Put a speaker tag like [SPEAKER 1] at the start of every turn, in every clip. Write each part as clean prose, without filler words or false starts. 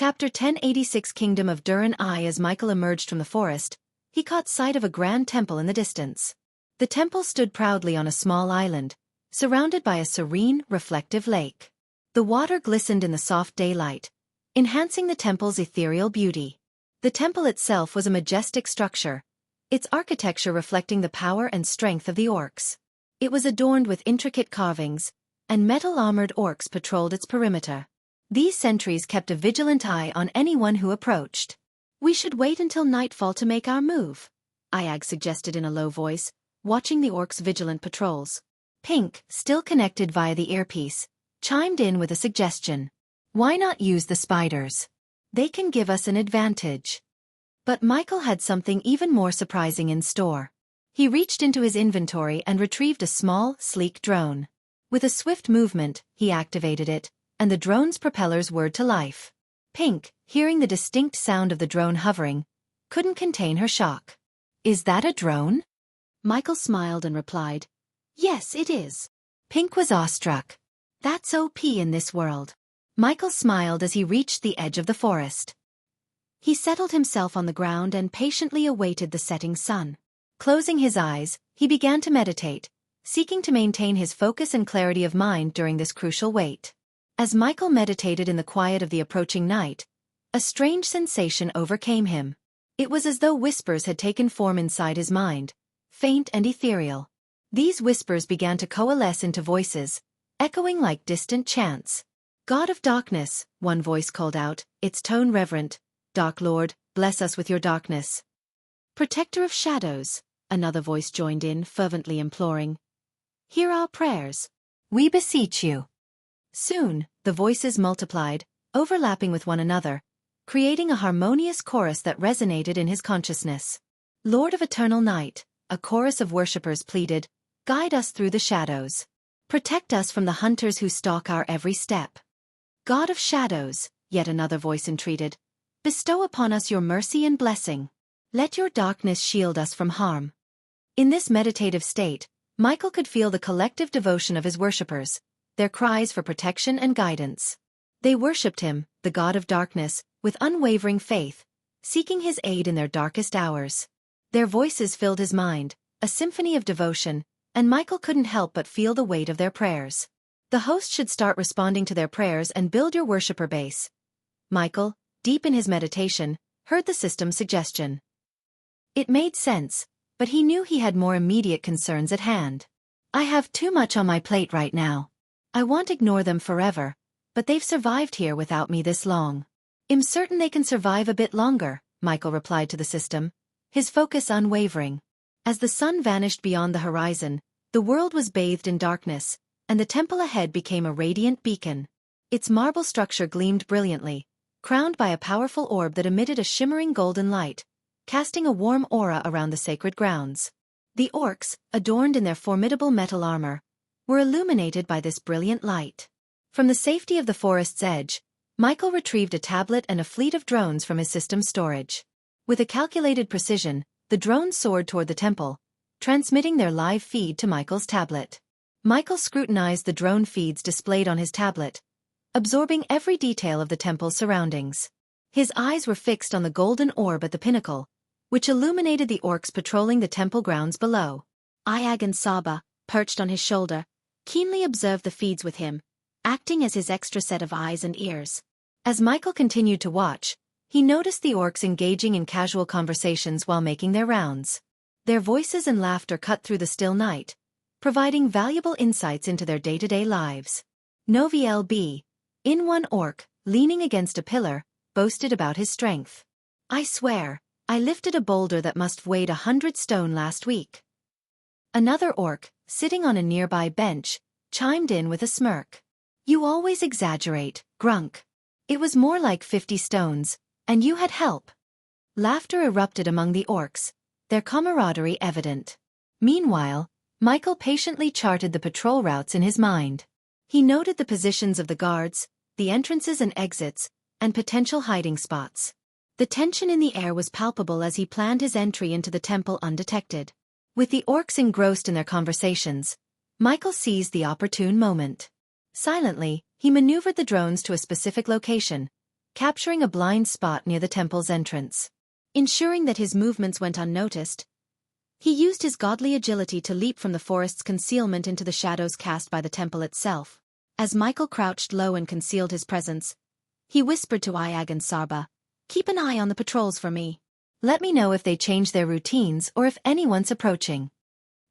[SPEAKER 1] Chapter 1086 Kingdom of Duran I. As Michael emerged from the forest, he caught sight of a grand temple in the distance. The temple stood proudly on a small island, surrounded by a serene, reflective lake. The water glistened in the soft daylight, enhancing the temple's ethereal beauty. The temple itself was a majestic structure, its architecture reflecting the power and strength of the orcs. It was adorned with intricate carvings, and metal-armored orcs patrolled its perimeter. These sentries kept a vigilant eye on anyone who approached. "We should wait until nightfall to make our move," Iag suggested in a low voice, watching the orcs' vigilant patrols. Pink, still connected via the earpiece, chimed in with a suggestion. "Why not use the spiders? They can give us an advantage." But Michael had something even more surprising in store. He reached into his inventory and retrieved a small, sleek drone. With a swift movement, he activated it, and the drone's propellers whirred to life. Pink, hearing the distinct sound of the drone hovering, couldn't contain her shock. "Is that a drone?" Michael smiled and replied, "Yes, it is." Pink was awestruck. "That's OP in this world." Michael smiled as he reached the edge of the forest. He settled himself on the ground and patiently awaited the setting sun. Closing his eyes, he began to meditate, seeking to maintain his focus and clarity of mind during this crucial wait. As Michael meditated in the quiet of the approaching night, a strange sensation overcame him. It was as though whispers had taken form inside his mind, faint and ethereal. These whispers began to coalesce into voices, echoing like distant chants. "God of darkness," one voice called out, its tone reverent. "Dark Lord, bless us with your darkness." "Protector of shadows," another voice joined in, fervently imploring. "Hear our prayers. We beseech you." Soon, the voices multiplied, overlapping with one another, creating a harmonious chorus that resonated in his consciousness. "Lord of eternal night," a chorus of worshippers pleaded, "guide us through the shadows. Protect us from the hunters who stalk our every step." "God of shadows," yet another voice entreated, "bestow upon us your mercy and blessing. Let your darkness shield us from harm." In this meditative state, Michael could feel the collective devotion of his worshippers, their cries for protection and guidance. They worshipped him, the god of darkness, with unwavering faith, seeking his aid in their darkest hours. Their voices filled his mind, a symphony of devotion, and Michael couldn't help but feel the weight of their prayers. The host should start responding to their prayers and build your worshipper base. Michael, deep in his meditation, heard the system's suggestion. It made sense, but he knew he had more immediate concerns at hand. "I have too much on my plate right now. I won't ignore them forever, but they've survived here without me this long." "I'm certain they can survive a bit longer," Michael replied to the system, his focus unwavering. As the sun vanished beyond the horizon, the world was bathed in darkness, and the temple ahead became a radiant beacon. Its marble structure gleamed brilliantly, crowned by a powerful orb that emitted a shimmering golden light, casting a warm aura around the sacred grounds. The orcs, adorned in their formidable metal armor, were illuminated by this brilliant light. From the safety of the forest's edge, Michael retrieved a tablet and a fleet of drones from his system's storage. With a calculated precision, the drones soared toward the temple, transmitting their live feed to Michael's tablet. Michael scrutinized the drone feeds displayed on his tablet, absorbing every detail of the temple's surroundings. His eyes were fixed on the golden orb at the pinnacle, which illuminated the orcs patrolling the temple grounds below. Iag and Saga, perched on his shoulder, keenly observed the feeds with him, acting as his extra set of eyes and ears. As Michael continued to watch, he noticed the orcs engaging in casual conversations while making their rounds. Their voices and laughter cut through the still night, providing valuable insights into their day-to-day lives. Noviel B, in one orc, leaning against a pillar, boasted about his strength. "I swear, I lifted a boulder that must have weighed 100 stone last week." Another orc, sitting on a nearby bench, chimed in with a smirk. "You always exaggerate, Grunk. It was more like 50 stones, and you had help." Laughter erupted among the orcs, their camaraderie evident. Meanwhile, Michael patiently charted the patrol routes in his mind. He noted the positions of the guards, the entrances and exits, and potential hiding spots. The tension in the air was palpable as he planned his entry into the temple undetected. With the orcs engrossed in their conversations, Michael seized the opportune moment. Silently, he maneuvered the drones to a specific location, capturing a blind spot near the temple's entrance. Ensuring that his movements went unnoticed, he used his godly agility to leap from the forest's concealment into the shadows cast by the temple itself. As Michael crouched low and concealed his presence, he whispered to Iag and Sarba, "Keep an eye on the patrols for me. Let me know if they change their routines or if anyone's approaching."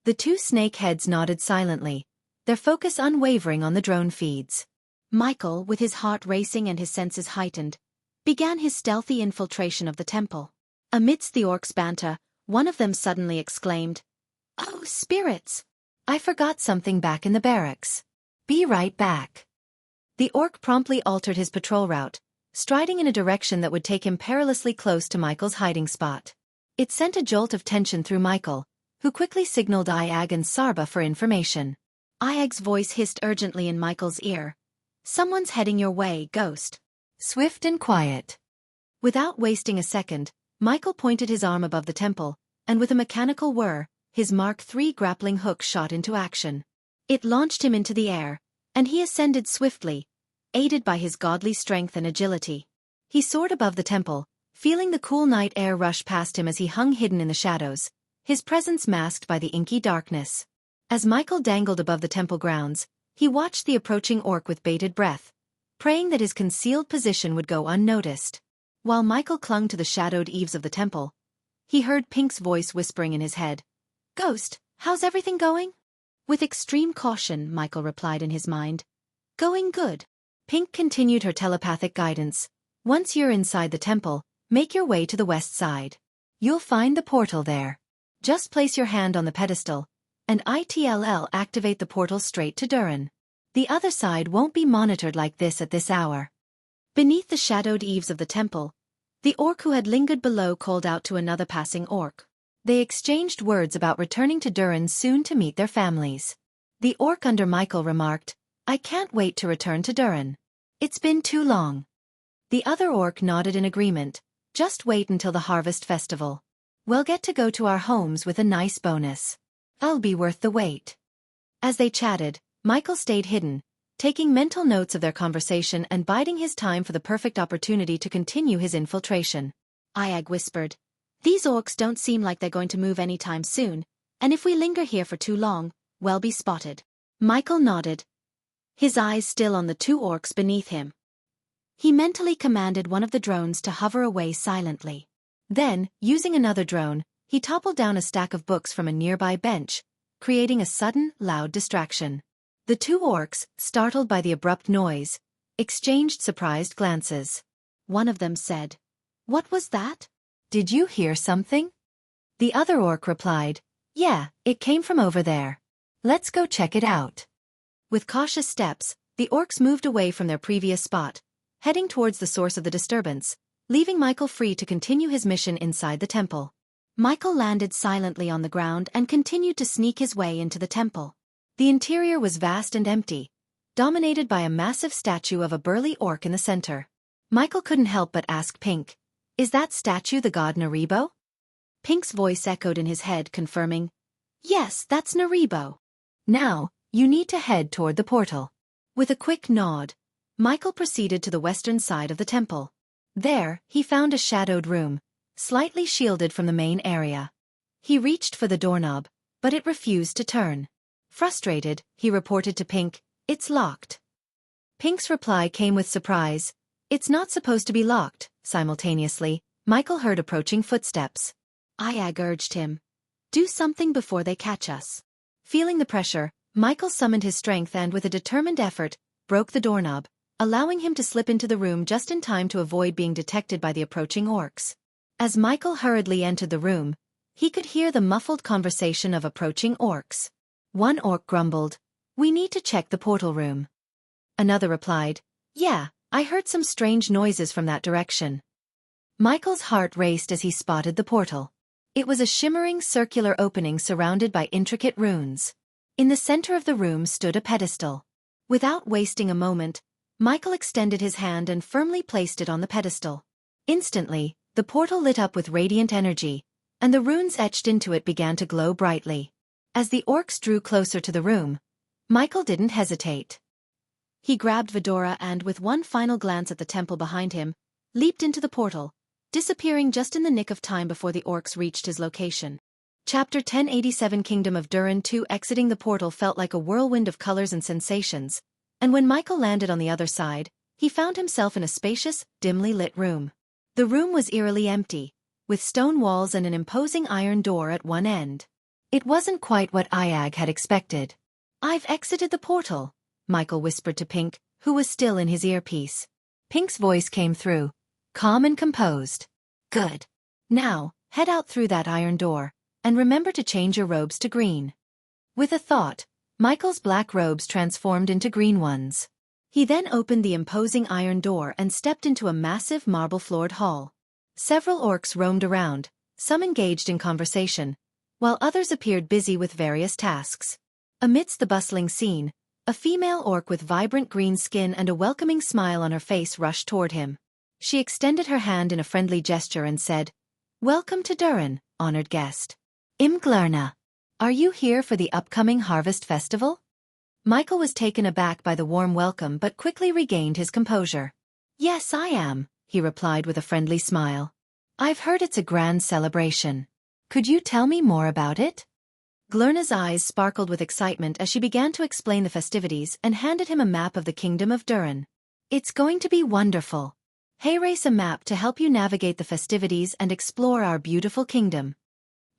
[SPEAKER 1] The two snake heads nodded silently, their focus unwavering on the drone feeds. Michael, with his heart racing and his senses heightened, began his stealthy infiltration of the temple. Amidst the orcs' banter, one of them suddenly exclaimed, "Oh, spirits! I forgot something back in the barracks. Be right back." The orc promptly altered his patrol route, striding in a direction that would take him perilously close to Michael's hiding spot. It sent a jolt of tension through Michael, who quickly signaled Iag and Sarba for information. Iag's voice hissed urgently in Michael's ear, "Someone's heading your way, Ghost. Swift and quiet." Without wasting a second, Michael pointed his arm above the temple, and with a mechanical whir, his Mark III grappling hook shot into action. It launched him into the air, and he ascended swiftly, aided by his godly strength and agility. He soared above the temple, feeling the cool night air rush past him as he hung hidden in the shadows, his presence masked by the inky darkness. As Michael dangled above the temple grounds, he watched the approaching orc with bated breath, praying that his concealed position would go unnoticed. While Michael clung to the shadowed eaves of the temple, he heard Pink's voice whispering in his head, "Ghost, how's everything going?" With extreme caution, Michael replied in his mind, "Going good." Pink continued her telepathic guidance. "Once you're inside the temple, make your way to the west side. You'll find the portal there. Just place your hand on the pedestal, and it'll activate the portal straight to Durin. The other side won't be monitored like this at this hour." Beneath the shadowed eaves of the temple, the orc who had lingered below called out to another passing orc. They exchanged words about returning to Durin soon to meet their families. The orc under Michael remarked, "I can't wait to return to Durin. It's been too long." The other orc nodded in agreement, "Just wait until the harvest festival. We'll get to go to our homes with a nice bonus. I'll be worth the wait." As they chatted, Michael stayed hidden, taking mental notes of their conversation and biding his time for the perfect opportunity to continue his infiltration. Iag whispered, "These orcs don't seem like they're going to move anytime soon, and if we linger here for too long, we'll be spotted." Michael nodded, his eyes still on the two orcs beneath him. He mentally commanded one of the drones to hover away silently. Then, using another drone, he toppled down a stack of books from a nearby bench, creating a sudden, loud distraction. The two orcs, startled by the abrupt noise, exchanged surprised glances. One of them said, "What was that? Did you hear something?" The other orc replied, "Yeah, it came from over there. Let's go check it out." With cautious steps, the orcs moved away from their previous spot, heading towards the source of the disturbance, leaving Michael free to continue his mission inside the temple. Michael landed silently on the ground and continued to sneak his way into the temple. The interior was vast and empty, dominated by a massive statue of a burly orc in the center. Michael couldn't help but ask Pink, "Is that statue the god Naribo?" Pink's voice echoed in his head, confirming, "Yes, that's Naribo. Now, you need to head toward the portal." With a quick nod, Michael proceeded to the western side of the temple. There, he found a shadowed room, slightly shielded from the main area. He reached for the doorknob, but it refused to turn. Frustrated, he reported to Pink, "It's locked." Pink's reply came with surprise, "It's not supposed to be locked." Simultaneously, Michael heard approaching footsteps. Iag urged him, "Do something before they catch us." Feeling the pressure, Michael summoned his strength and with a determined effort, broke the doorknob, allowing him to slip into the room just in time to avoid being detected by the approaching orcs. As Michael hurriedly entered the room, he could hear the muffled conversation of approaching orcs. One orc grumbled, "We need to check the portal room." Another replied, "Yeah, I heard some strange noises from that direction." Michael's heart raced as he spotted the portal. It was a shimmering circular opening surrounded by intricate runes. In the center of the room stood a pedestal. Without wasting a moment, Michael extended his hand and firmly placed it on the pedestal. Instantly, the portal lit up with radiant energy, and the runes etched into it began to glow brightly. As the orcs drew closer to the room, Michael didn't hesitate. He grabbed Vidora and, with one final glance at the temple behind him, leaped into the portal, disappearing just in the nick of time before the orcs reached his location. Chapter 1087 Kingdom of Durin 2 Exiting the portal felt like a whirlwind of colors and sensations, and when Michael landed on the other side, he found himself in a spacious, dimly lit room. The room was eerily empty, with stone walls and an imposing iron door at one end. It wasn't quite what Iag had expected. "I've exited the portal," Michael whispered to Pink, who was still in his earpiece. Pink's voice came through, calm and composed. "Good. Now, head out through that iron door, and remember to change your robes to green." With a thought, Michael's black robes transformed into green ones. He then opened the imposing iron door and stepped into a massive marble-floored hall. Several orcs roamed around, some engaged in conversation, while others appeared busy with various tasks. Amidst the bustling scene, a female orc with vibrant green skin and a welcoming smile on her face rushed toward him. She extended her hand in a friendly gesture and said, "Welcome to Durin, honored guest. Imglurna. Are you here for the upcoming harvest festival?" Michael was taken aback by the warm welcome but quickly regained his composure. "Yes, I am," he replied with a friendly smile. "I've heard it's a grand celebration. Could you tell me more about it?" Glurna's eyes sparkled with excitement as she began to explain the festivities and handed him a map of the Kingdom of Durin. "It's going to be wonderful. Here's a map to help you navigate the festivities and explore our beautiful kingdom."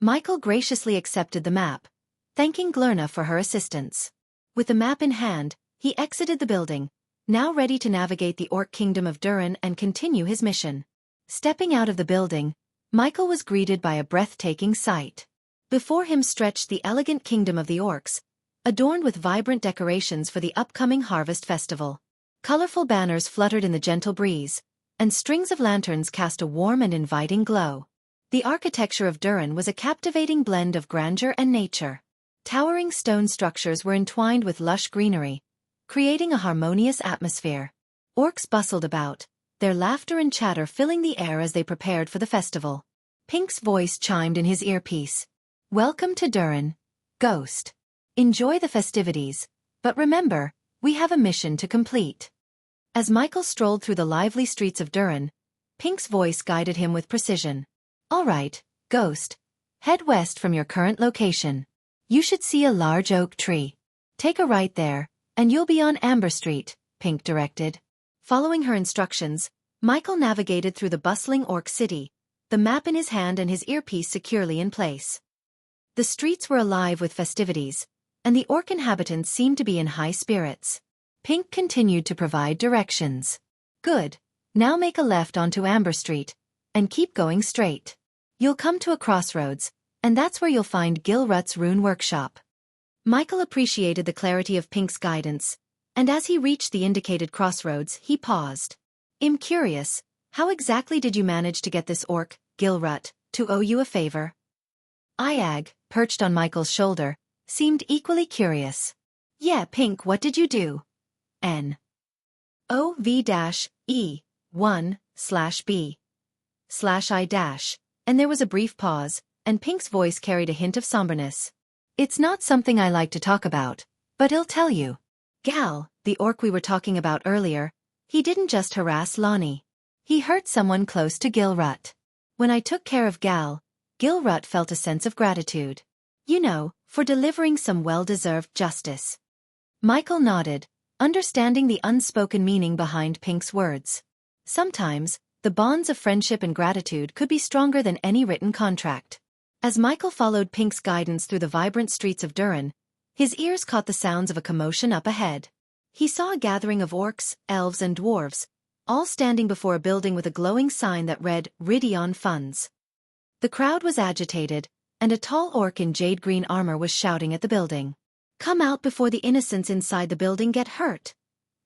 [SPEAKER 1] Michael graciously accepted the map, thanking Glurna for her assistance. With the map in hand, he exited the building, now ready to navigate the Orc Kingdom of Durin and continue his mission. Stepping out of the building, Michael was greeted by a breathtaking sight. Before him stretched the elegant kingdom of the orcs, adorned with vibrant decorations for the upcoming harvest festival. Colorful banners fluttered in the gentle breeze, and strings of lanterns cast a warm and inviting glow. The architecture of Durin was a captivating blend of grandeur and nature. Towering stone structures were entwined with lush greenery, creating a harmonious atmosphere. Orcs bustled about, their laughter and chatter filling the air as they prepared for the festival. Pink's voice chimed in his earpiece. "Welcome to Durin, Ghost. Enjoy the festivities, but remember, we have a mission to complete." As Michael strolled through the lively streets of Durin, Pink's voice guided him with precision. "All right, Ghost. Head west from your current location. You should see a large oak tree. Take a right there, and you'll be on Amber Street," Pink directed. Following her instructions, Michael navigated through the bustling orc city, the map in his hand and his earpiece securely in place. The streets were alive with festivities, and the orc inhabitants seemed to be in high spirits. Pink continued to provide directions. "Good. Now make a left onto Amber Street, and keep going straight. You'll come to a crossroads, and that's where you'll find Gilrut's Rune Workshop." Michael appreciated the clarity of Pink's guidance, and as he reached the indicated crossroads, he paused. "I'm curious, how exactly did you manage to get this orc, Gilrut, to owe you a favor?" Iag, perched on Michael's shoulder, seemed equally curious. "Yeah, Pink, what did you do?" NOV-E1/B/I-, and there was a brief pause, and Pink's voice carried a hint of somberness. "It's not something I like to talk about, but I'll tell you. Gal, the orc we were talking about earlier, he didn't just harass Lonnie. He hurt someone close to Gilrut. When I took care of Gal, Gilrut felt a sense of gratitude. You know, for delivering some well-deserved justice." Michael nodded, understanding the unspoken meaning behind Pink's words. Sometimes, the bonds of friendship and gratitude could be stronger than any written contract. As Michael followed Pink's guidance through the vibrant streets of Durin, his ears caught the sounds of a commotion up ahead. He saw a gathering of orcs, elves and dwarves, all standing before a building with a glowing sign that read, "Ridion Funds." The crowd was agitated, and a tall orc in jade-green armor was shouting at the building. "Come out before the innocents inside the building get hurt,"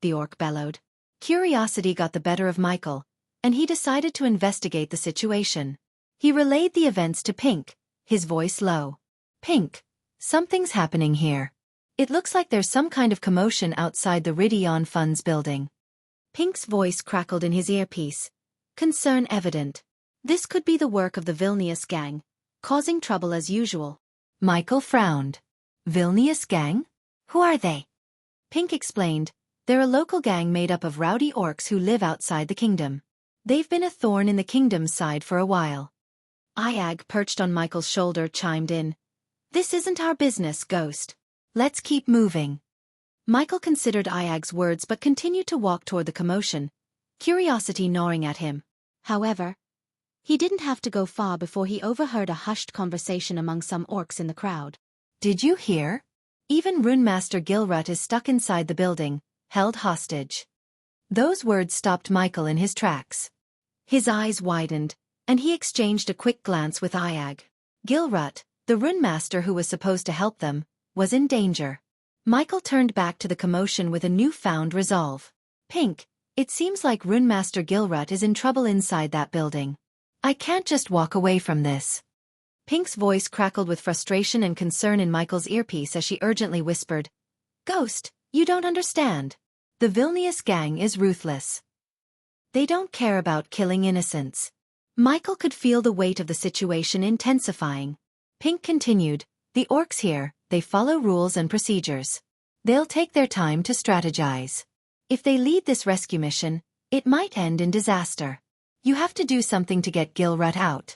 [SPEAKER 1] the orc bellowed. Curiosity got the better of Michael, and he decided to investigate the situation. He relayed the events to Pink, his voice low. "Pink, something's happening here. It looks like there's some kind of commotion outside the Ridion Funds building." Pink's voice crackled in his earpiece, concern evident. This could be the work of the Vilnius gang, causing trouble as usual. Michael frowned. "Vilnius gang? Who are they?" Pink explained, "They're a local gang made up of rowdy orcs who live outside the kingdom. They've been a thorn in the kingdom's side for a while. Iag, perched on Michael's shoulder, chimed in. This isn't our business, Ghost. Let's keep moving. Michael considered Iag's words but continued to walk toward the commotion, curiosity gnawing at him. However, he didn't have to go far before he overheard a hushed conversation among some orcs in the crowd. Did you hear? Even Runemaster Gilrut is stuck inside the building, held hostage. Those words stopped Michael in his tracks. His eyes widened, and he exchanged a quick glance with Iag. Gilrut, the Runemaster who was supposed to help them, was in danger. Michael turned back to the commotion with a newfound resolve. Pink, it seems like Runemaster Gilrut is in trouble inside that building. I can't just walk away from this. Pink's voice crackled with frustration and concern in Michael's earpiece as she urgently whispered, Ghost, you don't understand. The Vilnius gang is ruthless. They don't care about killing innocents. Michael could feel the weight of the situation intensifying. Pink continued, the orcs here, they follow rules and procedures. They'll take their time to strategize. If they lead this rescue mission, it might end in disaster. You have to do something to get Gilrut out.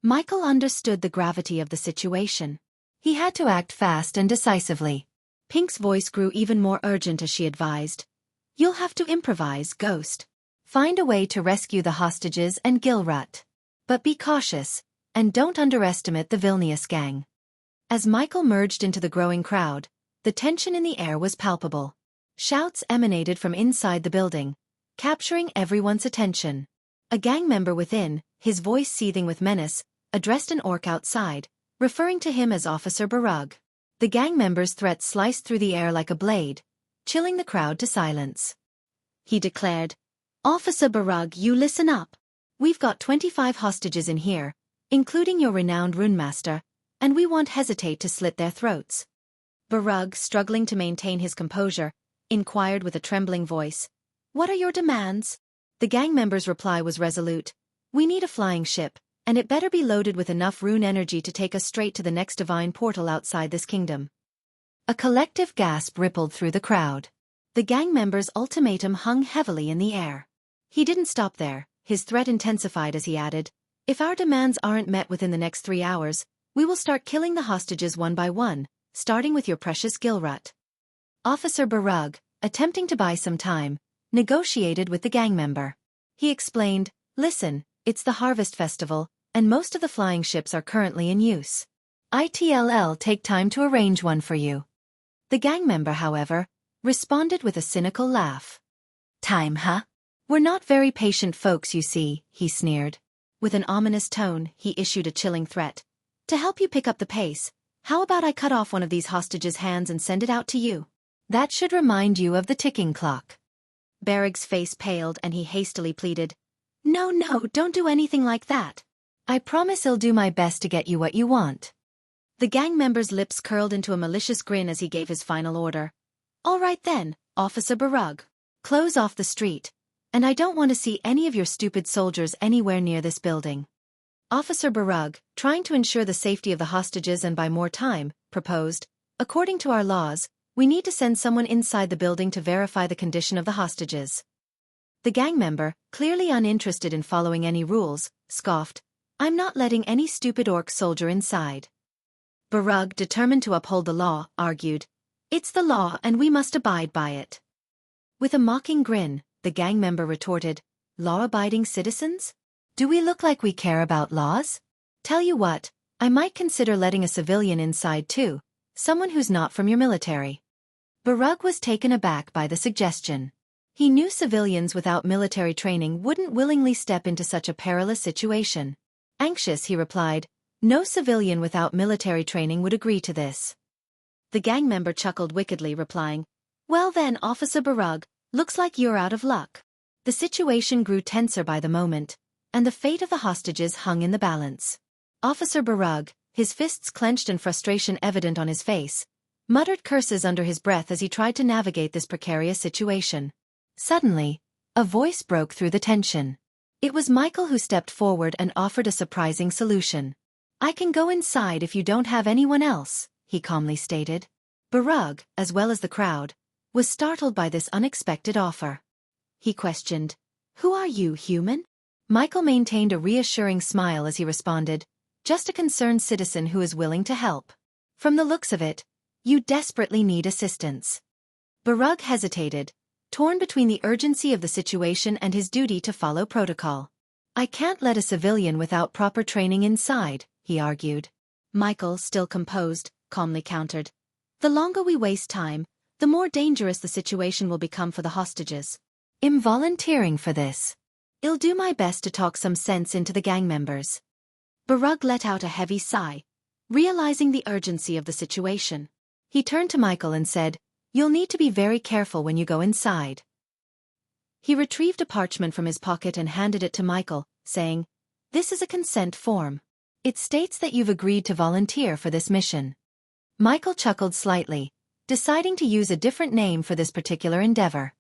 [SPEAKER 1] Michael understood the gravity of the situation. He had to act fast and decisively. Pink's voice grew even more urgent as she advised. You'll have to improvise, Ghost. Find a way to rescue the hostages and Gilrut. But be cautious, and don't underestimate the Vilnius gang. As Michael merged into the growing crowd, the tension in the air was palpable. Shouts emanated from inside the building, capturing everyone's attention. A gang member within, his voice seething with menace, addressed an orc outside, referring to him as Officer Barug. The gang member's threat sliced through the air like a blade, chilling the crowd to silence. He declared, Officer Barug, you listen up. We've got 25 hostages in here, including your renowned runemaster, and we won't hesitate to slit their throats. Barug, struggling to maintain his composure, inquired with a trembling voice, What are your demands? The gang member's reply was resolute. We need a flying ship, and it better be loaded with enough rune energy to take us straight to the next divine portal outside this kingdom. A collective gasp rippled through the crowd. The gang member's ultimatum hung heavily in the air. He didn't stop there, his threat intensified as he added, If our demands aren't met within the next 3 hours, we will start killing the hostages one by one, starting with your precious Gilrut. Officer Barug, attempting to buy some time, negotiated with the gang member. He explained, Listen, it's the Harvest Festival, and most of the flying ships are currently in use. It'll take time to arrange one for you. The gang member, however, responded with a cynical laugh. Time, huh? We're not very patient folks, you see, he sneered. With an ominous tone, he issued a chilling threat. To help you pick up the pace, how about I cut off one of these hostages' hands and send it out to you? That should remind you of the ticking clock. Barrag's face paled and he hastily pleaded, No, don't do anything like that. I promise I'll do my best to get you what you want. The gang member's lips curled into a malicious grin as he gave his final order. All right then, Officer Barug. Close off the street, and I don't want to see any of your stupid soldiers anywhere near this building. Officer Barug, trying to ensure the safety of the hostages and buy more time, proposed, According to our laws, we need to send someone inside the building to verify the condition of the hostages. The gang member, clearly uninterested in following any rules, scoffed, I'm not letting any stupid orc soldier inside. Barug, determined to uphold the law, argued, It's the law and we must abide by it. With a mocking grin, the gang member retorted, Law-abiding citizens? Do we look like we care about laws? Tell you what, I might consider letting a civilian inside too, someone who's not from your military. Barug was taken aback by the suggestion. He knew civilians without military training wouldn't willingly step into such a perilous situation. Anxious, he replied, No civilian without military training would agree to this. The gang member chuckled wickedly, replying, Well then, Officer Barug, looks like you're out of luck. The situation grew tenser by the moment, and the fate of the hostages hung in the balance. Officer Barug, his fists clenched and frustration evident on his face, muttered curses under his breath as he tried to navigate this precarious situation. Suddenly, a voice broke through the tension. It was Michael who stepped forward and offered a surprising solution. I can go inside if you don't have anyone else, he calmly stated. Barug, as well as the crowd, was startled by this unexpected offer. He questioned, Who are you, human? Michael maintained a reassuring smile as he responded, "Just a concerned citizen who is willing to help. From the looks of it, you desperately need assistance." Barug hesitated, torn between the urgency of the situation and his duty to follow protocol. "I can't let a civilian without proper training inside," he argued. Michael, still composed, calmly countered, "The longer we waste time, the more dangerous the situation will become for the hostages. I'm volunteering for this. I'll do my best to talk some sense into the gang members." Barug let out a heavy sigh, realizing the urgency of the situation. He turned to Michael and said, "You'll need to be very careful when you go inside." He retrieved a parchment from his pocket and handed it to Michael, saying, "This is a consent form. It states that you've agreed to volunteer for this mission." Michael chuckled slightly, deciding to use a different name for this particular endeavor.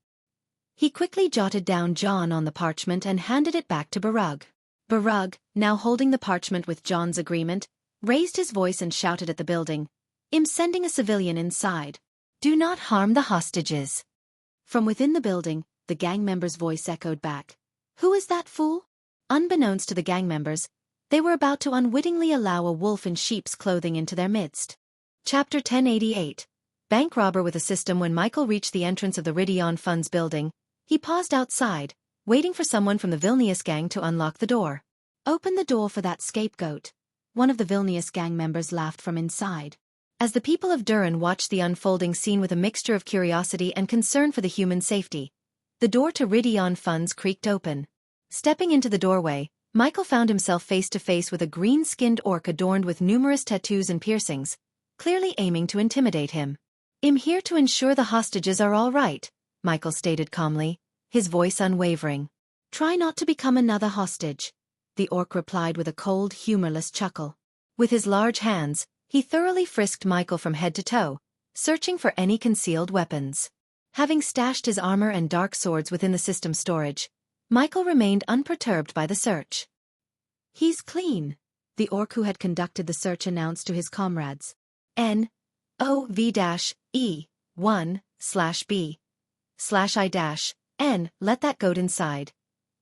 [SPEAKER 1] He quickly jotted down John on the parchment and handed it back to Barug. Barug, now holding the parchment with John's agreement, raised his voice and shouted at the building, "I'm sending a civilian inside. Do not harm the hostages." From within the building, the gang member's voice echoed back, "Who is that fool?" Unbeknownst to the gang members, they were about to unwittingly allow a wolf in sheep's clothing into their midst. Chapter 1088. Bank Robber with a System. When Michael reached the entrance of the Ridion Funds building, he paused outside, waiting for someone from the Vilnius gang to unlock the door. "Open the door for that scapegoat," one of the Vilnius gang members laughed from inside. As the people of Durin watched the unfolding scene with a mixture of curiosity and concern for the human safety, the door to Ridion Funds creaked open. Stepping into the doorway, Michael found himself face to face with a green-skinned orc adorned with numerous tattoos and piercings, clearly aiming to intimidate him. "I'm here to ensure the hostages are all right," Michael stated calmly, his voice unwavering. "Try not to become another hostage," the orc replied with a cold, humorless chuckle. With his large hands, he thoroughly frisked Michael from head to toe, searching for any concealed weapons. Having stashed his armor and dark swords within the system storage, Michael remained unperturbed by the search. "He's clean," the orc who had conducted the search announced to his comrades. "NOV-E1/B/I-N, let that goat inside,"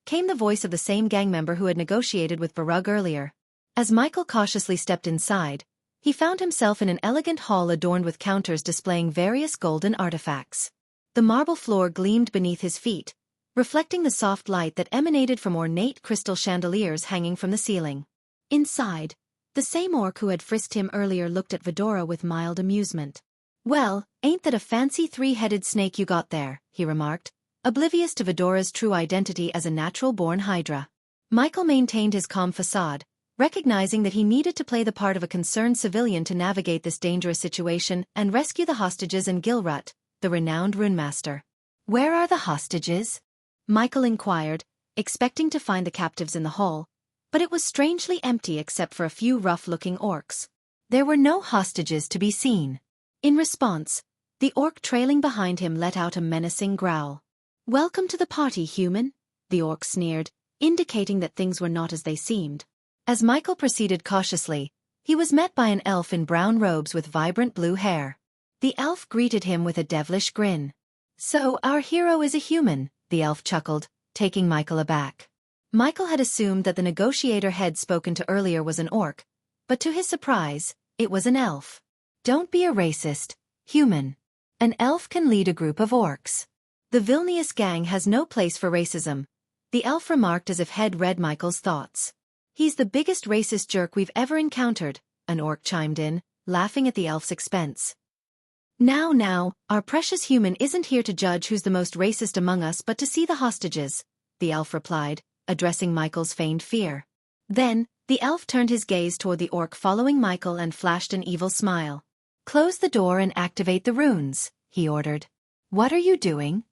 [SPEAKER 1] came the voice of the same gang member who had negotiated with Barug earlier. As Michael cautiously stepped inside, he found himself in an elegant hall adorned with counters displaying various golden artifacts. The marble floor gleamed beneath his feet, reflecting the soft light that emanated from ornate crystal chandeliers hanging from the ceiling. Inside, the same orc who had frisked him earlier looked at Vidora with mild amusement. "Well, ain't that a fancy three-headed snake you got there," he remarked, oblivious to Vidora's true identity as a natural-born hydra. Michael maintained his calm facade, recognizing that he needed to play the part of a concerned civilian to navigate this dangerous situation and rescue the hostages and Gilrut, the renowned runemaster. "Where are the hostages?" Michael inquired, expecting to find the captives in the hall, but it was strangely empty except for a few rough-looking orcs. There were no hostages to be seen. In response, the orc trailing behind him let out a menacing growl. "Welcome to the party, human," the orc sneered, indicating that things were not as they seemed. As Michael proceeded cautiously, he was met by an elf in brown robes with vibrant blue hair. The elf greeted him with a devilish grin. "So, our hero is a human," the elf chuckled, taking Michael aback. Michael had assumed that the negotiator had spoken to earlier was an orc, but to his surprise, it was an elf. "Don't be a racist, human. An elf can lead a group of orcs. The Vilnius gang has no place for racism," the elf remarked as if Head read Michael's thoughts. "He's the biggest racist jerk we've ever encountered," an orc chimed in, laughing at the elf's expense. Now, our precious human isn't here to judge who's the most racist among us but to see the hostages," the elf replied, addressing Michael's feigned fear. Then, the elf turned his gaze toward the orc following Michael and flashed an evil smile. "Close the door and activate the runes," he ordered. "What are you doing?"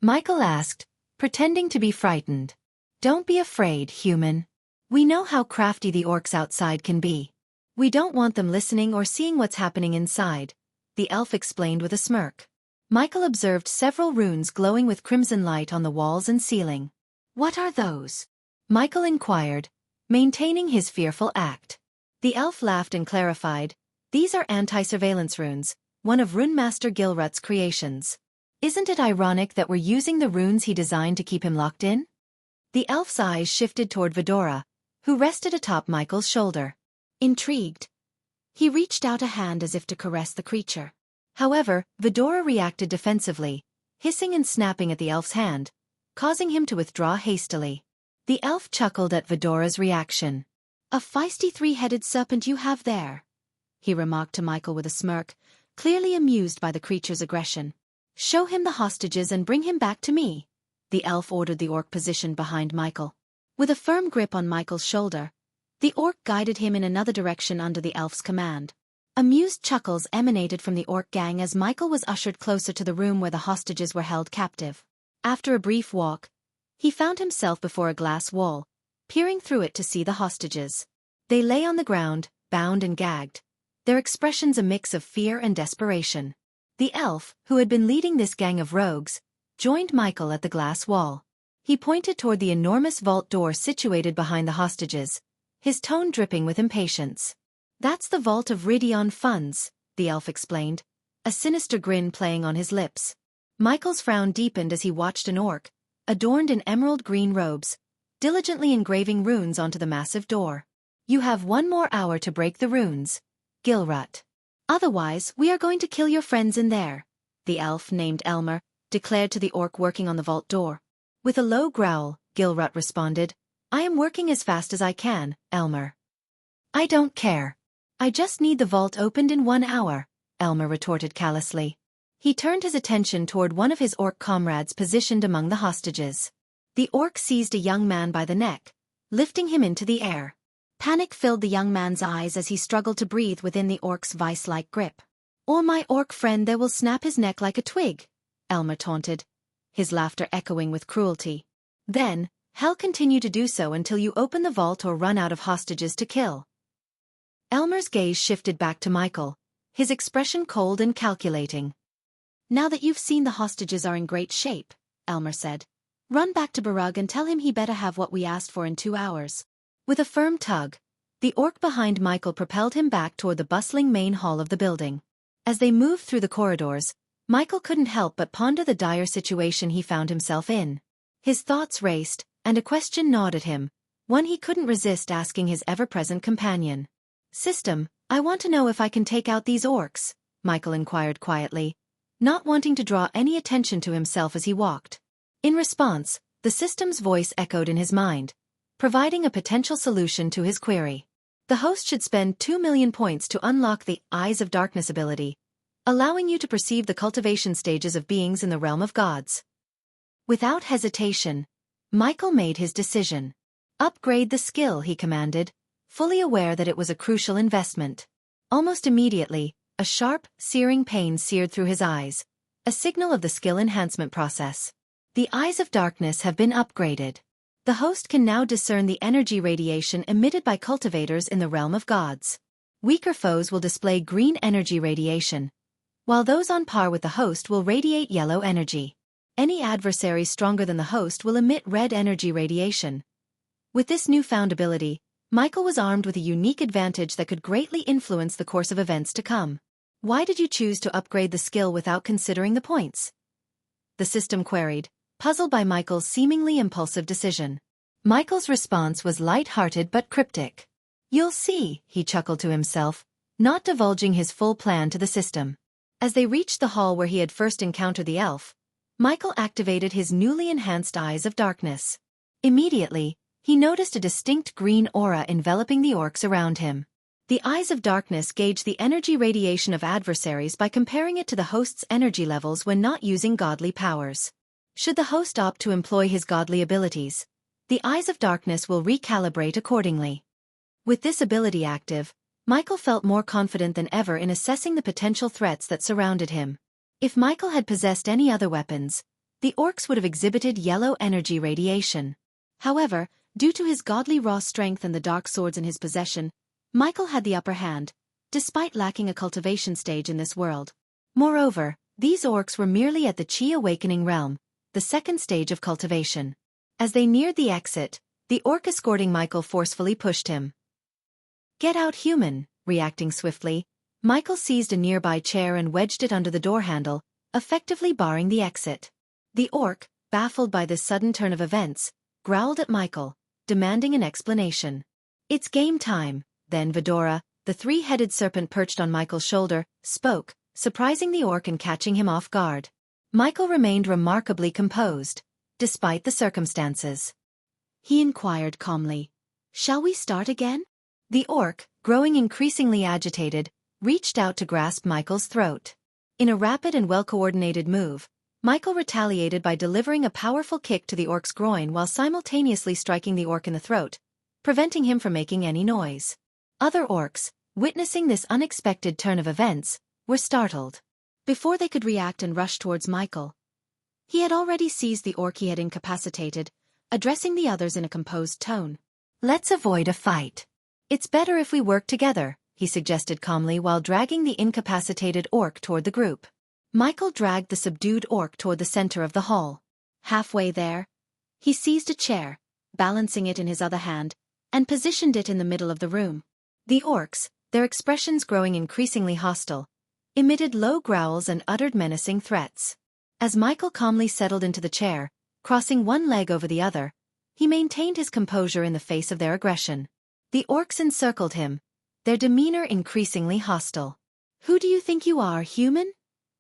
[SPEAKER 1] Michael asked, pretending to be frightened. "Don't be afraid, human. We know how crafty the orcs outside can be. We don't want them listening or seeing what's happening inside," the elf explained with a smirk. Michael observed several runes glowing with crimson light on the walls and ceiling. "What are those?" Michael inquired, maintaining his fearful act. The elf laughed and clarified, "These are anti-surveillance runes, one of Runemaster Gilrut's creations. Isn't it ironic that we're using the runes he designed to keep him locked in?" The elf's eyes shifted toward Vidora, who rested atop Michael's shoulder. Intrigued, he reached out a hand as if to caress the creature. However, Vidora reacted defensively, hissing and snapping at the elf's hand, causing him to withdraw hastily. The elf chuckled at Vidora's reaction. "A feisty three-headed serpent you have there," he remarked to Michael with a smirk, clearly amused by the creature's aggression. "Show him the hostages and bring him back to me," the elf ordered the orc positioned behind Michael. With a firm grip on Michael's shoulder, the orc guided him in another direction under the elf's command. Amused chuckles emanated from the orc gang as Michael was ushered closer to the room where the hostages were held captive. After a brief walk, he found himself before a glass wall, peering through it to see the hostages. They lay on the ground, bound and gagged, their expressions a mix of fear and desperation. The elf, who had been leading this gang of rogues, joined Michael at the glass wall. He pointed toward the enormous vault door situated behind the hostages, his tone dripping with impatience. "That's the vault of Ridion funds," the elf explained, a sinister grin playing on his lips. Michael's frown deepened as he watched an orc, adorned in emerald-green robes, diligently engraving runes onto the massive door. "You have 1 more hour to break the runes, Gilrut. Otherwise, we are going to kill your friends in there," the elf, named Elmer, declared to the orc working on the vault door. With a low growl, Gilrut responded, "I am working as fast as I can, Elmer." "I don't care. I just need the vault opened in 1 hour," Elmer retorted callously. He turned his attention toward one of his orc comrades positioned among the hostages. The orc seized a young man by the neck, lifting him into the air. Panic filled the young man's eyes as he struggled to breathe within the orc's vice-like grip. "Or my orc friend there will snap his neck like a twig," Elmer taunted, his laughter echoing with cruelty. "Then, hell continue to do so until you open the vault or run out of hostages to kill." Elmer's gaze shifted back to Michael, his expression cold and calculating. "Now that you've seen the hostages are in great shape," Elmer said, "run back to Barug and tell him he better have what we asked for in 2 hours. With a firm tug, the orc behind Michael propelled him back toward the bustling main hall of the building. As they moved through the corridors, Michael couldn't help but ponder the dire situation he found himself in. His thoughts raced, and a question gnawed at him, one he couldn't resist asking his ever-present companion. "System, I want to know if I can take out these orcs," Michael inquired quietly, not wanting to draw any attention to himself as he walked. In response, the system's voice echoed in his mind, providing a potential solution to his query. The host should spend 2 million points to unlock the Eyes of Darkness ability, allowing you to perceive the cultivation stages of beings in the realm of gods. Without hesitation, Michael made his decision. "Upgrade the skill," he commanded, fully aware that it was a crucial investment. Almost immediately, a sharp, searing pain seared through his eyes, a signal of the skill enhancement process. The Eyes of Darkness have been upgraded. The host can now discern the energy radiation emitted by cultivators in the realm of gods. Weaker foes will display green energy radiation, while those on par with the host will radiate yellow energy. Any adversary stronger than the host will emit red energy radiation. With this newfound ability, Michael was armed with a unique advantage that could greatly influence the course of events to come. "Why did you choose to upgrade the skill without considering the points?" the system queried, puzzled by Michael's seemingly impulsive decision. Michael's response was light-hearted but cryptic. "You'll see," he chuckled to himself, not divulging his full plan to the system. As they reached the hall where he had first encountered the elf, Michael activated his newly enhanced Eyes of Darkness. Immediately, he noticed a distinct green aura enveloping the orcs around him. The Eyes of Darkness gauge the energy radiation of adversaries by comparing it to the host's energy levels when not using godly powers. Should the host opt to employ his godly abilities, the Eyes of Darkness will recalibrate accordingly. With this ability active, Michael felt more confident than ever in assessing the potential threats that surrounded him. If Michael had possessed any other weapons, the orcs would have exhibited yellow energy radiation. However, due to his godly raw strength and the dark swords in his possession, Michael had the upper hand, despite lacking a cultivation stage in this world. Moreover, these orcs were merely at the Qi Awakening realm, the second stage of cultivation. As they neared the exit, the orc escorting Michael forcefully pushed him. "Get out, human!" Reacting swiftly, Michael seized a nearby chair and wedged it under the door handle, effectively barring the exit. The orc, baffled by this sudden turn of events, growled at Michael, demanding an explanation. "It's game time," then Vidora, the three-headed serpent perched on Michael's shoulder, spoke, surprising the orc and catching him off guard. Michael remained remarkably composed, despite the circumstances. He inquired calmly, "Shall we start again?" The orc, growing increasingly agitated, reached out to grasp Michael's throat. In a rapid and well-coordinated move, Michael retaliated by delivering a powerful kick to the orc's groin while simultaneously striking the orc in the throat, preventing him from making any noise. Other orcs, witnessing this unexpected turn of events, were startled. Before they could react and rush towards Michael, he had already seized the orc he had incapacitated, addressing the others in a composed tone. "Let's avoid a fight. It's better if we work together," he suggested calmly while dragging the incapacitated orc toward the group. Michael dragged the subdued orc toward the center of the hall. Halfway there, he seized a chair, balancing it in his other hand, and positioned it in the middle of the room. The orcs, their expressions growing increasingly hostile, emitted low growls and uttered menacing threats. As Michael calmly settled into the chair, crossing one leg over the other, he maintained his composure in the face of their aggression. The orcs encircled him, their demeanor increasingly hostile. "Who do you think you are, human?"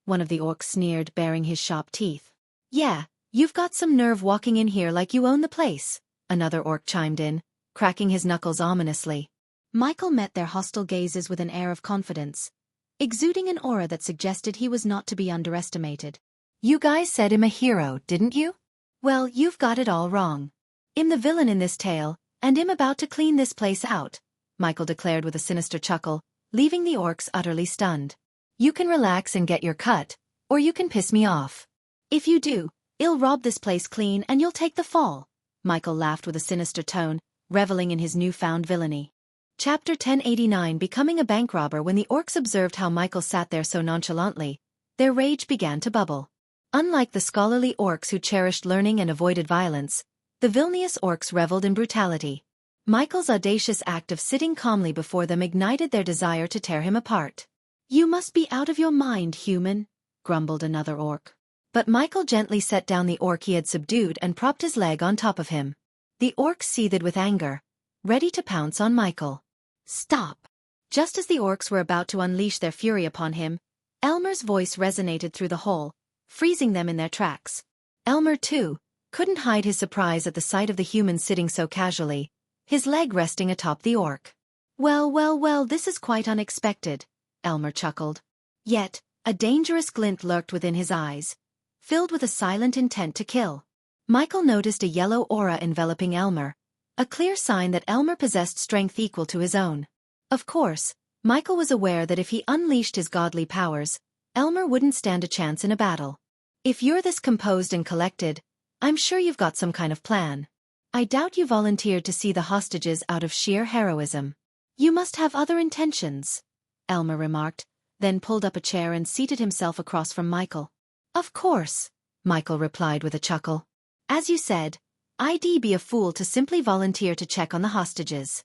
[SPEAKER 1] one of the orcs sneered, baring his sharp teeth. "Yeah, you've got some nerve walking in here like you own the place," another orc chimed in, cracking his knuckles ominously. Michael met their hostile gazes with an air of confidence, exuding an aura that suggested he was not to be underestimated. "You guys said him a hero, didn't you? Well, you've got it all wrong. I'm the villain in this tale, and I'm about to clean this place out," Michael declared with a sinister chuckle, leaving the orcs utterly stunned. "You can relax and get your cut, or you can piss me off. If you do, I'll rob this place clean and you'll take the fall." Michael laughed with a sinister tone, reveling in his newfound villainy. Chapter 1089. Becoming a bank robber. When the orcs observed how Michael sat there so nonchalantly, their rage began to bubble. Unlike the scholarly orcs who cherished learning and avoided violence, the villainous orcs reveled in brutality. Michael's audacious act of sitting calmly before them ignited their desire to tear him apart. "You must be out of your mind, human," grumbled another orc. But Michael gently set down the orc he had subdued and propped his leg on top of him. The orcs seethed with anger, ready to pounce on Michael. "Stop!" Just as the orcs were about to unleash their fury upon him, Elmer's voice resonated through the hole, freezing them in their tracks. Elmer, too, couldn't hide his surprise at the sight of the human sitting so casually, his leg resting atop the orc. Well, this is quite unexpected," Elmer chuckled. Yet, a dangerous glint lurked within his eyes, filled with a silent intent to kill. Michael noticed a yellow aura enveloping Elmer, a clear sign that Elmer possessed strength equal to his own. Of course, Michael was aware that if he unleashed his godly powers, Elmer wouldn't stand a chance in a battle. "If you're this composed and collected, I'm sure you've got some kind of plan. I doubt you volunteered to see the hostages out of sheer heroism. You must have other intentions," Elmer remarked, then pulled up a chair and seated himself across from Michael. "Of course," Michael replied with a chuckle. "As you said, I'd be a fool to simply volunteer to check on the hostages."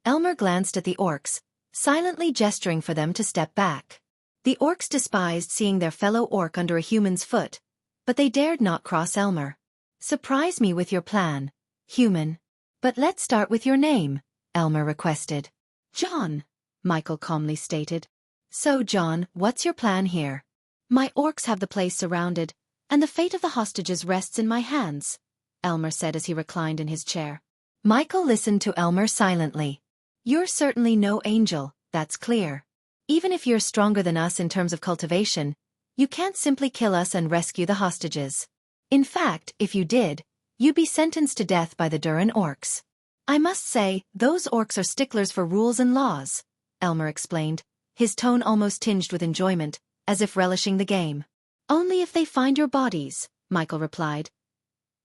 [SPEAKER 1] Elmer glanced at the orcs, silently gesturing for them to step back. The orcs despised seeing their fellow orc under a human's foot, but they dared not cross Elmer. "Surprise me with your plan, human. But let's start with your name," Elmer requested. "John," Michael calmly stated. "So John, what's your plan here?" "My orcs have the place surrounded, and the fate of the hostages rests in my hands," Elmer said as he reclined in his chair. Michael listened to Elmer silently. "You're certainly no angel, that's clear. Even if you're stronger than us in terms of cultivation, you can't simply kill us and rescue the hostages. In fact, if you did, you'd be sentenced to death by the Durin orcs. I must say, those orcs are sticklers for rules and laws," Elmer explained, his tone almost tinged with enjoyment, as if relishing the game. "Only if they find your bodies," Michael replied,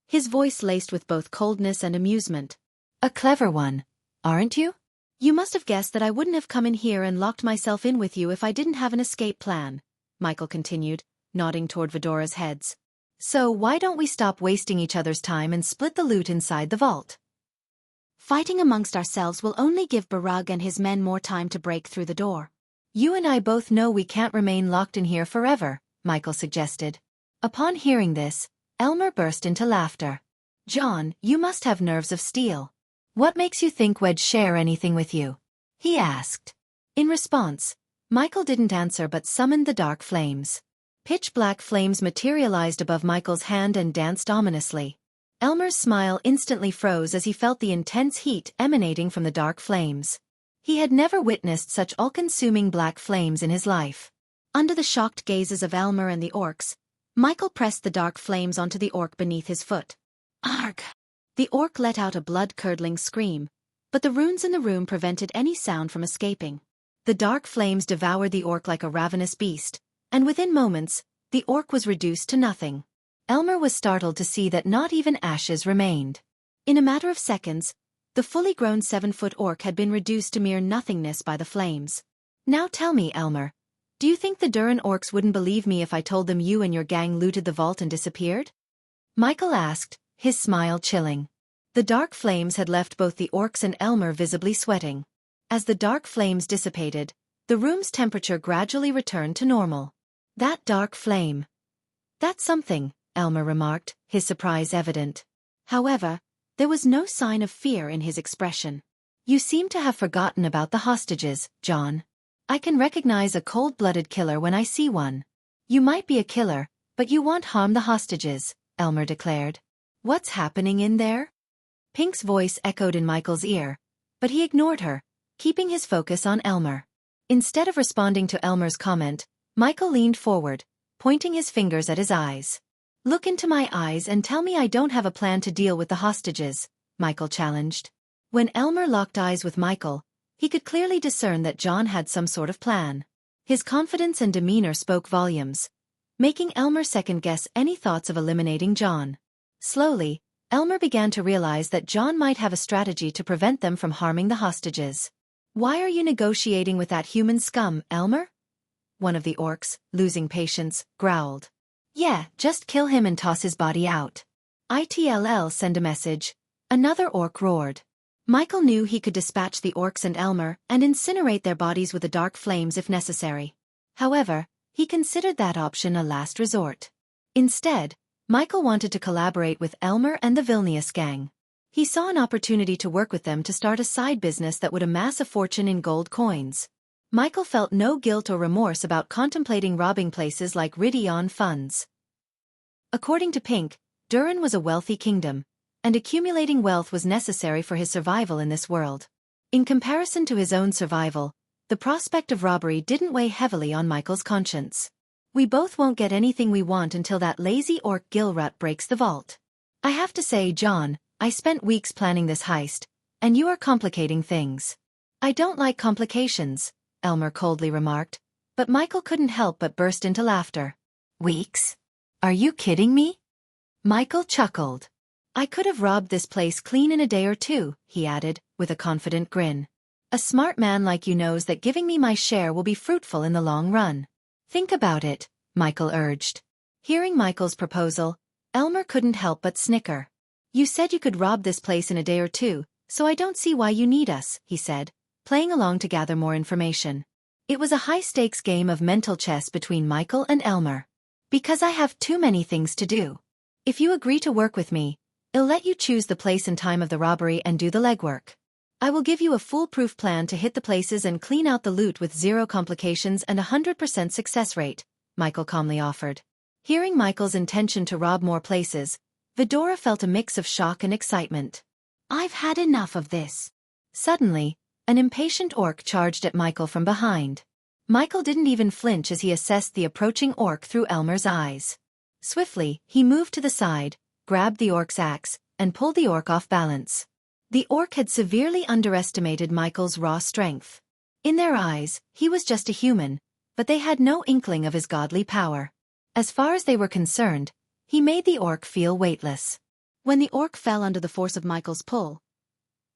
[SPEAKER 1] his voice laced with both coldness and amusement. "A clever one, aren't you? You must have guessed that I wouldn't have come in here and locked myself in with you if I didn't have an escape plan," Michael continued, nodding toward Vidora's heads. "So why don't we stop wasting each other's time and split the loot inside the vault? Fighting amongst ourselves will only give Barug and his men more time to break through the door. You and I both know we can't remain locked in here forever," Michael suggested. Upon hearing this, Elmer burst into laughter. John, you must have nerves of steel. What makes you think we'd share anything with you? He asked. In response, Michael didn't answer but summoned the dark flames. Pitch-black flames materialized above Michael's hand and danced ominously. Elmer's smile instantly froze as he felt the intense heat emanating from the dark flames. He had never witnessed such all-consuming black flames in his life. Under the shocked gazes of Elmer and the orcs, Michael pressed the dark flames onto the orc beneath his foot. Arg! The orc let out a blood-curdling scream, but the runes in the room prevented any sound from escaping. The dark flames devoured the orc like a ravenous beast, and within moments, the orc was reduced to nothing. Elmer was startled to see that not even ashes remained. In a matter of seconds, the fully grown 7-foot orc had been reduced to mere nothingness by the flames. Now tell me, Elmer, do you think the Durin orcs wouldn't believe me if I told them you and your gang looted the vault and disappeared? Michael asked, his smile chilling. The dark flames had left both the orcs and Elmer visibly sweating. As the dark flames dissipated, the room's temperature gradually returned to normal. That dark flame. That's something, Elmer remarked, his surprise evident. However, there was no sign of fear in his expression. You seem to have forgotten about the hostages, John. I can recognize a cold-blooded killer when I see one. You might be a killer, but you won't harm the hostages, Elmer declared. What's happening in there? Pink's voice echoed in Michael's ear, but he ignored her, keeping his focus on Elmer. Instead of responding to Elmer's comment, Michael leaned forward, pointing his fingers at his eyes. Look into my eyes and tell me I don't have a plan to deal with the hostages, Michael challenged. When Elmer locked eyes with Michael, he could clearly discern that John had some sort of plan. His confidence and demeanor spoke volumes, making Elmer second-guess any thoughts of eliminating John. Slowly, Elmer began to realize that John might have a strategy to prevent them from harming the hostages. Why are you negotiating with that human scum, Elmer? One of the orcs, losing patience, growled. Yeah, just kill him and toss his body out. ITLL send a message. Another orc roared. Michael knew he could dispatch the orcs and Elmer and incinerate their bodies with the dark flames if necessary. However, he considered that option a last resort. Instead, Michael wanted to collaborate with Elmer and the Vilnius gang. He saw an opportunity to work with them to start a side business that would amass a fortune in gold coins. Michael felt no guilt or remorse about contemplating robbing places like Ridion funds. According to Pink, Durin was a wealthy kingdom, and accumulating wealth was necessary for his survival in this world. In comparison to his own survival, the prospect of robbery didn't weigh heavily on Michael's conscience. We both won't get anything we want until that lazy orc Gilrut breaks the vault. I have to say, John, I spent weeks planning this heist, and you are complicating things. I don't like complications, Elmer coldly remarked, but Michael couldn't help but burst into laughter. Weeks? Are you kidding me? Michael chuckled. I could have robbed this place clean in a day or two, he added, with a confident grin. A smart man like you knows that giving me my share will be fruitful in the long run. Think about it, Michael urged. Hearing Michael's proposal, Elmer couldn't help but snicker. You said you could rob this place in a day or two, so I don't see why you need us, he said, playing along to gather more information. It was a high-stakes game of mental chess between Michael and Elmer. Because I have too many things to do. If you agree to work with me, I'll let you choose the place and time of the robbery and do the legwork. I will give you a foolproof plan to hit the places and clean out the loot with 0 complications and 100% success rate, Michael calmly offered. Hearing Michael's intention to rob more places, Vidora felt a mix of shock and excitement. I've had enough of this. Suddenly, an impatient orc charged at Michael from behind. Michael didn't even flinch as he assessed the approaching orc through Elmer's eyes. Swiftly, he moved to the side, grabbed the orc's axe, and pulled the orc off balance. The orc had severely underestimated Michael's raw strength. In their eyes, he was just a human, but they had no inkling of his godly power. As far as they were concerned, he made the orc feel weightless. When the orc fell under the force of Michael's pull,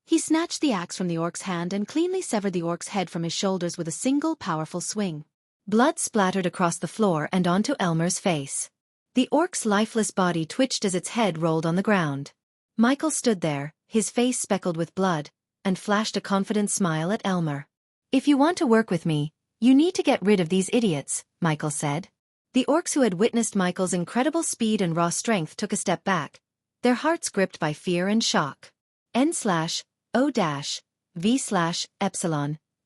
[SPEAKER 1] he snatched the axe from the orc's hand and cleanly severed the orc's head from his shoulders with a single powerful swing. Blood splattered across the floor and onto Elmer's face. The orc's lifeless body twitched as its head rolled on the ground. Michael stood there, his face speckled with blood, and flashed a confident smile at Elmer. If you want to work with me, you need to get rid of these idiots, Michael said. The orcs who had witnessed Michael's incredible speed and raw strength took a step back, their hearts gripped by fear and shock. N/O-V/Epsilon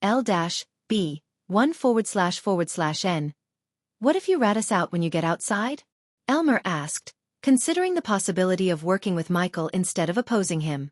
[SPEAKER 1] L-B 1/N. What if you rat us out when you get outside? Elmer asked, considering the possibility of working with Michael instead of opposing him.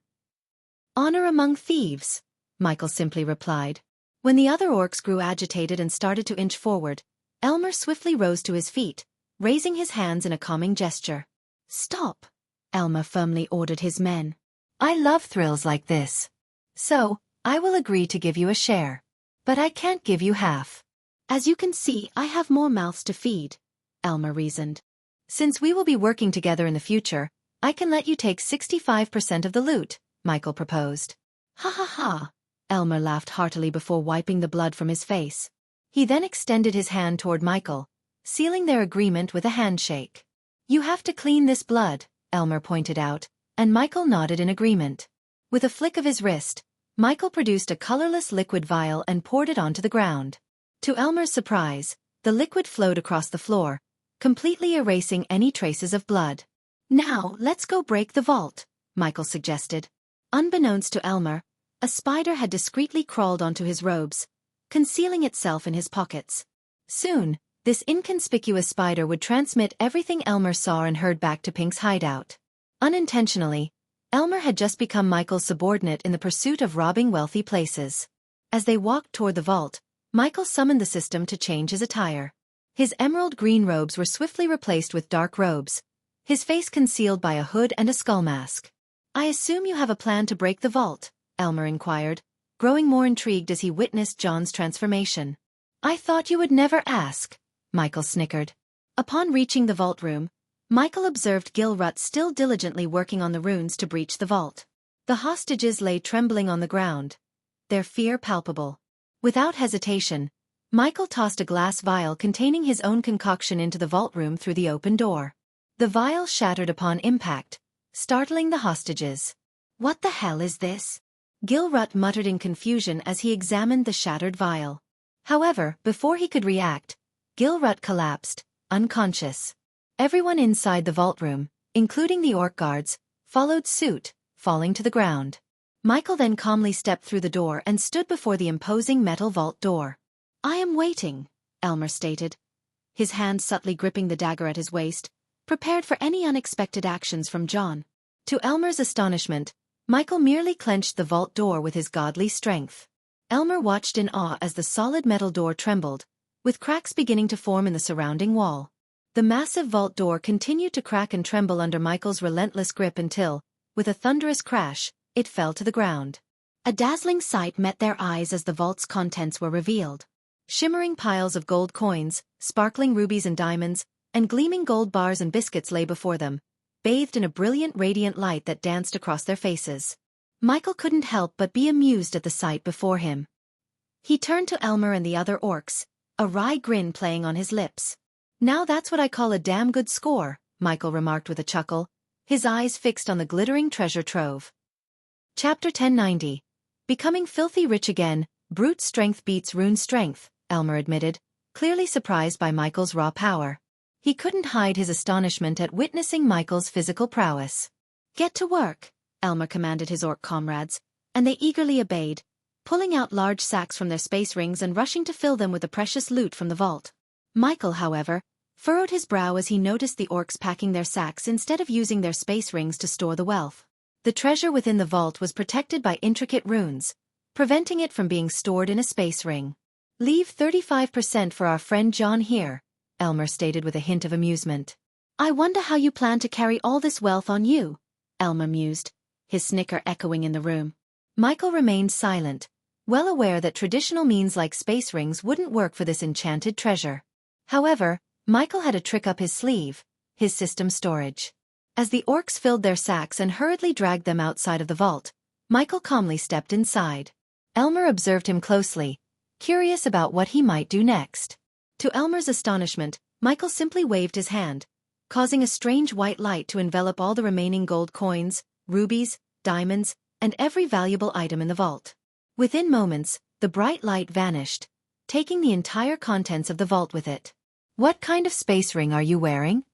[SPEAKER 1] Honor among thieves, Michael simply replied. When the other orcs grew agitated and started to inch forward, Elmer swiftly rose to his feet, raising his hands in a calming gesture. Stop, Elmer firmly ordered his men. I love thrills like this. So, I will agree to give you a share. But I can't give you half. As you can see, I have more mouths to feed, Elmer reasoned. Since we will be working together in the future, I can let you take 65% of the loot, Michael proposed. Ha ha ha, Elmer laughed heartily before wiping the blood from his face. He then extended his hand toward Michael, sealing their agreement with a handshake. You have to clean this blood, Elmer pointed out, and Michael nodded in agreement. With a flick of his wrist, Michael produced a colorless liquid vial and poured it onto the ground. To Elmer's surprise, the liquid flowed across the floor, completely erasing any traces of blood. Now, let's go break the vault, Michael suggested. Unbeknownst to Elmer, a spider had discreetly crawled onto his robes, concealing itself in his pockets. Soon, this inconspicuous spider would transmit everything Elmer saw and heard back to Pink's hideout. Unintentionally, Elmer had just become Michael's subordinate in the pursuit of robbing wealthy places. As they walked toward the vault, Michael summoned the system to change his attire. His emerald green robes were swiftly replaced with dark robes, his face concealed by a hood and a skull mask. I assume you have a plan to break the vault, Elmer inquired, growing more intrigued as he witnessed John's transformation. I thought you would never ask, Michael snickered. Upon reaching the vault room, Michael observed Gilrut still diligently working on the runes to breach the vault. The hostages lay trembling on the ground, their fear palpable. Without hesitation, Michael tossed a glass vial containing his own concoction into the vault room through the open door. The vial shattered upon impact, startling the hostages. What the hell is this? Gilrut muttered in confusion as he examined the shattered vial. However, before he could react, Gilrut collapsed, unconscious. Everyone inside the vault room, including the orc guards, followed suit, falling to the ground. Michael then calmly stepped through the door and stood before the imposing metal vault door. I am waiting, Elmer stated, his hand subtly gripping the dagger at his waist, prepared for any unexpected actions from John. To Elmer's astonishment, Michael merely clenched the vault door with his godly strength. Elmer watched in awe as the solid metal door trembled, with cracks beginning to form in the surrounding wall. The massive vault door continued to crack and tremble under Michael's relentless grip until, with a thunderous crash, it fell to the ground. A dazzling sight met their eyes as the vault's contents were revealed. Shimmering piles of gold coins, sparkling rubies and diamonds, and gleaming gold bars and biscuits lay before them, bathed in a brilliant radiant light that danced across their faces. Michael couldn't help but be amused at the sight before him. He turned to Elmer and the other orcs, a wry grin playing on his lips. Now that's what I call a damn good score, Michael remarked with a chuckle, his eyes fixed on the glittering treasure trove. Chapter 1090. Becoming filthy rich again, brute strength beats rune strength, Elmer admitted, clearly surprised by Michael's raw power. He couldn't hide his astonishment at witnessing Michael's physical prowess. Get to work, Elmer commanded his orc comrades, and they eagerly obeyed, pulling out large sacks from their space rings and rushing to fill them with the precious loot from the vault. Michael, however, furrowed his brow as he noticed the orcs packing their sacks instead of using their space rings to store the wealth. The treasure within the vault was protected by intricate runes, preventing it from being stored in a space ring. Leave 35% for our friend John here, Elmer stated with a hint of amusement. I wonder how you plan to carry all this wealth on you, Elmer mused, his snicker echoing in the room. Michael remained silent, well aware that traditional means like space rings wouldn't work for this enchanted treasure. However, Michael had a trick up his sleeve, his system storage. As the orcs filled their sacks and hurriedly dragged them outside of the vault, Michael calmly stepped inside. Elmer observed him closely, curious about what he might do next. To Elmer's astonishment, Michael simply waved his hand, causing a strange white light to envelop all the remaining gold coins, rubies, diamonds, and every valuable item in the vault. Within moments, the bright light vanished, taking the entire contents of the vault with it. What kind of space ring are you wearing?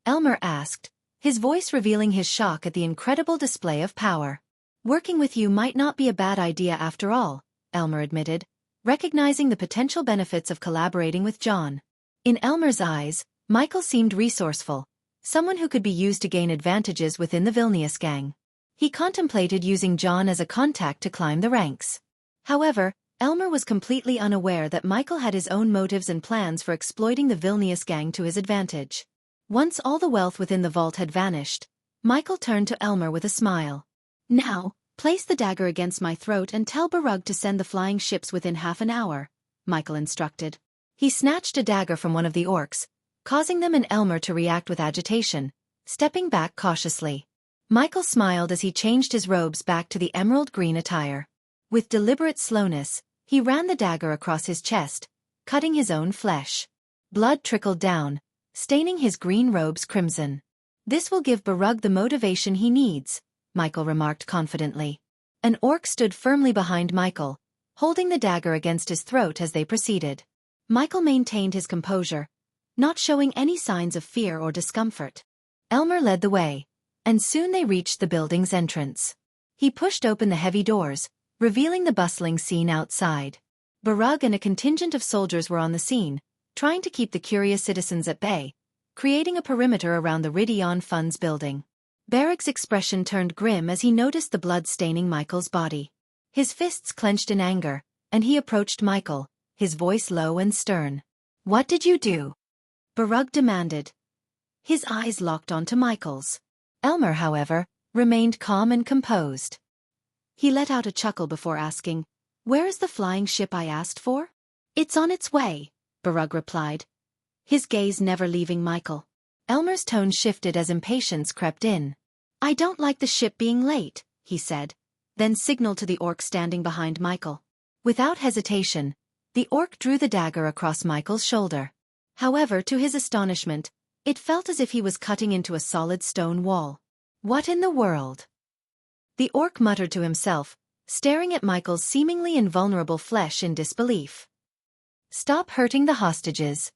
[SPEAKER 1] Elmer asked, his voice revealing his shock at the incredible display of power. Working with you might not be a bad idea after all, Elmer admitted, recognizing the potential benefits of collaborating with John. In Elmer's eyes, Michael seemed resourceful, someone who could be used to gain advantages within the Vilnius gang. He contemplated using John as a contact to climb the ranks. However, Elmer was completely unaware that Michael had his own motives and plans for exploiting the Vilnius gang to his advantage. Once all the wealth within the vault had vanished, Michael turned to Elmer with a smile. "Now, place the dagger against my throat and tell Barug to send the flying ships within half an hour," Michael instructed. He snatched a dagger from one of the orcs, causing them and Elmer to react with agitation, stepping back cautiously. Michael smiled as he changed his robes back to the emerald green attire. With deliberate slowness, he ran the dagger across his chest, cutting his own flesh. Blood trickled down, staining his green robes crimson. "This will give Barug the motivation he needs," Michael remarked confidently. An orc stood firmly behind Michael, holding the dagger against his throat as they proceeded. Michael maintained his composure, not showing any signs of fear or discomfort. Elmer led the way, and soon they reached the building's entrance. He pushed open the heavy doors, revealing the bustling scene outside. Barug and a contingent of soldiers were on the scene, trying to keep the curious citizens at bay, creating a perimeter around the Ridion Funds building. Barug's expression turned grim as he noticed the blood staining Michael's body. His fists clenched in anger, and he approached Michael, his voice low and stern. "What did you do?" Barug demanded. His eyes locked onto Michael's. Elmer, however, remained calm and composed. He let out a chuckle before asking, "Where is the flying ship I asked for?" "It's on its way," Barug replied, his gaze never leaving Michael. Elmer's tone shifted as impatience crept in. "I don't like the ship being late," he said, then signaled to the orc standing behind Michael. Without hesitation, the orc drew the dagger across Michael's shoulder. However, to his astonishment, it felt as if he was cutting into a solid stone wall. "What in the world?" The orc muttered to himself, staring at Michael's seemingly invulnerable flesh in disbelief. "Stop hurting the hostages,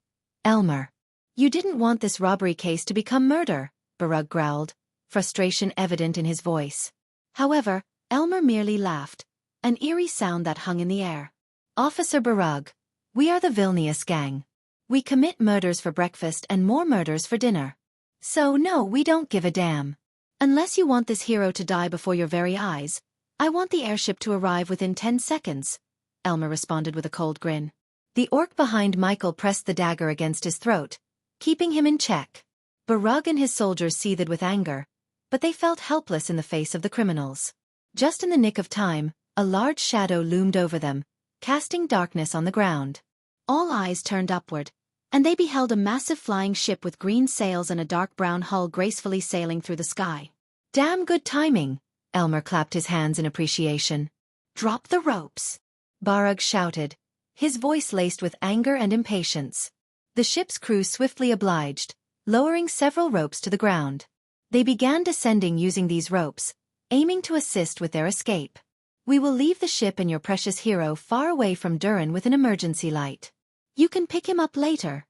[SPEAKER 1] Elmer. You didn't want this robbery case to become murder," Barug growled, frustration evident in his voice. However, Elmer merely laughed, an eerie sound that hung in the air. "Officer Barug, we are the Vilnius gang. We commit murders for breakfast and more murders for dinner. So no, we don't give a damn. Unless you want this hero to die before your very eyes, I want the airship to arrive within 10 seconds, Elmer responded with a cold grin. The orc behind Michael pressed the dagger against his throat, keeping him in check. Barug and his soldiers seethed with anger, but they felt helpless in the face of the criminals. Just in the nick of time, a large shadow loomed over them, casting darkness on the ground. All eyes turned upward, and they beheld a massive flying ship with green sails and a dark brown hull gracefully sailing through the sky. "Damn good timing," Elmer clapped his hands in appreciation. "Drop the ropes," Barug shouted, his voice laced with anger and impatience. The ship's crew swiftly obliged, lowering several ropes to the ground. They began descending using these ropes, aiming to assist with their escape. "We will leave the ship and your precious hero far away from Durin with an emergency light. You can pick him up later,"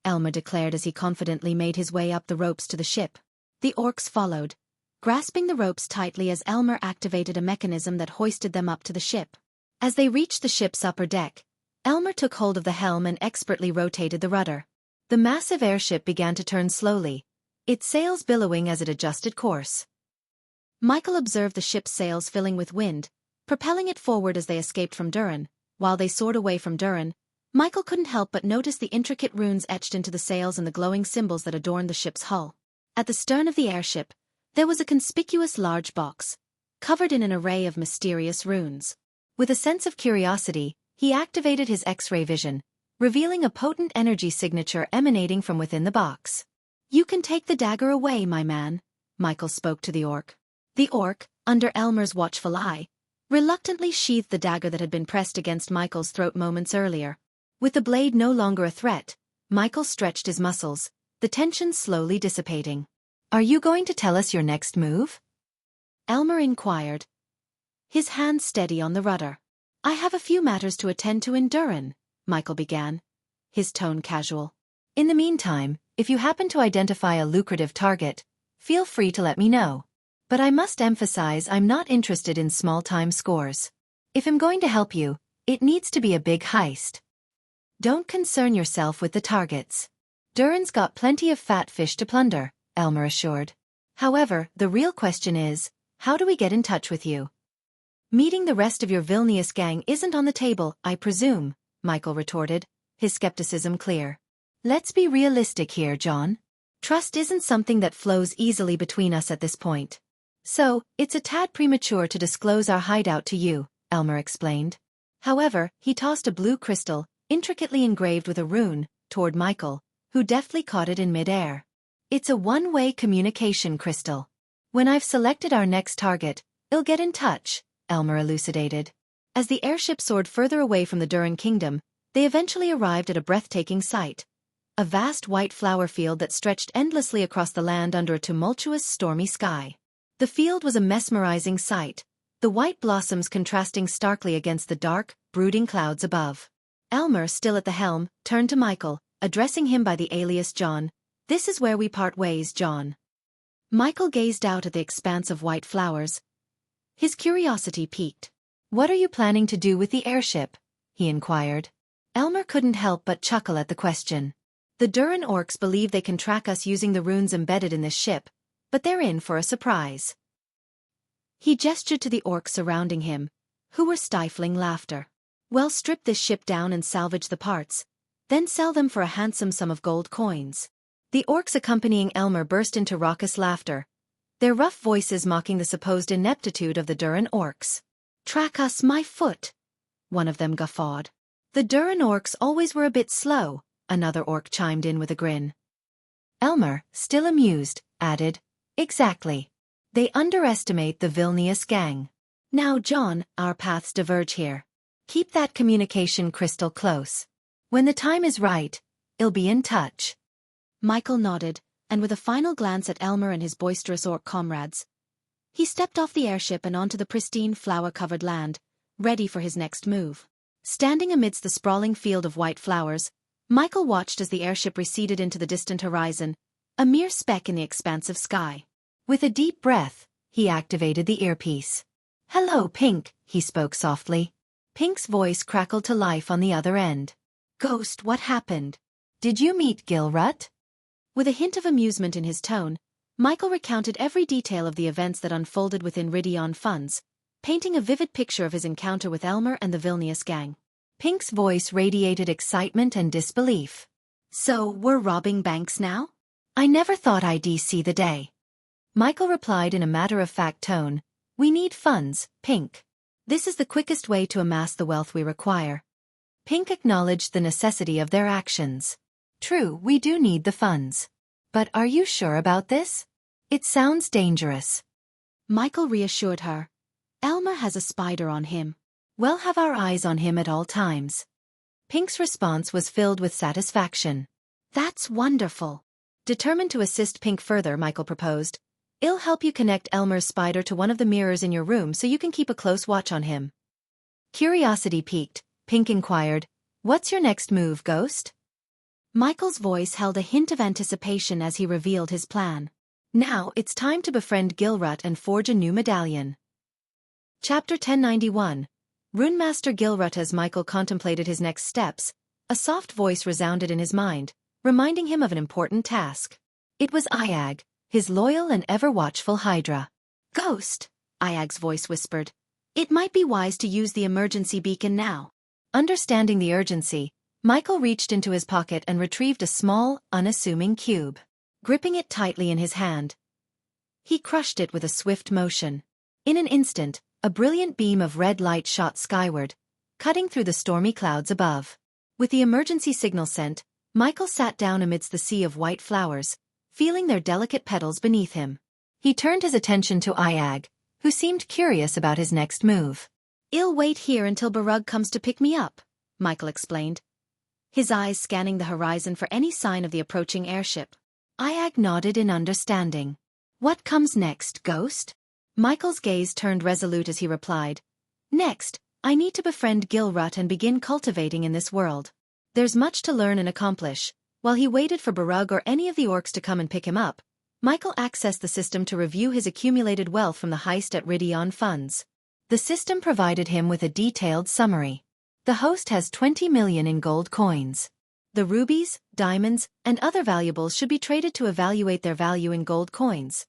[SPEAKER 1] Elmer declared as he confidently made his way up the ropes to the ship. The orcs followed, grasping the ropes tightly as Elmer activated a mechanism that hoisted them up to the ship. As they reached the ship's upper deck, Elmer took hold of the helm and expertly rotated the rudder. The massive airship began to turn slowly, its sails billowing as it adjusted course. Michael observed the ship's sails filling with wind, propelling it forward as they escaped from Durin. While they soared away from Durin, Michael couldn't help but notice the intricate runes etched into the sails and the glowing symbols that adorned the ship's hull. At the stern of the airship, there was a conspicuous large box, covered in an array of mysterious runes. With a sense of curiosity, he activated his X-ray vision, revealing a potent energy signature emanating from within the box. "You can take the dagger away, my man," Michael spoke to the orc. The orc, under Elmer's watchful eye, reluctantly sheathed the dagger that had been pressed against Michael's throat moments earlier. With the blade no longer a threat, Michael stretched his muscles, the tension slowly dissipating. "Are you going to tell us your next move?" Elmer inquired, his hand steady on the rudder. "I have a few matters to attend to in Durin," Michael began, his tone casual. "In the meantime, if you happen to identify a lucrative target, feel free to let me know. But I must emphasize I'm not interested in small-time scores. If I'm going to help you, it needs to be a big heist. Don't concern yourself with the targets. Durin's got plenty of fat fish to plunder, Elmer assured. However, the real question is, how do we get in touch with you? Meeting the rest of your villainous gang isn't on the table, I presume, Michael retorted, his skepticism clear. Let's be realistic here, John. Trust isn't something that flows easily between us at this point. So, it's a tad premature to disclose our hideout to you, Elmer explained. However, he tossed a blue crystal, intricately engraved with a rune, toward Michael, who deftly caught it in mid-air. It's a one-way communication crystal. When I've selected our next target, it'll get in touch, Elmer elucidated. As the airship soared further away from the Durin kingdom, they eventually arrived at a breathtaking sight. A vast white flower field that stretched endlessly across the land under a tumultuous, stormy sky. The field was a mesmerizing sight, the white blossoms contrasting starkly against the dark, brooding clouds above. Elmer, still at the helm, turned to Michael, addressing him by the alias John. This is where we part ways, John. Michael gazed out at the expanse of white flowers. His curiosity piqued. What are you planning to do with the airship? He inquired. Elmer couldn't help but chuckle at the question. The Durin orcs believe they can track us using the runes embedded in this ship, but they're in for a surprise. He gestured to the orcs surrounding him, who were stifling laughter. Well, strip this ship down and salvage the parts, then sell them for a handsome sum of gold coins. The orcs accompanying Elmer burst into raucous laughter, their rough voices mocking the supposed ineptitude of the Durin orcs. Track us, my foot, one of them guffawed. The Durin orcs always were a bit slow, another orc chimed in with a grin. Elmer, still amused, added, exactly. They underestimate the villainous gang. Now, John, our paths diverge here. Keep that communication crystal close. When the time is right, it'll be in touch. Michael nodded, and with a final glance at Elmer and his boisterous orc comrades, he stepped off the airship and onto the pristine flower-covered land, ready for his next move. Standing amidst the sprawling field of white flowers, Michael watched as the airship receded into the distant horizon, a mere speck in the expansive sky. With a deep breath, he activated the earpiece. Hello, Pink, he spoke softly. Pink's voice crackled to life on the other end. Ghost, what happened? Did you meet Gilrut? With a hint of amusement in his tone, Michael recounted every detail of the events that unfolded within Ridion Funds, painting a vivid picture of his encounter with Elmer and the villainous gang. Pink's voice radiated excitement and disbelief. So, we're robbing banks now? I never thought I'd see the day. Michael replied in a matter-of-fact tone, We need funds, Pink. This is the quickest way to amass the wealth we require. Pink acknowledged the necessity of their actions. True, we do need the funds. But are you sure about this? It sounds dangerous. Michael reassured her. Elmer has a spider on him. We'll have our eyes on him at all times. Pink's response was filled with satisfaction. That's wonderful. Determined to assist Pink further, Michael proposed, I'll help you connect Elmer's spider to one of the mirrors in your room so you can keep a close watch on him. Curiosity piqued, Pink inquired, What's your next move, Ghost? Michael's voice held a hint of anticipation as he revealed his plan. Now, it's time to befriend Gilrut and forge a new medallion. Chapter 1091. Runemaster Gilrut. As Michael contemplated his next steps, a soft voice resounded in his mind, reminding him of an important task. It was Iag, his loyal and ever-watchful Hydra. Ghost, Iag's voice whispered. It might be wise to use the emergency beacon now. Understanding the urgency, Michael reached into his pocket and retrieved a small, unassuming cube. Gripping it tightly in his hand, he crushed it with a swift motion. In an instant, a brilliant beam of red light shot skyward, cutting through the stormy clouds above. With the emergency signal sent, Michael sat down amidst the sea of white flowers, feeling their delicate petals beneath him. He turned his attention to Iag, who seemed curious about his next move. I'll wait here until Barug comes to pick me up, Michael explained, his eyes scanning the horizon for any sign of the approaching airship. Iag nodded in understanding. What comes next, Ghost? Michael's gaze turned resolute as he replied. Next, I need to befriend Gilrut and begin cultivating in this world. There's much to learn and accomplish. While he waited for Barug or any of the orcs to come and pick him up, Michael accessed the system to review his accumulated wealth from the heist at Ridion Funds. The system provided him with a detailed summary. The host has 20 million in gold coins. The rubies, diamonds, and other valuables should be traded to evaluate their value in gold coins,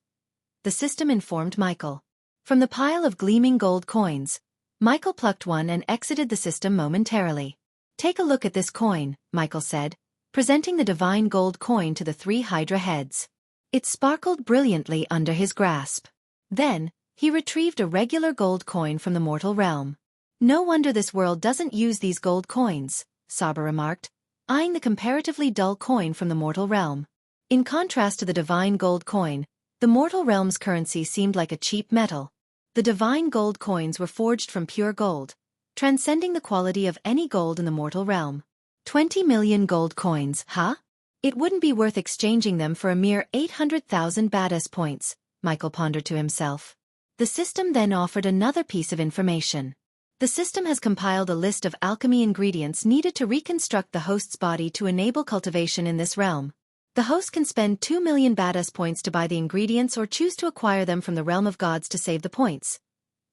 [SPEAKER 1] the system informed Michael. From the pile of gleaming gold coins, Michael plucked one and exited the system momentarily. Take a look at this coin, Michael said, presenting the divine gold coin to the three Hydra heads. It sparkled brilliantly under his grasp. Then, he retrieved a regular gold coin from the mortal realm. No wonder this world doesn't use these gold coins, Saga remarked, eyeing the comparatively dull coin from the mortal realm. In contrast to the divine gold coin, the mortal realm's currency seemed like a cheap metal. The divine gold coins were forged from pure gold, transcending the quality of any gold in the mortal realm. 20 million gold coins, huh? It wouldn't be worth exchanging them for a mere 800,000 badass points, Michael pondered to himself. The system then offered another piece of information. The system has compiled a list of alchemy ingredients needed to reconstruct the host's body to enable cultivation in this realm. The host can spend 2 million badass points to buy the ingredients or choose to acquire them from the realm of gods to save the points,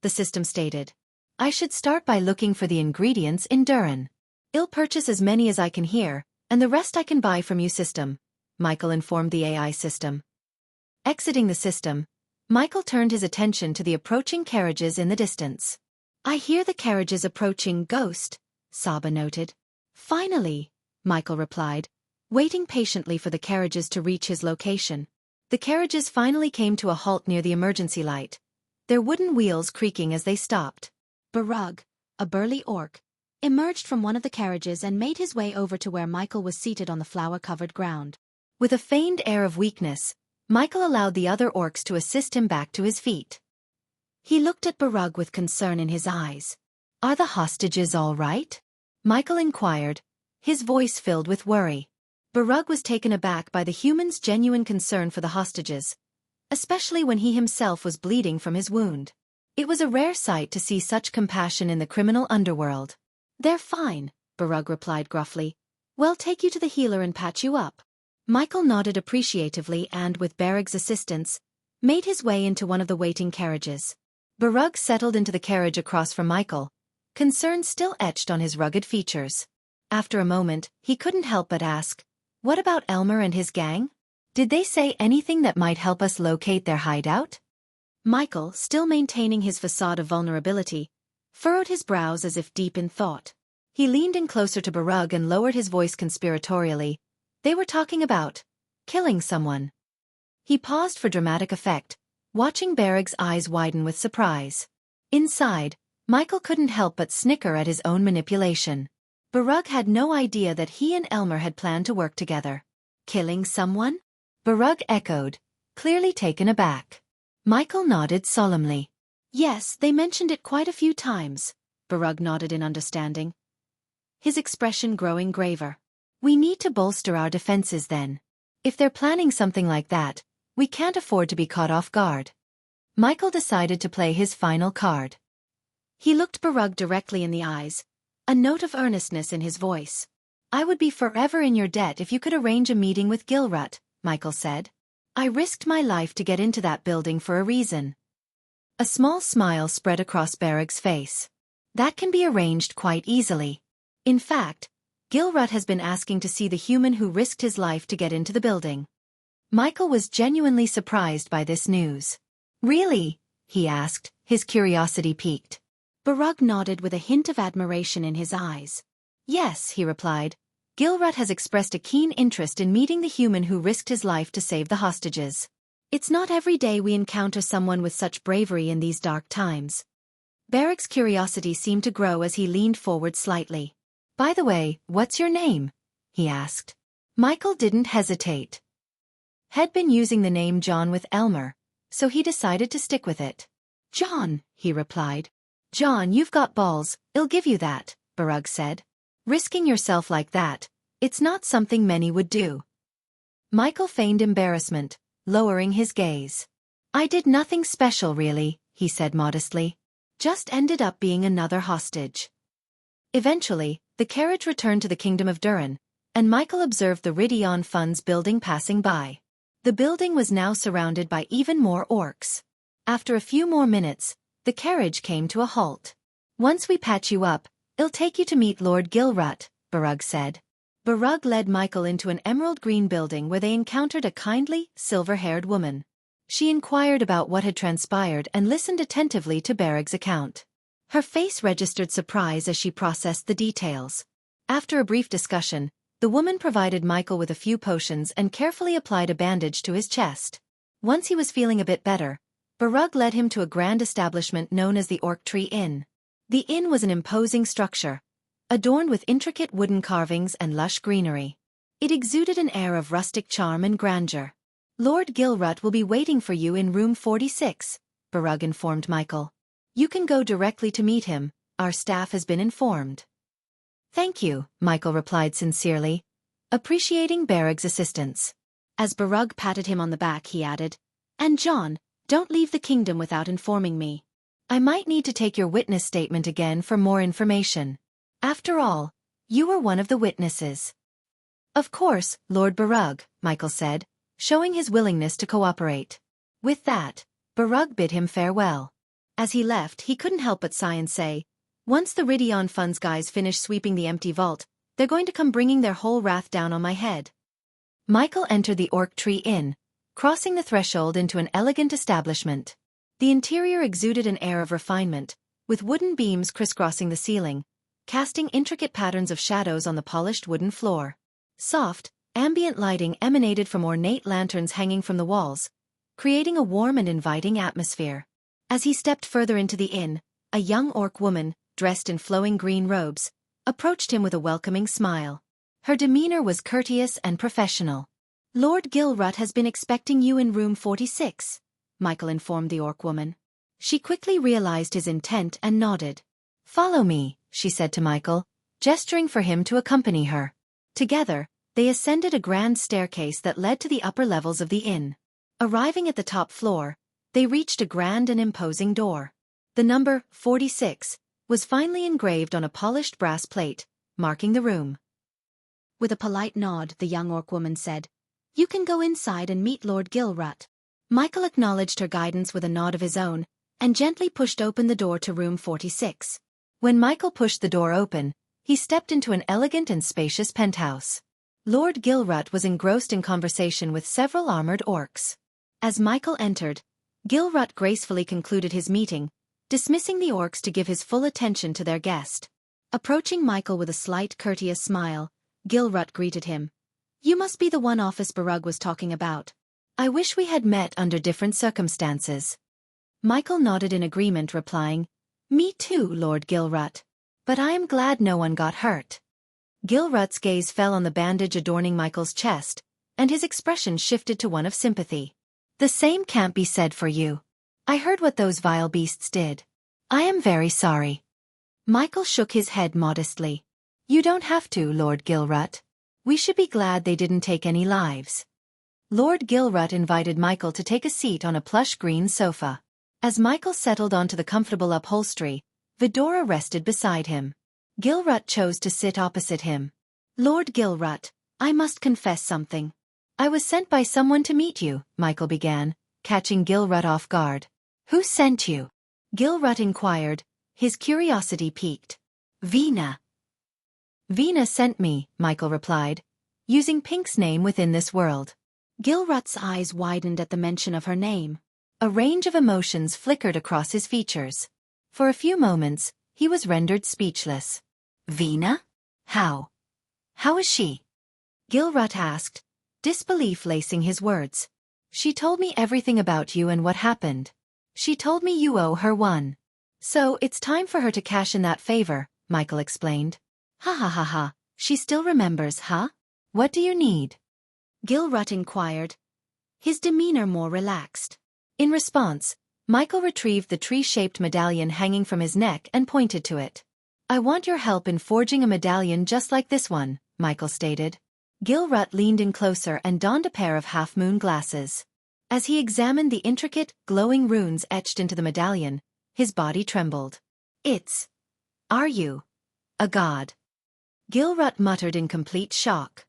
[SPEAKER 1] the system stated. I should start by looking for the ingredients in Durin. I'll purchase as many as I can here, and the rest I can buy from you system, Michael informed the AI system. Exiting the system, Michael turned his attention to the approaching carriages in the distance. I hear the carriages approaching, Ghost, Saga noted. Finally, Michael replied, waiting patiently for the carriages to reach his location. The carriages finally came to a halt near the emergency light, their wooden wheels creaking as they stopped. Barug, a burly orc, emerged from one of the carriages and made his way over to where Michael was seated on the flower-covered ground. With a feigned air of weakness, Michael allowed the other orcs to assist him back to his feet. He looked at Barug with concern in his eyes. Are the hostages all right? Michael inquired, his voice filled with worry. Barug was taken aback by the human's genuine concern for the hostages, especially when he himself was bleeding from his wound. It was a rare sight to see such compassion in the criminal underworld. They're fine, Barug replied gruffly. We'll take you to the healer and patch you up. Michael nodded appreciatively and, with Barug's assistance, made his way into one of the waiting carriages. Barug settled into the carriage across from Michael, concern still etched on his rugged features. After a moment, he couldn't help but ask, what about Elmer and his gang? Did they say anything that might help us locate their hideout? Michael, still maintaining his facade of vulnerability, furrowed his brows as if deep in thought. He leaned in closer to Barug and lowered his voice conspiratorially. They were talking about killing someone. He paused for dramatic effect, watching Barug's eyes widen with surprise. Inside, Michael couldn't help but snicker at his own manipulation. Barug had no idea that he and Elmer had planned to work together. Killing someone? Barug echoed, clearly taken aback. Michael nodded solemnly. Yes, they mentioned it quite a few times. Barug nodded in understanding, his expression growing graver. We need to bolster our defenses then. If they're planning something like that, we can't afford to be caught off guard. Michael decided to play his final card. He looked Barug directly in the eyes, a note of earnestness in his voice. I would be forever in your debt if you could arrange a meeting with Gilrut, Michael said. I risked my life to get into that building for a reason. A small smile spread across Barug's face. That can be arranged quite easily. In fact, Gilrut has been asking to see the human who risked his life to get into the building. Michael was genuinely surprised by this news. Really? He asked, his curiosity piqued. Barug nodded with a hint of admiration in his eyes. Yes, he replied. Gilrut has expressed a keen interest in meeting the human who risked his life to save the hostages. It's not every day we encounter someone with such bravery in these dark times. Barug's curiosity seemed to grow as he leaned forward slightly. By the way, what's your name? He asked. Michael didn't hesitate. Had been using the name John with Elmer, so he decided to stick with it. John, he replied. John, you've got balls, I'll give you that, Barug said. Risking yourself like that, it's not something many would do. Michael feigned embarrassment, lowering his gaze. I did nothing special really, he said modestly. Just ended up being another hostage. Eventually, the carriage returned to the kingdom of Durin, and Michael observed the Ridion Funds building passing by. The building was now surrounded by even more orcs. After a few more minutes, the carriage came to a halt. "Once we patch you up, it'll take you to meet Lord Gilrut," Barug said. Barug led Michael into an emerald green building where they encountered a kindly, silver-haired woman. She inquired about what had transpired and listened attentively to Barug's account. Her face registered surprise as she processed the details. After a brief discussion, the woman provided Michael with a few potions and carefully applied a bandage to his chest. Once he was feeling a bit better, Barug led him to a grand establishment known as the Orc Tree Inn. The inn was an imposing structure, adorned with intricate wooden carvings and lush greenery. It exuded an air of rustic charm and grandeur. "Lord Gilrut will be waiting for you in room 46, Barug informed Michael. "You can go directly to meet him, our staff has been informed." "Thank you," Michael replied sincerely, appreciating Barug's assistance. As Barug patted him on the back, he added, "And John, don't leave the kingdom without informing me. I might need to take your witness statement again for more information. After all, you were one of the witnesses." "Of course, Lord Barug," Michael said, showing his willingness to cooperate. With that, Barug bid him farewell. As he left, he couldn't help but sigh and say, "Once the Ridion Funds guys finish sweeping the empty vault, they're going to come bringing their whole wrath down on my head." Michael entered the Orc Tree Inn, crossing the threshold into an elegant establishment. The interior exuded an air of refinement, with wooden beams crisscrossing the ceiling, casting intricate patterns of shadows on the polished wooden floor. Soft, ambient lighting emanated from ornate lanterns hanging from the walls, creating a warm and inviting atmosphere. As he stepped further into the inn, a young orc woman, dressed in flowing green robes, approached him with a welcoming smile. Her demeanor was courteous and professional. "Lord Gilrut has been expecting you in room 46, Michael informed the orc woman. She quickly realized his intent and nodded. "Follow me," she said to Michael, gesturing for him to accompany her. Together, they ascended a grand staircase that led to the upper levels of the inn. Arriving at the top floor, they reached a grand and imposing door. The number 46 was finely engraved on a polished brass plate, marking the room. With a polite nod, the young orc woman said, "You can go inside and meet Lord Gilrut." Michael acknowledged her guidance with a nod of his own, and gently pushed open the door to room 46. When Michael pushed the door open, he stepped into an elegant and spacious penthouse. Lord Gilrut was engrossed in conversation with several armored orcs. As Michael entered, Gilrut gracefully concluded his meeting, dismissing the orcs to give his full attention to their guest. Approaching Michael with a slight courteous smile, Gilrut greeted him. "You must be the one Office Barug was talking about. I wish we had met under different circumstances." Michael nodded in agreement, replying, "Me too, Lord Gilrut. But I am glad no one got hurt." Gilrut's gaze fell on the bandage adorning Michael's chest, and his expression shifted to one of sympathy. "The same can't be said for you. I heard what those vile beasts did. I am very sorry." Michael shook his head modestly. "You don't have to, Lord Gilrut. We should be glad they didn't take any lives." Lord Gilrut invited Michael to take a seat on a plush green sofa. As Michael settled onto the comfortable upholstery, Vidora rested beside him. Gilrut chose to sit opposite him. "Lord Gilrut, I must confess something. I was sent by someone to meet you," Michael began, catching Gilrut off guard. "Who sent you?" Gilrut inquired, his curiosity piqued. "Vina." "Vina sent me," Michael replied, using Pink's name within this world. Gilrut's eyes widened at the mention of her name. A range of emotions flickered across his features. For a few moments, he was rendered speechless. "Vina? How? How is she?" Gilrut asked, disbelief lacing his words. "She told me everything about you and what happened. She told me you owe her one. So it's time for her to cash in that favor," Michael explained. "Ha ha ha ha, she still remembers, huh? What do you need?" Gilrut inquired, his demeanor more relaxed. In response, Michael retrieved the tree-shaped medallion hanging from his neck and pointed to it. "I want your help in forging a medallion just like this one," Michael stated. Gilrut leaned in closer and donned a pair of half-moon glasses. As he examined the intricate, glowing runes etched into the medallion, his body trembled. Are you a god?" Gilrut muttered in complete shock.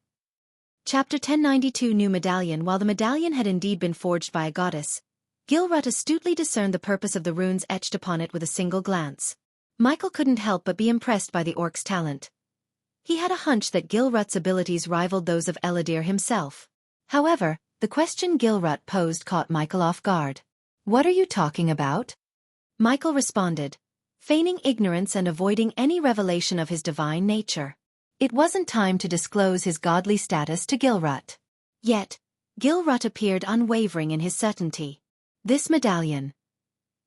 [SPEAKER 1] Chapter 1092 New Medallion. While the medallion had indeed been forged by a goddess, Gilrut astutely discerned the purpose of the runes etched upon it with a single glance. Michael couldn't help but be impressed by the orc's talent. He had a hunch that Gilrut's abilities rivaled those of Eladir himself. However, the question Gilrut posed caught Michael off guard. "What are you talking about?" Michael responded, feigning ignorance and avoiding any revelation of his divine nature. It wasn't time to disclose his godly status to Gilrut. Yet, Gilrut appeared unwavering in his certainty. "This medallion.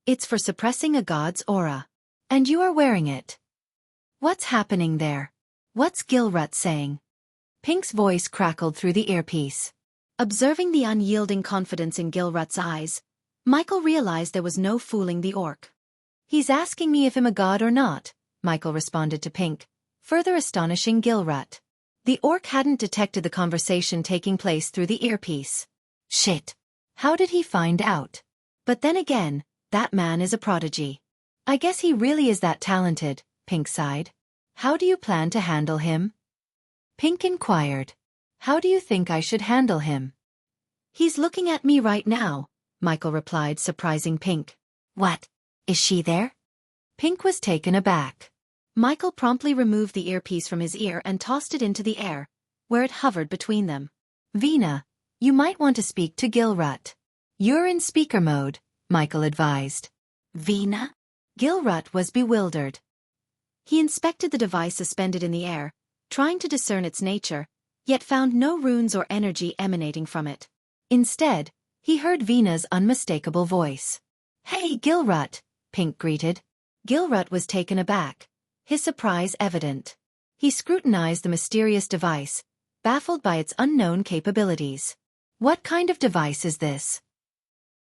[SPEAKER 1] It's for suppressing a god's aura. And you are wearing it. What's happening there? What's Gilrut saying?" Pink's voice crackled through the earpiece. Observing the unyielding confidence in Gilrut's eyes, Michael realized there was no fooling the orc. "He's asking me if I'm a god or not," Michael responded to Pink, further astonishing Gilrut. The orc hadn't detected the conversation taking place through the earpiece. Shit. How did he find out? But then again, that man is a prodigy. "I guess he really is that talented," Pink sighed. "How do you plan to handle him?" Pink inquired. "How do you think I should handle him?" "He's looking at me right now," Michael replied, surprising Pink. "What? Is she there?" Pink was taken aback. Michael promptly removed the earpiece from his ear and tossed it into the air, where it hovered between them. "Vina, you might want to speak to Gilrut." "You're in speaker mode," Michael advised. "Vina?" Gilrut was bewildered. He inspected the device suspended in the air, trying to discern its nature, yet found no runes or energy emanating from it. Instead, he heard Vina's unmistakable voice. "Hey, Gilrut," Pink greeted. Gilrut was taken aback, his surprise evident. He scrutinized the mysterious device, baffled by its unknown capabilities. "What kind of device is this?"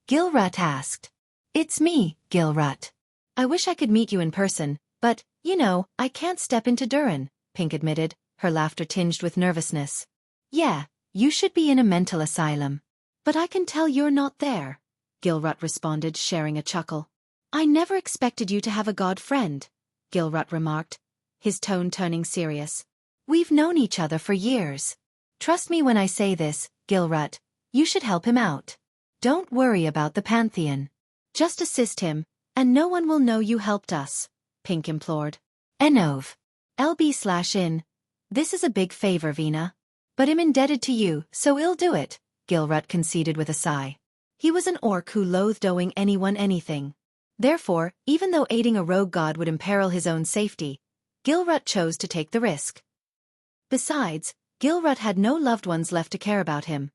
[SPEAKER 1] Gilrut asked. "It's me, Gilrut. I wish I could meet you in person, but, I can't step into Durin," Pink admitted, her laughter tinged with nervousness. "Yeah, you should be in a mental asylum. But I can tell you're not there," Gilrut responded, sharing a chuckle. "I never expected you to have a god friend," Gilrut remarked, his tone turning serious. "We've known each other for years. Trust me when I say this, Gilrut, you should help him out. Don't worry about the Pantheon. Just assist him, and no one will know you helped us," Pink implored. "Enov. LB/in. This is a big favor, Vina. But I'm indebted to you, so I'll do it," Gilrut conceded with a sigh. He was an orc who loathed owing anyone anything. Therefore, even though aiding a rogue god would imperil his own safety, Gilrut chose to take the risk. Besides, Gilrut had no loved ones left to care about him.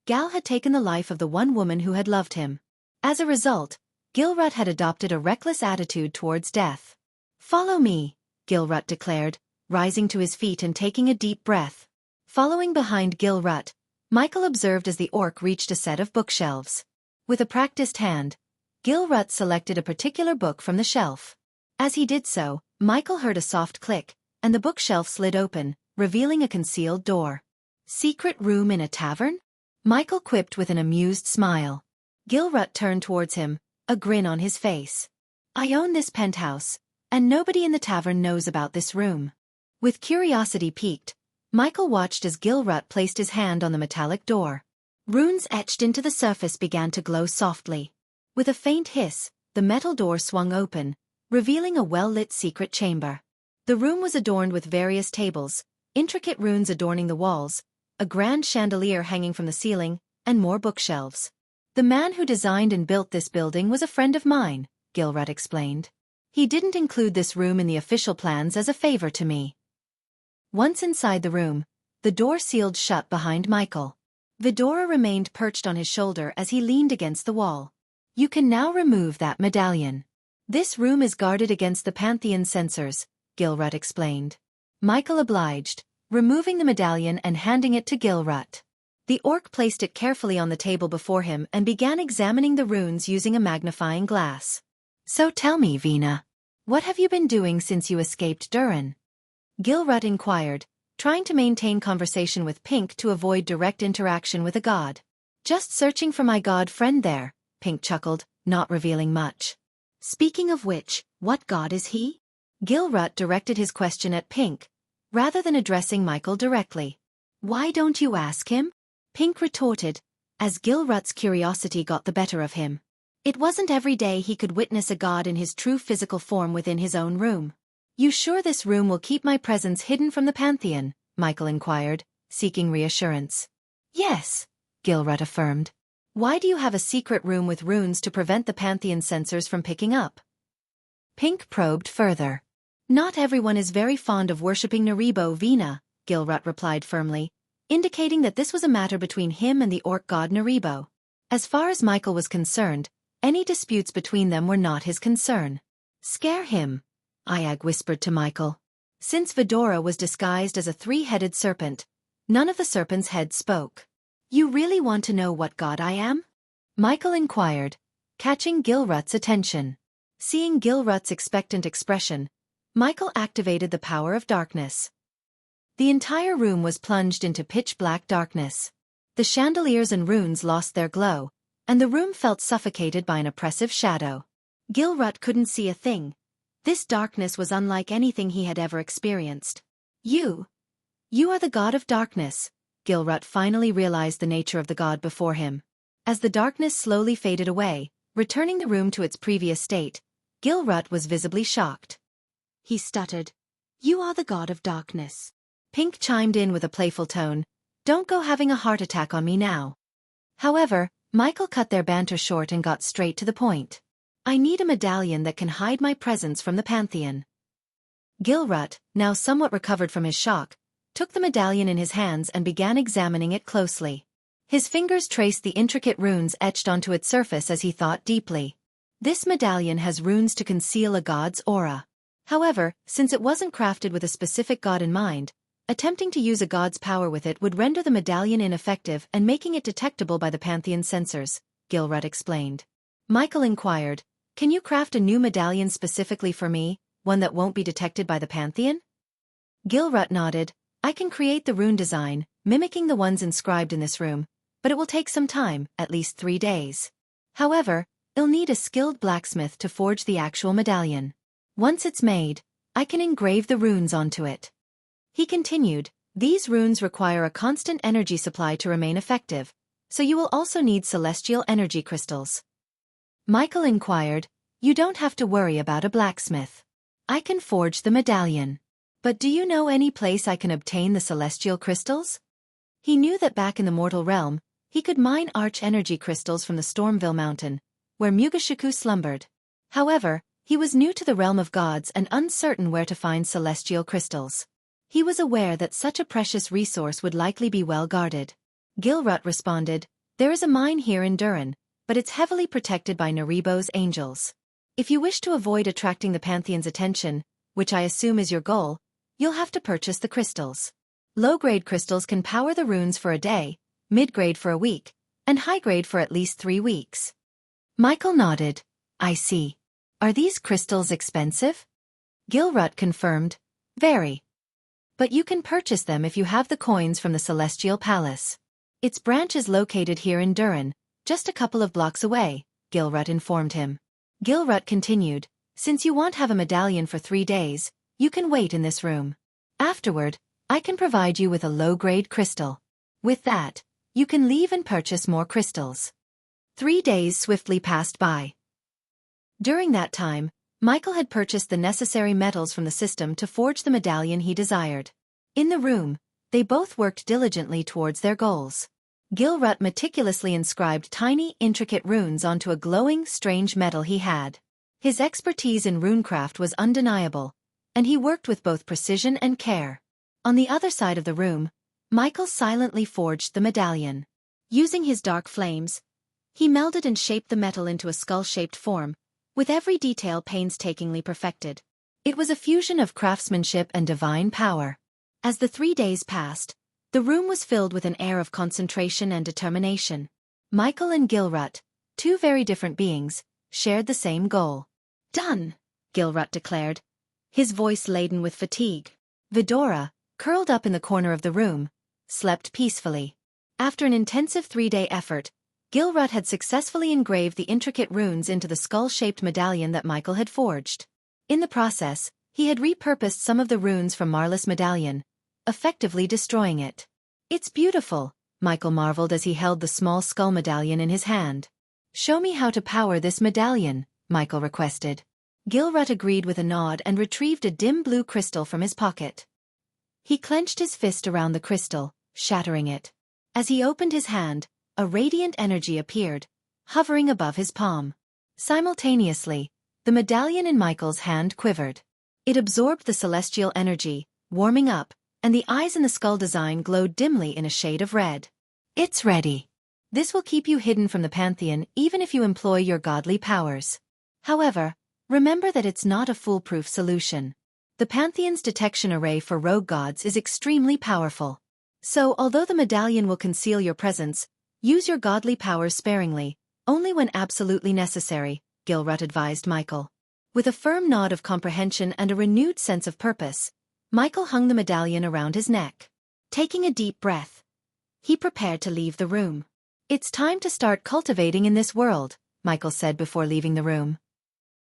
[SPEAKER 1] Gal had taken the life of the one woman who had loved him. As a result, Gilrut had adopted a reckless attitude towards death. "Follow me," Gilrut declared, rising to his feet and taking a deep breath. Following behind Gilrut, Michael observed as the orc reached a set of bookshelves. With a practiced hand, Gilrut selected a particular book from the shelf. As he did so, Michael heard a soft click, and the bookshelf slid open, revealing a concealed door. "Secret room in a tavern?" Michael quipped with an amused smile. Gilrut turned towards him, a grin on his face. "I own this penthouse, and nobody in the tavern knows about this room." With curiosity piqued, Michael watched as Gilrut placed his hand on the metallic door. Runes etched into the surface began to glow softly. With a faint hiss, the metal door swung open, revealing a well-lit secret chamber. The room was adorned with various tables, intricate runes adorning the walls, a grand chandelier hanging from the ceiling, and more bookshelves. "The man who designed and built this building was a friend of mine," Gilrut explained. "He didn't include this room in the official plans as a favor to me." Once inside the room, the door sealed shut behind Michael. Vidora remained perched on his shoulder as he leaned against the wall. "You can now remove that medallion. This room is guarded against the Pantheon censors," Gilrut explained. Michael obliged, removing the medallion and handing it to Gilrut. The orc placed it carefully on the table before him and began examining the runes using a magnifying glass. "So tell me, Vina, what have you been doing since you escaped Durin?" Gilrut inquired, trying to maintain conversation with Pink to avoid direct interaction with a god. "Just searching for my god friend there," Pink chuckled, not revealing much. "Speaking of which, what god is he?" Gilrut directed his question at Pink, rather than addressing Michael directly. Why don't you ask him? Pink retorted, as Gilrut's curiosity got the better of him. It wasn't every day he could witness a god in his true physical form within his own room. You sure this room will keep my presence hidden from the Pantheon? Michael inquired, seeking reassurance. Yes, Gilrut affirmed. Why do you have a secret room with runes to prevent the Pantheon censors from picking up? Pink probed further. Not everyone is very fond of worshipping Naribo Vina, Gilrut replied firmly, indicating that this was a matter between him and the orc god Naribo. As far as Michael was concerned, any disputes between them were not his concern. Scare him, Iag whispered to Michael. Since Vidora was disguised as a three-headed serpent, none of the serpent's heads spoke. You really want to know what god I am? Michael inquired, catching Gilrut's attention. Seeing Gilrut's expectant expression, Michael activated the power of darkness. The entire room was plunged into pitch-black darkness. The chandeliers and runes lost their glow, and the room felt suffocated by an oppressive shadow. Gilrut couldn't see a thing. This darkness was unlike anything he had ever experienced. You are the god of darkness, Gilrut finally realized the nature of the god before him. As the darkness slowly faded away, returning the room to its previous state, Gilrut was visibly shocked. He stuttered. You are the god of darkness. Pink chimed in with a playful tone. Don't go having a heart attack on me now. However, Michael cut their banter short and got straight to the point. I need a medallion that can hide my presence from the Pantheon. Gilrut, now somewhat recovered from his shock, took the medallion in his hands and began examining it closely. His fingers traced the intricate runes etched onto its surface as he thought deeply. This medallion has runes to conceal a god's aura. However, since it wasn't crafted with a specific god in mind, attempting to use a god's power with it would render the medallion ineffective and making it detectable by the Pantheon censors, Gilrut explained. Michael inquired, can you craft a new medallion specifically for me, one that won't be detected by the Pantheon? Gilrut nodded, I can create the rune design, mimicking the ones inscribed in this room, but it will take some time, at least 3 days. However, I'll need a skilled blacksmith to forge the actual medallion. Once it's made, I can engrave the runes onto it. He continued, these runes require a constant energy supply to remain effective, so you will also need celestial energy crystals. Michael inquired, you don't have to worry about a blacksmith. I can forge the medallion. But do you know any place I can obtain the celestial crystals? He knew that back in the mortal realm, he could mine arch-energy crystals from the Stormville mountain, where Mugashiku slumbered. However, he was new to the realm of gods and uncertain where to find celestial crystals. He was aware that such a precious resource would likely be well guarded. Gilrut responded, there is a mine here in Durin, but it's heavily protected by Naribo's angels. If you wish to avoid attracting the Pantheon's attention, which I assume is your goal, you'll have to purchase the crystals. Low-grade crystals can power the runes for a day, mid-grade for a week, and high-grade for at least 3 weeks. Michael nodded. I see. Are these crystals expensive? Gilrut confirmed. Very. But you can purchase them if you have the coins from the Celestial Palace. Its branch is located here in Durin, just a couple of blocks away, Gilrut informed him. Gilrut continued, since you won't have a medallion for 3 days, you can wait in this room. Afterward, I can provide you with a low-grade crystal. With that, you can leave and purchase more crystals. 3 days swiftly passed by. During that time, Michael had purchased the necessary metals from the system to forge the medallion he desired. In the room, they both worked diligently towards their goals. Gilrut meticulously inscribed tiny, intricate runes onto a glowing, strange metal he had. His expertise in runecraft was undeniable, and he worked with both precision and care. On the other side of the room, Michael silently forged the medallion. Using his dark flames, he melded and shaped the metal into a skull-shaped form, with every detail painstakingly perfected. It was a fusion of craftsmanship and divine power. As the 3 days passed, the room was filled with an air of concentration and determination. Michael and Gilrut, 2 very different beings, shared the same goal. Done, Gilrut declared, his voice laden with fatigue. Vidora, curled up in the corner of the room, slept peacefully. After an intensive 3-day effort, Gilrut had successfully engraved the intricate runes into the skull-shaped medallion that Michael had forged. In the process, he had repurposed some of the runes from Marla's medallion, effectively destroying it. It's beautiful, Michael marveled as he held the small skull medallion in his hand. Show me how to power this medallion, Michael requested. Gilrut agreed with a nod and retrieved a dim blue crystal from his pocket. He clenched his fist around the crystal, shattering it. As he opened his hand, a radiant energy appeared, hovering above his palm. Simultaneously, the medallion in Michael's hand quivered. It absorbed the celestial energy, warming up, and the eyes in the skull design glowed dimly in a shade of red. It's ready. This will keep you hidden from the Pantheon even if you employ your godly powers. However, remember that it's not a foolproof solution. The Pantheon's detection array for rogue gods is extremely powerful. So although the medallion will conceal your presence, use your godly powers sparingly, only when absolutely necessary, Gilrut advised Michael. With a firm nod of comprehension and a renewed sense of purpose, Michael hung the medallion around his neck. Taking a deep breath, he prepared to leave the room. It's time to start cultivating in this world, Michael said before leaving the room.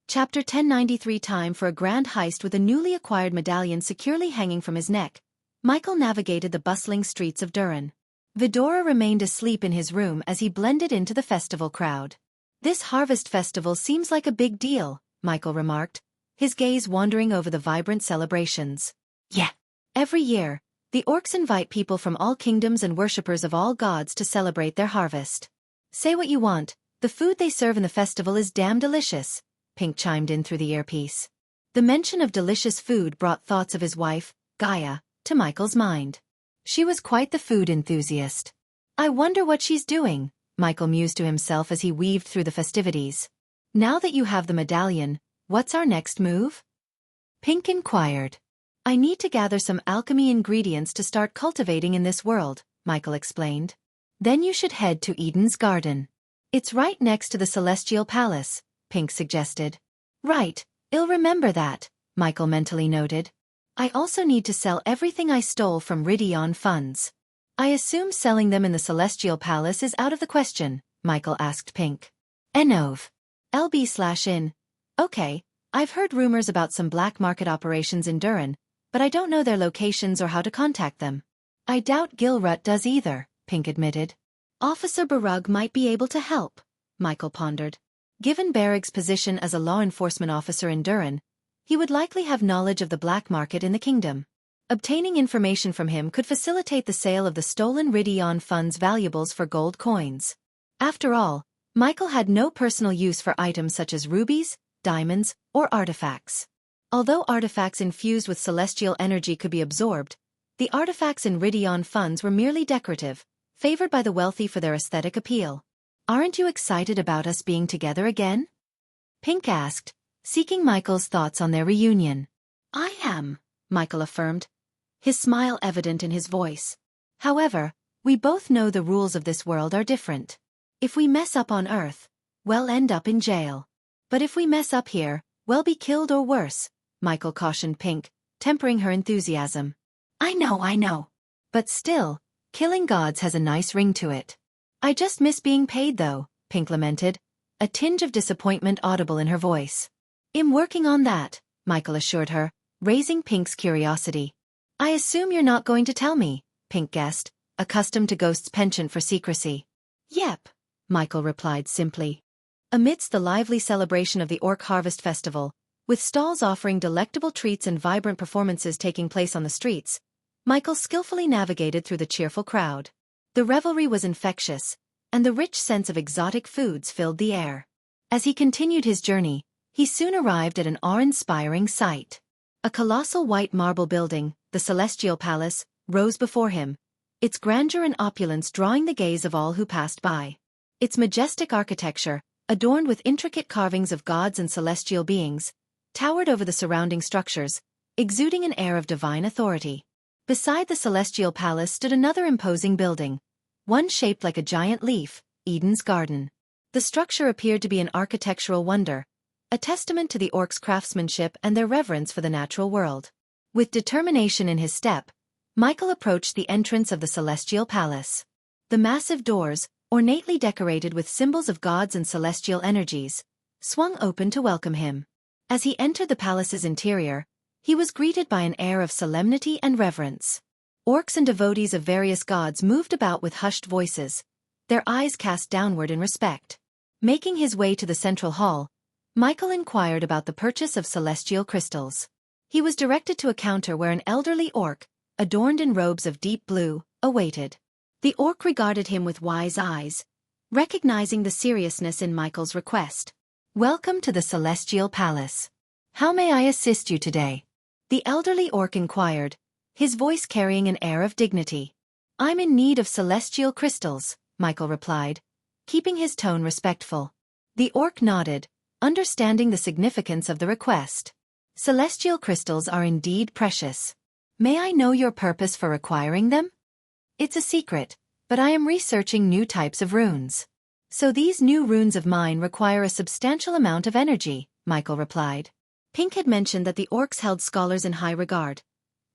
[SPEAKER 1] Chapter 1093. Time for a grand heist. With a newly acquired medallion securely hanging from his neck, Michael navigated the bustling streets of Durin. Vidora remained asleep in his room as he blended into the festival crowd. This harvest festival seems like a big deal, Michael remarked, his gaze wandering over the vibrant celebrations. Yeah. Every year, the orcs invite people from all kingdoms and worshippers of all gods to celebrate their harvest. Say what you want, the food they serve in the festival is damn delicious, Pink chimed in through the earpiece. The mention of delicious food brought thoughts of his wife, Gaia, to Michael's mind. She was quite the food enthusiast. I wonder what she's doing, Michael mused to himself as he weaved through the festivities. Now that you have the medallion, what's our next move? Pink inquired. I need to gather some alchemy ingredients to start cultivating in this world, Michael explained. Then you should head to Eden's Garden. It's right next to the Celestial Palace, Pink suggested. Right, I'll remember that, Michael mentally noted. I also need to sell everything I stole from Ridion funds. I assume selling them in the Celestial Palace is out of the question, Michael asked Pink. Enov. LB/in. Okay, I've heard rumors about some black market operations in Durin, but I don't know their locations or how to contact them. I doubt Gilrut does either, Pink admitted. Officer Barug might be able to help, Michael pondered. Given Barrag's position as a law enforcement officer in Durin, he would likely have knowledge of the black market in the kingdom. Obtaining information from him could facilitate the sale of the stolen Ridion funds valuables for gold coins. After all, Michael had no personal use for items such as rubies, diamonds, or artifacts. Although artifacts infused with celestial energy could be absorbed, the artifacts in Ridion funds were merely decorative, favored by the wealthy for their aesthetic appeal. Aren't you excited about us being together again? Pink asked, seeking Michael's thoughts on their reunion. I am, Michael affirmed, his smile evident in his voice. However, we both know the rules of this world are different. If we mess up on Earth, we'll end up in jail. But if we mess up here, we'll be killed or worse, Michael cautioned Pink, tempering her enthusiasm. I know. But still, killing gods has a nice ring to it. I just miss being paid though, Pink lamented, a tinge of disappointment audible in her voice. I'm working on that, Michael assured her, raising Pink's curiosity. I assume you're not going to tell me, Pink guessed, accustomed to Ghost's penchant for secrecy. Yep, Michael replied simply. Amidst the lively celebration of the Orc Harvest Festival, with stalls offering delectable treats and vibrant performances taking place on the streets, Michael skillfully navigated through the cheerful crowd. The revelry was infectious, and the rich sense of exotic foods filled the air. As he continued his journey, he soon arrived at an awe-inspiring sight. A colossal white marble building, the Celestial Palace, rose before him, its grandeur and opulence drawing the gaze of all who passed by. Its majestic architecture, adorned with intricate carvings of gods and celestial beings, towered over the surrounding structures, exuding an air of divine authority. Beside the Celestial Palace stood another imposing building, one shaped like a giant leaf, Eden's Garden. The structure appeared to be an architectural wonder, a testament to the orcs' craftsmanship and their reverence for the natural world. With determination in his step, Michael approached the entrance of the Celestial Palace. The massive doors, ornately decorated with symbols of gods and celestial energies, swung open to welcome him. As he entered the palace's interior, he was greeted by an air of solemnity and reverence. Orcs and devotees of various gods moved about with hushed voices, their eyes cast downward in respect. Making his way to the central hall, Michael inquired about the purchase of celestial crystals. He was directed to a counter where an elderly orc, adorned in robes of deep blue, awaited. The orc regarded him with wise eyes, recognizing the seriousness in Michael's request. "Welcome to the Celestial Palace. How may I assist you today?" The elderly orc inquired, his voice carrying an air of dignity. "I'm in need of celestial crystals," Michael replied, keeping his tone respectful. The orc nodded, understanding the significance of the request. "Celestial crystals are indeed precious. May I know your purpose for requiring them?" "It's a secret, but I am researching new types of runes. So these new runes of mine require a substantial amount of energy," Michael replied. Pink had mentioned that the orcs held scholars in high regard,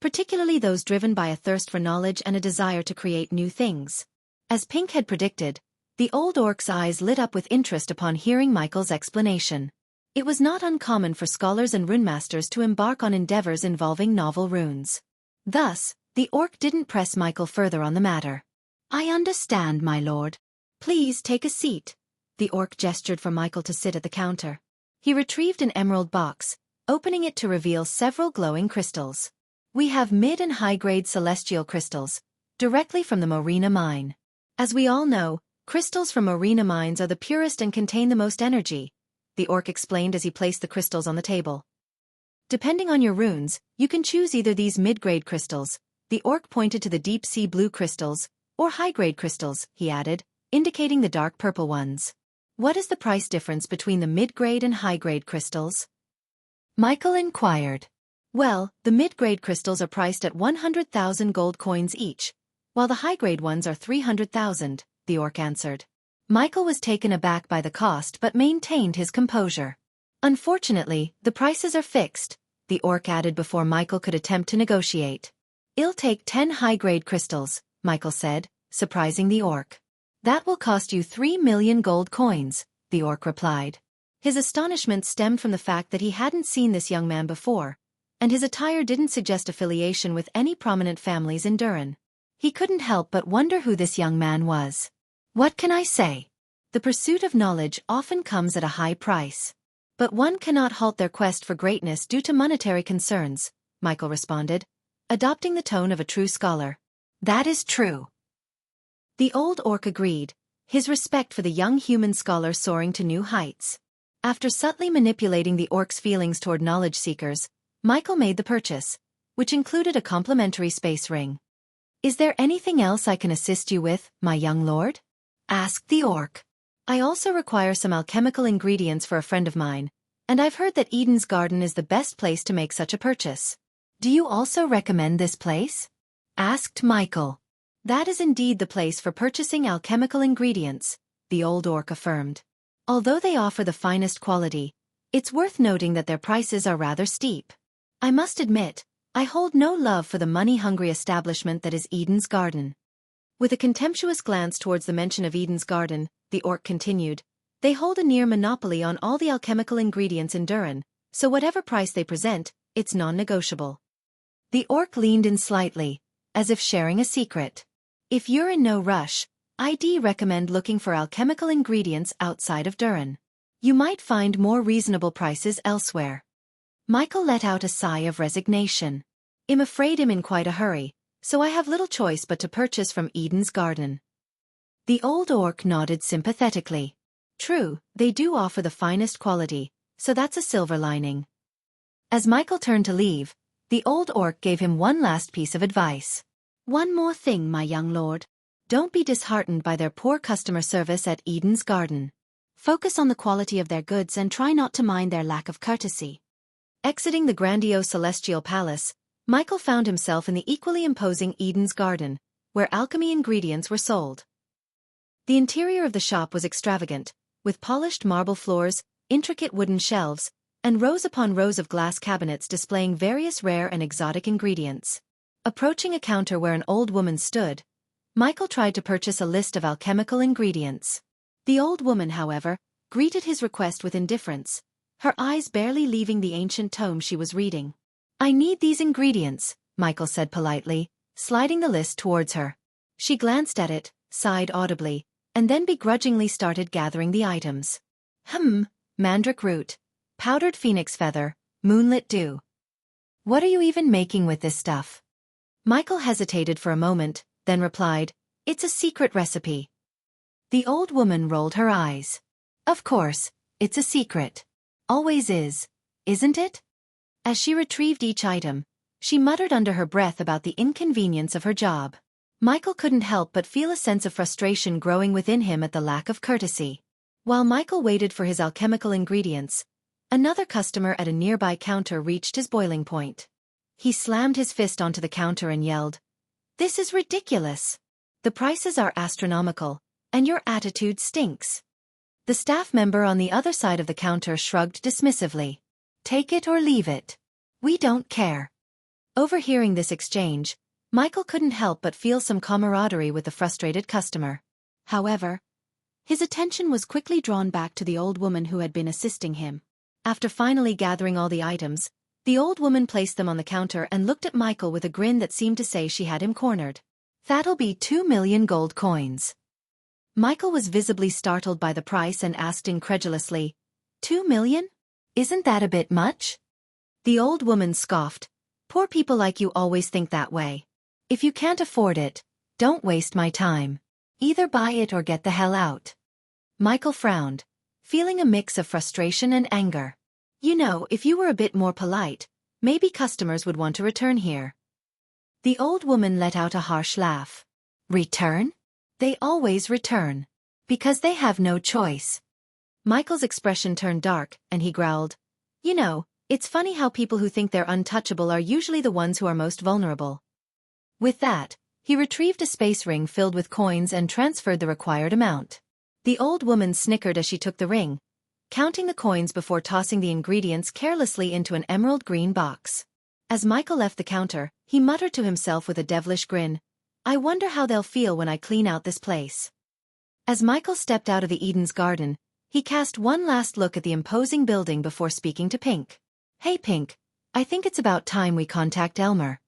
[SPEAKER 1] particularly those driven by a thirst for knowledge and a desire to create new things. As Pink had predicted, the old orc's eyes lit up with interest upon hearing Michael's explanation. It was not uncommon for scholars and runemasters to embark on endeavors involving novel runes. Thus, the orc didn't press Michael further on the matter. "I understand, my lord. Please take a seat." The orc gestured for Michael to sit at the counter. He retrieved an emerald box, opening it to reveal several glowing crystals. "We have mid- and high-grade celestial crystals, directly from the Morena mine. As we all know, crystals from Morena mines are the purest and contain the most energy," the orc explained as he placed the crystals on the table. "Depending on your runes, you can choose either these mid-grade crystals," the orc pointed to the deep-sea blue crystals, "or high-grade crystals," he added, indicating the dark purple ones. "What is the price difference between the mid-grade and high-grade crystals?" Michael inquired. "Well, the mid-grade crystals are priced at 100,000 gold coins each, while the high-grade ones are 300,000, the orc answered. Michael was taken aback by the cost but maintained his composure. "Unfortunately, the prices are fixed," the orc added before Michael could attempt to negotiate. "I'll take 10 high-grade crystals," Michael said, surprising the orc. "That will cost you 3 million gold coins," the orc replied. His astonishment stemmed from the fact that he hadn't seen this young man before, and his attire didn't suggest affiliation with any prominent families in Durin. He couldn't help but wonder who this young man was. "What can I say? The pursuit of knowledge often comes at a high price. But one cannot halt their quest for greatness due to monetary concerns," Michael responded, adopting the tone of a true scholar. "That is true." The old orc agreed, his respect for the young human scholar soaring to new heights. After subtly manipulating the orc's feelings toward knowledge seekers, Michael made the purchase, which included a complimentary space ring. "Is there anything else I can assist you with, my young lord?" asked the orc. "I also require some alchemical ingredients for a friend of mine, and I've heard that Eden's Garden is the best place to make such a purchase. Do you also recommend this place?" asked Michael. "That is indeed the place for purchasing alchemical ingredients," the old orc affirmed. "Although they offer the finest quality, it's worth noting that their prices are rather steep. I must admit, I hold no love for the money-hungry establishment that is Eden's Garden." With a contemptuous glance towards the mention of Eden's Garden, the orc continued, "They hold a near monopoly on all the alchemical ingredients in Durin, so whatever price they present, it's non-negotiable." The orc leaned in slightly, as if sharing a secret. "If you're in no rush, I'd recommend looking for alchemical ingredients outside of Durin. You might find more reasonable prices elsewhere." Michael let out a sigh of resignation. "I'm afraid I'm in quite a hurry, so I have little choice but to purchase from Eden's Garden." The old orc nodded sympathetically. True, they do offer the finest quality, so that's a silver lining. As Michael turned to leave, the old orc gave him one last piece of advice. "One more thing, my young lord. Don't be disheartened by their poor customer service at Eden's Garden. Focus on the quality of their goods and try not to mind their lack of courtesy." Exiting the grandiose celestial palace, Michael found himself in the equally imposing Eden's Garden, where alchemy ingredients were sold. The interior of the shop was extravagant, with polished marble floors, intricate wooden shelves, and rows upon rows of glass cabinets displaying various rare and exotic ingredients. Approaching a counter where an old woman stood, Michael tried to purchase a list of alchemical ingredients. The old woman, however, greeted his request with indifference, her eyes barely leaving the ancient tome she was reading. "I need these ingredients," Michael said politely, sliding the list towards her. She glanced at it, sighed audibly, and then begrudgingly started gathering the items. Mandrake root, powdered phoenix feather, moonlit dew. What are you even making with this stuff? Michael hesitated for a moment, then replied, "It's a secret recipe." The old woman rolled her eyes. Of course, it's a secret. Always is, isn't it? As she retrieved each item, she muttered under her breath about the inconvenience of her job. Michael couldn't help but feel a sense of frustration growing within him at the lack of courtesy. While Michael waited for his alchemical ingredients, another customer at a nearby counter reached his boiling point. He slammed his fist onto the counter and yelled, "This is ridiculous! The prices are astronomical, and your attitude stinks." The staff member on the other side of the counter shrugged dismissively. "Take it or leave it. We don't care." Overhearing this exchange, Michael couldn't help but feel some camaraderie with the frustrated customer. However, his attention was quickly drawn back to the old woman who had been assisting him. After finally gathering all the items, the old woman placed them on the counter and looked at Michael with a grin that seemed to say she had him cornered. "That'll be 2 million gold coins." Michael was visibly startled by the price and asked incredulously, 2 million? Isn't that a bit much? The old woman scoffed. "Poor people like you always think that way. If you can't afford it, don't waste my time. Either buy it or get the hell out." Michael frowned, feeling a mix of frustration and anger. You know, if you were a bit more polite, maybe customers would want to return here. The old woman let out a harsh laugh. "Return? They always return. Because they have no choice." Michael's expression turned dark, and he growled, "You know, it's funny how people who think they're untouchable are usually the ones who are most vulnerable." With that, he retrieved a space ring filled with coins and transferred the required amount. The old woman snickered as she took the ring, counting the coins before tossing the ingredients carelessly into an emerald green box. As Michael left the counter, he muttered to himself with a devilish grin, "I wonder how they'll feel when I clean out this place." As Michael stepped out of the Eden's garden, he cast one last look at the imposing building before speaking to Pink. "Hey Pink, I think it's about time we contact Elmer.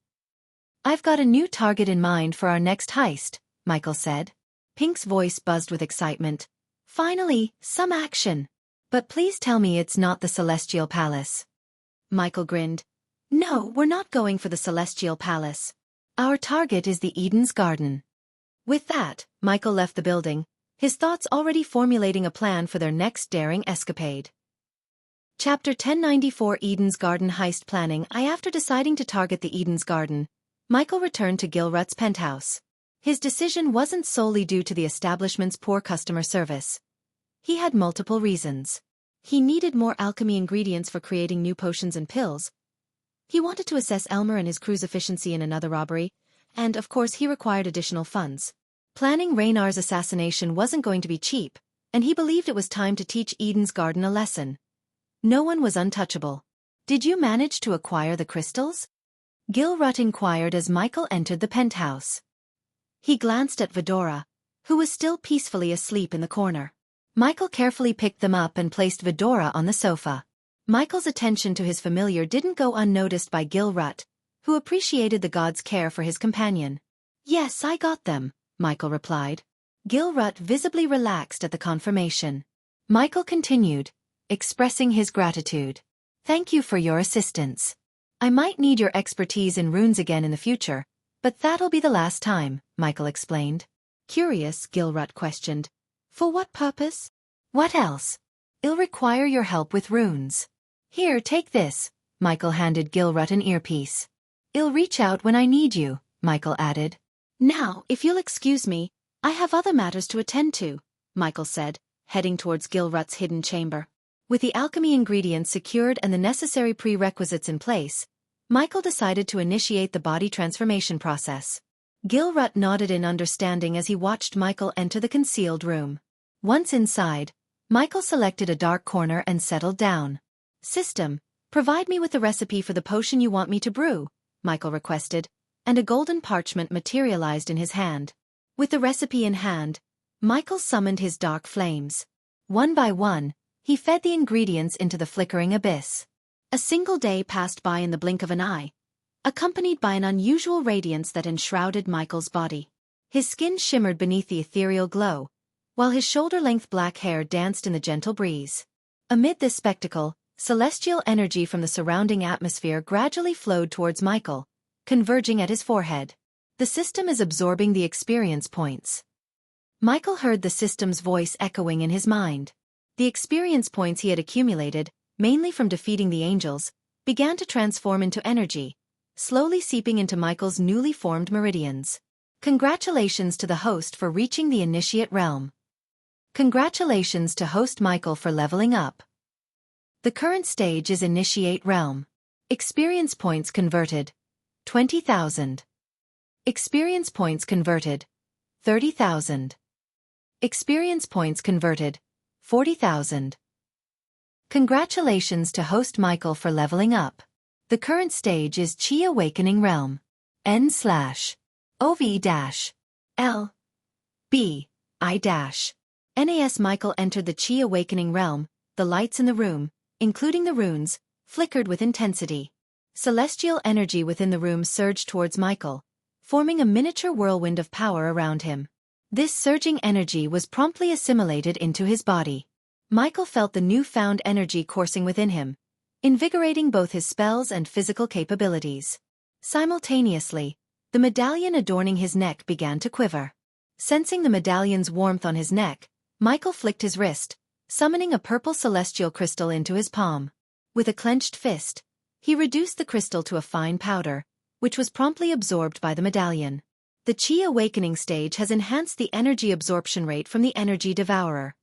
[SPEAKER 1] I've got a new target in mind for our next heist," Michael said. Pink's voice buzzed with excitement. "Finally, some action. But please tell me it's not the Celestial Palace." Michael grinned. "No, we're not going for the Celestial Palace. Our target is the Eden's Garden." With that, Michael left the building, his thoughts already formulating a plan for their next daring escapade. Chapter 1094 Eden's Garden Heist Planning. After deciding to target the Eden's Garden, Michael returned to Gilrut's penthouse. His decision wasn't solely due to the establishment's poor customer service. He had multiple reasons. He needed more alchemy ingredients for creating new potions and pills. He wanted to assess Elmer and his crew's efficiency in another robbery, and of course he required additional funds. Planning Raynar's assassination wasn't going to be cheap, and he believed it was time to teach Eden's Garden a lesson. No one was untouchable. "Did you manage to acquire the crystals?" Gilrut inquired as Michael entered the penthouse. He glanced at Vidora, who was still peacefully asleep in the corner. Michael carefully picked them up and placed Vidora on the sofa. Michael's attention to his familiar didn't go unnoticed by Gilrut, who appreciated the god's care for his companion. "Yes, I got them," Michael replied. Gilrut visibly relaxed at the confirmation. Michael continued, expressing his gratitude. "Thank you for your assistance. I might need your expertise in runes again in the future, but that'll be the last time," Michael explained. Curious, Gilrut questioned. "For what purpose?" "What else? I'll require your help with runes. Here, take this." Michael handed Gilrut an earpiece. "I'll reach out when I need you," Michael added. "Now, if you'll excuse me, I have other matters to attend to," Michael said, heading towards Gilrut's hidden chamber. With the alchemy ingredients secured and the necessary prerequisites in place, Michael decided to initiate the body transformation process. Gilrut nodded in understanding as he watched Michael enter the concealed room. Once inside, Michael selected a dark corner and settled down. "System, provide me with the recipe for the potion you want me to brew," Michael requested, and a golden parchment materialized in his hand. With the recipe in hand, Michael summoned his dark flames. One by one, he fed the ingredients into the flickering abyss. A single day passed by in the blink of an eye. accompanied by an unusual radiance that enshrouded Michael's body. His skin shimmered beneath the ethereal glow, while his shoulder-length black hair danced in the gentle breeze. Amid this spectacle, celestial energy from the surrounding atmosphere gradually flowed towards Michael, converging at his forehead. The system is absorbing the experience points. Michael heard the system's voice echoing in his mind. The experience points he had accumulated, mainly from defeating the angels, began to transform into energy, slowly seeping into Michael's newly formed meridians. Congratulations to the host for reaching the initiate realm. Congratulations to host Michael for leveling up. The current stage is initiate realm. Experience points converted, 20,000. Experience points converted, 30,000. Experience points converted, 40,000. Congratulations to host Michael for leveling up. The current stage is Chi Awakening Realm. N/OV-L-B-I-NAS Michael entered the Chi Awakening Realm. The lights in the room, including the runes, flickered with intensity. Celestial energy within the room surged towards Michael, forming a miniature whirlwind of power around him. This surging energy was promptly assimilated into his body. Michael felt the newfound energy coursing within him, invigorating both his spells and physical capabilities. Simultaneously, the medallion adorning his neck began to quiver. Sensing the medallion's warmth on his neck, Michael flicked his wrist, summoning a purple celestial crystal into his palm. With a clenched fist, he reduced the crystal to a fine powder, which was promptly absorbed by the medallion. The Chi Awakening stage has enhanced the energy absorption rate from the Energy Devourer.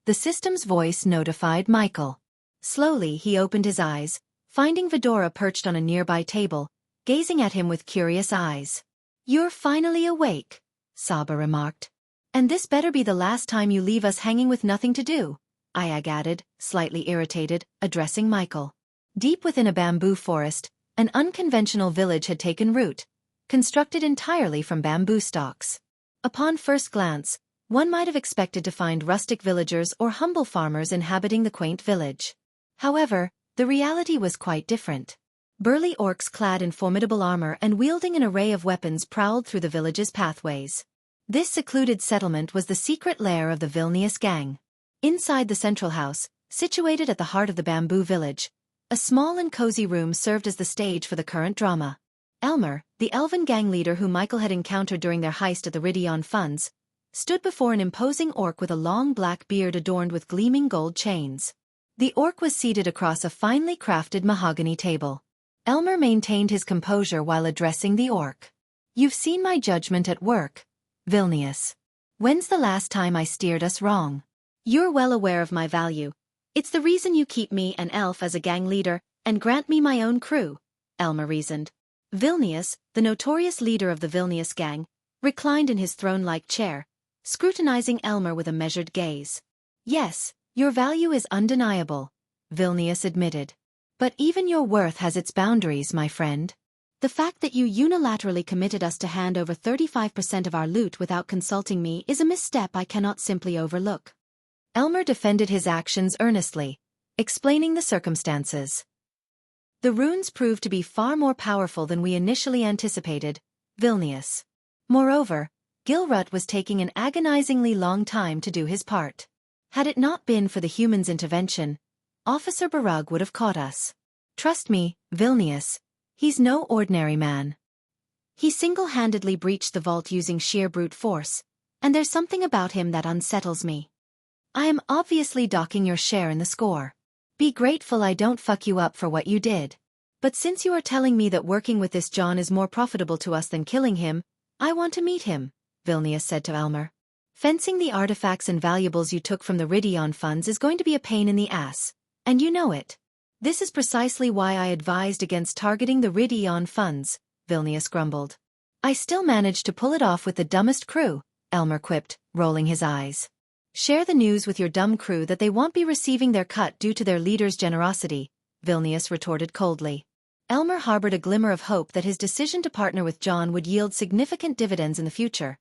[SPEAKER 1] The system's voice notified Michael. Slowly he opened his eyes, finding Vidora perched on a nearby table, gazing at him with curious eyes. "You're finally awake," Saga remarked. "And this better be the last time you leave us hanging with nothing to do," Ayag added, slightly irritated, addressing Michael. Deep within a bamboo forest, an unconventional village had taken root, constructed entirely from bamboo stalks. Upon first glance, one might have expected to find rustic villagers or humble farmers inhabiting the quaint village. However, the reality was quite different. Burly orcs clad in formidable armor and wielding an array of weapons prowled through the village's pathways. This secluded settlement was the secret lair of the Vilnius gang. Inside the central house, situated at the heart of the bamboo village, a small and cozy room served as the stage for the current drama. Elmer, the elven gang leader who Michael had encountered during their heist at the Ridion Funds, stood before an imposing orc with a long black beard adorned with gleaming gold chains. The orc was seated across a finely crafted mahogany table. Elmer maintained his composure while addressing the orc. "You've seen my judgment at work, Vilnius. When's the last time I steered us wrong? You're well aware of my value. It's the reason you keep me an elf as a gang leader and grant me my own crew," Elmer reasoned. Vilnius, the notorious leader of the Vilnius gang, reclined in his throne-like chair, scrutinizing Elmer with a measured gaze. "Yes, your value is undeniable," Vilnius admitted. "But even your worth has its boundaries, my friend. The fact that you unilaterally committed us to hand over 35% of our loot without consulting me is a misstep I cannot simply overlook." Elmer defended his actions earnestly, explaining the circumstances. "The runes proved to be far more powerful than we initially anticipated, Vilnius. Moreover, Gilrut was taking an agonizingly long time to do his part. Had it not been for the humans' intervention, Officer Barug would have caught us. Trust me, Vilnius, he's no ordinary man. He single-handedly breached the vault using sheer brute force, and there's something about him that unsettles me. I am obviously docking your share in the score. Be grateful I don't fuck you up for what you did. But since you are telling me that working with this John is more profitable to us than killing him, I want to meet him," Vilnius said to Elmer. "Fencing the artifacts and valuables you took from the Ridion funds is going to be a pain in the ass, and you know it. This is precisely why I advised against targeting the Ridion funds," Vilnius grumbled. "I still managed to pull it off with the dumbest crew," Elmer quipped, rolling his eyes. "Share the news with your dumb crew that they won't be receiving their cut due to their leader's generosity," Vilnius retorted coldly. Elmer harbored a glimmer of hope that his decision to partner with John would yield significant dividends in the future,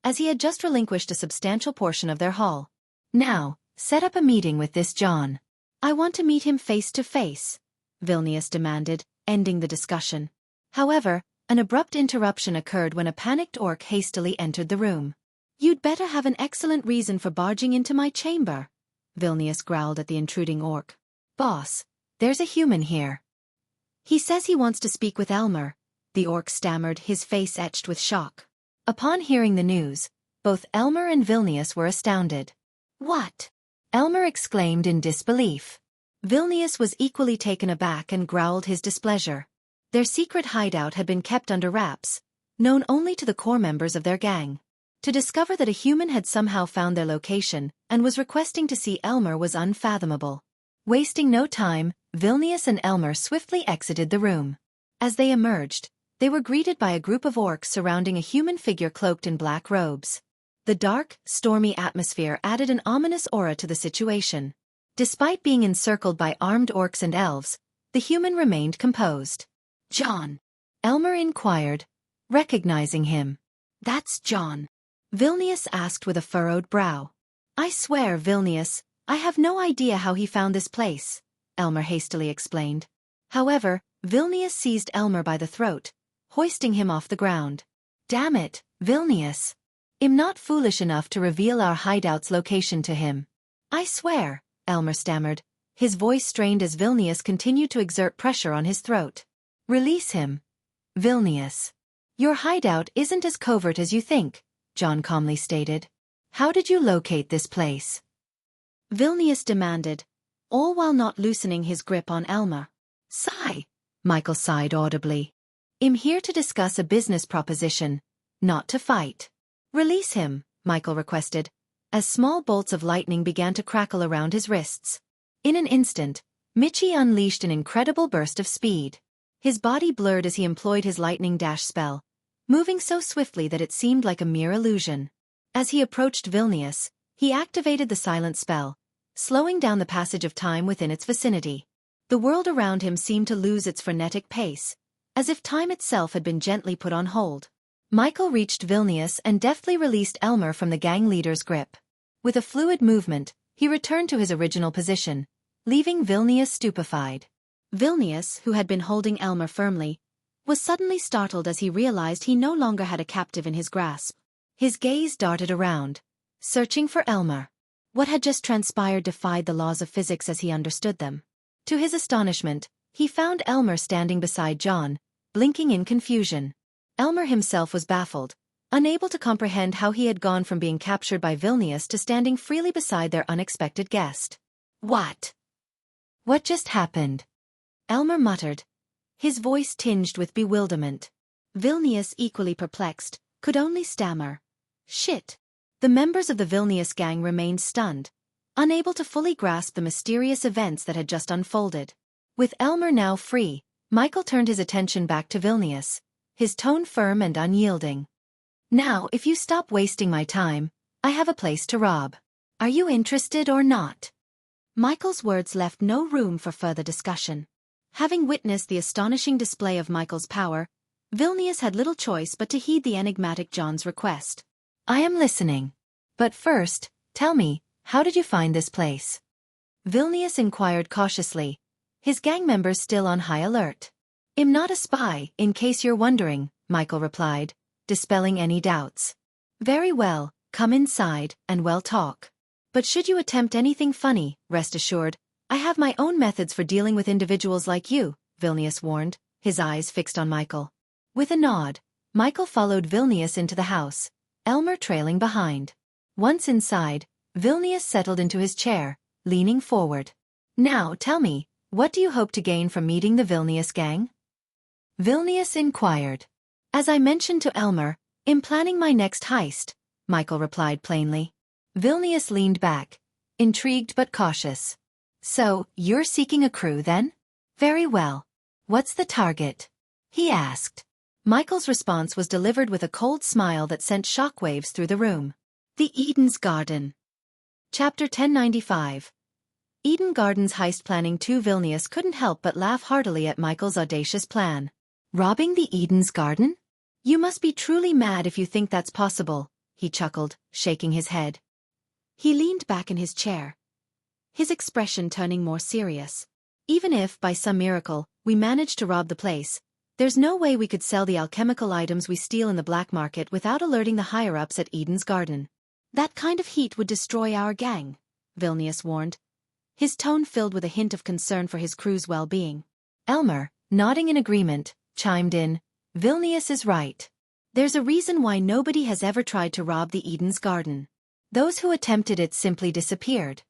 [SPEAKER 1] as he had just relinquished a substantial portion of their haul. "Now, set up a meeting with this John. I want to meet him face to face," Vilnius demanded, ending the discussion. However, an abrupt interruption occurred when a panicked orc hastily entered the room. "You'd better have an excellent reason for barging into my chamber," Vilnius growled at the intruding orc. "Boss, there's a human here. He says he wants to speak with Elmer," the orc stammered, his face etched with shock. Upon hearing the news, both Elmer and Vilnius were astounded. "What?" Elmer exclaimed in disbelief. Vilnius was equally taken aback and growled his displeasure. Their secret hideout had been kept under wraps, known only to the core members of their gang. To discover that a human had somehow found their location and was requesting to see Elmer was unfathomable. Wasting no time, Vilnius and Elmer swiftly exited the room. As they emerged, they were greeted by a group of orcs surrounding a human figure cloaked in black robes. The dark, stormy atmosphere added an ominous aura to the situation. Despite being encircled by armed orcs and elves, the human remained composed. "John?" Elmer inquired, recognizing him. "That's John," Vilnius asked with a furrowed brow. "I swear, Vilnius, I have no idea how he found this place," Elmer hastily explained. However, Vilnius seized Elmer by the throat, hoisting him off the ground. "Damn it, Vilnius. I'm not foolish enough to reveal our hideout's location to him." "I swear," Elmer stammered, his voice strained as Vilnius continued to exert pressure on his throat. "Release him, Vilnius. Your hideout isn't as covert as you think," John calmly stated. "How did you locate this place?" Vilnius demanded, all while not loosening his grip on Elmer. "Sigh," Michael sighed audibly. "I'm here to discuss a business proposition, not to fight." "Release him," Michael requested, as small bolts of lightning began to crackle around his wrists. In an instant, Michi unleashed an incredible burst of speed. His body blurred as he employed his lightning dash spell, moving so swiftly that it seemed like a mere illusion. As he approached Vilnius, he activated the silent spell, slowing down the passage of time within its vicinity. The world around him seemed to lose its frenetic pace, as if time itself had been gently put on hold. Michael reached Vilnius and deftly released Elmer from the gang leader's grip. With a fluid movement, he returned to his original position, leaving Vilnius stupefied. Vilnius, who had been holding Elmer firmly, was suddenly startled as he realized he no longer had a captive in his grasp. His gaze darted around, searching for Elmer. What had just transpired defied the laws of physics as he understood them. To his astonishment, he found Elmer standing beside John, blinking in confusion. Elmer himself was baffled, unable to comprehend how he had gone from being captured by Vilnius to standing freely beside their unexpected guest. "What just happened?" Elmer muttered, his voice tinged with bewilderment. Vilnius, equally perplexed, could only stammer, "Shit." The members of the Vilnius gang remained stunned, unable to fully grasp the mysterious events that had just unfolded. With Elmer now free, Michael turned his attention back to Vilnius, his tone firm and unyielding. "Now, if you stop wasting my time, I have a place to rob. Are you interested or not?" Michael's words left no room for further discussion. Having witnessed the astonishing display of Michael's power, Vilnius had little choice but to heed the enigmatic John's request. "I am listening. But first, tell me, how did you find this place?" Vilnius inquired cautiously, his gang members still on high alert. "I'm not a spy, in case you're wondering," Michael replied, dispelling any doubts. "Very well, come inside, and we'll talk. But should you attempt anything funny, rest assured, I have my own methods for dealing with individuals like you," Vilnius warned, his eyes fixed on Michael. With a nod, Michael followed Vilnius into the house, Elmer trailing behind. Once inside, Vilnius settled into his chair, leaning forward. "Now tell me, what do you hope to gain from meeting the Vilnius gang?" Vilnius inquired. "As I mentioned to Elmer, I'm planning my next heist," Michael replied plainly. Vilnius leaned back, intrigued but cautious. "So, you're seeking a crew then? Very well. What's the target?" he asked. Michael's response was delivered with a cold smile that sent shockwaves through the room. The Eden's Garden. Chapter 1095. Eden Garden's heist planning. Vilnius couldn't help but laugh heartily at Michael's audacious plan. "Robbing the Eden's Garden? You must be truly mad if you think that's possible," he chuckled, shaking his head. He leaned back in his chair, his expression turning more serious. "Even if, by some miracle, we manage to rob the place, There's no way we could sell the alchemical items we steal in the black market without alerting the higher-ups at Eden's Garden. That kind of heat would destroy our gang, Vilnius warned, his tone filled with a hint of concern for his crew's well-being. Elmer, nodding in agreement, chimed in, Vilnius is right. There's a reason why nobody has ever tried to rob the Eden's Garden. Those who attempted it simply disappeared.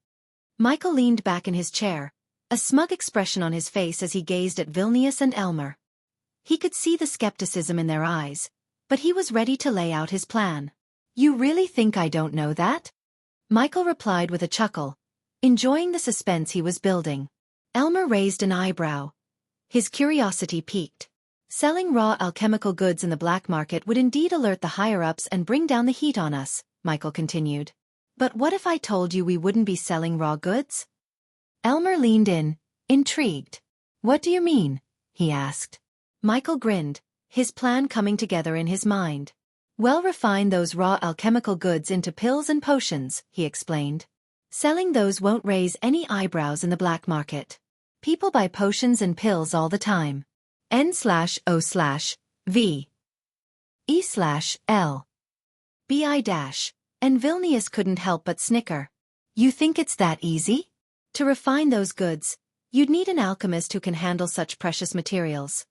[SPEAKER 1] Michael leaned back in his chair, a smug expression on his face as he gazed at Vilnius and Elmer. He could see the skepticism in their eyes, but he was ready to lay out his plan. You really think I don't know that? Michael replied with a chuckle, enjoying the suspense he was building. Elmer raised an eyebrow. His curiosity piqued. Selling raw alchemical goods in the black market would indeed alert the higher-ups and bring down the heat on us, Michael continued. But what if I told you we wouldn't be selling raw goods? Elmer leaned in, intrigued. What do you mean? He asked. Michael grinned, his plan coming together in his mind. We'll refine those raw alchemical goods into pills and potions, he explained. Selling those won't raise any eyebrows in the black market. People buy potions and pills all the time. N/O/V. E/L. BI-. And Vilnius couldn't help but snicker. You think it's that easy? To refine those goods, you'd need an alchemist who can handle such precious materials.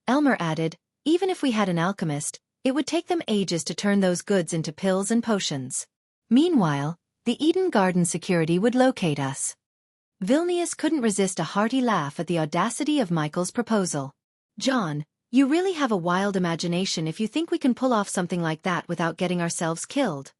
[SPEAKER 1] Elmer added, even if we had an alchemist, it would take them ages to turn those goods into pills and potions. Meanwhile, the Eden Garden security would locate us. Vilnius couldn't resist a hearty laugh at the audacity of Michael's proposal. John, you really have a wild imagination if you think we can pull off something like that without getting ourselves killed.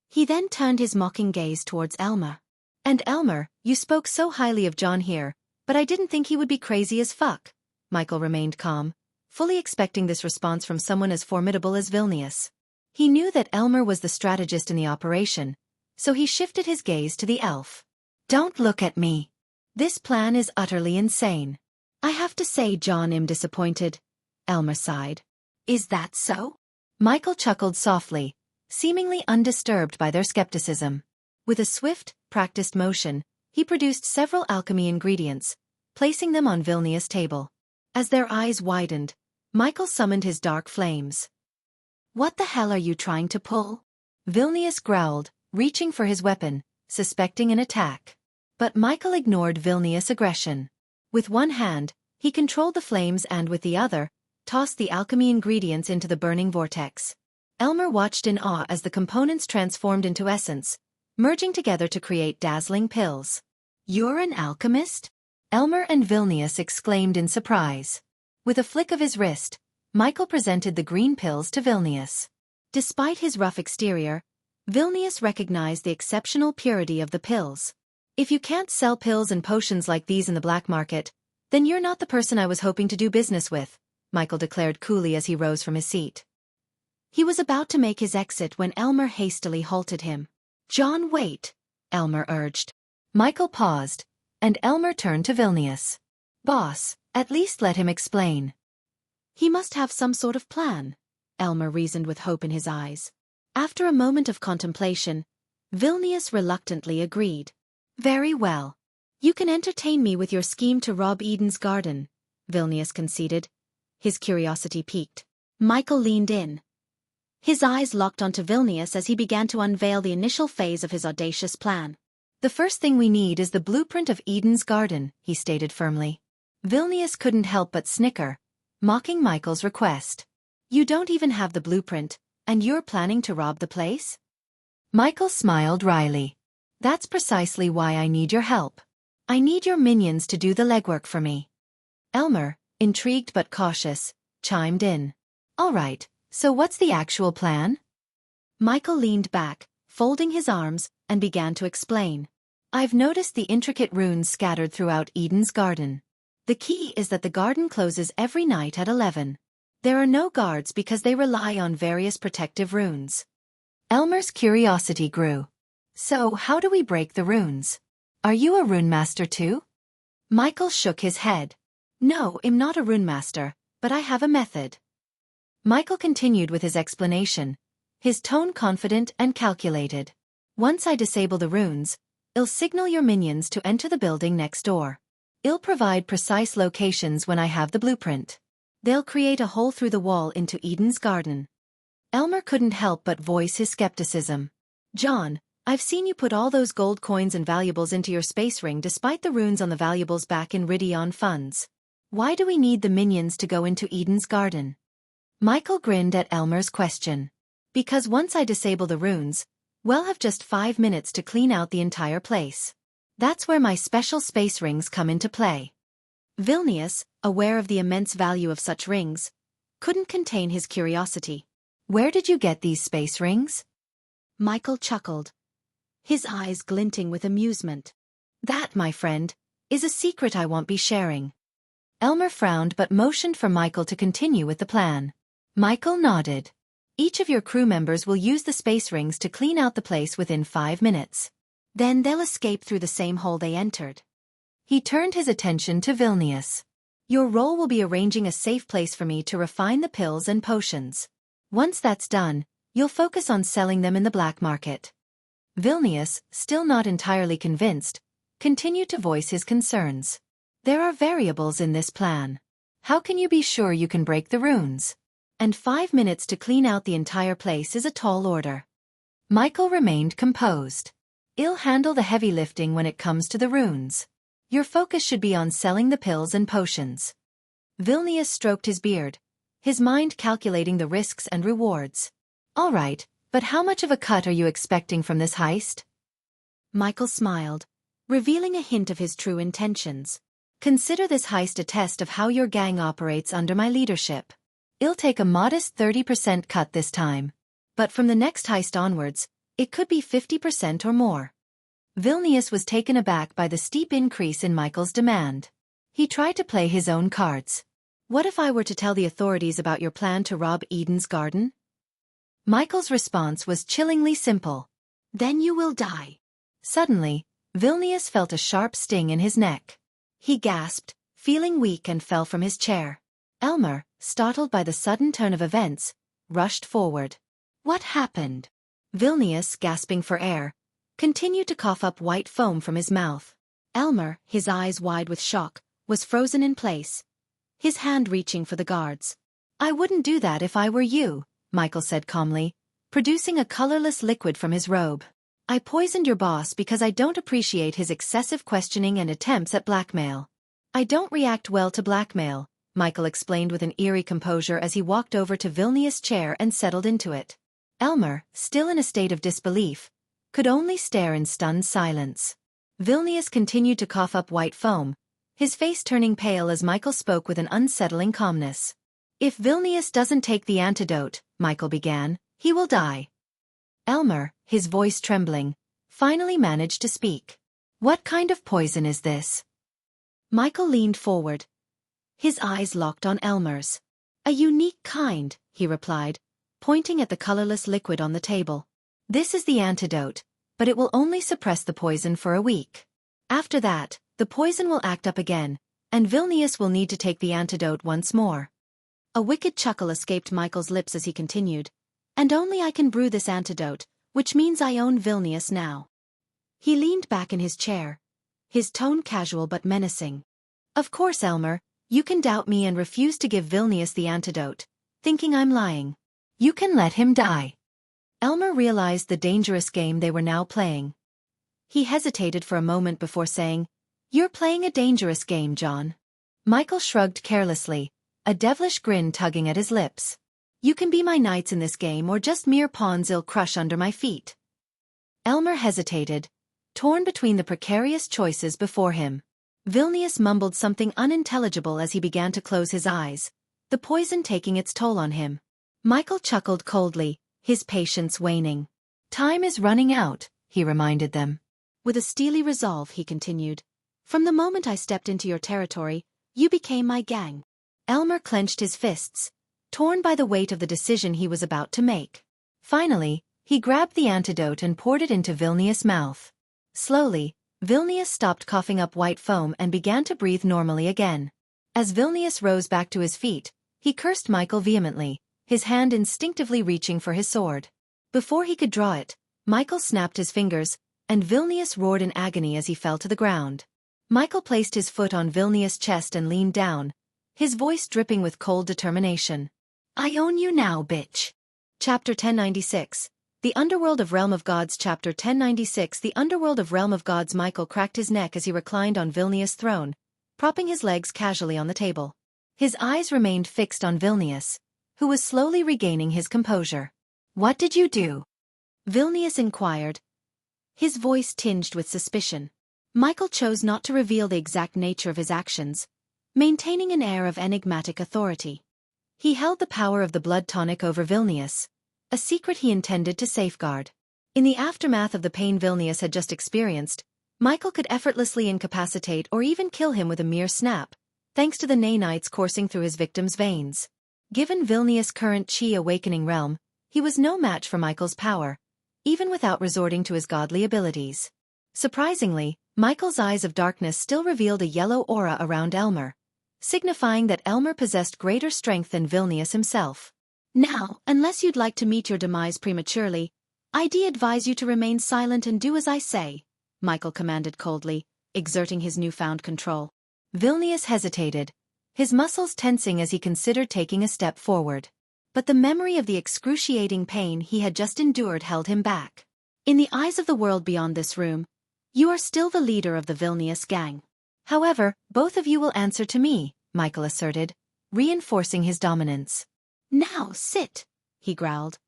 [SPEAKER 1] He then turned his mocking gaze towards Elmer. And Elmer, you spoke so highly of John here, but I didn't think he would be crazy as fuck. Michael remained calm, fully expecting this response from someone as formidable as Vilnius. He knew that Elmer was the strategist in the operation, so he shifted his gaze to the elf. Don't look at me. This plan is utterly insane. I have to say, John, I'm disappointed. Elmer sighed. Is that so? Michael chuckled softly, seemingly undisturbed by their skepticism. With a swift, practiced motion, he produced several alchemy ingredients, placing them on Vilnius' table. As their eyes widened, Michael summoned his dark flames. What the hell are you trying to pull? Vilnius growled, reaching for his weapon, suspecting an attack. But Michael ignored Vilnius' aggression. With one hand, he controlled the flames and with the other, tossed the alchemy ingredients into the burning vortex. Elmer watched in awe as the components transformed into essence, merging together to create dazzling pills. You're an alchemist? Elmer and Vilnius exclaimed in surprise. With a flick of his wrist, Michael presented the green pills to Vilnius. Despite his rough exterior, Vilnius recognized the exceptional purity of the pills. If you can't sell pills and potions like these in the black market, then you're not the person I was hoping to do business with, Michael declared coolly as he rose from his seat. He was about to make his exit when Elmer hastily halted him. John, wait, Elmer urged. Michael paused, and Elmer turned to Vilnius. Boss, at least let him explain. He must have some sort of plan, Elmer reasoned with hope in his eyes. After a moment of contemplation, Vilnius reluctantly agreed. Very well. You can entertain me with your scheme to rob Eden's Garden, Vilnius conceded, his curiosity piqued. Michael leaned in. His eyes locked onto Vilnius as he began to unveil the initial phase of his audacious plan. The first thing we need is the blueprint of Eden's Garden, he stated firmly. Vilnius couldn't help but snicker, mocking Michael's request. You don't even have the blueprint, and you're planning to rob the place? Michael smiled wryly. That's precisely why I need your help. I need your minions to do the legwork for me. Elmer, intrigued but cautious, chimed in. All right, so what's the actual plan? Michael leaned back, folding his arms, and began to explain. I've noticed the intricate runes scattered throughout Eden's Garden. The key is that the garden closes every night at 11. There are no guards because they rely on various protective runes. Elmer's curiosity grew. So how do we break the runes? Are you a rune master too? Michael shook his head. No, I'm not a rune master, but I have a method. Michael continued with his explanation, his tone confident and calculated. Once I disable the runes, I'll signal your minions to enter the building next door. I'll provide precise locations when I have the blueprint. They'll create a hole through the wall into Eden's garden. Elmer couldn't help but voice his skepticism. John, I've seen you put all those gold coins and valuables into your space ring despite the runes on the valuables back in Ridion funds. Why do we need the minions to go into Eden's garden? Michael grinned at Elmer's question. Because once I disable the runes, we'll have just 5 minutes to clean out the entire place. That's where my special space rings come into play. Vilnius, aware of the immense value of such rings, couldn't contain his curiosity. Where did you get these space rings? Michael chuckled, his eyes glinting with amusement. That, my friend, is a secret I won't be sharing. Elmer frowned but motioned for Michael to continue with the plan. Michael nodded. Each of your crew members will use the space rings to clean out the place within 5 minutes. Then they'll escape through the same hole they entered. He turned his attention to Vilnius. Your role will be arranging a safe place for me to refine the pills and potions. Once that's done, you'll focus on selling them in the black market. Vilnius, still not entirely convinced, continued to voice his concerns. There are variables in this plan. How can you be sure you can break the runes? And 5 minutes to clean out the entire place is a tall order. Michael remained composed. I'll handle the heavy lifting when it comes to the runes. Your focus should be on selling the pills and potions. Vilnius stroked his beard, his mind calculating the risks and rewards. All right, but how much of a cut are you expecting from this heist? Michael smiled, revealing a hint of his true intentions. Consider this heist a test of how your gang operates under my leadership. I'll take a modest 30% cut this time. But from the next heist onwards, it could be 50% or more. Vilnius was taken aback by the steep increase in Michael's demand. He tried to play his own cards. What if I were to tell the authorities about your plan to rob Eden's garden? Michael's response was chillingly simple. Then you will die. Suddenly, Vilnius felt a sharp sting in his neck. He gasped, feeling weak, and fell from his chair. Elmer, startled by the sudden turn of events, rushed forward. What happened? Vilnius, gasping for air, continued to cough up white foam from his mouth. Elmer, his eyes wide with shock, was frozen in place, his hand reaching for the guards. I wouldn't do that if I were you, Michael said calmly, producing a colorless liquid from his robe. I poisoned your boss because I don't appreciate his excessive questioning and attempts at blackmail. I don't react well to blackmail, Michael explained with an eerie composure as he walked over to Vilnius' chair and settled into it. Elmer, still in a state of disbelief, could only stare in stunned silence. Vilnius continued to cough up white foam, his face turning pale as Michael spoke with an unsettling calmness. If Vilnius doesn't take the antidote, Michael began, he will die. Elmer, his voice trembling, finally managed to speak. What kind of poison is this? Michael leaned forward, his eyes locked on Elmer's. A unique kind, he replied, pointing at the colorless liquid on the table. This is the antidote, but it will only suppress the poison for a week. After that, the poison will act up again, and Vilnius will need to take the antidote once more. A wicked chuckle escaped Michael's lips as he continued. And only I can brew this antidote, which means I own Vilnius now. He leaned back in his chair, his tone casual but menacing. Of course, Elmer, you can doubt me and refuse to give Vilnius the antidote, thinking I'm lying. You can let him die. Elmer realized the dangerous game they were now playing. He hesitated for a moment before saying, You're playing a dangerous game, John. Michael shrugged carelessly, a devilish grin tugging at his lips. You can be my knights in this game or just mere pawns I'll crush under my feet. Elmer hesitated, torn between the precarious choices before him. Vilnius mumbled something unintelligible as he began to close his eyes, the poison taking its toll on him. Michael chuckled coldly, his patience waning. Time is running out, he reminded them. With a steely resolve, he continued. From the moment I stepped into your territory, you became my gang. Elmer clenched his fists, torn by the weight of the decision he was about to make. Finally, he grabbed the antidote and poured it into Vilnius' mouth. Slowly, Vilnius stopped coughing up white foam and began to breathe normally again. As Vilnius rose back to his feet, he cursed Michael vehemently, his hand instinctively reaching for his sword. Before he could draw it, Michael snapped his fingers, and Vilnius roared in agony as he fell to the ground. Michael placed his foot on Vilnius' chest and leaned down, his voice dripping with cold determination. I own you now, bitch. Chapter 1096. The Underworld of Realm of Gods. Chapter 1096. The Underworld of Realm of Gods. Michael cracked his neck as he reclined on Vilnius' throne, propping his legs casually on the table. His eyes remained fixed on Vilnius, who was slowly regaining his composure. What did you do? Vilnius inquired, his voice tinged with suspicion. Michael chose not to reveal the exact nature of his actions, maintaining an air of enigmatic authority. He held the power of the blood tonic over Vilnius, a secret he intended to safeguard. In the aftermath of the pain Vilnius had just experienced, Michael could effortlessly incapacitate or even kill him with a mere snap, thanks to the nanites coursing through his victim's veins. Given Vilnius' current chi awakening realm, he was no match for Michael's power, even without resorting to his godly abilities. Surprisingly, Michael's eyes of darkness still revealed a yellow aura around Elmer, signifying that Elmer possessed greater strength than Vilnius himself. Now, unless you'd like to meet your demise prematurely, I'd advise you to remain silent and do as I say, Michael commanded coldly, exerting his newfound control. Vilnius hesitated, his muscles tensing as he considered taking a step forward. But the memory of the excruciating pain he had just endured held him back. In the eyes of the world beyond this room, you are still the leader of the Vilnius gang. However, both of you will answer to me, Michael asserted, reinforcing his dominance. Now sit, he growled,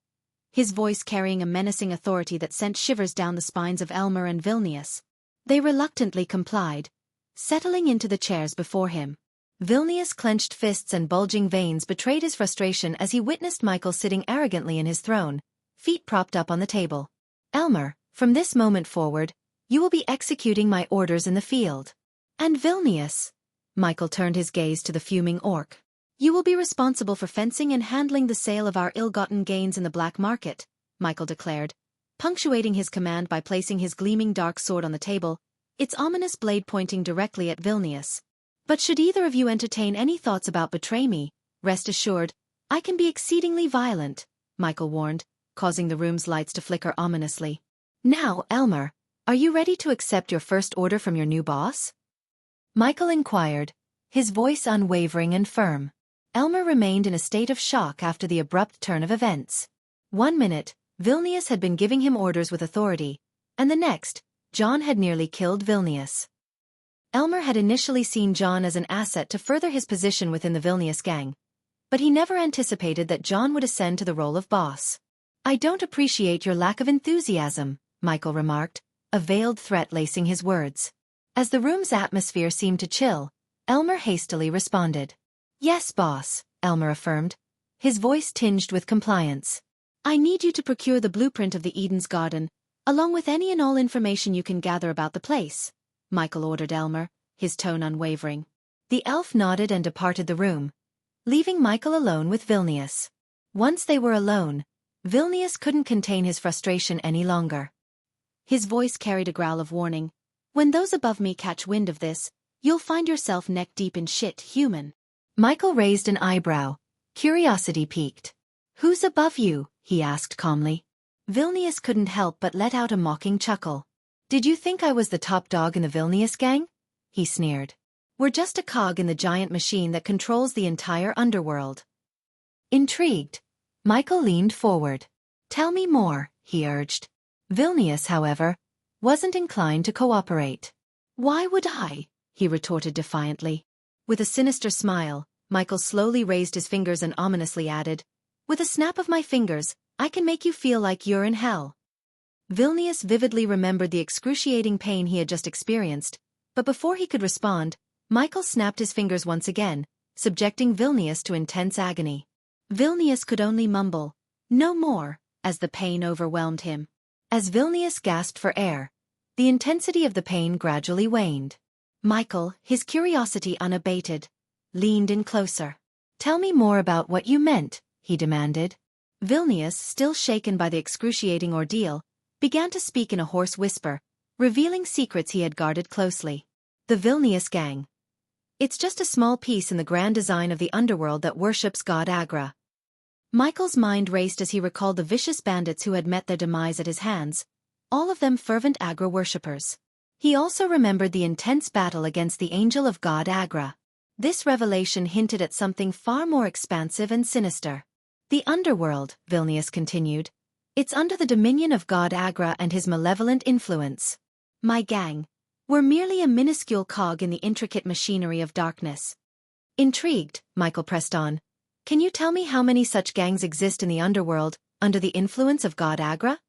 [SPEAKER 1] his voice carrying a menacing authority that sent shivers down the spines of Elmer and Vilnius. They reluctantly complied, settling into the chairs before him. Vilnius' clenched fists and bulging veins betrayed his frustration as he witnessed Michael sitting arrogantly in his throne, feet propped up on the table. Elmer, from this moment forward, you will be executing my orders in the field. And Vilnius, Michael turned his gaze to the fuming orc, you will be responsible for fencing and handling the sale of our ill-gotten gains in the black market, Michael declared, punctuating his command by placing his gleaming dark sword on the table, its ominous blade pointing directly at Vilnius. But should either of you entertain any thoughts about betray me, rest assured, I can be exceedingly violent, Michael warned, causing the room's lights to flicker ominously. Now, Elmer, are you ready to accept your first order from your new boss? Michael inquired, his voice unwavering and firm. Elmer remained in a state of shock after the abrupt turn of events. 1 minute, Vilnius had been giving him orders with authority, and the next, John had nearly killed Vilnius. Elmer had initially seen John as an asset to further his position within the Vilnius gang, but he never anticipated that John would ascend to the role of boss. I don't appreciate your lack of enthusiasm, Michael remarked, a veiled threat lacing his words. As the room's atmosphere seemed to chill, Elmer hastily responded. Yes, boss, Elmer affirmed, his voice tinged with compliance. I need you to procure the blueprint of the Eden's Garden, along with any and all information you can gather about the place, Michael ordered Elmer, his tone unwavering. The elf nodded and departed the room, leaving Michael alone with Vilnius. Once they were alone, Vilnius couldn't contain his frustration any longer. His voice carried a growl of warning. When those above me catch wind of this, you'll find yourself neck-deep in shit, human. Michael raised an eyebrow, curiosity piqued. Who's above you? He asked calmly. Vilnius couldn't help but let out a mocking chuckle. Did you think I was the top dog in the Vilnius gang? He sneered. We're just a cog in the giant machine that controls the entire underworld. Intrigued, Michael leaned forward. Tell me more, he urged. Vilnius, however, wasn't inclined to cooperate. Why would I? He retorted defiantly. With a sinister smile, Michael slowly raised his fingers and ominously added, with a snap of my fingers, I can make you feel like you're in hell. Vilnius vividly remembered the excruciating pain he had just experienced, but before he could respond, Michael snapped his fingers once again, subjecting Vilnius to intense agony. Vilnius could only mumble, no more, as the pain overwhelmed him. As Vilnius gasped for air, the intensity of the pain gradually waned. Michael, his curiosity unabated, leaned in closer. Tell me more about what you meant, he demanded. Vilnius, still shaken by the excruciating ordeal, began to speak in a hoarse whisper, revealing secrets he had guarded closely. The Vilnius gang. It's just a small piece in the grand design of the underworld that worships god Agra. Michael's mind raced as he recalled the vicious bandits who had met their demise at his hands, all of them fervent Agra worshippers. He also remembered the intense battle against the angel of god Agra. This revelation hinted at something far more expansive and sinister. The underworld, Vilnius continued. It's under the dominion of God Agra and his malevolent influence. My gang. We're merely a minuscule cog in the intricate machinery of darkness. Intrigued, Michael pressed on. Can you tell me how many such gangs exist in the underworld, under the influence of God Agra?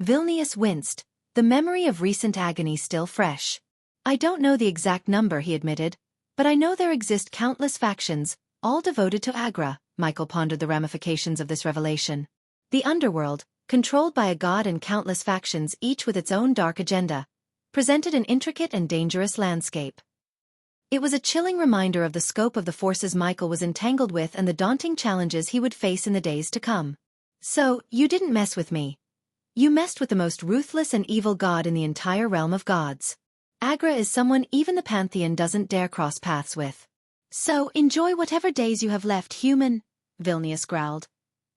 [SPEAKER 1] Vilnius winced, the memory of recent agony still fresh. I don't know the exact number, he admitted, but I know there exist countless factions, all devoted to Agra. Michael pondered the ramifications of this revelation. The underworld, controlled by a god and countless factions each with its own dark agenda, presented an intricate and dangerous landscape. It was a chilling reminder of the scope of the forces Michael was entangled with and the daunting challenges he would face in the days to come. So, you didn't mess with me. You messed with the most ruthless and evil god in the entire realm of gods. Agra is someone even the Pantheon doesn't dare cross paths with. So, enjoy whatever days you have left, human, Vilnius growled,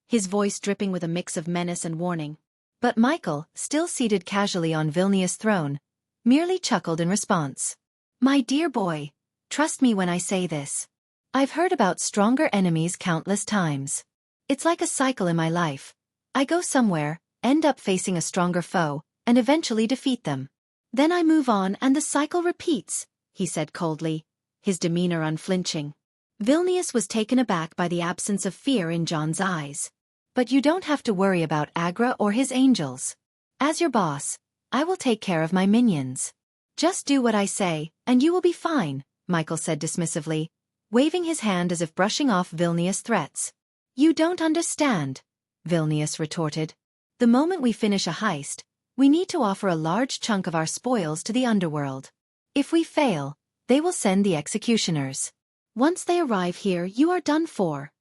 [SPEAKER 1] his voice dripping with a mix of menace and warning. But Michael, still seated casually on Vilnius' throne, merely chuckled in response. My dear boy, trust me when I say this. I've heard about stronger enemies countless times. It's like a cycle in my life. I go somewhere, end up facing a stronger foe, and eventually defeat them. Then I move on and the cycle repeats, he said coldly, his demeanor unflinching. Vilnius was taken aback by the absence of fear in John's eyes. But you don't have to worry about Agra or his angels. As your boss, I will take care of my minions. Just do what I say, and you will be fine, Michael said dismissively, waving his hand as if brushing off Vilnius' threats. You don't understand, Vilnius retorted. The moment we finish a heist, we need to offer a large chunk of our spoils to the underworld. If we fail, they will send the executioners. Once they arrive here, you are done for,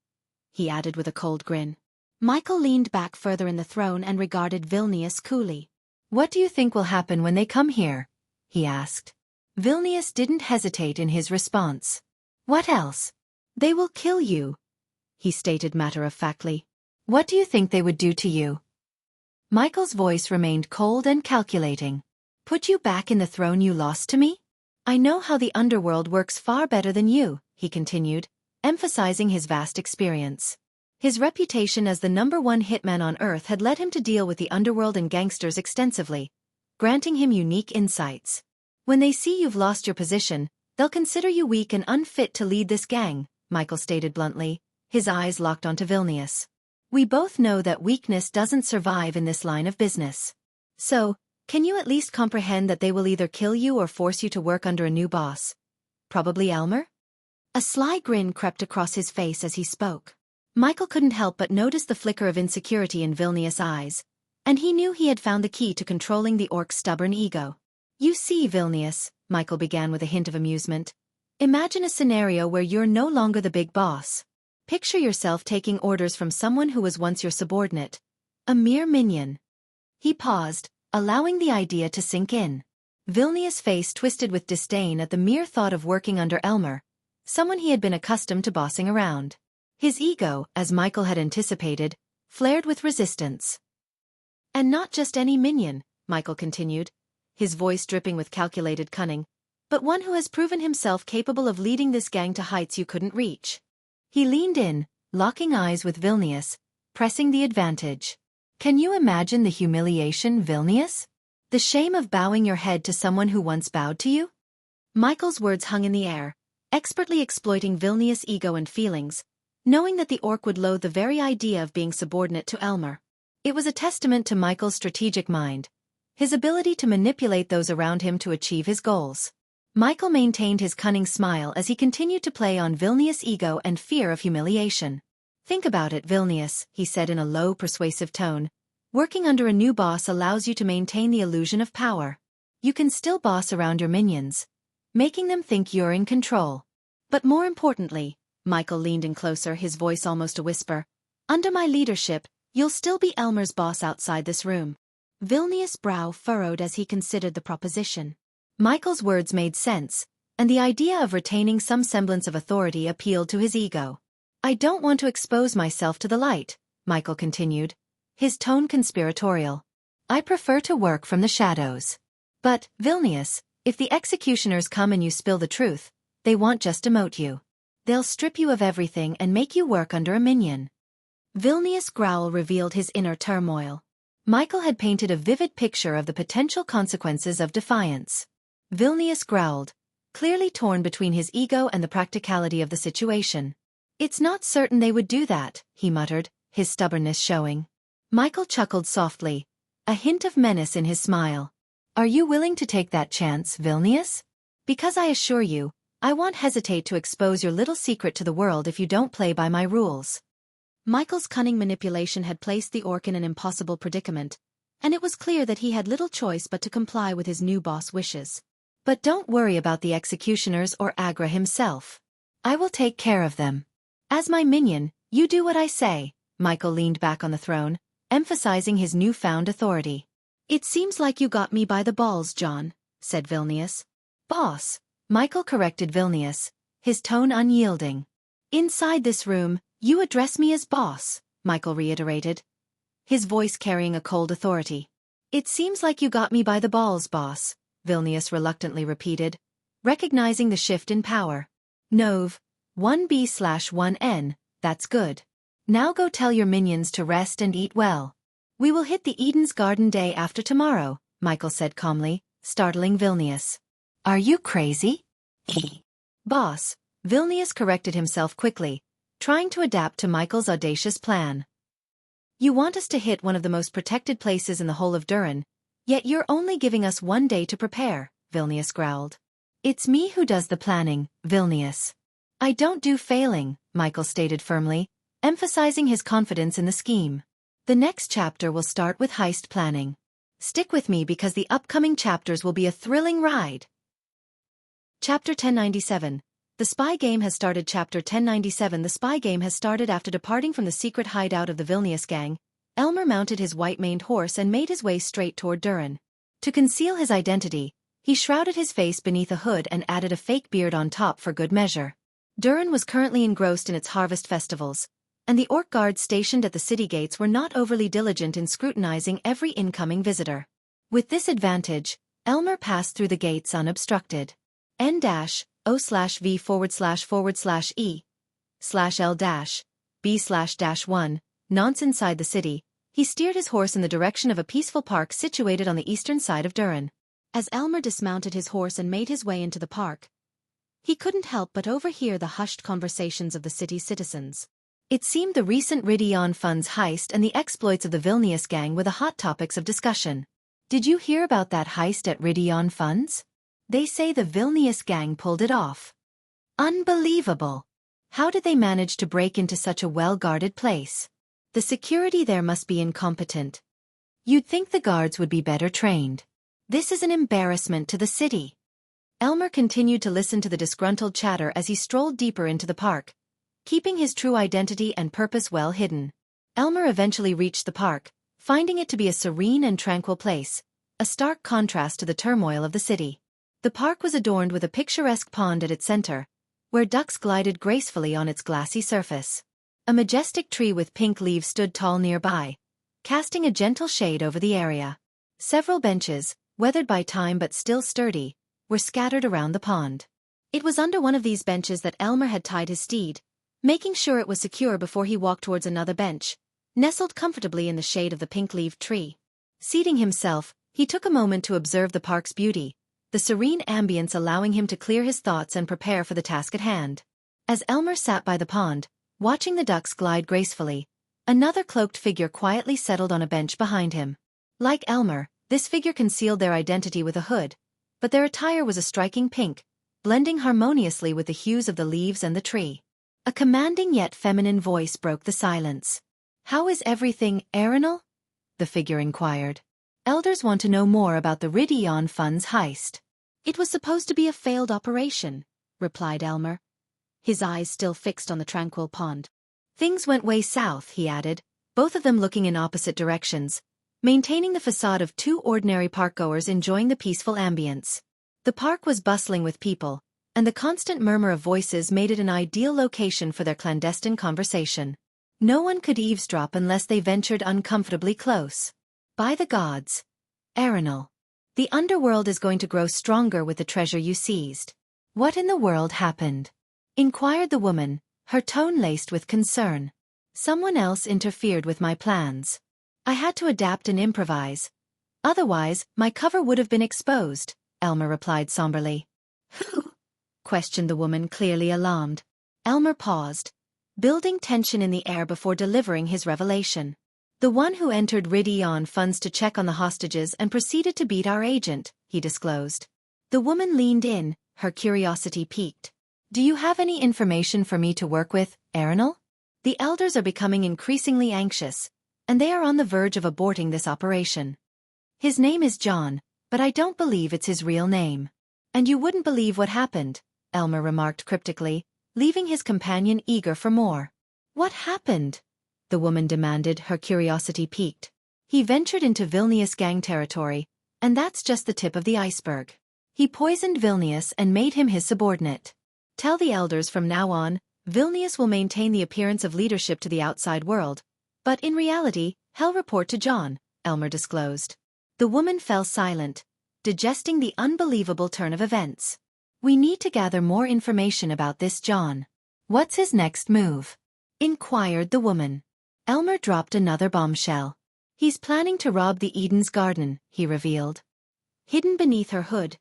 [SPEAKER 1] he added with a cold grin. Michael leaned back further in the throne and regarded Vilnius coolly. What do you think will happen when they come here? He asked. Vilnius didn't hesitate in his response. What else? They will kill you, he stated matter-of-factly. What do you think they would do to you? Michael's voice remained cold and calculating. Put you back in the throne you lost to me? I know how the underworld works far better than you, he continued, emphasizing his vast experience. His reputation as the #1 hitman on Earth had led him to deal with the underworld and gangsters extensively, granting him unique insights. When they see you've lost your position, they'll consider you weak and unfit to lead this gang, Michael stated bluntly, his eyes locked onto Vilnius. We both know that weakness doesn't survive in this line of business. So, can you at least comprehend that they will either kill you or force you to work under a new boss? Probably Elmer? A sly grin crept across his face as he spoke. Michael couldn't help but notice the flicker of insecurity in Vilnius' eyes, and he knew he had found the key to controlling the orc's stubborn ego. You see, Vilnius, Michael began with a hint of amusement. Imagine a scenario where you're no longer the big boss. Picture yourself taking orders from someone who was once your subordinate, a mere minion. He paused, allowing the idea to sink in. Vilnius' face twisted with disdain at the mere thought of working under Elmer, someone he had been accustomed to bossing around. His ego, as Michael had anticipated, flared with resistance. And not just any minion, Michael continued, his voice dripping with calculated cunning, but one who has proven himself capable of leading this gang to heights you couldn't reach. He leaned in, locking eyes with Vilnius, pressing the advantage. Can you imagine the humiliation, Vilnius? The shame of bowing your head to someone who once bowed to you? Michael's words hung in the air, expertly exploiting Vilnius' ego and feelings, knowing that the orc would loathe the very idea of being subordinate to Elmer. It was a testament to Michael's strategic mind, his ability to manipulate those around him to achieve his goals. Michael maintained his cunning smile as he continued to play on Vilnius' ego and fear of humiliation. Think about it, Vilnius, he said in a low, persuasive tone. Working under a new boss allows you to maintain the illusion of power. You can still boss around your minions, making them think you're in control. But more importantly, Michael leaned in closer, his voice almost a whisper, under my leadership, you'll still be Elmer's boss outside this room. Vilnius' brow furrowed as he considered the proposition. Michael's words made sense, and the idea of retaining some semblance of authority appealed to his ego. I don't want to expose myself to the light, Michael continued, his tone conspiratorial. I prefer to work from the shadows. But, Vilnius, if the executioners come and you spill the truth, They won't just demote you. They'll strip you of everything and make you work under a minion. Vilnius' growl revealed his inner turmoil. Michael had painted a vivid picture of the potential consequences of defiance. Vilnius growled, clearly torn between his ego and the practicality of the situation. It's not certain they would do that, he muttered, his stubbornness showing. Michael chuckled softly, a hint of menace in his smile. Are you willing to take that chance, Vilnius? Because I assure you, I won't hesitate to expose your little secret to the world if you don't play by my rules. Michael's cunning manipulation had placed the orc in an impossible predicament, and it was clear that he had little choice but to comply with his new boss' wishes. But don't worry about the executioners or Agra himself. I will take care of them. As my minion, you do what I say. Michael leaned back on the throne, emphasizing his newfound authority. It seems like you got me by the balls, John, said Vilnius. Boss, Michael corrected Vilnius, his tone unyielding. Inside this room, you address me as boss, Michael reiterated, his voice carrying a cold authority. It seems like you got me by the balls, boss, Vilnius reluctantly repeated, recognizing the shift in power. Nov, 1B/1N, that's good. Now go tell your minions to rest and eat well. We will hit the Eden's Garden day after tomorrow, Michael said calmly, startling Vilnius. Are you crazy? Boss, Vilnius corrected himself quickly, trying to adapt to Michael's audacious plan. You want us to hit one of the most protected places in the whole of Durin, yet you're only giving us 1 day to prepare, Vilnius growled. It's me who does the planning, Vilnius. I don't do failing, Michael stated firmly, emphasizing his confidence in the scheme. The next chapter will start with heist planning. Stick with me because the upcoming chapters will be a thrilling ride. Chapter 1097. The Spy Game has started. Chapter 1097. The Spy Game has started. After departing from the secret hideout of the Vilnius gang, Elmer mounted his white-maned horse and made his way straight toward Durin. To conceal his identity, he shrouded his face beneath a hood and added a fake beard on top for good measure. Durin was currently engrossed in its harvest festivals, and the orc guards stationed at the city gates were not overly diligent in scrutinizing every incoming visitor. With this advantage, Elmer passed through the gates unobstructed. N-O/V//E/L-B/B/1 nonce inside the city, he steered his horse in the direction of a peaceful park situated on the eastern side of Durin. As Elmer dismounted his horse and made his way into the park, he couldn't help but overhear the hushed conversations of the city's citizens. It seemed the recent Ridion Funds heist and the exploits of the Vilnius gang were the hot topics of discussion. Did you hear about that heist at Ridion Funds? They say the Vilnius gang pulled it off. Unbelievable! How did they manage to break into such a well-guarded place? The security there must be incompetent. You'd think the guards would be better trained. This is an embarrassment to the city. Elmer continued to listen to the disgruntled chatter as he strolled deeper into the park, keeping his true identity and purpose well hidden. Elmer eventually reached the park, finding it to be a serene and tranquil place, a stark contrast to the turmoil of the city. The park was adorned with a picturesque pond at its center, where ducks glided gracefully on its glassy surface. A majestic tree with pink leaves stood tall nearby, casting a gentle shade over the area. Several benches, weathered by time but still sturdy, were scattered around the pond. It was under one of these benches that Elmer had tied his steed, making sure it was secure before he walked towards another bench, nestled comfortably in the shade of the pink-leaved tree. Seating himself, he took a moment to observe the park's beauty, the serene ambience allowing him to clear his thoughts and prepare for the task at hand. As Elmer sat by the pond, watching the ducks glide gracefully, another cloaked figure quietly settled on a bench behind him. Like Elmer, this figure concealed their identity with a hood, but their attire was a striking pink, blending harmoniously with the hues of the leaves and the tree. A commanding yet feminine voice broke the silence. "How is everything, Arenal?" the figure inquired. "Elders want to know more about the Ridion Funds heist." "It was supposed to be a failed operation," replied Elmer, his eyes still fixed on the tranquil pond. "Things went way south," he added, both of them looking in opposite directions, maintaining the facade of two ordinary parkgoers enjoying the peaceful ambience. The park was bustling with people, and the constant murmur of voices made it an ideal location for their clandestine conversation. No one could eavesdrop unless they ventured uncomfortably close. "By the gods, Arenal, the underworld is going to grow stronger with the treasure you seized. What in the world happened? Inquired the woman, her tone laced with concern. Someone else interfered with my plans. I had to adapt and improvise. Otherwise, my cover would have been exposed, Elmer replied somberly. Who? Questioned the woman, clearly alarmed. Elmer paused, building tension in the air before delivering his revelation. The one who entered Ridion funds to check on the hostages and proceeded to beat our agent, he disclosed. The woman leaned in, her curiosity piqued. Do you have any information for me to work with, Arenal? The elders are becoming increasingly anxious, and they are on the verge of aborting this operation. His name is John, but I don't believe it's his real name. And you wouldn't believe what happened, Elmer remarked cryptically, leaving his companion eager for more. What happened? The woman demanded, her curiosity piqued. He ventured into Vilnius gang territory, and that's just the tip of the iceberg. He poisoned Vilnius and made him his subordinate. Tell the elders from now on, Vilnius will maintain the appearance of leadership to the outside world, but in reality, he'll report to John, Elmer disclosed. The woman fell silent, digesting the unbelievable turn of events. We need to gather more information about this John. What's his next move? Inquired the woman. Elmer dropped another bombshell. He's planning to rob the Eden's garden, he revealed. Hidden beneath her hood,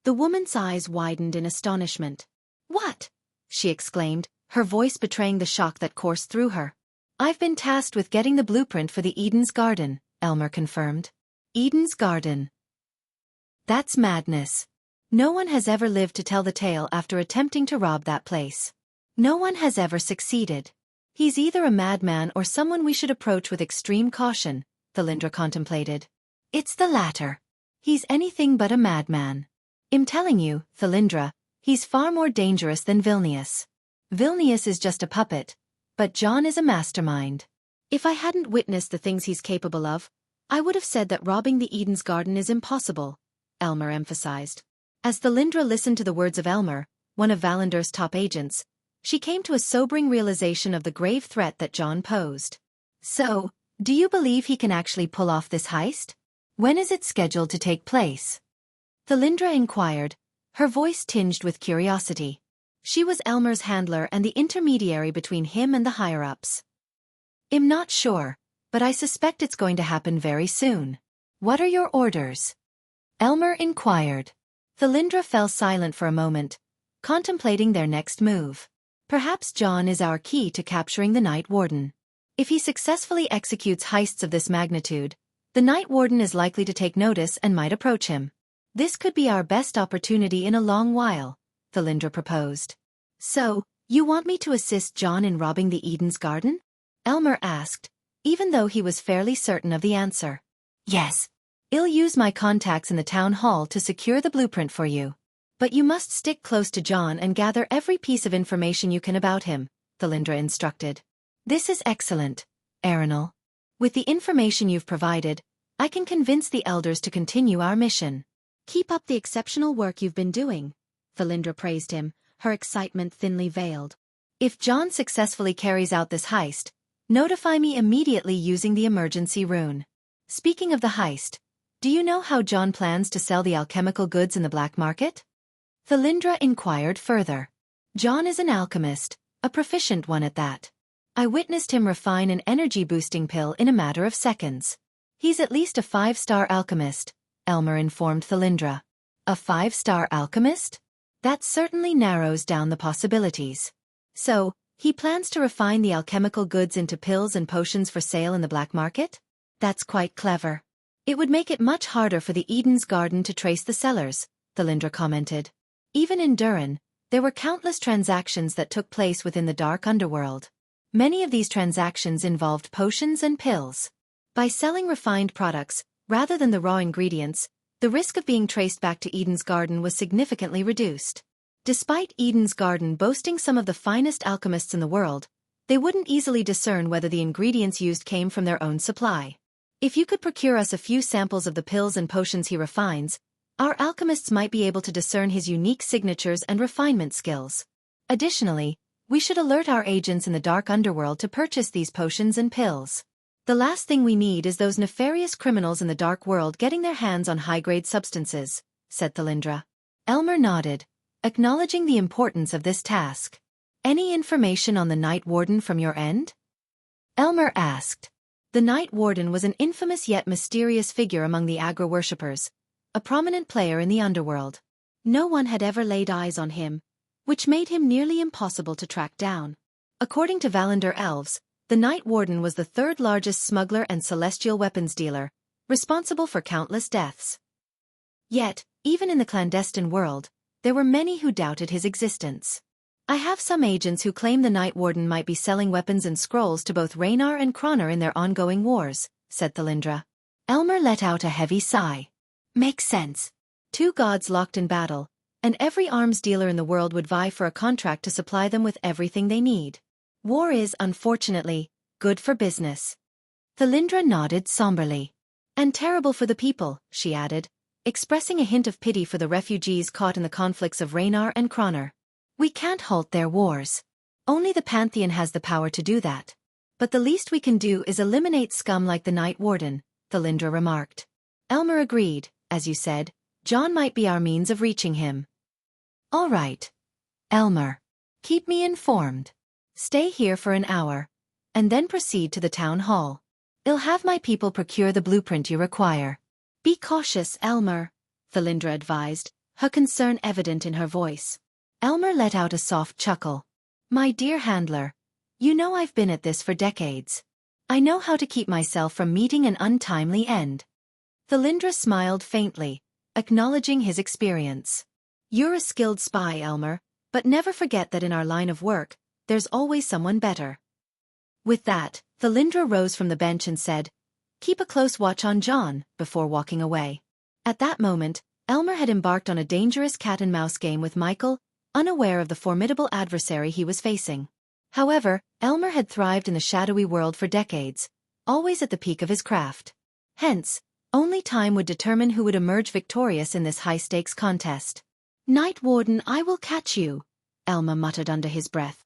[SPEAKER 1] the woman's eyes widened in astonishment. What? She exclaimed, her voice betraying the shock that coursed through her. I've been tasked with getting the blueprint for the Eden's garden, Elmer confirmed. Eden's garden. That's madness. No one has ever lived to tell the tale after attempting to rob that place. No one has ever succeeded. He's either a madman or someone we should approach with extreme caution, Thalindra contemplated. It's the latter. He's anything but a madman. I'm telling you, Thalindra, he's far more dangerous than Vilnius. Vilnius is just a puppet, but John is a mastermind. If I hadn't witnessed the things he's capable of, I would have said that robbing the Eden's garden is impossible, Elmer emphasized. As Thalindra listened to the words of Elmer, one of Valander's top agents, she came to a sobering realization of the grave threat that John posed. So, do you believe he can actually pull off this heist? When is it scheduled to take place? Thalindra inquired, her voice tinged with curiosity. She was Elmer's handler and the intermediary between him and the higher-ups. I'm not sure, but I suspect it's going to happen very soon. What are your orders? Elmer inquired. Thalindra fell silent for a moment, contemplating their next move. Perhaps John is our key to capturing the Night Warden. If he successfully executes heists of this magnitude, the Night Warden is likely to take notice and might approach him. This could be our best opportunity in a long while, Thalindra proposed. So, you want me to assist John in robbing the Eden's garden? Elmer asked, even though he was fairly certain of the answer. Yes. I'll use my contacts in the town hall to secure the blueprint for you. But you must stick close to John and gather every piece of information you can about him, Thalindra instructed. This is excellent, Arenal. With the information you've provided, I can convince the elders to continue our mission. Keep up the exceptional work you've been doing, Thalindra praised him, her excitement thinly veiled. If John successfully carries out this heist, notify me immediately using the emergency rune. Speaking of the heist, do you know how John plans to sell the alchemical goods in the black market? Thalindra inquired further. John is an alchemist, a proficient one at that. I witnessed him refine an energy-boosting pill in a matter of seconds. He's at least a 5-star alchemist, Elmer informed Thalindra. A 5-star alchemist? That certainly narrows down the possibilities. So, he plans to refine the alchemical goods into pills and potions for sale in the black market? That's quite clever. It would make it much harder for the Eden's garden to trace the sellers, Thalindra commented. Even in Durin, there were countless transactions that took place within the dark underworld. Many of these transactions involved potions and pills. By selling refined products, rather than the raw ingredients, the risk of being traced back to Eden's garden was significantly reduced. Despite Eden's garden boasting some of the finest alchemists in the world, they wouldn't easily discern whether the ingredients used came from their own supply. If you could procure us a few samples of the pills and potions he refines, our alchemists might be able to discern his unique signatures and refinement skills. Additionally, we should alert our agents in the dark underworld to purchase these potions and pills. The last thing we need is those nefarious criminals in the dark world getting their hands on high-grade substances, said Thalindra. Elmer nodded, acknowledging the importance of this task. Any information on the Night Warden from your end? Elmer asked. The Night Warden was an infamous yet mysterious figure among the Agra worshippers, a prominent player in the underworld. No one had ever laid eyes on him, which made him nearly impossible to track down. According to Valander elves, the Night Warden was the third largest smuggler and celestial weapons dealer, responsible for countless deaths. Yet, even in the clandestine world, there were many who doubted his existence. I have some agents who claim the Night Warden might be selling weapons and scrolls to both Raynar and Cronar in their ongoing wars, said Thalindra. Elmer let out a heavy sigh. Makes sense. Two gods locked in battle, and every arms dealer in the world would vie for a contract to supply them with everything they need. War is, unfortunately, good for business. Thalindra nodded somberly. And terrible for the people, she added, expressing a hint of pity for the refugees caught in the conflicts of Raynar and Cronar. We can't halt their wars. Only the Pantheon has the power to do that. But the least we can do is eliminate scum like the Night Warden, Thalindra remarked. Elmer agreed. As you said, John might be our means of reaching him. All right. Elmer. Keep me informed. Stay here for an hour, and then proceed to the town hall. I'll have my people procure the blueprint you require. Be cautious, Elmer, Thalindra advised, her concern evident in her voice. Elmer let out a soft chuckle. My dear handler, you know I've been at this for decades. I know how to keep myself from meeting an untimely end. Thalindra smiled faintly, acknowledging his experience. You're a skilled spy, Elmer, but never forget that in our line of work, there's always someone better. With that, Thalindra rose from the bench and said, Keep a close watch on John, before walking away. At that moment, Elmer had embarked on a dangerous cat-and-mouse game with Michael, unaware of the formidable adversary he was facing. However, Elmer had thrived in the shadowy world for decades, always at the peak of his craft. Hence, only time would determine who would emerge victorious in this high-stakes contest. Night Warden, I will catch you, Elmer muttered under his breath.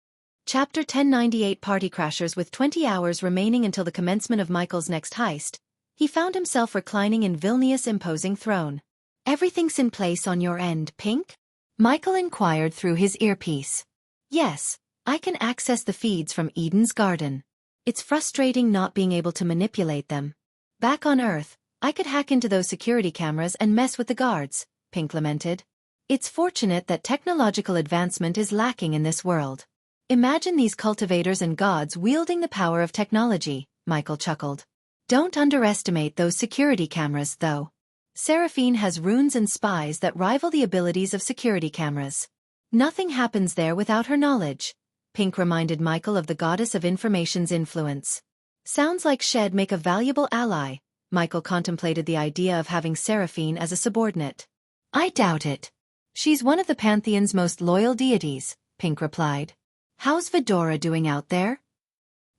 [SPEAKER 1] Chapter 1098 Party Crashers. With 20 hours remaining until the commencement of Michael's next heist, he found himself reclining in Vilnius' imposing throne. Everything's in place on your end, Pink? Michael inquired through his earpiece. Yes, I can access the feeds from Eden's garden. It's frustrating not being able to manipulate them. Back on Earth, I could hack into those security cameras and mess with the guards, Pink lamented. It's fortunate that technological advancement is lacking in this world. Imagine these cultivators and gods wielding the power of technology, Michael chuckled. Don't underestimate those security cameras, though. Seraphine has runes and spies that rival the abilities of security cameras. Nothing happens there without her knowledge, Pink reminded Michael of the goddess of information's influence. Sounds like she'd make a valuable ally. Michael contemplated the idea of having Seraphine as a subordinate. I doubt it. She's one of the Pantheon's most loyal deities, Pink replied. How's Vidora doing out there?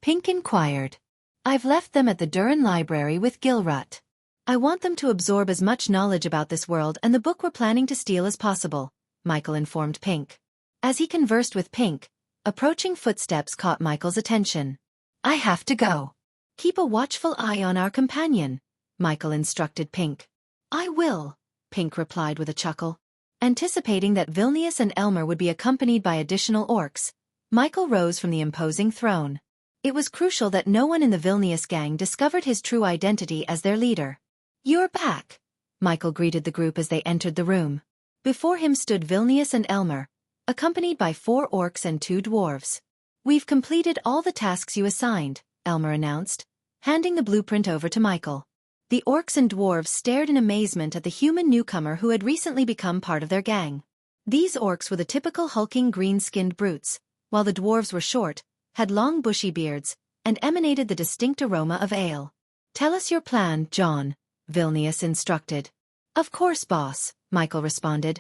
[SPEAKER 1] Pink inquired. I've left them at the Durin Library with Gilrut. I want them to absorb as much knowledge about this world and the book we're planning to steal as possible, Michael informed Pink. As he conversed with Pink, approaching footsteps caught Michael's attention. I have to go. Keep a watchful eye on our companion, Michael instructed Pink. I will, Pink replied with a chuckle. Anticipating that Vilnius and Elmer would be accompanied by additional orcs, Michael rose from the imposing throne. It was crucial that no one in the Vilnius gang discovered his true identity as their leader. You're back, Michael greeted the group as they entered the room. Before him stood Vilnius and Elmer, accompanied by 4 orcs and 2 dwarves. We've completed all the tasks you assigned, Elmer announced, handing the blueprint over to Michael. The orcs and dwarves stared in amazement at the human newcomer who had recently become part of their gang. These orcs were the typical hulking green-skinned brutes, while the dwarves were short, had long bushy beards, and emanated the distinct aroma of ale. Tell us your plan, John, Vilnius instructed. Of course, boss, Michael responded,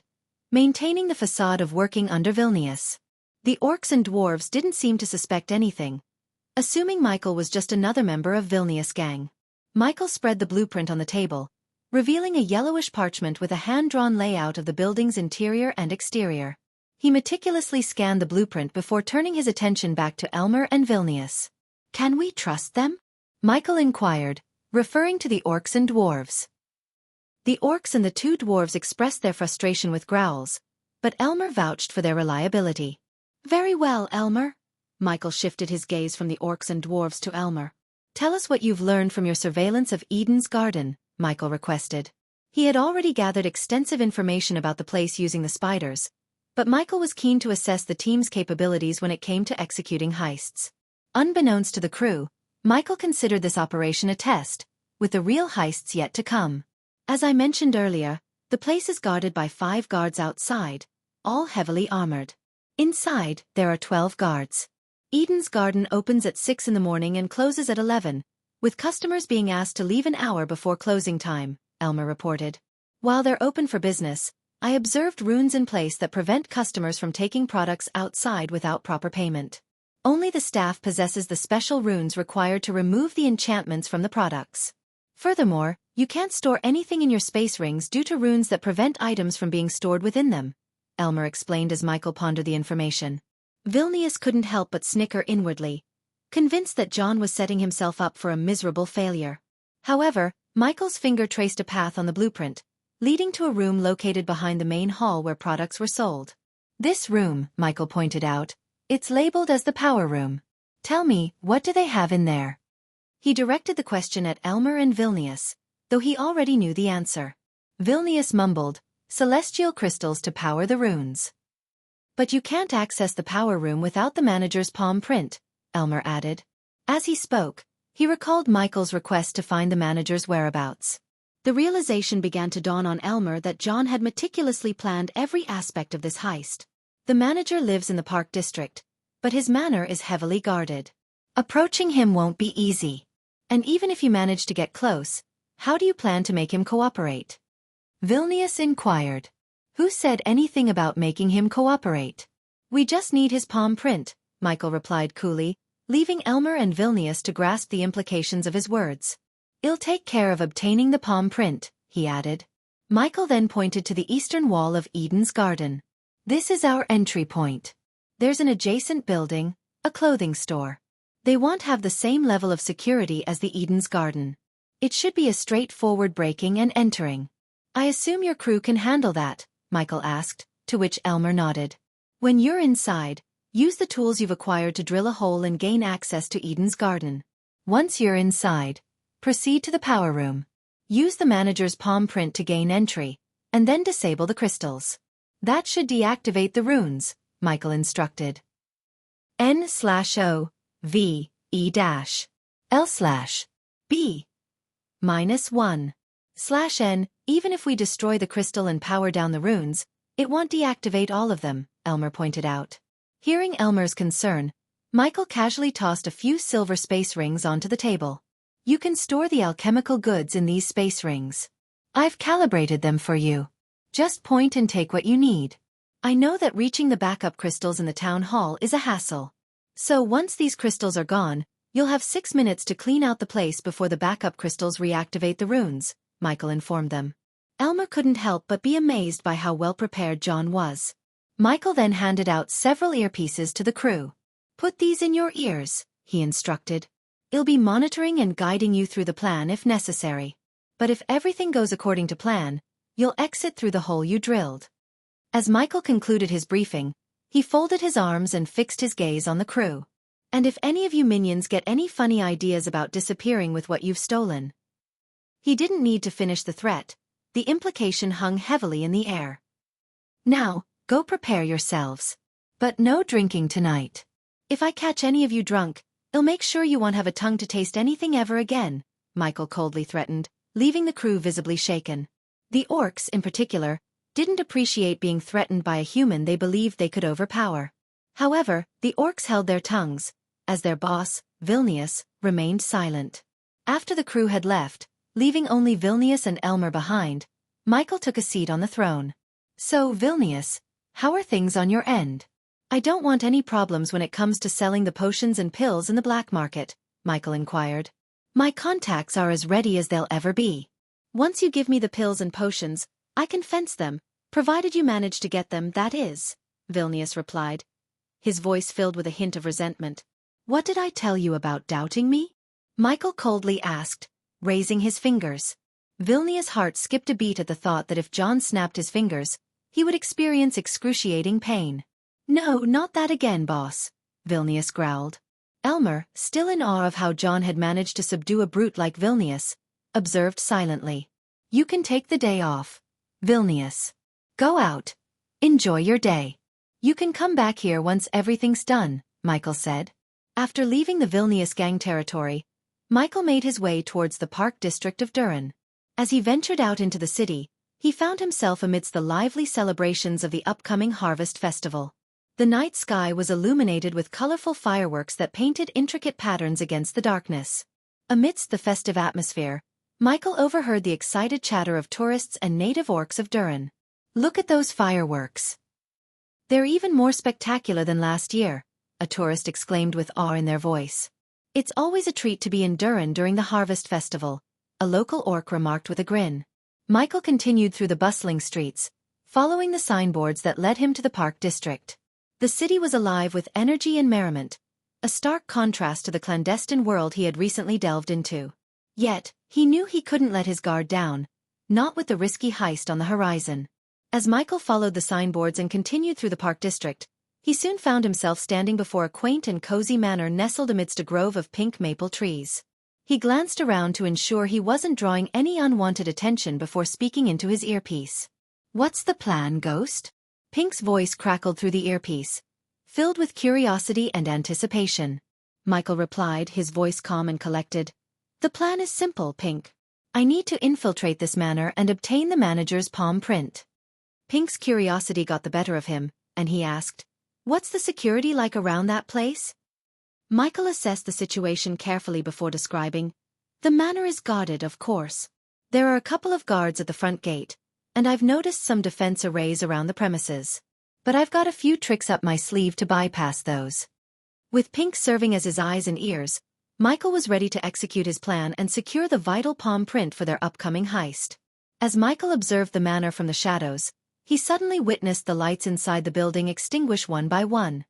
[SPEAKER 1] maintaining the facade of working under Vilnius. The orcs and dwarves didn't seem to suspect anything, assuming Michael was just another member of Vilnius' gang. Michael spread the blueprint on the table, revealing a yellowish parchment with a hand-drawn layout of the building's interior and exterior. He meticulously scanned the blueprint before turning his attention back to Elmer and Vilnius. Can we trust them? Michael inquired, referring to the orcs and dwarves. The orcs and the 2 dwarves expressed their frustration with growls, but Elmer vouched for their reliability. Very well, Elmer. Michael shifted his gaze from the orcs and dwarves to Elmer. Tell us what you've learned from your surveillance of Eden's garden, Michael requested. He had already gathered extensive information about the place using the spiders, but Michael was keen to assess the team's capabilities when it came to executing heists. Unbeknownst to the crew, Michael considered this operation a test, with the real heists yet to come. As I mentioned earlier, the place is guarded by 5 guards outside, all heavily armored. Inside, there are 12 guards. Eden's garden opens at 6 in the morning and closes at 11, with customers being asked to leave an hour before closing time, Elmer reported. While they're open for business, I observed runes in place that prevent customers from taking products outside without proper payment. Only the staff possesses the special runes required to remove the enchantments from the products. Furthermore, you can't store anything in your space rings due to runes that prevent items from being stored within them, Elmer explained as Michael pondered the information. Vilnius couldn't help but snicker inwardly, convinced that John was setting himself up for a miserable failure. However, Michael's finger traced a path on the blueprint, leading to a room located behind the main hall where products were sold. This room, Michael pointed out, it's labeled as the power room. Tell me, what do they have in there? He directed the question at Elmer and Vilnius, though he already knew the answer. Vilnius mumbled, celestial crystals to power the runes. But you can't access the power room without the manager's palm print, Elmer added. As he spoke, he recalled Michael's request to find the manager's whereabouts. The realization began to dawn on Elmer that John had meticulously planned every aspect of this heist. The manager lives in the Park District, but his manor is heavily guarded. Approaching him won't be easy. And even if you manage to get close, how do you plan to make him cooperate? Vilnius inquired. Who said anything about making him cooperate? We just need his palm print, Michael replied coolly, leaving Elmer and Vilnius to grasp the implications of his words. I'll take care of obtaining the palm print, he added. Michael then pointed to the eastern wall of Eden's garden. This is our entry point. There's an adjacent building, a clothing store. They won't have the same level of security as the Eden's garden. It should be a straightforward breaking and entering. I assume your crew can handle that, Michael asked, to which Elmer nodded. When you're inside, use the tools you've acquired to drill a hole and gain access to Eden's garden. Once you're inside, proceed to the power room. Use the manager's palm print to gain entry, and then disable the crystals. That should deactivate the runes, Michael instructed. N/O-V-E-L/B-1/N. Even if we destroy the crystal and power down the runes, it won't deactivate all of them, Elmer pointed out. Hearing Elmer's concern, Michael casually tossed a few silver space rings onto the table. You can store the alchemical goods in these space rings. I've calibrated them for you. Just point and take what you need. I know that reaching the backup crystals in the town hall is a hassle. So once these crystals are gone, you'll have 6 minutes to clean out the place before the backup crystals reactivate the runes, Michael informed them. Elmer couldn't help but be amazed by how well prepared John was. Michael then handed out several earpieces to the crew. Put these in your ears, he instructed. It'll be monitoring and guiding you through the plan if necessary. But if everything goes according to plan, you'll exit through the hole you drilled. As Michael concluded his briefing, he folded his arms and fixed his gaze on the crew. And if any of you minions get any funny ideas about disappearing with what you've stolen. He didn't need to finish the threat. The implication hung heavily in the air. Now, go prepare yourselves. But no drinking tonight. If I catch any of you drunk, I'll make sure you won't have a tongue to taste anything ever again, Michael coldly threatened, leaving the crew visibly shaken. The orcs, in particular, didn't appreciate being threatened by a human they believed they could overpower. However, the orcs held their tongues, as their boss, Vilnius, remained silent. After the crew had left, leaving only Vilnius and Elmer behind, Michael took a seat on the throne. So, Vilnius, how are things on your end? I don't want any problems when it comes to selling the potions and pills in the black market, Michael inquired. My contacts are as ready as they'll ever be. Once you give me the pills and potions, I can fence them, provided you manage to get them, that is, Vilnius replied, his voice filled with a hint of resentment. What did I tell you about doubting me? Michael coldly asked, raising his fingers. Vilnius' heart skipped a beat at the thought that if John snapped his fingers, he would experience excruciating pain. "No, not that again, boss," Vilnius growled. Elmer, still in awe of how John had managed to subdue a brute like Vilnius, observed silently. "You can take the day off, Vilnius. Go out. Enjoy your day. You can come back here once everything's done," Michael said. After leaving the Vilnius gang territory, Michael made his way towards the Park District of Durin. As he ventured out into the city, he found himself amidst the lively celebrations of the upcoming Harvest Festival. The night sky was illuminated with colorful fireworks that painted intricate patterns against the darkness. Amidst the festive atmosphere, Michael overheard the excited chatter of tourists and native orcs of Durin. "Look at those fireworks. They're even more spectacular than last year," a tourist exclaimed with awe in their voice. "It's always a treat to be in Durin during the Harvest Festival," a local orc remarked with a grin. Michael continued through the bustling streets, following the signboards that led him to the Park District. The city was alive with energy and merriment, a stark contrast to the clandestine world he had recently delved into. Yet, he knew he couldn't let his guard down, not with the risky heist on the horizon. As Michael followed the signboards and continued through the Park District, he soon found himself standing before a quaint and cozy manor nestled amidst a grove of pink maple trees. He glanced around to ensure he wasn't drawing any unwanted attention before speaking into his earpiece. "What's the plan, Ghost?" Pink's voice crackled through the earpiece, filled with curiosity and anticipation. Michael replied, his voice calm and collected. "The plan is simple, Pink. I need to infiltrate this manor and obtain the manager's palm print." Pink's curiosity got the better of him, and he asked, "What's the security like around that place?" Michael assessed the situation carefully before describing. "The manor is guarded, of course. There are a couple of guards at the front gate, and I've noticed some defense arrays around the premises. But I've got a few tricks up my sleeve to bypass those." With Pink serving as his eyes and ears, Michael was ready to execute his plan and secure the vital palm print for their upcoming heist. As Michael observed the manor from the shadows, he suddenly witnessed the lights inside the building extinguish one by one.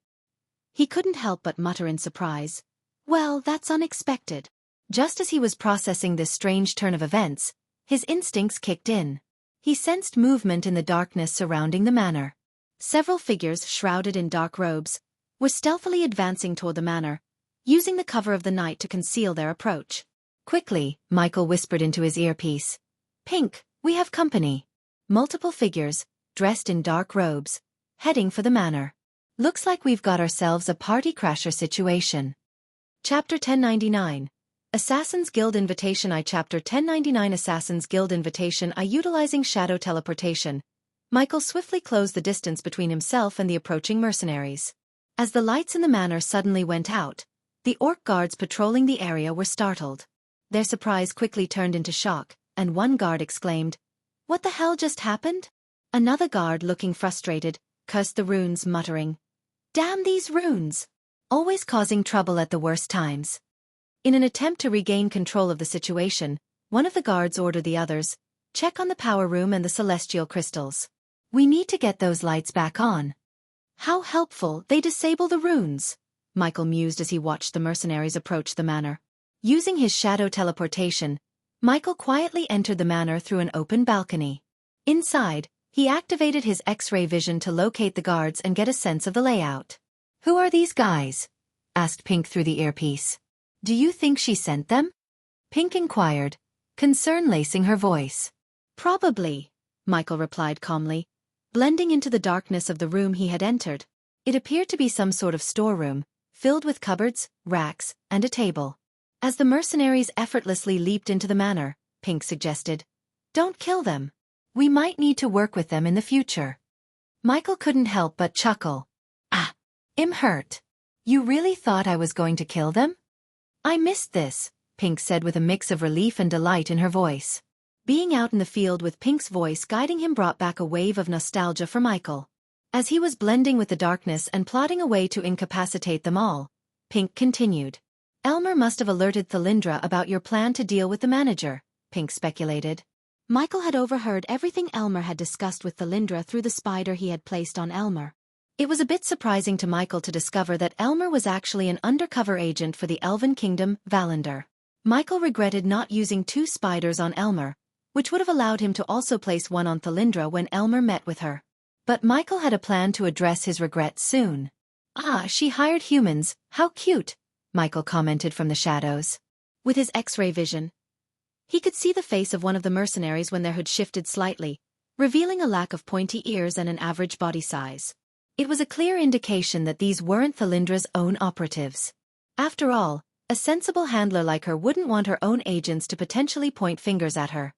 [SPEAKER 1] He couldn't help but mutter in surprise, "Well, that's unexpected." Just as he was processing this strange turn of events, his instincts kicked in. He sensed movement in the darkness surrounding the manor. Several figures, shrouded in dark robes, were stealthily advancing toward the manor, using the cover of the night to conceal their approach. "Quickly," Michael whispered into his earpiece. "Pink, we have company." Multiple figures, dressed in dark robes, heading for the manor. "Looks like we've got ourselves a party crasher situation." Chapter 1099. Assassin's Guild Invitation I Chapter 1099 Assassin's Guild Invitation I Utilizing shadow teleportation, Michael swiftly closed the distance between himself and the approaching mercenaries. As the lights in the manor suddenly went out, the orc guards patrolling the area were startled. Their surprise quickly turned into shock, and one guard exclaimed, "What the hell just happened?" Another guard, looking frustrated, cursed the runes, muttering, "Damn these runes! Always causing trouble at the worst times." In an attempt to regain control of the situation, one of the guards ordered the others, "Check on the power room and the celestial crystals. We need to get those lights back on." "How helpful they disable the runes," Michael mused as he watched the mercenaries approach the manor. Using his shadow teleportation, Michael quietly entered the manor through an open balcony. Inside, he activated his X-ray vision to locate the guards and get a sense of the layout. "Who are these guys?" asked Pink through the earpiece. "Do you think she sent them?" Pink inquired, concern lacing her voice. "Probably," Michael replied calmly, blending into the darkness of the room he had entered. It appeared to be some sort of storeroom, filled with cupboards, racks, and a table. As the mercenaries effortlessly leaped into the manor, Pink suggested, "Don't kill them. We might need to work with them in the future." Michael couldn't help but chuckle. "Ah, I'm hurt. You really thought I was going to kill them?" "I missed this," Pink said with a mix of relief and delight in her voice. Being out in the field with Pink's voice guiding him brought back a wave of nostalgia for Michael. As he was blending with the darkness and plotting a way to incapacitate them all, Pink continued. "Elmer must have alerted Thalindra about your plan to deal with the manager," Pink speculated. Michael had overheard everything Elmer had discussed with Thalindra through the spider he had placed on Elmer. It was a bit surprising to Michael to discover that Elmer was actually an undercover agent for the Elven Kingdom, Valander. Michael regretted not using 2 spiders on Elmer, which would have allowed him to also place one on Thalindra when Elmer met with her. But Michael had a plan to address his regrets soon. "Ah, she hired humans, how cute," Michael commented from the shadows. With his X-ray vision, he could see the face of one of the mercenaries when their hood shifted slightly, revealing a lack of pointy ears and an average body size. It was a clear indication that these weren't Thalindra's own operatives. After all, a sensible handler like her wouldn't want her own agents to potentially point fingers at her.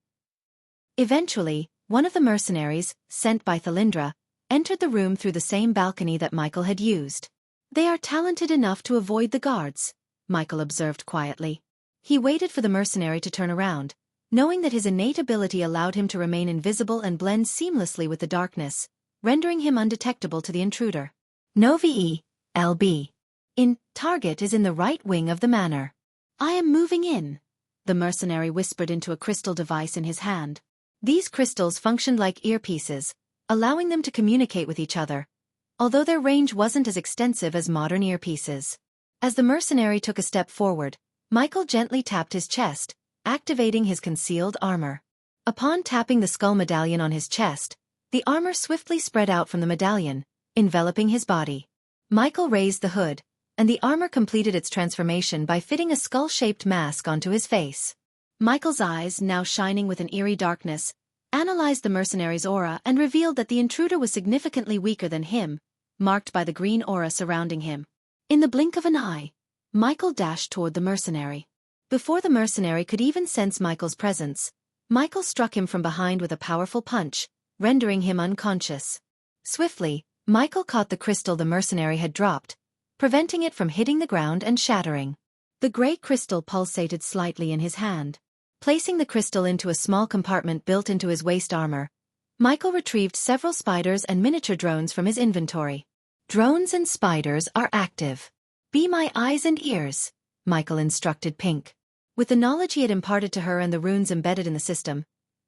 [SPEAKER 1] Eventually, one of the mercenaries, sent by Thalindra, entered the room through the same balcony that Michael had used. "They are talented enough to avoid the guards," Michael observed quietly. He waited for the mercenary to turn around, knowing that his innate ability allowed him to remain invisible and blend seamlessly with the darkness, rendering him undetectable to the intruder. "No VE, LB. Target is in the right wing of the manor. I am moving in," the mercenary whispered into a crystal device in his hand. These crystals functioned like earpieces, allowing them to communicate with each other, although their range wasn't as extensive as modern earpieces. As the mercenary took a step forward, Michael gently tapped his chest, activating his concealed armor. Upon tapping the skull medallion on his chest, the armor swiftly spread out from the medallion, enveloping his body. Michael raised the hood, and the armor completed its transformation by fitting a skull-shaped mask onto his face. Michael's eyes, now shining with an eerie darkness, analyzed the mercenary's aura and revealed that the intruder was significantly weaker than him, marked by the green aura surrounding him. In the blink of an eye, Michael dashed toward the mercenary. Before the mercenary could even sense Michael's presence, Michael struck him from behind with a powerful punch, rendering him unconscious. Swiftly, Michael caught the crystal the mercenary had dropped, preventing it from hitting the ground and shattering. The gray crystal pulsated slightly in his hand. Placing the crystal into a small compartment built into his waist armor, Michael retrieved several spiders and miniature drones from his inventory. "Drones and spiders are active. Be my eyes and ears," Michael instructed Pink. With the knowledge he had imparted to her and the runes embedded in the system,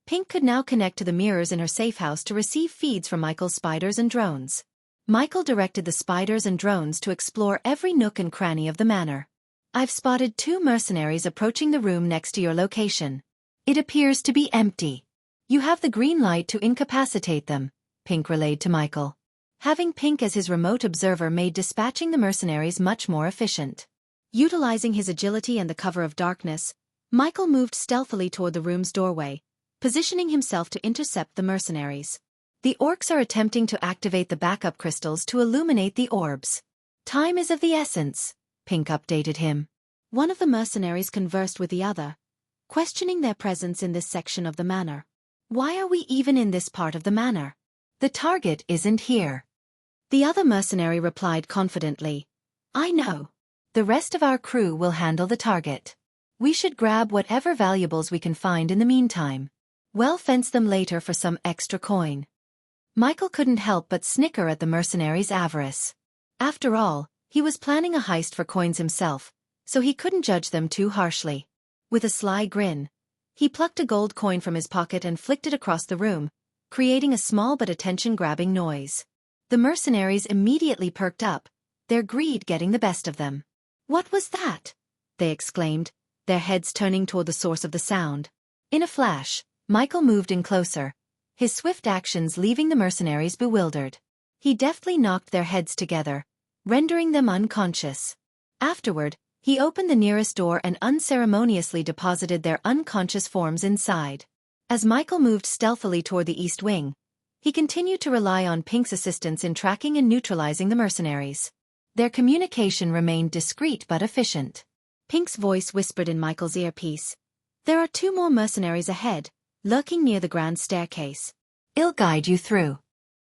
[SPEAKER 1] Pink could now connect to the mirrors in her safe house to receive feeds from Michael's spiders and drones. Michael directed the spiders and drones to explore every nook and cranny of the manor. "I've spotted 2 mercenaries approaching the room next to your location. It appears to be empty. You have the green light to incapacitate them," Pink relayed to Michael. Having Pink as his remote observer made dispatching the mercenaries much more efficient. Utilizing his agility and the cover of darkness, Michael moved stealthily toward the room's doorway, positioning himself to intercept the mercenaries. "The orcs are attempting to activate the backup crystals to illuminate the orbs. Time is of the essence," Pink updated him. One of the mercenaries conversed with the other, questioning their presence in this section of the manor. "Why are we even in this part of the manor? The target isn't here." The other mercenary replied confidently, "I know. The rest of our crew will handle the target. We should grab whatever valuables we can find in the meantime. We'll fence them later for some extra coin." Michael couldn't help but snicker at the mercenary's avarice. After all, he was planning a heist for coins himself, so he couldn't judge them too harshly. With a sly grin, he plucked a gold coin from his pocket and flicked it across the room, creating a small but attention-grabbing noise. The mercenaries immediately perked up, their greed getting the best of them. "What was that?" they exclaimed, their heads turning toward the source of the sound. In a flash, Michael moved in closer, his swift actions leaving the mercenaries bewildered. He deftly knocked their heads together, rendering them unconscious. Afterward, he opened the nearest door and unceremoniously deposited their unconscious forms inside. As Michael moved stealthily toward the east wing, he continued to rely on Pink's assistance in tracking and neutralizing the mercenaries. Their communication remained discreet but efficient. Pink's voice whispered in Michael's earpiece, "There are 2 more mercenaries ahead, lurking near the grand staircase. I'll guide you through."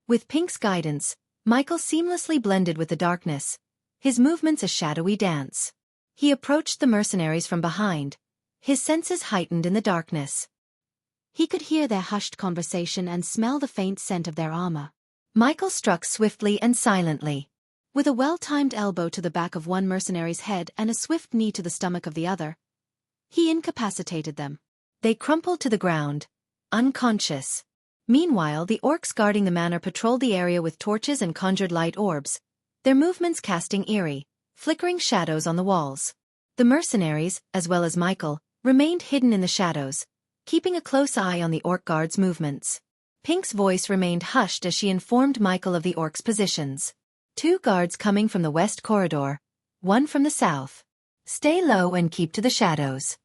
[SPEAKER 1] With Pink's guidance, Michael seamlessly blended with the darkness, his movements a shadowy dance. He approached the mercenaries from behind, his senses heightened in the darkness. He could hear their hushed conversation and smell the faint scent of their armor. Michael struck swiftly and silently. With a well-timed elbow to the back of one mercenary's head and a swift knee to the stomach of the other, he incapacitated them. They crumpled to the ground, unconscious. Meanwhile, the orcs guarding the manor patrolled the area with torches and conjured light orbs, their movements casting eerie, flickering shadows on the walls. The mercenaries, as well as Michael, remained hidden in the shadows, keeping a close eye on the orc guards' movements. Pink's voice remained hushed as she informed Michael of the orcs' positions. 2 guards coming from the west corridor, 1 from the south. Stay low and keep to the shadows.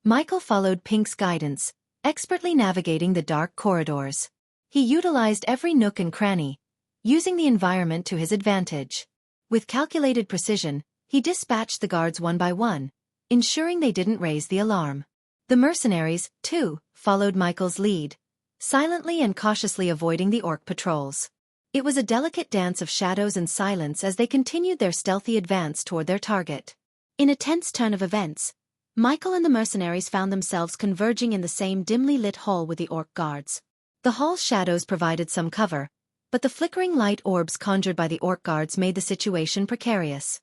[SPEAKER 1] Michael followed Pink's guidance, expertly navigating the dark corridors. He utilized every nook and cranny, using the environment to his advantage. With calculated precision, he dispatched the guards one by one, ensuring they didn't raise the alarm. The mercenaries, too, followed Michael's lead, silently and cautiously avoiding the orc patrols. It was a delicate dance of shadows and silence as they continued their stealthy advance toward their target. In a tense turn of events, Michael and the mercenaries found themselves converging in the same dimly lit hall with the orc guards. The hall's shadows provided some cover, but the flickering light orbs conjured by the orc guards made the situation precarious.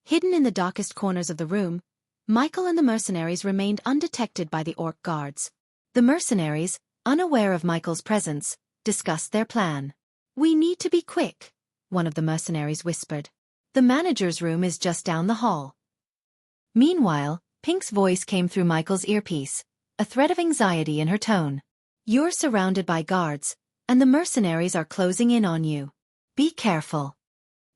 [SPEAKER 1] Hidden in the darkest corners of the room, Michael and the mercenaries remained undetected by the orc guards. The mercenaries, unaware of Michael's presence, discussed their plan. "We need to be quick," one of the mercenaries whispered. "The manager's room is just down the hall." Meanwhile, Pink's voice came through Michael's earpiece, a threat of anxiety in her tone. "You're surrounded by guards, and the mercenaries are closing in on you. Be careful."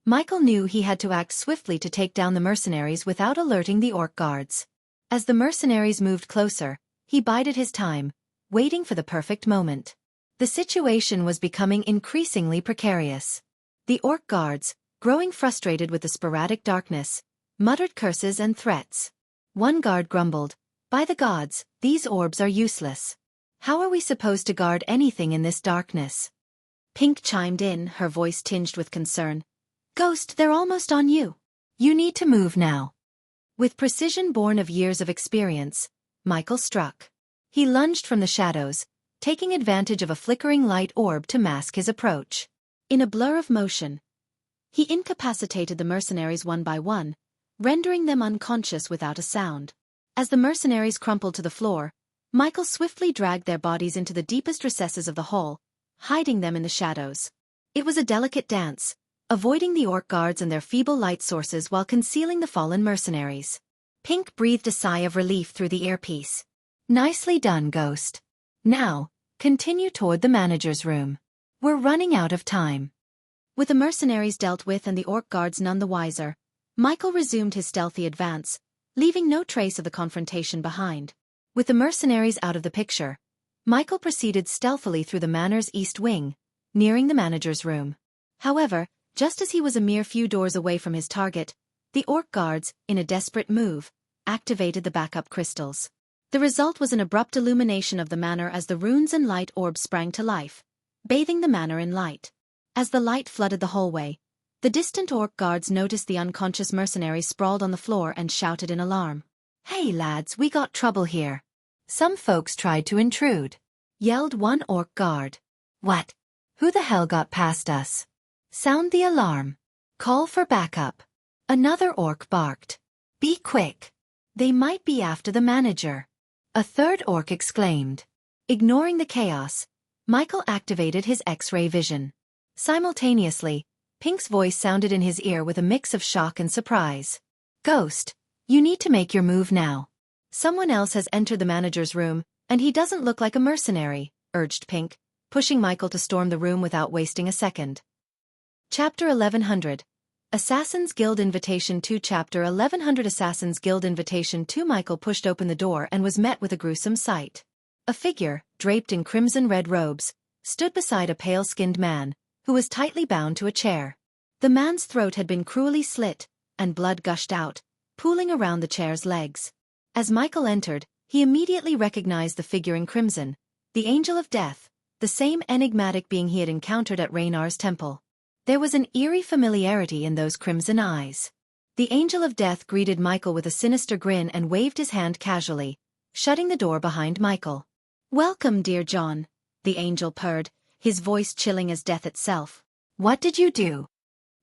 [SPEAKER 1] Michael knew he had to act swiftly to take down the mercenaries without alerting the orc guards. As the mercenaries moved closer, he bided his time, waiting for the perfect moment. The situation was becoming increasingly precarious. The orc guards, growing frustrated with the sporadic darkness, muttered curses and threats. One guard grumbled, "By the gods, these orbs are useless. How are we supposed to guard anything in this darkness?" Pink chimed in, her voice tinged with concern. "Ghost, they're almost on you. You need to move now." With precision born of years of experience, Michael struck. He lunged from the shadows, taking advantage of a flickering light orb to mask his approach. In a blur of motion, he incapacitated the mercenaries one by one, rendering them unconscious without a sound. As the mercenaries crumpled to the floor, Michael swiftly dragged their bodies into the deepest recesses of the hall, hiding them in the shadows. It was a delicate dance, avoiding the orc guards and their feeble light sources while concealing the fallen mercenaries. Pink breathed a sigh of relief through the earpiece. "Nicely done, Ghost. Now, continue toward the manager's room. We're running out of time." With the mercenaries dealt with and the orc guards none the wiser, Michael resumed his stealthy advance, leaving no trace of the confrontation behind. With the mercenaries out of the picture, Michael proceeded stealthily through the manor's east wing, nearing the manager's room. However, just as he was a mere few doors away from his target, the orc guards, in a desperate move, activated the backup crystals. The result was an abrupt illumination of the manor as the runes and light orbs sprang to life, bathing the manor in light. As the light flooded the hallway, the distant orc guards noticed the unconscious mercenaries sprawled on the floor and shouted in alarm. "Hey lads, we got trouble here. Some folks tried to intrude," yelled one orc guard. "What? Who the hell got past us? Sound the alarm. Call for backup." Another orc barked. "Be quick. They might be after the manager," a third orc exclaimed. Ignoring the chaos, Michael activated his X-ray vision. Simultaneously, Pink's voice sounded in his ear with a mix of shock and surprise. "Ghost, you need to make your move now. Someone else has entered the manager's room, and he doesn't look like a mercenary," urged Pink, pushing Michael to storm the room without wasting a second. Chapter 1100. Assassin's Guild Invitation 2. Chapter 1100. Assassin's Guild Invitation 2. Michael pushed open the door and was met with a gruesome sight. A figure, draped in crimson-red robes, stood beside a pale-skinned man, who was tightly bound to a chair. The man's throat had been cruelly slit, and blood gushed out, pooling around the chair's legs. As Michael entered, he immediately recognized the figure in crimson, the Angel of Death, the same enigmatic being he had encountered at Raynar's temple. There was an eerie familiarity in those crimson eyes. The Angel of Death greeted Michael with a sinister grin and waved his hand casually, shutting the door behind Michael. "Welcome, dear John," the angel purred, his voice chilling as death itself. "What did you do?"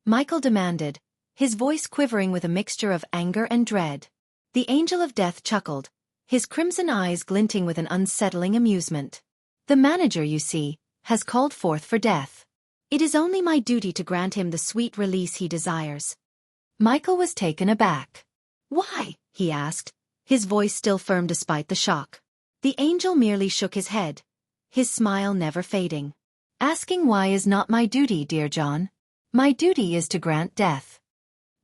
[SPEAKER 1] Michael demanded, his voice quivering with a mixture of anger and dread. The Angel of Death chuckled, his crimson eyes glinting with an unsettling amusement. "The manager, you see, has called forth for death. It is only my duty to grant him the sweet release he desires." Michael was taken aback. "Why?" he asked, his voice still firm despite the shock. The angel merely shook his head, his smile never fading. Asking why is not my duty, dear John. My duty is to grant death.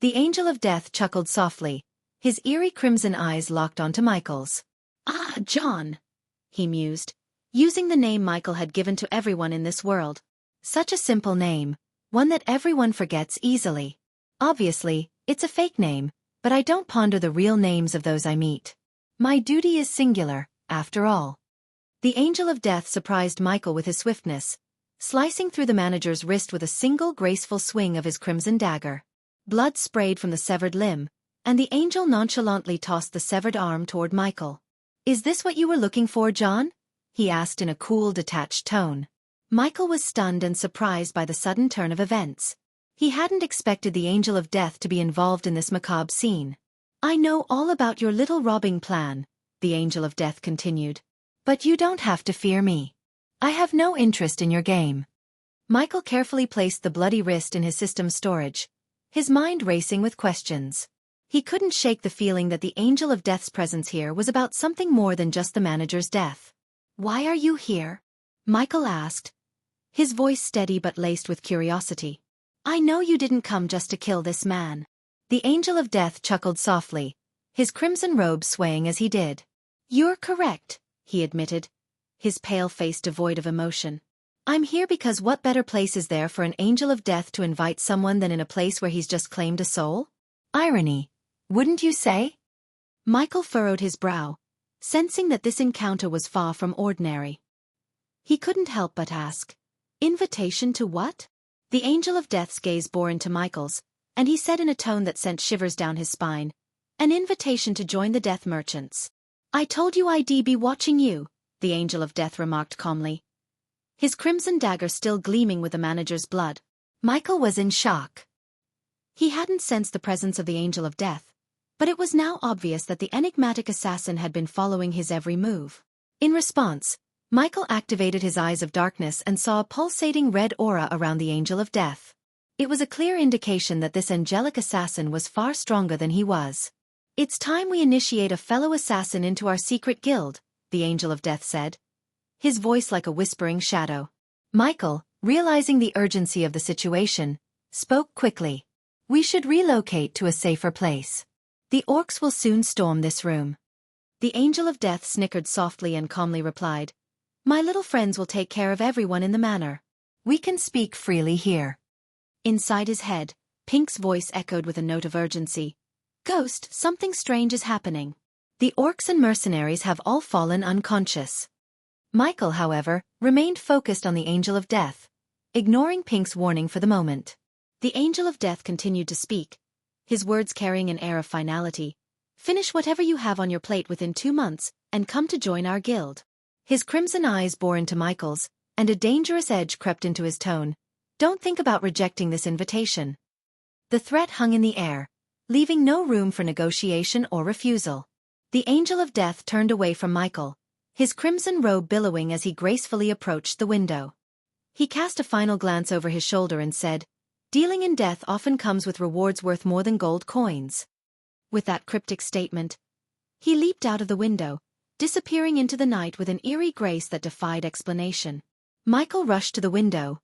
[SPEAKER 1] The Angel of Death chuckled softly, his eerie crimson eyes locked onto Michael's. Ah, John, he mused, using the name Michael had given to everyone in this world. Such a simple name, one that everyone forgets easily. Obviously, it's a fake name, but I don't ponder the real names of those I meet. My duty is singular, after all. The Angel of Death surprised Michael with his swiftness, slicing through the manager's wrist with a single graceful swing of his crimson dagger. Blood sprayed from the severed limb, and the angel nonchalantly tossed the severed arm toward Michael. Is this what you were looking for, John? He asked in a cool, detached tone. Michael was stunned and surprised by the sudden turn of events. He hadn't expected the Angel of Death to be involved in this macabre scene. I know all about your little robbing plan, the Angel of Death continued. But you don't have to fear me. I have no interest in your game. Michael carefully placed the bloody wrist in his system's storage, his mind racing with questions. He couldn't shake the feeling that the Angel of Death's presence here was about something more than just the manager's death. Why are you here? Michael asked, his voice steady but laced with curiosity. I know you didn't come just to kill this man. The Angel of Death chuckled softly, his crimson robe swaying as he did. You're correct, he admitted, his pale face devoid of emotion. I'm here because what better place is there for an Angel of Death to invite someone than in a place where he's just claimed a soul? Irony, wouldn't you say? Michael furrowed his brow, sensing that this encounter was far from ordinary. He couldn't help but ask, invitation to what? The Angel of Death's gaze bore into Michael's, and he said in a tone that sent shivers down his spine, an invitation to join the Death Merchants. I told you I'd be watching you, the Angel of Death remarked calmly, his crimson dagger still gleaming with the manager's blood. Michael was in shock. He hadn't sensed the presence of the Angel of Death, but it was now obvious that the enigmatic assassin had been following his every move. In response, Michael activated his eyes of darkness and saw a pulsating red aura around the Angel of Death. It was a clear indication that this angelic assassin was far stronger than he was. It's time we initiate a fellow assassin into our secret guild, the Angel of Death said, his voice like a whispering shadow. Michael, realizing the urgency of the situation, spoke quickly. We should relocate to a safer place. The orcs will soon storm this room. The Angel of Death snickered softly and calmly replied, my little friends will take care of everyone in the manor. We can speak freely here. Inside his head, Pink's voice echoed with a note of urgency. Ghost, something strange is happening. The orcs and mercenaries have all fallen unconscious. Michael, however, remained focused on the Angel of Death, ignoring Pink's warning for the moment. The Angel of Death continued to speak, his words carrying an air of finality. Finish whatever you have on your plate within 2 months, and come to join our guild. His crimson eyes bore into Michael's, and a dangerous edge crept into his tone. Don't think about rejecting this invitation. The threat hung in the air, leaving no room for negotiation or refusal. The Angel of Death turned away from Michael, his crimson robe billowing as he gracefully approached the window. He cast a final glance over his shoulder and said, dealing in death often comes with rewards worth more than gold coins. With that cryptic statement, he leaped out of the window, disappearing into the night with an eerie grace that defied explanation. Michael rushed to the window,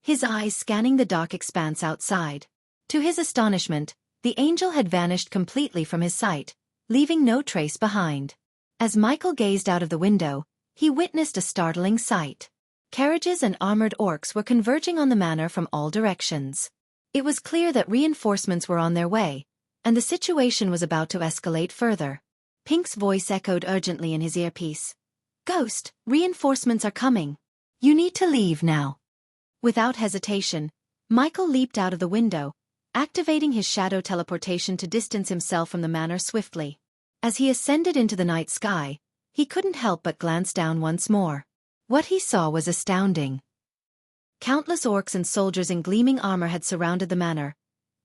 [SPEAKER 1] his eyes scanning the dark expanse outside. To his astonishment, the angel had vanished completely from his sight, leaving no trace behind. As Michael gazed out of the window, he witnessed a startling sight. Carriages and armored orcs were converging on the manor from all directions. It was clear that reinforcements were on their way, and the situation was about to escalate further. Pink's voice echoed urgently in his earpiece. Ghost, reinforcements are coming. You need to leave now. Without hesitation, Michael leaped out of the window, activating his shadow teleportation to distance himself from the manor swiftly. As he ascended into the night sky, he couldn't help but glance down once more. What he saw was astounding. Countless orcs and soldiers in gleaming armor had surrounded the manor,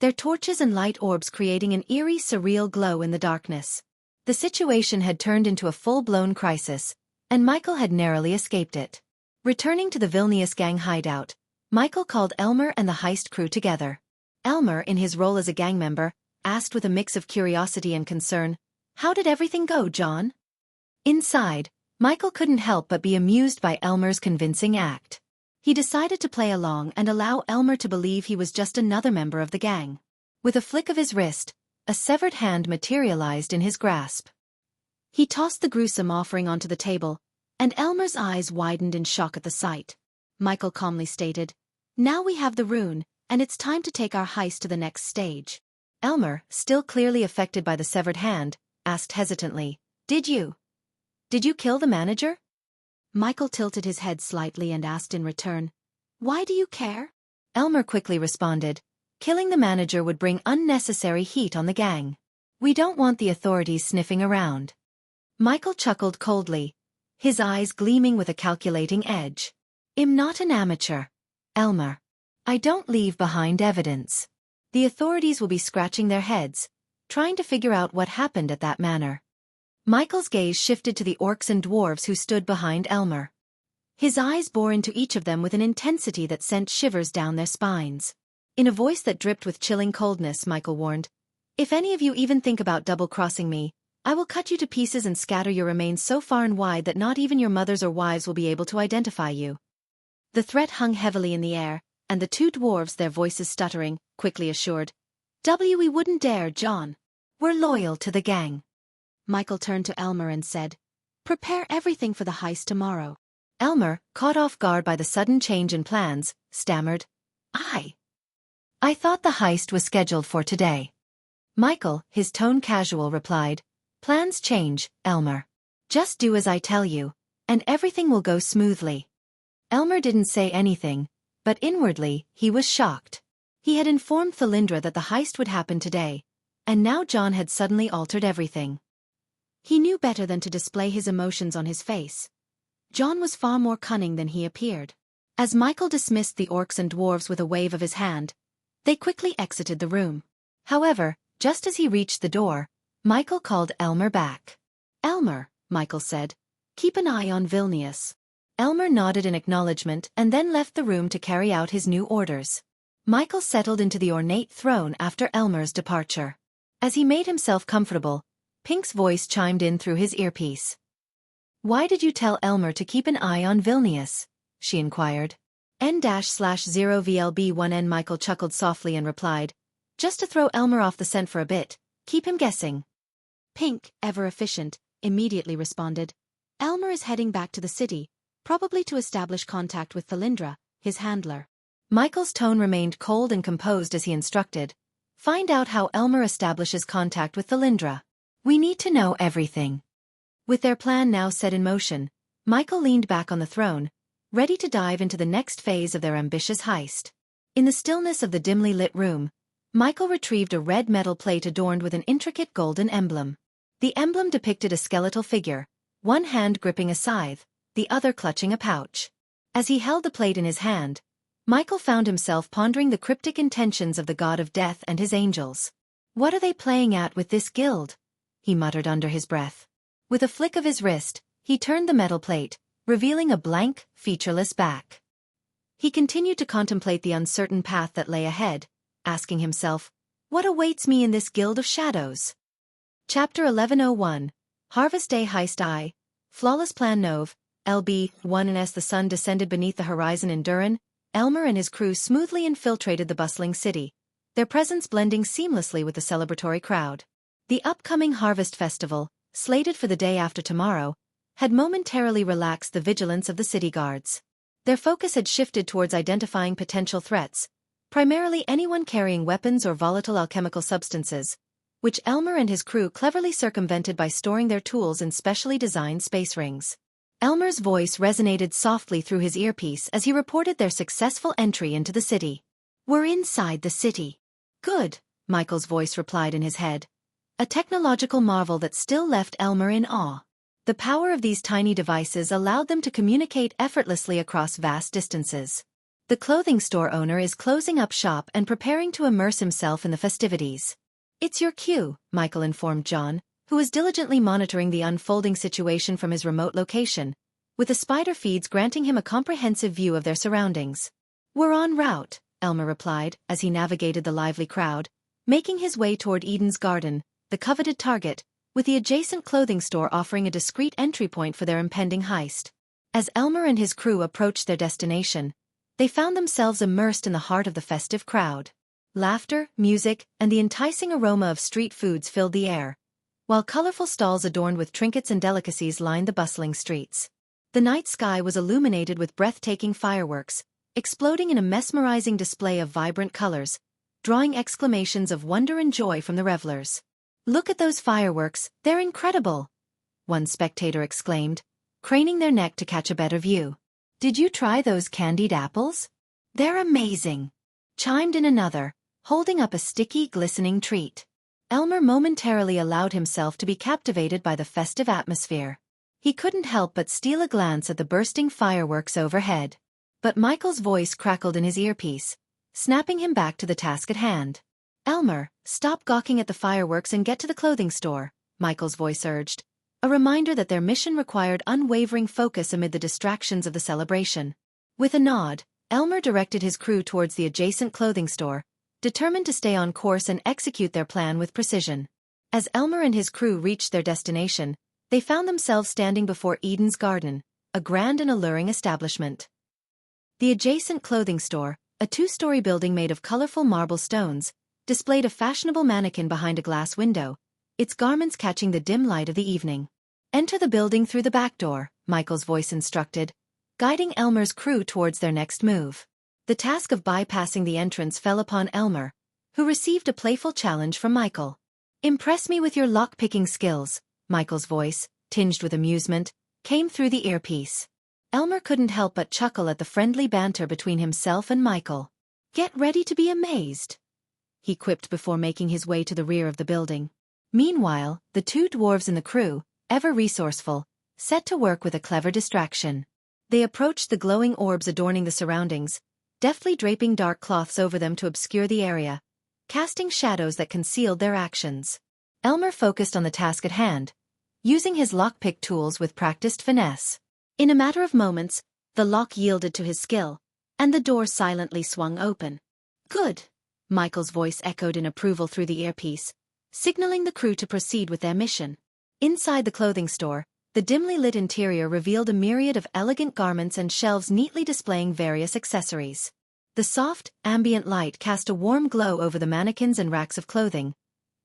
[SPEAKER 1] their torches and light orbs creating an eerie, surreal glow in the darkness. The situation had turned into a full-blown crisis, and Michael had narrowly escaped it. Returning to the Vilnius gang hideout, Michael called Elmer and the heist crew together. Elmer, in his role as a gang member, asked with a mix of curiosity and concern, "How did everything go, John?" Inside, Michael couldn't help but be amused by Elmer's convincing act. He decided to play along and allow Elmer to believe he was just another member of the gang. With a flick of his wrist, a severed hand materialized in his grasp. He tossed the gruesome offering onto the table, and Elmer's eyes widened in shock at the sight. Michael calmly stated, "Now we have the rune, and it's time to take our heist to the next stage." Elmer, still clearly affected by the severed hand, asked hesitantly, Did you kill the manager?" Michael tilted his head slightly and asked in return, "Why do you care?" Elmer quickly responded, "Killing the manager would bring unnecessary heat on the gang. We don't want the authorities sniffing around." Michael chuckled coldly, his eyes gleaming with a calculating edge. "I'm not an amateur, Elmer. I don't leave behind evidence. The authorities will be scratching their heads, trying to figure out what happened at that manor." Michael's gaze shifted to the orcs and dwarves who stood behind Elmer. His eyes bore into each of them with an intensity that sent shivers down their spines. In a voice that dripped with chilling coldness, Michael warned, "If any of you even think about double-crossing me, I will cut you to pieces and scatter your remains so far and wide that not even your mothers or wives will be able to identify you." The threat hung heavily in the air, and the two dwarves, their voices stuttering, quickly assured, "We wouldn't dare, John. We're loyal to the gang." Michael turned to Elmer and said, "Prepare everything for the heist tomorrow." Elmer, caught off guard by the sudden change in plans, stammered, I thought the heist was scheduled for today." Michael, his tone casual, replied, "Plans change, Elmer. Just do as I tell you, and everything will go smoothly." Elmer didn't say anything, but inwardly, he was shocked. He had informed Thalindra that the heist would happen today, and now John had suddenly altered everything. He knew better than to display his emotions on his face. John was far more cunning than he appeared. As Michael dismissed the orcs and dwarves with a wave of his hand, they quickly exited the room. However, just as he reached the door, Michael called Elmer back. "Elmer," Michael said, "keep an eye on Vilnius." Elmer nodded in acknowledgement and then left the room to carry out his new orders. Michael settled into the ornate throne after Elmer's departure. As he made himself comfortable, Pink's voice chimed in through his earpiece. "Why did you tell Elmer to keep an eye on Vilnius?" she inquired. N-0VLB1N. Michael chuckled softly and replied, "Just to throw Elmer off the scent for a bit, keep him guessing." Pink, ever efficient, immediately responded, "Elmer is heading back to the city, probably to establish contact with Thalindra, his handler." Michael's tone remained cold and composed as he instructed, "Find out how Elmer establishes contact with Thalindra. We need to know everything." With their plan now set in motion, Michael leaned back on the throne, ready to dive into the next phase of their ambitious heist. In the stillness of the dimly lit room, Michael retrieved a red metal plate adorned with an intricate golden emblem. The emblem depicted a skeletal figure, one hand gripping a scythe, the other clutching a pouch. As he held the plate in his hand, Michael found himself pondering the cryptic intentions of the god of death and his angels. "What are they playing at with this guild?" he muttered under his breath. With a flick of his wrist, he turned the metal plate, revealing a blank, featureless back. He continued to contemplate the uncertain path that lay ahead, asking himself, "What awaits me in this guild of shadows?" Chapter 1101, Harvest Day Heist I, Flawless Plan Nov, LB 1. And as the sun descended beneath the horizon in Durin, Elmer and his crew smoothly infiltrated the bustling city, their presence blending seamlessly with the celebratory crowd. The upcoming Harvest Festival, slated for the day after tomorrow, had momentarily relaxed the vigilance of the city guards. Their focus had shifted towards identifying potential threats, primarily anyone carrying weapons or volatile alchemical substances, which Elmer and his crew cleverly circumvented by storing their tools in specially designed space rings. Elmer's voice resonated softly through his earpiece as he reported their successful entry into the city. "We're inside the city." "Good," Michael's voice replied in his head, a technological marvel that still left Elmer in awe. The power of these tiny devices allowed them to communicate effortlessly across vast distances. The clothing store owner is closing up shop and preparing to immerse himself in the festivities. "It's your cue," Michael informed John, who was diligently monitoring the unfolding situation from his remote location, with the spider feeds granting him a comprehensive view of their surroundings. "We're en route," Elmer replied, as he navigated the lively crowd, making his way toward Eden's Garden, the coveted target, with the adjacent clothing store offering a discreet entry point for their impending heist. As Elmer and his crew approached their destination, they found themselves immersed in the heart of the festive crowd. Laughter, music, and the enticing aroma of street foods filled the air, while colorful stalls adorned with trinkets and delicacies lined the bustling streets. The night sky was illuminated with breathtaking fireworks, exploding in a mesmerizing display of vibrant colors, drawing exclamations of wonder and joy from the revelers. "Look at those fireworks, they're incredible!" one spectator exclaimed, craning their neck to catch a better view. "Did you try those candied apples? They're amazing!" chimed in another, holding up a sticky, glistening treat. Elmer momentarily allowed himself to be captivated by the festive atmosphere. He couldn't help but steal a glance at the bursting fireworks overhead. But Michael's voice crackled in his earpiece, snapping him back to the task at hand. "Elmer, stop gawking at the fireworks and get to the clothing store," Michael's voice urged, a reminder that their mission required unwavering focus amid the distractions of the celebration. With a nod, Elmer directed his crew towards the adjacent clothing store, determined to stay on course and execute their plan with precision. As Elmer and his crew reached their destination, they found themselves standing before Eden's Garden, a grand and alluring establishment. The adjacent clothing store, a two-story building made of colorful marble stones, displayed a fashionable mannequin behind a glass window, its garments catching the dim light of the evening. "Enter the building through the back door," Michael's voice instructed, guiding Elmer's crew towards their next move. The task of bypassing the entrance fell upon Elmer, who received a playful challenge from Michael. "Impress me with your lock-picking skills," Michael's voice, tinged with amusement, came through the earpiece. Elmer couldn't help but chuckle at the friendly banter between himself and Michael. "Get ready to be amazed," he quipped before making his way to the rear of the building. Meanwhile, the two dwarves in the crew, ever resourceful, set to work with a clever distraction. They approached the glowing orbs adorning the surroundings, deftly draping dark cloths over them to obscure the area, casting shadows that concealed their actions. Elmer focused on the task at hand, using his lockpick tools with practiced finesse. In a matter of moments, the lock yielded to his skill, and the door silently swung open. "Good," Michael's voice echoed in approval through the earpiece, signaling the crew to proceed with their mission. Inside the clothing store, the dimly lit interior revealed a myriad of elegant garments and shelves neatly displaying various accessories. The soft, ambient light cast a warm glow over the mannequins and racks of clothing,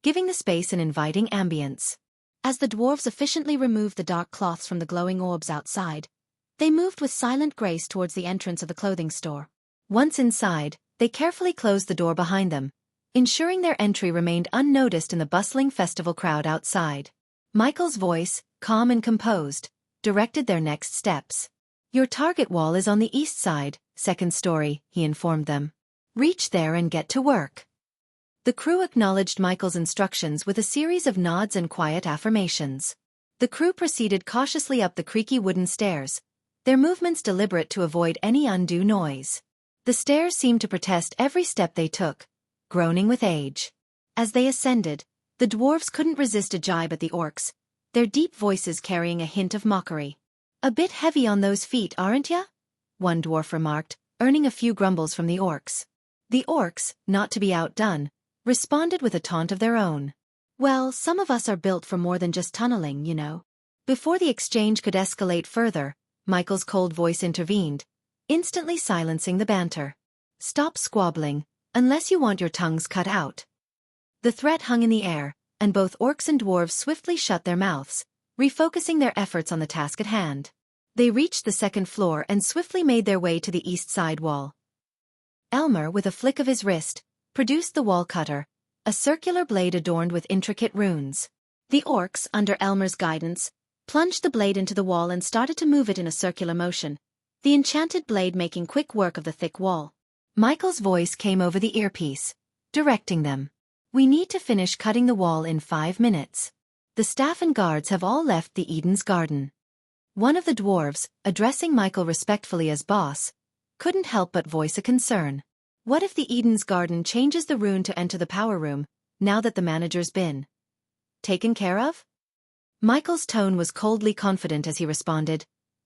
[SPEAKER 1] giving the space an inviting ambience. As the dwarves efficiently removed the dark cloths from the glowing orbs outside, they moved with silent grace towards the entrance of the clothing store. Once inside, they carefully closed the door behind them, ensuring their entry remained unnoticed in the bustling festival crowd outside. Michael's voice, calm and composed, directed their next steps. "Your target wall is on the east side, second story," he informed them. "Reach there and get to work." The crew acknowledged Michael's instructions with a series of nods and quiet affirmations. The crew proceeded cautiously up the creaky wooden stairs, their movements deliberate to avoid any undue noise. The stairs seemed to protest every step they took, groaning with age. As they ascended, the dwarves couldn't resist a jibe at the orcs, their deep voices carrying a hint of mockery. "A bit heavy on those feet, aren't ya?" one dwarf remarked, earning a few grumbles from the orcs. The orcs, not to be outdone, responded with a taunt of their own. "Well, some of us are built for more than just tunneling, you know." Before the exchange could escalate further, Michael's cold voice intervened, instantly silencing the banter. "Stop squabbling, unless you want your tongues cut out." The threat hung in the air, and both orcs and dwarves swiftly shut their mouths, refocusing their efforts on the task at hand. They reached the second floor and swiftly made their way to the east side wall. Elmer, with a flick of his wrist, produced the wall cutter, a circular blade adorned with intricate runes. The orcs, under Elmer's guidance, plunged the blade into the wall and started to move it in a circular motion, the enchanted blade making quick work of the thick wall. Michael's voice came over the earpiece, directing them. "We need to finish cutting the wall in 5 minutes. The staff and guards have all left the Eden's Garden." One of the dwarves, addressing Michael respectfully as boss, couldn't help but voice a concern. What if the Eden's Garden changes the rune to enter the power room, now that the manager's been taken care of? Michael's tone was coldly confident as he responded,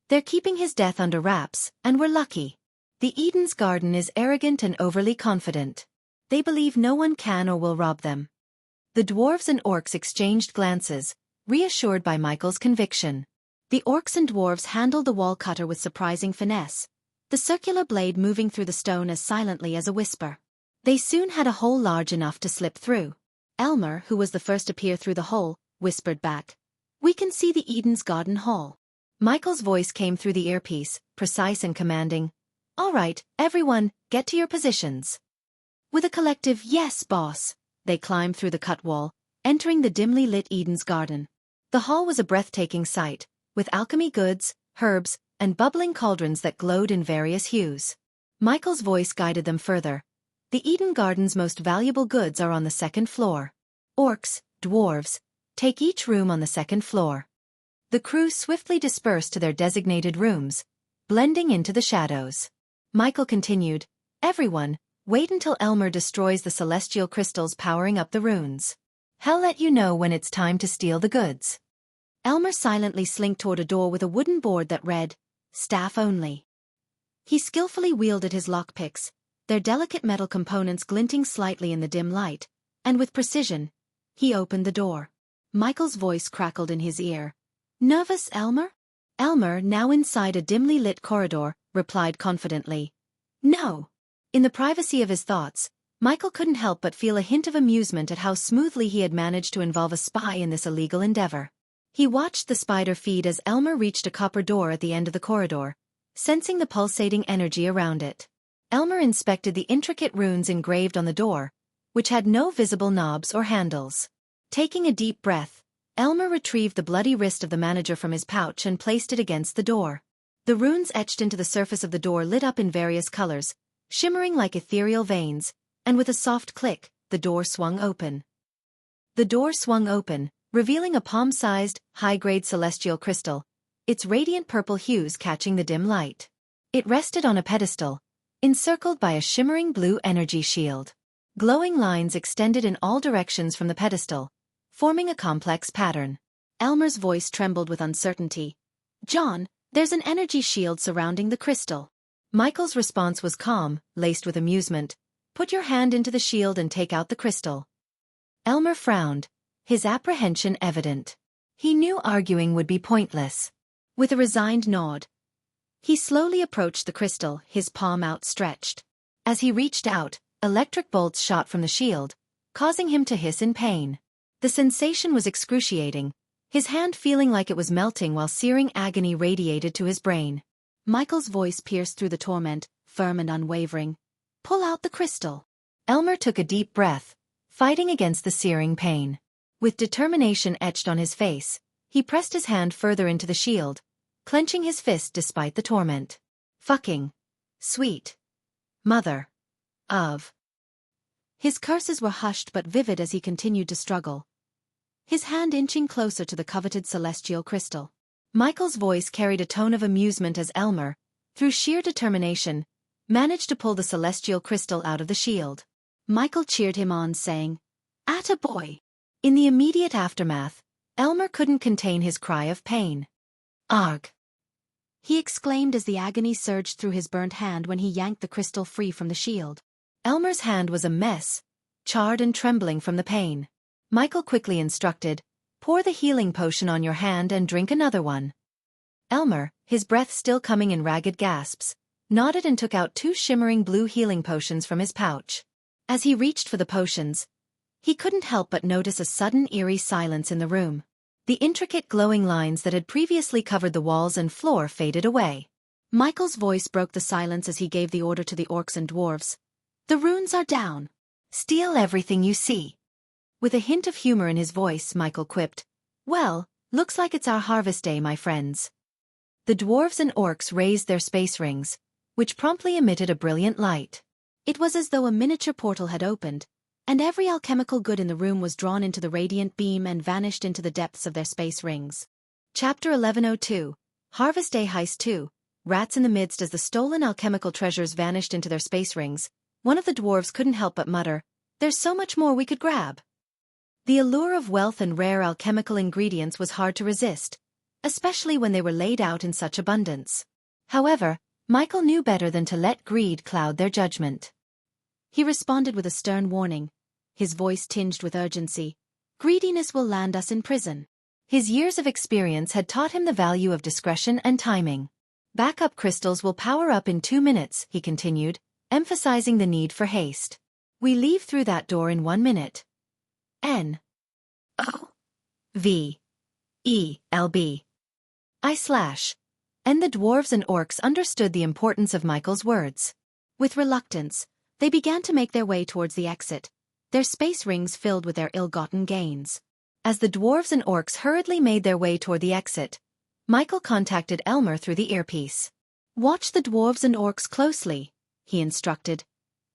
[SPEAKER 1] "They're keeping his death under wraps, and we're lucky. The Eden's Garden is arrogant and overly confident. They believe no one can or will rob them." The dwarves and orcs exchanged glances, reassured by Michael's conviction. The orcs and dwarves handled the wall cutter with surprising finesse, the circular blade moving through the stone as silently as a whisper. They soon had a hole large enough to slip through. Elmer, who was the first to peer through the hole, whispered back, "We can see the Eden's Garden Hall." Michael's voice came through the earpiece, precise and commanding. "All right, everyone, get to your positions." With a collective "Yes, boss," they climbed through the cut wall, entering the dimly lit Eden's Garden. The hall was a breathtaking sight, with alchemy goods, herbs, and bubbling cauldrons that glowed in various hues. Michael's voice guided them further. "The Eden Garden's most valuable goods are on the second floor. Orcs, dwarves, take each room on the second floor." The crew swiftly dispersed to their designated rooms, blending into the shadows. Michael continued, "Everyone, wait until Elmer destroys the celestial crystals powering up the runes. He'll let you know when it's time to steal the goods." Elmer silently slinked toward a door with a wooden board that read, "Staff only." He skillfully wielded his lockpicks, their delicate metal components glinting slightly in the dim light, and with precision, he opened the door. Michael's voice crackled in his ear. "Nervous, Elmer?" Elmer, now inside a dimly lit corridor, replied confidently, "No." In the privacy of his thoughts, Michael couldn't help but feel a hint of amusement at how smoothly he had managed to involve a spy in this illegal endeavor. He watched the spider feed as Elmer reached a copper door at the end of the corridor, sensing the pulsating energy around it. Elmer inspected the intricate runes engraved on the door, which had no visible knobs or handles. Taking a deep breath, Elmer retrieved the bloody wrist of the manager from his pouch and placed it against the door. The runes etched into the surface of the door lit up in various colors, shimmering like ethereal veins, and with a soft click, the door swung open. The door swung open, revealing a palm-sized, high-grade celestial crystal, its radiant purple hues catching the dim light. It rested on a pedestal, encircled by a shimmering blue energy shield. Glowing lines extended in all directions from the pedestal, forming a complex pattern. Elmer's voice trembled with uncertainty. "John, there's an energy shield surrounding the crystal." Michael's response was calm, laced with amusement. "Put your hand into the shield and take out the crystal." Elmer frowned, his apprehension evident. He knew arguing would be pointless. With a resigned nod, he slowly approached the crystal, his palm outstretched. As he reached out, electric bolts shot from the shield, causing him to hiss in pain. The sensation was excruciating, his hand feeling like it was melting while searing agony radiated to his brain. Michael's voice pierced through the torment, firm and unwavering. "Pull out the crystal." Elmer took a deep breath, fighting against the searing pain. With determination etched on his face, he pressed his hand further into the shield, clenching his fist despite the torment. "Fucking sweet mother of..." His curses were hushed but vivid as he continued to struggle, his hand inching closer to the coveted celestial crystal. Michael's voice carried a tone of amusement as Elmer, through sheer determination, managed to pull the celestial crystal out of the shield. Michael cheered him on, saying, "Atta boy." In the immediate aftermath, Elmer couldn't contain his cry of pain. "Arg!" he exclaimed as the agony surged through his burnt hand when he yanked the crystal free from the shield. Elmer's hand was a mess, charred and trembling from the pain. Michael quickly instructed, "Pour the healing potion on your hand and drink another one." Elmer, his breath still coming in ragged gasps, nodded and took out 2 shimmering blue healing potions from his pouch. As he reached for the potions, he couldn't help but notice a sudden eerie silence in the room. The intricate glowing lines that had previously covered the walls and floor faded away. Michael's voice broke the silence as he gave the order to the orcs and dwarves. "The runes are down. Steal everything you see." With a hint of humor in his voice, Michael quipped, "Well, looks like it's our harvest day, my friends." The dwarves and orcs raised their space rings, which promptly emitted a brilliant light. It was as though a miniature portal had opened, and every alchemical good in the room was drawn into the radiant beam and vanished into the depths of their space rings. Chapter 1102, Harvest Day Heist 2, Rats in the midst. As the stolen alchemical treasures vanished into their space rings, one of the dwarves couldn't help but mutter, "There's so much more we could grab." The allure of wealth and rare alchemical ingredients was hard to resist, especially when they were laid out in such abundance. However, Michael knew better than to let greed cloud their judgment. He responded with a stern warning, his voice tinged with urgency. "Greediness will land us in prison." His years of experience had taught him the value of discretion and timing. Backup crystals will power up in 2 minutes, he continued, emphasizing the need for haste. We leave through that door in 1 minute. N-O-V-E-L-B. And the dwarves and orcs understood the importance of Michael's words. With reluctance, they began to make their way towards the exit, their space rings filled with their ill-gotten gains. As the dwarves and orcs hurriedly made their way toward the exit, Michael contacted Elmer through the earpiece. "Watch the dwarves and orcs closely," he instructed,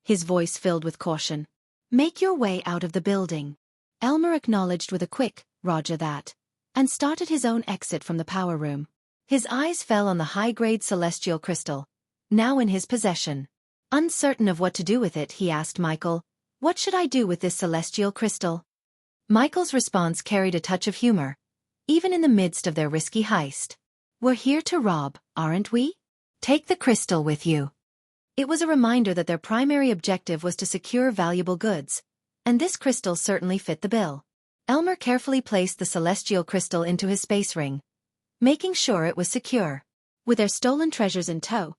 [SPEAKER 1] his voice filled with caution. "Make your way out of the building." Elmer acknowledged with a quick, "Roger that," and started his own exit from the power room. His eyes fell on the high-grade celestial crystal, now in his possession. Uncertain of what to do with it, he asked Michael, "What should I do with this celestial crystal?" Michael's response carried a touch of humor, even in the midst of their risky heist. "We're here to rob, aren't we? Take the crystal with you." It was a reminder that their primary objective was to secure valuable goods, and this crystal certainly fit the bill. Elmer carefully placed the celestial crystal into his space ring, making sure it was secure. With their stolen treasures in tow,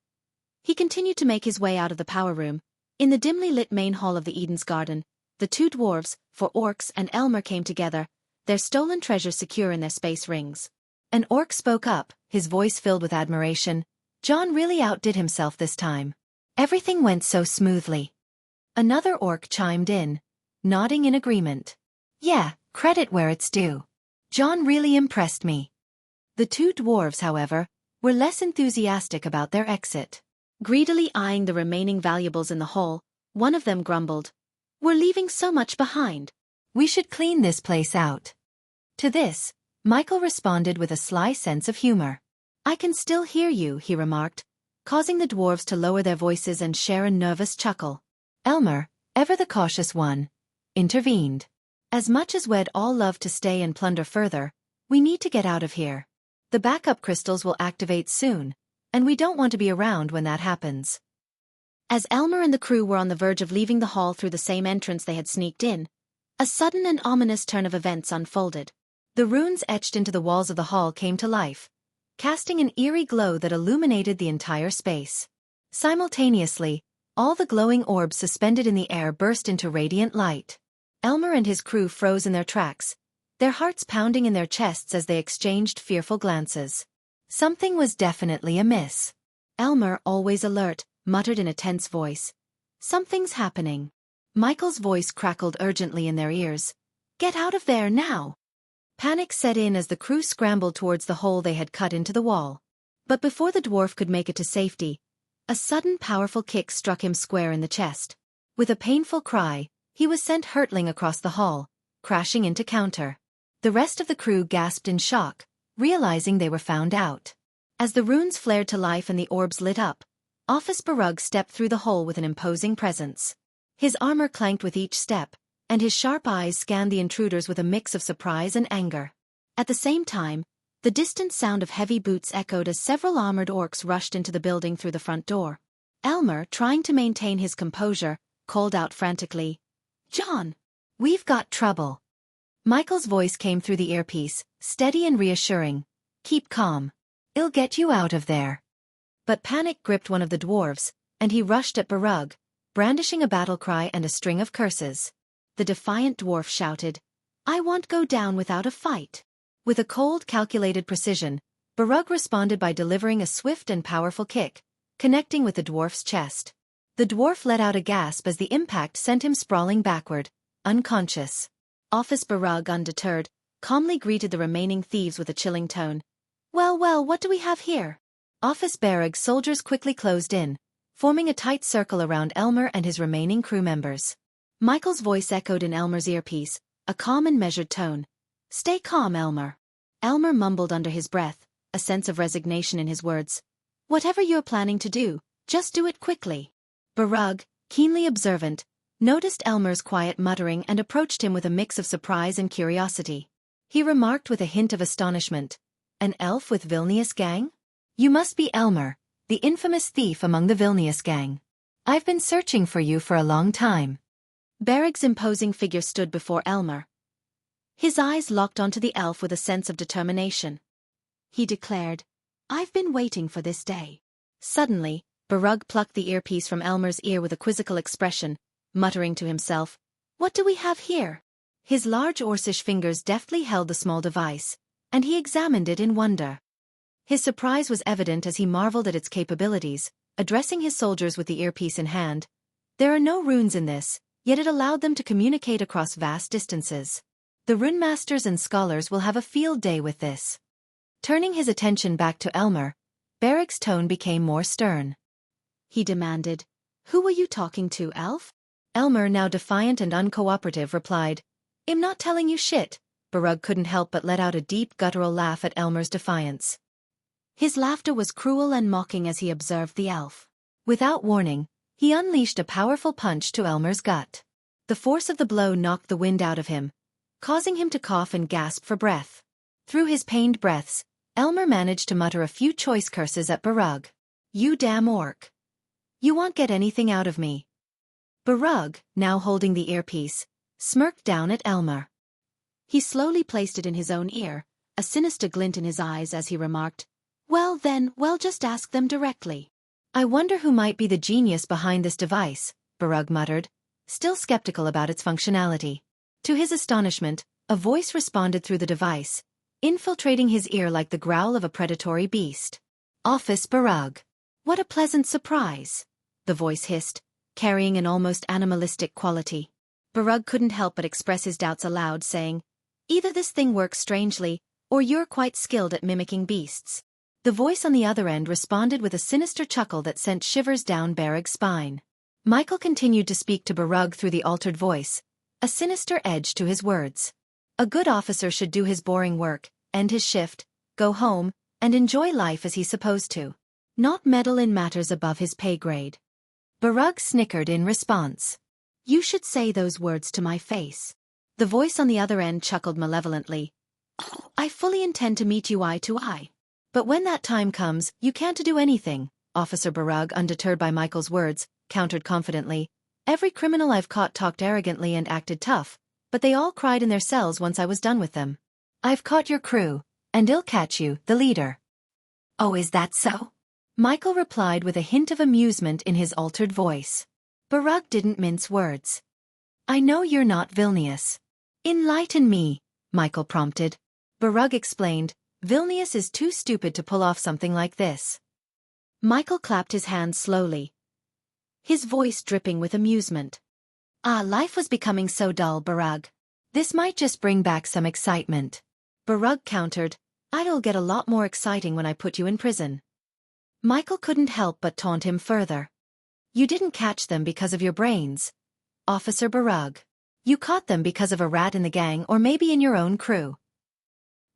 [SPEAKER 1] he continued to make his way out of the power room. In the dimly lit main hall of the Eden's Garden, the two dwarves, 4 orcs and Elmer came together, their stolen treasures secure in their space rings. An orc spoke up, his voice filled with admiration. "John really outdid himself this time. Everything went so smoothly." Another orc chimed in, nodding in agreement. "Yeah, credit where it's due. John really impressed me." The two dwarves, however, were less enthusiastic about their exit. Greedily eyeing the remaining valuables in the hall, one of them grumbled, "We're leaving so much behind. We should clean this place out." To this, Michael responded with a sly sense of humor. "I can still hear you," he remarked, causing the dwarves to lower their voices and share a nervous chuckle. Elmer, ever the cautious one, intervened. "As much as we'd all love to stay and plunder further, we need to get out of here. The backup crystals will activate soon, and we don't want to be around when that happens." As Elmer and the crew were on the verge of leaving the hall through the same entrance they had sneaked in, a sudden and ominous turn of events unfolded. The runes etched into the walls of the hall came to life, casting an eerie glow that illuminated the entire space. Simultaneously, all the glowing orbs suspended in the air burst into radiant light. Elmer and his crew froze in their tracks, their hearts pounding in their chests as they exchanged fearful glances. Something was definitely amiss. Elmer, always alert, muttered in a tense voice, "Something's happening." Michael's voice crackled urgently in their ears, "Get out of there now!" Panic set in as the crew scrambled towards the hole they had cut into the wall. But before the dwarf could make it to safety, a sudden powerful kick struck him square in the chest. With a painful cry, he was sent hurtling across the hall, crashing into counter. The rest of the crew gasped in shock, realizing they were found out. As the runes flared to life and the orbs lit up, Officer Barug stepped through the hole with an imposing presence. His armor clanked with each step, and his sharp eyes scanned the intruders with a mix of surprise and anger. At the same time, the distant sound of heavy boots echoed as several armored orcs rushed into the building through the front door. Elmer, trying to maintain his composure, called out frantically, "John! We've got trouble." Michael's voice came through the earpiece, steady and reassuring. "Keep calm. I'll get you out of there." But panic gripped one of the dwarves, and he rushed at Barug, brandishing a battle cry and a string of curses. The defiant dwarf shouted, "I won't go down without a fight." With a cold, calculated precision, Barug responded by delivering a swift and powerful kick, connecting with the dwarf's chest. The dwarf let out a gasp as the impact sent him sprawling backward, unconscious. Officer Barug, undeterred, calmly greeted the remaining thieves with a chilling tone. Well, what do we have here?" Officer Barug's soldiers quickly closed in, forming a tight circle around Elmer and his remaining crew members. Michael's voice echoed in Elmer's earpiece, a calm and measured tone. "Stay calm, Elmer." Elmer mumbled under his breath, a sense of resignation in his words. "Whatever you're planning to do, just do it quickly." Barug, keenly observant, noticed Elmer's quiet muttering and approached him with a mix of surprise and curiosity. He remarked with a hint of astonishment, "An elf with Vilnius gang? You must be Elmer, the infamous thief among the Vilnius gang. I've been searching for you for a long time." Barug's imposing figure stood before Elmer, His eyes locked onto the elf with a sense of determination. He declared, "I've been waiting for this day." Suddenly, Barug plucked the earpiece from Elmer's ear with a quizzical expression, muttering to himself, "What do we have here?" His large Orcish fingers deftly held the small device, and he examined it in wonder. His surprise was evident as he marveled at its capabilities, addressing his soldiers with the earpiece in hand. There are no runes in this, yet it allowed them to communicate across vast distances. The runemasters and scholars will have a field day with this. Turning his attention back to Elmer, Beric's tone became more stern. He demanded, "Who were you talking to, elf?" Elmer, now defiant and uncooperative, replied, "I'm not telling you shit." Barug couldn't help but let out a deep guttural laugh at Elmer's defiance. His laughter was cruel and mocking as he observed the elf. Without warning, he unleashed a powerful punch to Elmer's gut. The force of the blow knocked the wind out of him, causing him to cough and gasp for breath. Through his pained breaths, Elmer managed to mutter a few choice curses at Barug. "You damn orc. You won't get anything out of me." Barug, now holding the earpiece, smirked down at Elmer. He slowly placed it in his own ear, a sinister glint in his eyes as he remarked, "Well, just ask them directly." "I wonder who might be the genius behind this device," Barug muttered, still skeptical about its functionality. To his astonishment, a voice responded through the device, infiltrating his ear like the growl of a predatory beast. "Office Barug. What a pleasant surprise," the voice hissed, carrying an almost animalistic quality. Barug couldn't help but express his doubts aloud, saying, "Either this thing works strangely, or you're quite skilled at mimicking beasts." The voice on the other end responded with a sinister chuckle that sent shivers down Barug's spine. Michael continued to speak to Barug through the altered voice, a sinister edge to his words. A good officer should do his boring work, end his shift, go home, and enjoy life as he's supposed to, not meddle in matters above his pay grade. Barug snickered in response. "You should say those words to my face." The voice on the other end chuckled malevolently. "I fully intend to meet you eye to eye. But when that time comes, you can't do anything," Officer Barug, undeterred by Michael's words, countered confidently. "Every criminal I've caught talked arrogantly and acted tough, but they all cried in their cells once I was done with them. I've caught your crew, and I'll catch you, the leader." "Oh, is that so?" Michael replied with a hint of amusement in his altered voice. Barug didn't mince words. "I know you're not Vilnius." "Enlighten me," Michael prompted. Barug explained, "Vilnius is too stupid to pull off something like this." Michael clapped his hands slowly, his voice dripping with amusement. Life was becoming so dull, Barug. This might just bring back some excitement." Barug countered, "It'll get a lot more exciting when I put you in prison." Michael couldn't help but taunt him further. "You didn't catch them because of your brains, Officer Barug. You caught them because of a rat in the gang or maybe in your own crew."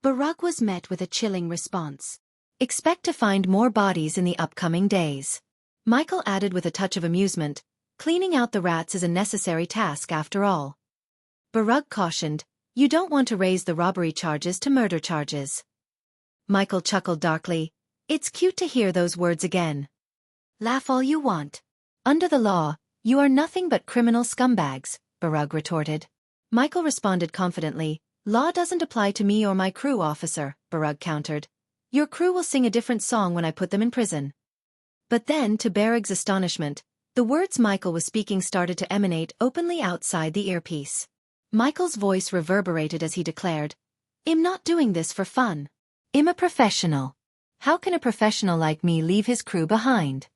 [SPEAKER 1] Barug was met with a chilling response. "Expect to find more bodies in the upcoming days." Michael added with a touch of amusement, "Cleaning out the rats is a necessary task after all." Barug cautioned, "You don't want to raise the robbery charges to murder charges." Michael chuckled darkly. "It's cute to hear those words again. Laugh all you want. Under the law, you are nothing but criminal scumbags," Barug retorted. Michael responded confidently, "Law doesn't apply to me or my crew, officer," Barug countered. "Your crew will sing a different song when I put them in prison." But then, to Barug's astonishment, the words Michael was speaking started to emanate openly outside the earpiece. Michael's voice reverberated as he declared, "I'm not doing this for fun. I'm a professional. How can a professional like me leave his crew behind?"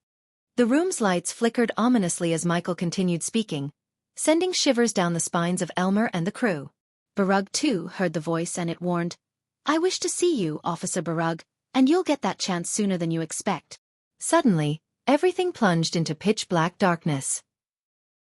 [SPEAKER 1] The room's lights flickered ominously as Michael continued speaking, sending shivers down the spines of Elmer and the crew. Barug too heard the voice and it warned, "I wish to see you, Officer Barug, and you'll get that chance sooner than you expect." Suddenly, everything plunged into pitch-black darkness.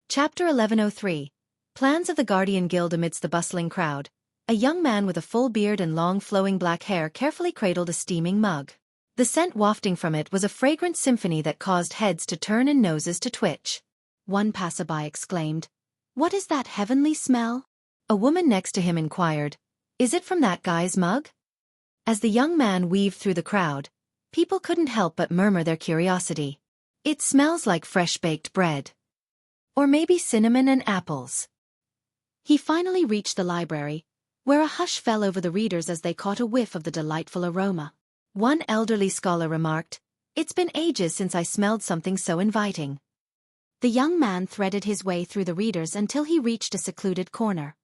[SPEAKER 1] Chapter 1103. Plans of the Guardian Guild. Amidst the bustling crowd, a young man with a full beard and long flowing black hair carefully cradled a steaming mug. The scent wafting from it was a fragrant symphony that caused heads to turn and noses to twitch. One passerby exclaimed, "What is that heavenly smell?" A woman next to him inquired, "Is it from that guy's mug?" As the young man weaved through the crowd, people couldn't help but murmur their curiosity. "It smells like fresh-baked bread. Or maybe cinnamon and apples." He finally reached the library, where a hush fell over the readers as they caught a whiff of the delightful aroma. One elderly scholar remarked, "It's been ages since I smelled something so inviting." The young man threaded his way through the readers until he reached a secluded corner.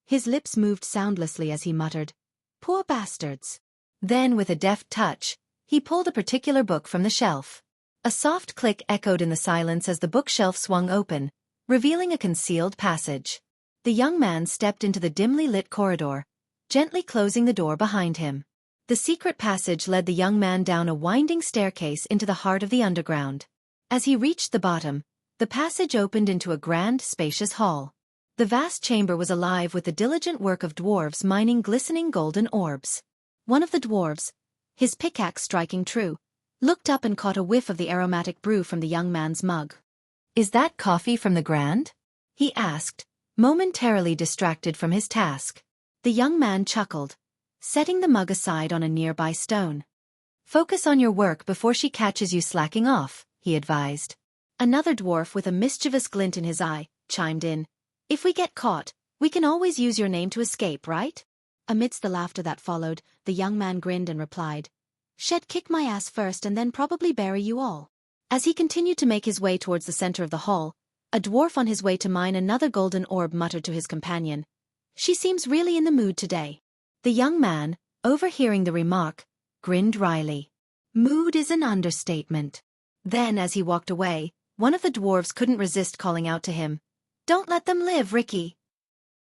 [SPEAKER 1] His lips moved soundlessly as he muttered, "Poor bastards." Then, with a deft touch, he pulled a particular book from the shelf. A soft click echoed in the silence as the bookshelf swung open, revealing a concealed passage. The young man stepped into the dimly lit corridor, gently closing the door behind him. The secret passage led the young man down a winding staircase into the heart of the underground. As he reached the bottom, the passage opened into a grand, spacious hall. The vast chamber was alive with the diligent work of dwarves mining glistening golden orbs. One of the dwarves, his pickaxe striking true, looked up and caught a whiff of the aromatic brew from the young man's mug. "Is that coffee from the Grand?" he asked, momentarily distracted from his task. The young man chuckled, setting the mug aside on a nearby stone. "Focus on your work before she catches you slacking off," he advised. Another dwarf with a mischievous glint in his eye chimed in, "If we get caught, we can always use your name to escape, right?" Amidst the laughter that followed, the young man grinned and replied, "Shed kick my ass first and then probably bury you all." As he continued to make his way towards the center of the hall, a dwarf on his way to mine another golden orb muttered to his companion, "She seems really in the mood today." The young man, overhearing the remark, grinned wryly. "Mood is an understatement." Then, as he walked away, one of the dwarves couldn't resist calling out to him, "Don't let them live, Ricky."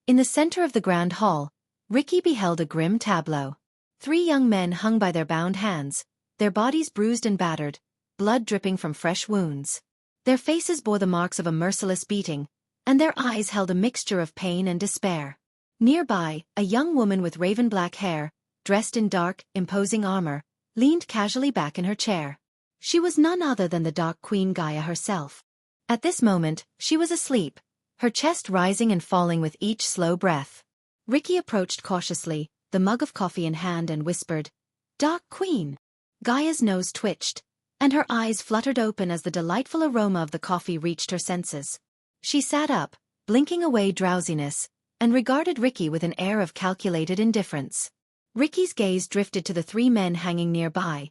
[SPEAKER 1] In the center of the grand hall, Ricky beheld a grim tableau. 3 young men hung by their bound hands, their bodies bruised and battered, blood dripping from fresh wounds. Their faces bore the marks of a merciless beating, and their eyes held a mixture of pain and despair. Nearby, a young woman with raven-black hair, dressed in dark, imposing armor, leaned casually back in her chair. She was none other than the Dark Queen Gaia herself. At this moment, she was asleep, her chest rising and falling with each slow breath. Ricky approached cautiously, the mug of coffee in hand, and whispered, "Dark Queen." Gaia's nose twitched, and her eyes fluttered open as the delightful aroma of the coffee reached her senses. She sat up, blinking away drowsiness, and regarded Ricky with an air of calculated indifference. Ricky's gaze drifted to the 3 men hanging nearby,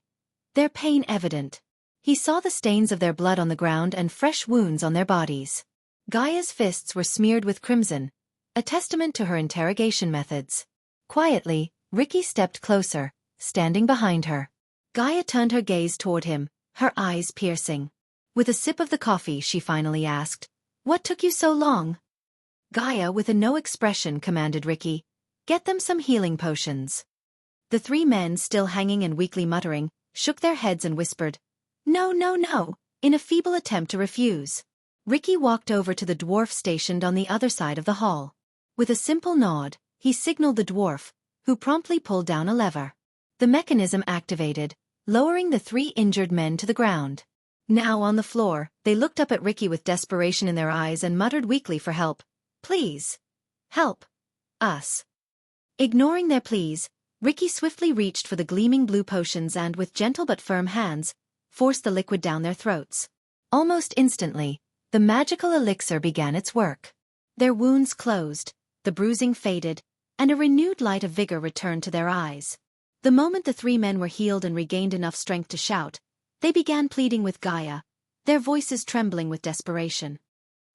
[SPEAKER 1] their pain evident. He saw the stains of their blood on the ground and fresh wounds on their bodies. Gaia's fists were smeared with crimson, a testament to her interrogation methods. Quietly, Ricky stepped closer, standing behind her. Gaia turned her gaze toward him, her eyes piercing. With a sip of the coffee, she finally asked, "What took you so long?" Gaia, with a no expression, commanded Ricky, "Get them some healing potions." The 3 men, still hanging and weakly muttering, shook their heads and whispered, "No, no, no," in a feeble attempt to refuse. Ricky walked over to the dwarf stationed on the other side of the hall. With a simple nod, he signaled the dwarf, who promptly pulled down a lever. The mechanism activated, lowering the 3 injured men to the ground. Now on the floor, they looked up at Ricky with desperation in their eyes and muttered weakly for help. "Please. Help. Us." Ignoring their pleas, Ricky swiftly reached for the gleaming blue potions and, with gentle but firm hands, forced the liquid down their throats. Almost instantly, the magical elixir began its work. Their wounds closed, the bruising faded, and a renewed light of vigor returned to their eyes. The moment the 3 men were healed and regained enough strength to shout, they began pleading with Gaia, their voices trembling with desperation.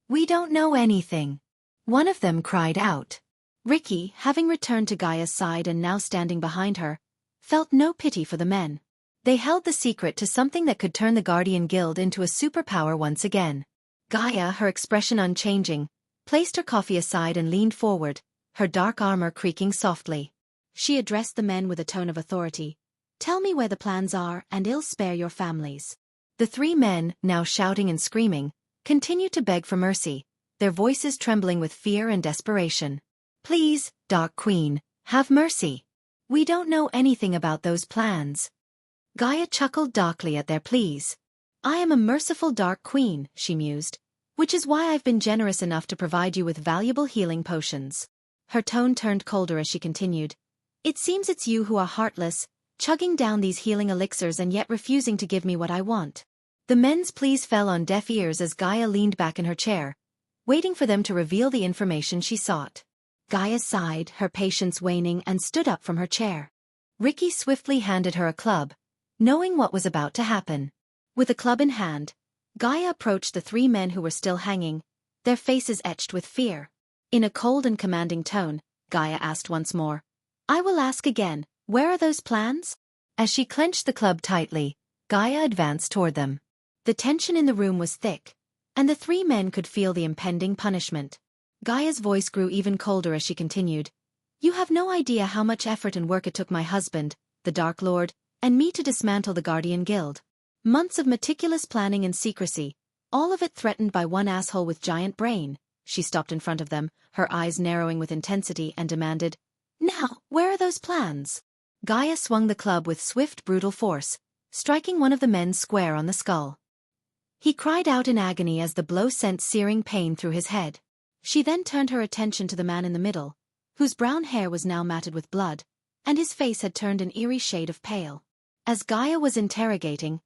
[SPEAKER 1] "We don't know anything," one of them cried out. Ricky, having returned to Gaia's side and now standing behind her, felt no pity for the men. They held the secret to something that could turn the Guardian Guild into a superpower once again. Gaia, her expression unchanging, placed her coffee aside and leaned forward, her dark armor creaking softly. She addressed the men with a tone of authority. "Tell me where the plans are, and I'll spare your families." The 3 men, now shouting and screaming, continued to beg for mercy, their voices trembling with fear and desperation. "Please, Dark Queen, have mercy. We don't know anything about those plans." Gaia chuckled darkly at their pleas. "I am a merciful Dark Queen," she mused, "which is why I've been generous enough to provide you with valuable healing potions." Her tone turned colder as she continued, "It seems it's you who are heartless, chugging down these healing elixirs and yet refusing to give me what I want." The men's pleas fell on deaf ears as Gaia leaned back in her chair, waiting for them to reveal the information she sought. Gaia sighed, her patience waning, and stood up from her chair. Ricky swiftly handed her a club, knowing what was about to happen. With a club in hand, Gaia approached the three men who were still hanging, their faces etched with fear. In a cold and commanding tone, Gaia asked once more, "I will ask again, where are those plans?" As she clenched the club tightly, Gaia advanced toward them. The tension in the room was thick, and the three men could feel the impending punishment. Gaia's voice grew even colder as she continued, "You have no idea how much effort and work it took my husband, the Dark Lord, and me to dismantle the Guardian Guild. Months of meticulous planning and secrecy, all of it threatened by one asshole with giant brain." She stopped in front of them, her eyes narrowing with intensity, and demanded, "Now, where are those plans?" Gaia swung the club with swift, brutal force, striking one of the men square on the skull. He cried out in agony as the blow sent searing pain through his head. She then turned her attention to the man in the middle, whose brown hair was now matted with blood, and his face had turned an eerie shade of pale. As Gaia was interrogating,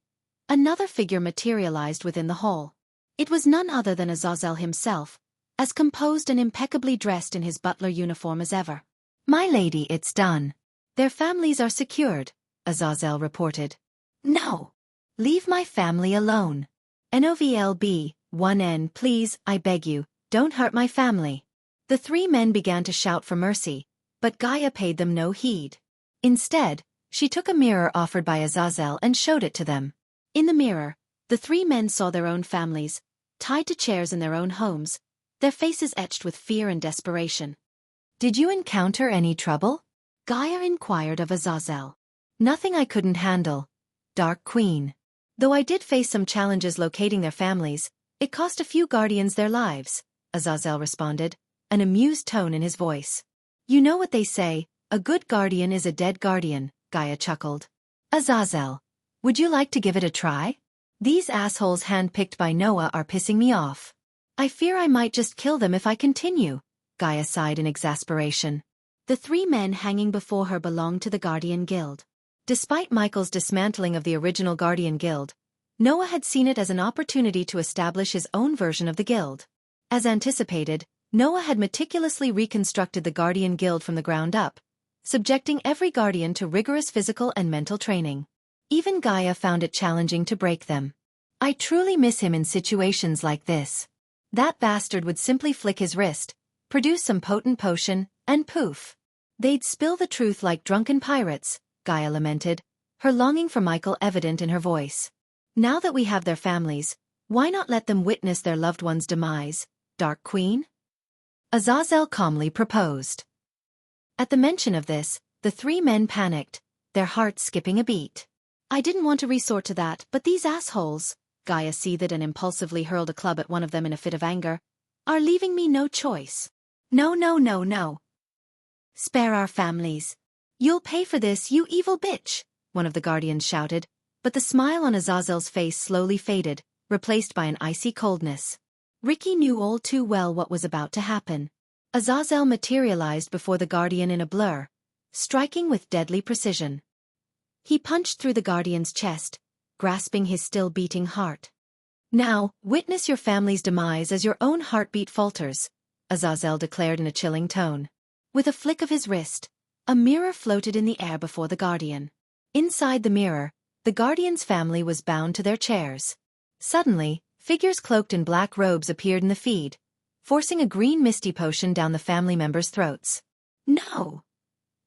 [SPEAKER 1] another figure materialized within the hall. It was none other than Azazel himself, as composed and impeccably dressed in his butler uniform as ever. "My lady, it's done. Their families are secured," Azazel reported. "No. Leave my family alone. NOVLB, 1N, please, I beg you, don't hurt my family." The three men began to shout for mercy, but Gaia paid them no heed. Instead, she took a mirror offered by Azazel and showed it to them. In the mirror, the three men saw their own families, tied to chairs in their own homes, their faces etched with fear and desperation. "Did you encounter any trouble?" Gaia inquired of Azazel. "Nothing I couldn't handle, Dark Queen. Though I did face some challenges locating their families, it cost a few guardians their lives," Azazel responded, an amused tone in his voice. "You know what they say, a good guardian is a dead guardian," Gaia chuckled. "Azazel, would you like to give it a try? These assholes handpicked by Noah are pissing me off. I fear I might just kill them if I continue," Gaia sighed in exasperation. The three men hanging before her belonged to the Guardian Guild. Despite Michael's dismantling of the original Guardian Guild, Noah had seen it as an opportunity to establish his own version of the guild. As anticipated, Noah had meticulously reconstructed the Guardian Guild from the ground up, subjecting every guardian to rigorous physical and mental training. Even Gaia found it challenging to break them. "I truly miss him in situations like this. That bastard would simply flick his wrist, produce some potent potion, and poof. They'd spill the truth like drunken pirates," Gaia lamented, her longing for Michael evident in her voice. "Now that we have their families, why not let them witness their loved one's demise, Dark Queen?" Azazel calmly proposed. At the mention of this, the three men panicked, their hearts skipping a beat. "I didn't want to resort to that, but these assholes," Gaia seethed and impulsively hurled a club at one of them in a fit of anger, "are leaving me no choice. No, no, no, no. Spare our families. You'll pay for this, you evil bitch," one of the guardians shouted, but the smile on Azazel's face slowly faded, replaced by an icy coldness. Ricky knew all too well what was about to happen. Azazel materialized before the guardian in a blur, striking with deadly precision. He punched through the guardian's chest, grasping his still-beating heart. "Now, witness your family's demise as your own heartbeat falters," Azazel declared in a chilling tone. With a flick of his wrist, a mirror floated in the air before the guardian. Inside the mirror, the guardian's family was bound to their chairs. Suddenly, figures cloaked in black robes appeared in the feed, forcing a green misty potion down the family members' throats. "No!"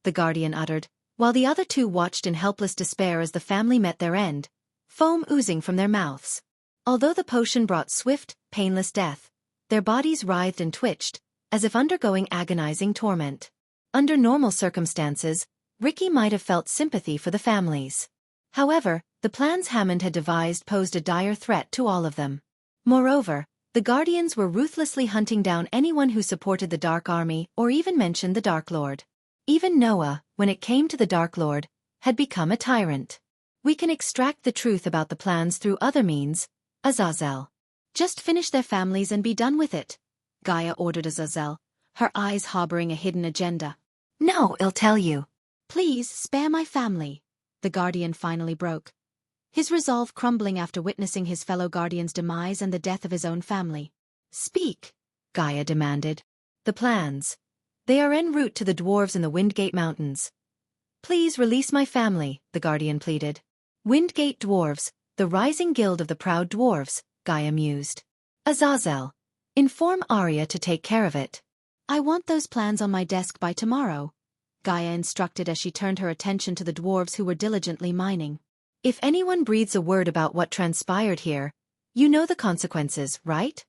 [SPEAKER 1] the guardian uttered, while the other two watched in helpless despair as the family met their end, foam oozing from their mouths. Although the potion brought swift, painless death, their bodies writhed and twitched, as if undergoing agonizing torment. Under normal circumstances, Ricky might have felt sympathy for the families. However, the plans Hammond had devised posed a dire threat to all of them. Moreover, the Guardians were ruthlessly hunting down anyone who supported the Dark Army or even mentioned the Dark Lord. Even Noah, when it came to the Dark Lord, had become a tyrant. "We can extract the truth about the plans through other means, Azazel. Just finish their families and be done with it," Gaia ordered Azazel, her eyes harboring a hidden agenda. "No, I'll tell you. Please spare my family," the Guardian finally broke, his resolve crumbling after witnessing his fellow Guardian's demise and the death of his own family. "Speak," Gaia demanded. "The plans. They are en route to the dwarves in the Windgate Mountains. Please release my family, the guardian pleaded. Windgate dwarves, the rising guild of the proud dwarves, Gaia mused. Azazel. Inform Arya to take care of it. I want those plans on my desk by tomorrow, Gaia instructed as she turned her attention to the dwarves who were diligently mining. If anyone breathes a word about what transpired here, you know the consequences, right?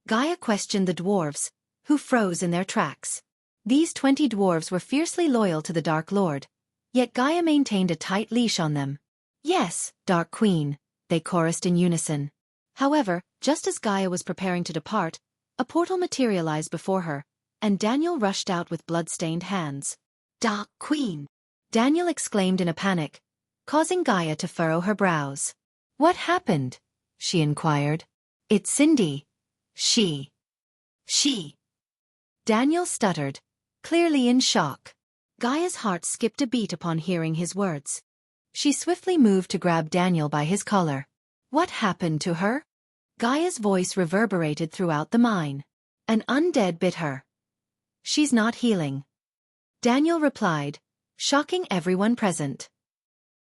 [SPEAKER 1] Gaia questioned the dwarves, who froze in their tracks. These 20 dwarves were fiercely loyal to the Dark Lord, yet Gaia maintained a tight leash on them. Yes, Dark Queen, they chorused in unison. However, just as Gaia was preparing to depart, a portal materialized before her, and Daniel rushed out with blood-stained hands. Dark Queen! Daniel exclaimed in a panic, causing Gaia to furrow her brows. What happened? She inquired. It's Cindy. She. Daniel stuttered, clearly in shock. Gaia's heart skipped a beat upon hearing his words. She swiftly moved to grab Daniel by his collar. What happened to her? Gaia's voice reverberated throughout the mine. An undead bit her. She's not healing. Daniel replied, shocking everyone present.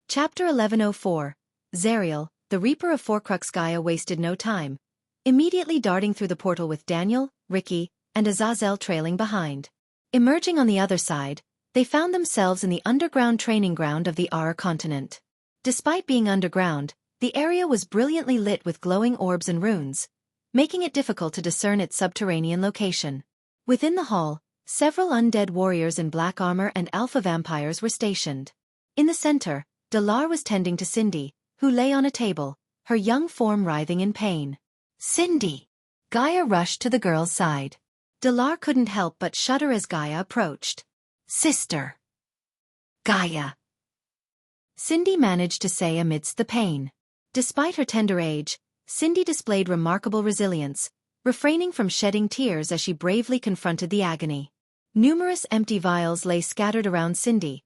[SPEAKER 1] Chapter 1104. Zariel, the Reaper of Fourcrux. Gaia wasted no time, immediately darting through the portal with Daniel, Ricky, and Azazel trailing behind. Emerging on the other side, they found themselves in the underground training ground of the Ar continent. Despite being underground, the area was brilliantly lit with glowing orbs and runes, making it difficult to discern its subterranean location. Within the hall, several undead warriors in black armor and alpha vampires were stationed. In the center, Dalar was tending to Cindy, who lay on a table, her young form writhing in pain. Cindy! Gaia rushed to the girl's side. Dalar couldn't help but shudder as Gaia approached. Sister! Gaia! Cindy managed to say amidst the pain. Despite her tender age, Cindy displayed remarkable resilience, refraining from shedding tears as she bravely confronted the agony. Numerous empty vials lay scattered around Cindy,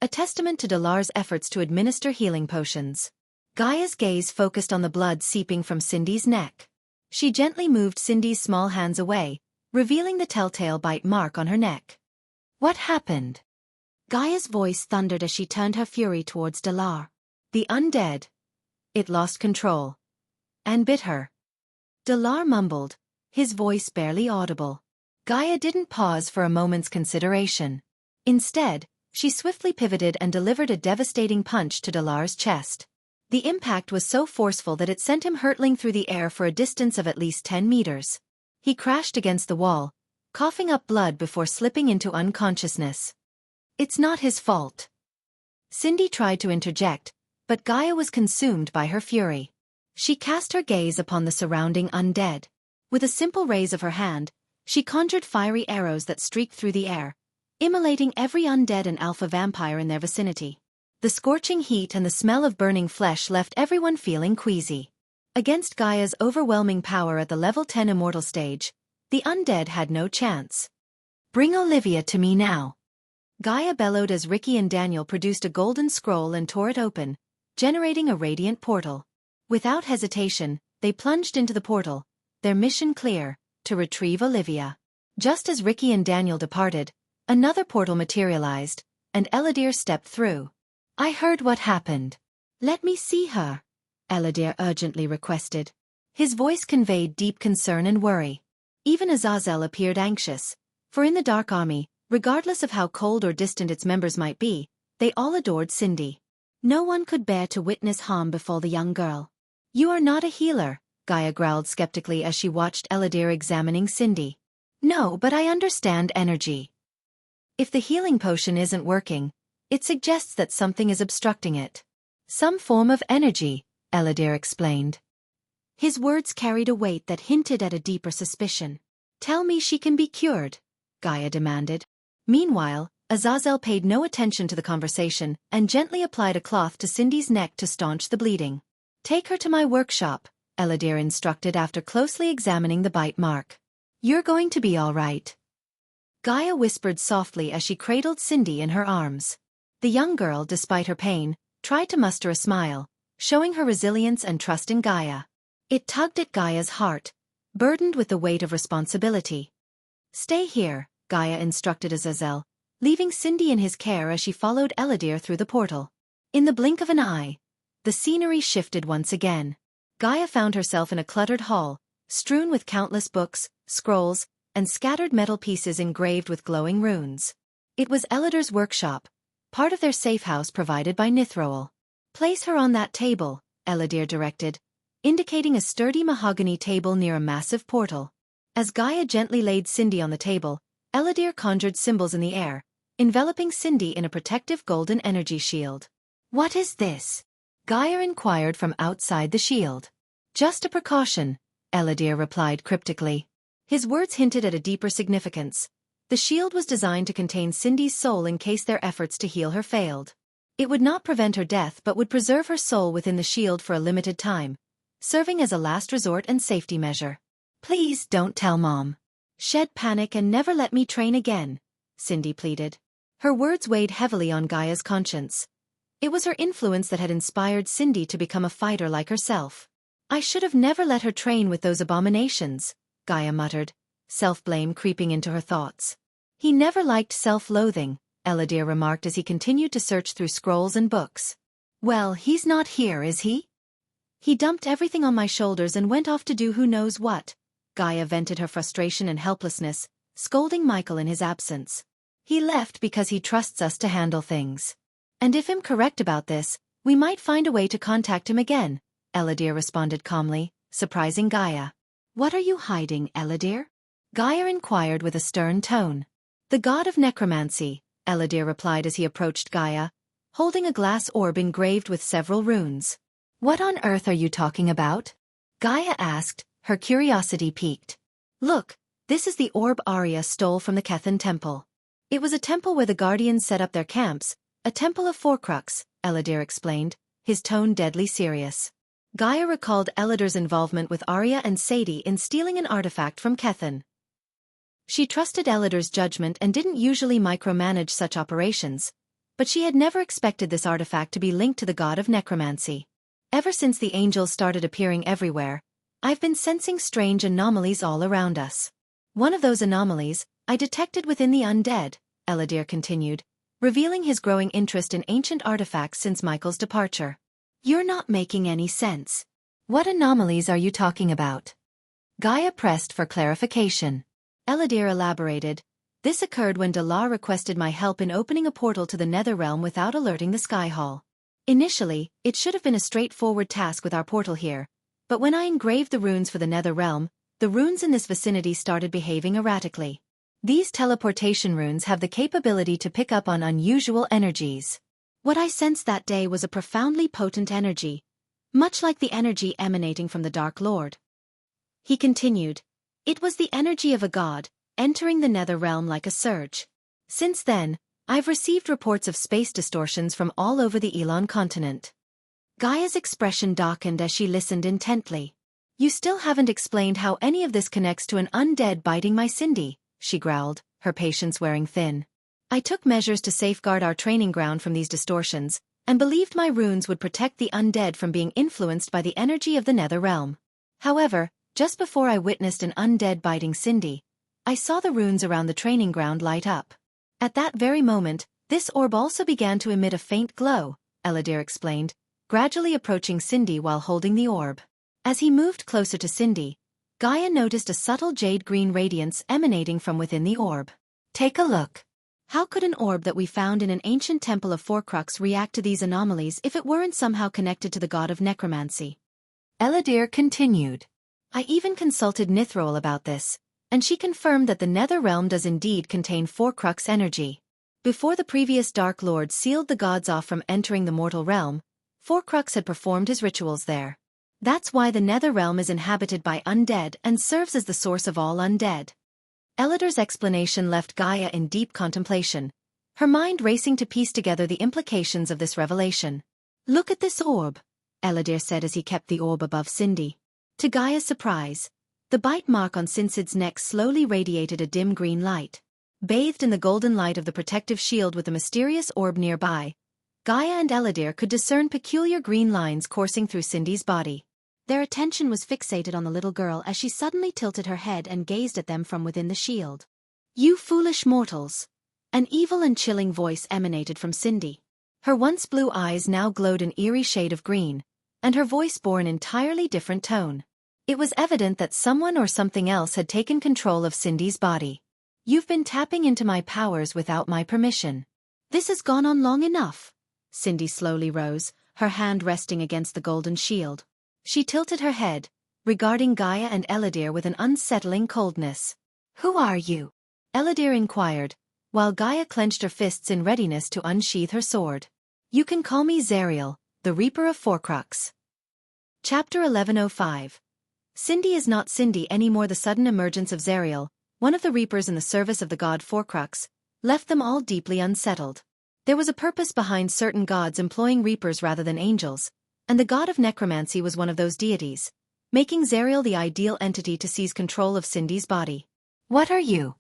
[SPEAKER 1] a testament to Dalar's efforts to administer healing potions. Gaia's gaze focused on the blood seeping from Cindy's neck. She gently moved Cindy's small hands away, revealing the telltale bite mark on her neck. What happened? Gaia's voice thundered as she turned her fury towards Dalar. The undead. It lost control. And bit her. Dalar mumbled, his voice barely audible. Gaia didn't pause for a moment's consideration. Instead, she swiftly pivoted and delivered a devastating punch to Dalar's chest. The impact was so forceful that it sent him hurtling through the air for a distance of at least 10 meters. He crashed against the wall, coughing up blood before slipping into unconsciousness. It's not his fault. Cindy tried to interject, but Gaia was consumed by her fury. She cast her gaze upon the surrounding undead. With a simple raise of her hand, she conjured fiery arrows that streaked through the air, immolating every undead and alpha vampire in their vicinity. The scorching heat and the smell of burning flesh left everyone feeling queasy. Against Gaia's overwhelming power at the level 10 immortal stage, the undead had no chance. Bring Olivia to me now. Gaia bellowed as Ricky and Daniel produced a golden scroll and tore it open, generating a radiant portal. Without hesitation, they plunged into the portal, their mission clear, to retrieve Olivia. Just as Ricky and Daniel departed, another portal materialized, and Eladir stepped through. I heard what happened. Let me see her, Eladir urgently requested. His voice conveyed deep concern and worry. Even Azazel appeared anxious, for in the Dark Army, regardless of how cold or distant its members might be, they all adored Cindy. No one could bear to witness harm befall the young girl. You are not a healer, Gaia growled skeptically as she watched Eladir examining Cindy. No, but I understand energy. If the healing potion isn't working, it suggests that something is obstructing it. Some form of energy, Eladir explained. His words carried a weight that hinted at a deeper suspicion. Tell me she can be cured, Gaia demanded. Meanwhile, Azazel paid no attention to the conversation and gently applied a cloth to Cindy's neck to staunch the bleeding. Take her to my workshop, Eladir instructed after closely examining the bite mark. You're going to be all right. Gaia whispered softly as she cradled Cindy in her arms. The young girl, despite her pain, tried to muster a smile, showing her resilience and trust in Gaia. It tugged at Gaia's heart, burdened with the weight of responsibility. Stay here, Gaia instructed Azazel, leaving Cindy in his care as she followed Eladir through the portal. In the blink of an eye, the scenery shifted once again. Gaia found herself in a cluttered hall, strewn with countless books, scrolls, and scattered metal pieces engraved with glowing runes. It was Eladir's workshop, part of their safe house provided by Nithroel. "Place her on that table," Eladir directed, indicating a sturdy mahogany table near a massive portal. As Gaia gently laid Cindy on the table, Eladir conjured symbols in the air, enveloping Cindy in a protective golden energy shield. "What is this?" Gaia inquired from outside the shield. "Just a precaution," Eladir replied cryptically. His words hinted at a deeper significance. The shield was designed to contain Cindy's soul in case their efforts to heal her failed. It would not prevent her death but would preserve her soul within the shield for a limited time, serving as a last resort and safety measure. "Please don't tell Mom. Shed panic and never let me train again," Cindy pleaded. Her words weighed heavily on Gaia's conscience. It was her influence that had inspired Cindy to become a fighter like herself. "I should have never let her train with those abominations," Gaia muttered, self-blame creeping into her thoughts. "He never liked self-loathing," Eladir remarked as he continued to search through scrolls and books. "Well, he's not here, is he? He dumped everything on my shoulders and went off to do who knows what." Gaia vented her frustration and helplessness, scolding Michael in his absence. "He left because he trusts us to handle things. And if I'm correct about this, we might find a way to contact him again," Eladir responded calmly, surprising Gaia. "What are you hiding, Eladir?" Gaia inquired with a stern tone. "The god of necromancy," Eladir replied as he approached Gaia, holding a glass orb engraved with several runes. "What on earth are you talking about?" Gaia asked, her curiosity piqued. "Look, this is the orb Arya stole from the Kethan temple. It was a temple where the guardians set up their camps, a temple of Forcrux," Eladir explained, his tone deadly serious. Gaia recalled Eladir's involvement with Arya and Sadie in stealing an artifact from Kethan. She trusted Eladir's judgment and didn't usually micromanage such operations, but she had never expected this artifact to be linked to the god of necromancy. "Ever since the angels started appearing everywhere, I've been sensing strange anomalies all around us. One of those anomalies I detected within the undead," Eladir continued, revealing his growing interest in ancient artifacts since Michael's departure. "You're not making any sense. What anomalies are you talking about?" Gaia pressed for clarification. Eladir elaborated. "This occurred when Dalar requested my help in opening a portal to the Netherrealm without alerting the Sky Hall. Initially, it should have been a straightforward task with our portal here, but when I engraved the runes for the Netherrealm, the runes in this vicinity started behaving erratically. These teleportation runes have the capability to pick up on unusual energies. What I sensed that day was a profoundly potent energy, much like the energy emanating from the Dark Lord." He continued, "It was the energy of a god, entering the Netherrealm like a surge. Since then, I've received reports of space distortions from all over the Elon continent." Gaia's expression darkened as she listened intently. "You still haven't explained how any of this connects to an undead biting my Cindy," she growled, her patience wearing thin. "I took measures to safeguard our training ground from these distortions, and believed my runes would protect the undead from being influenced by the energy of the Netherrealm. However, just before I witnessed an undead biting Cindy, I saw the runes around the training ground light up. At that very moment, this orb also began to emit a faint glow," Eladir explained, gradually approaching Cindy while holding the orb. As he moved closer to Cindy, Gaia noticed a subtle jade-green radiance emanating from within the orb. "Take a look. How could an orb that we found in an ancient temple of Forcrux react to these anomalies if it weren't somehow connected to the god of necromancy?" Eladir continued. "I even consulted Nithroel about this, and she confirmed that the Netherrealm does indeed contain Forcrux energy. Before the previous Dark Lord sealed the gods off from entering the mortal realm, Forcrux had performed his rituals there. That's why the Netherrealm is inhabited by undead and serves as the source of all undead." Eladir's explanation left Gaia in deep contemplation, her mind racing to piece together the implications of this revelation. "Look at this orb," Eladir said as he kept the orb above Cindy. To Gaia's surprise, the bite mark on Cincid's neck slowly radiated a dim green light. Bathed in the golden light of the protective shield with the mysterious orb nearby, Gaia and Eladir could discern peculiar green lines coursing through Cindy's body. Their attention was fixated on the little girl as she suddenly tilted her head and gazed at them from within the shield. You foolish mortals. An evil and chilling voice emanated from Cindy. Her once blue eyes now glowed an eerie shade of green, and her voice bore an entirely different tone. It was evident that someone or something else had taken control of Cindy's body. You've been tapping into my powers without my permission. This has gone on long enough. Cindy slowly rose, her hand resting against the golden shield. She tilted her head, regarding Gaia and Eladir with an unsettling coldness. Who are you? Eladir inquired, while Gaia clenched her fists in readiness to unsheath her sword. You can call me Zariel, the Reaper of Forcrux. Chapter 1105. Cindy is not Cindy anymore. The sudden emergence of Zariel, one of the Reapers in the service of the god Forcrux, left them all deeply unsettled. There was a purpose behind certain gods employing Reapers rather than angels, and the god of necromancy was one of those deities, making Zariel the ideal entity to seize control of Cindy's body. What are you?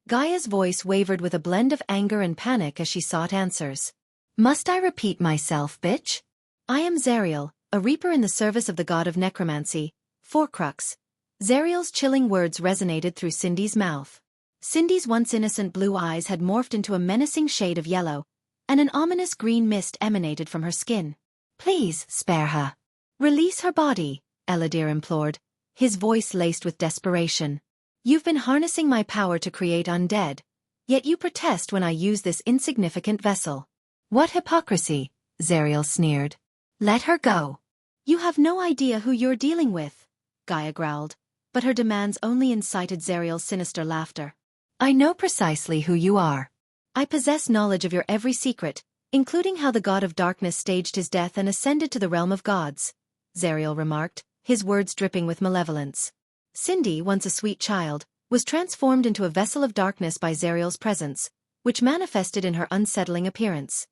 [SPEAKER 1] Gaia's voice wavered with a blend of anger and panic as she sought answers. Must I repeat myself, bitch? I am Zariel, a Reaper in the service of the god of necromancy, Forcrux. Zariel's chilling words resonated through Cindy's mouth. Cindy's once innocent blue eyes had morphed into a menacing shade of yellow, and an ominous green mist emanated from her skin. Please, spare her. Release her body, Eladir implored, his voice laced with desperation. You've been harnessing my power to create undead, yet you protest when I use this insignificant vessel. What hypocrisy, Zariel sneered. Let her go. You have no idea who you're dealing with, Gaia growled, but her demands only incited Zariel's sinister laughter. I know precisely who you are. I possess knowledge of your every secret, including how the god of darkness staged his death and ascended to the realm of gods, Zariel remarked, his words dripping with malevolence. Cindy, once a sweet child, was transformed into a vessel of darkness by Zariel's presence, which manifested in her unsettling appearance.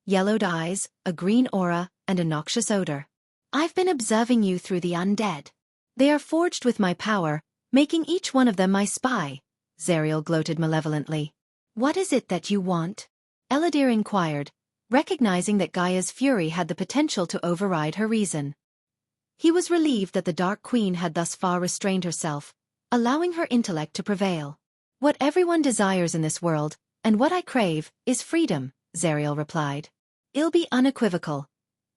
[SPEAKER 1] Yellowed eyes, a green aura, and a noxious odor. I've been observing you through the undead. They are forged with my power, making each one of them my spy, Zariel gloated malevolently. What is it that you want? Eladir inquired, recognizing that Gaia's fury had the potential to override her reason. He was relieved that the Dark Queen had thus far restrained herself, allowing her intellect to prevail. What everyone desires in this world, and what I crave, is freedom, Zariel replied. It'll be unequivocal.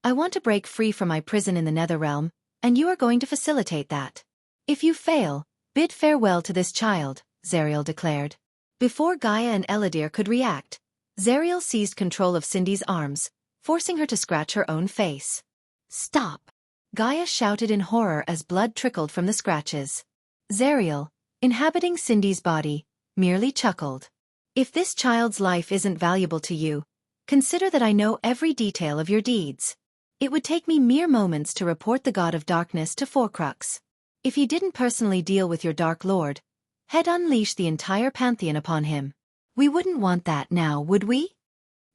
[SPEAKER 1] I want to break free from my prison in the Netherrealm, and you are going to facilitate that. If you fail, bid farewell to this child, Zariel declared. Before Gaia and Eladir could react, Zariel seized control of Cindy's arms, forcing her to scratch her own face. Stop! Gaia shouted in horror as blood trickled from the scratches. Zariel, inhabiting Cindy's body, merely chuckled. If this child's life isn't valuable to you, consider that I know every detail of your deeds. It would take me mere moments to report the god of darkness to Forcrux. If he didn't personally deal with your Dark Lord, he'd unleash the entire pantheon upon him. We wouldn't want that now, would we?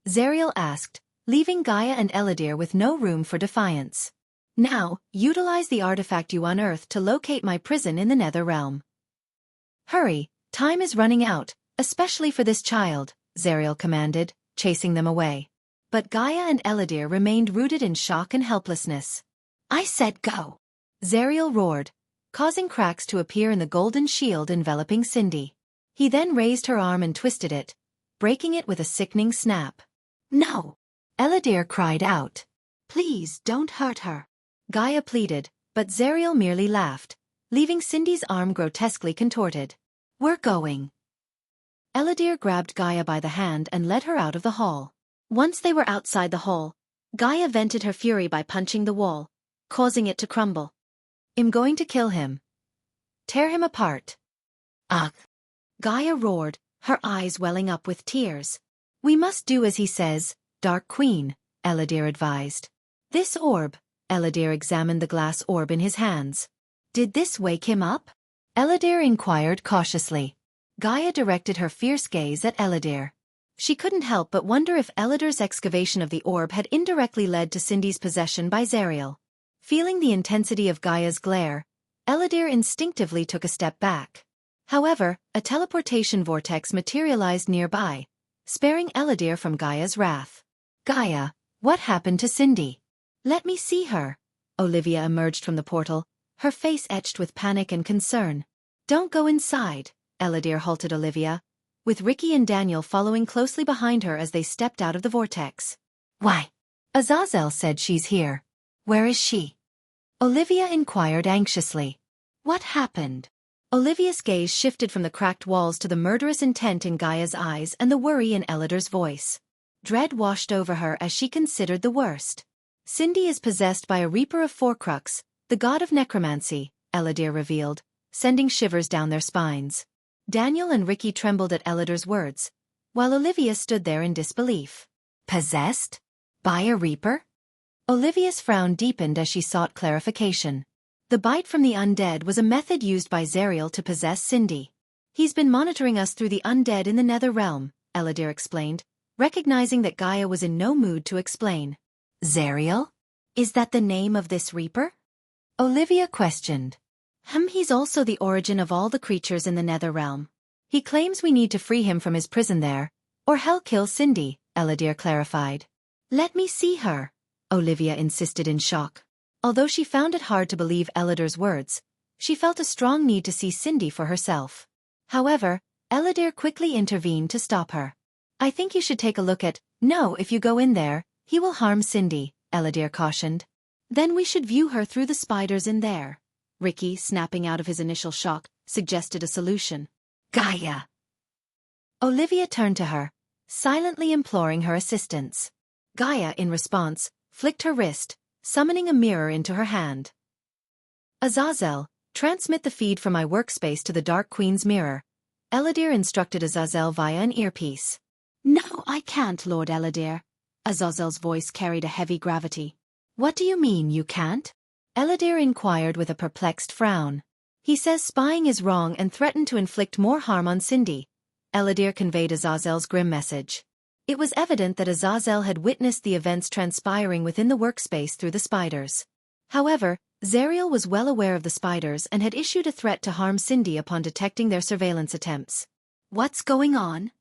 [SPEAKER 1] Zariel asked, leaving Gaia and Eladir with no room for defiance. Now, utilize the artifact you unearthed to locate my prison in the Netherrealm. Hurry, time is running out, especially for this child, Zariel commanded, chasing them away. But Gaia and Eladir remained rooted in shock and helplessness. I said go! Zariel roared, causing cracks to appear in the golden shield enveloping Cindy. He then raised her arm and twisted it, breaking it with a sickening snap. No! Eladir cried out. Please don't hurt her. Gaia pleaded, but Zariel merely laughed, leaving Cindy's arm grotesquely contorted. We're going. Eladir grabbed Gaia by the hand and led her out of the hall. Once they were outside the hall, Gaia vented her fury by punching the wall, causing it to crumble. I'm going to kill him. Tear him apart. Ugh! Gaia roared, her eyes welling up with tears. We must do as he says, Dark Queen, Eladir advised. This orb, Eladir examined the glass orb in his hands. Did this wake him up? Eladir inquired cautiously. Gaia directed her fierce gaze at Eladir. She couldn't help but wonder if Eladir's excavation of the orb had indirectly led to Cindy's possession by Zariel. Feeling the intensity of Gaia's glare, Eladir instinctively took a step back. However, a teleportation vortex materialized nearby, sparing Eladir from Gaia's wrath. Gaia, what happened to Cindy? Let me see her. Olivia emerged from the portal, her face etched with panic and concern. Don't go inside, Eladir halted Olivia, with Ricky and Daniel following closely behind her as they stepped out of the vortex. "Why? Azazel said she's here. Where is she?" Olivia inquired anxiously. "What happened?" Olivia's gaze shifted from the cracked walls to the murderous intent in Gaia's eyes and the worry in Elidar's voice. Dread washed over her as she considered the worst. "Cindy is possessed by a Reaper of Forcrux, the god of necromancy," Elidar revealed, sending shivers down their spines. Daniel and Ricky trembled at Elidar's words, while Olivia stood there in disbelief. "Possessed? By a Reaper?" Olivia's frown deepened as she sought clarification. The bite from the undead was a method used by Zariel to possess Cindy. "He's been monitoring us through the undead in the Nether Realm," Elidar explained, recognizing that Gaia was in no mood to explain. "Zariel? Is that the name of this Reaper?" Olivia questioned. He's also the origin of all the creatures in the Nether Realm. He claims we need to free him from his prison there, or hell kill Cindy," Elidar clarified. "Let me see her," Olivia insisted in shock. Although she found it hard to believe Elidar's words, she felt a strong need to see Cindy for herself. However, Elidar quickly intervened to stop her. "I think you should take a look at— No, if you go in there, he will harm Cindy," Elidar cautioned. "Then we should view her through the spiders in there." Ricky, snapping out of his initial shock, suggested a solution. "Gaia!" Olivia turned to her, silently imploring her assistance. Gaia, in response, flicked her wrist, summoning a mirror into her hand. "Azazel, transmit the feed from my workspace to the Dark Queen's mirror," Elidar instructed Azazel via an earpiece. "No, I can't, Lord Elidar." Azazel's voice carried a heavy gravity. "What do you mean you can't?" Elidar inquired with a perplexed frown. "He says spying is wrong and threatened to inflict more harm on Cindy," Elidar conveyed Azazel's grim message. It was evident that Azazel had witnessed the events transpiring within the workspace through the spiders. However, Zariel was well aware of the spiders and had issued a threat to harm Cindy upon detecting their surveillance attempts. "What's going on?"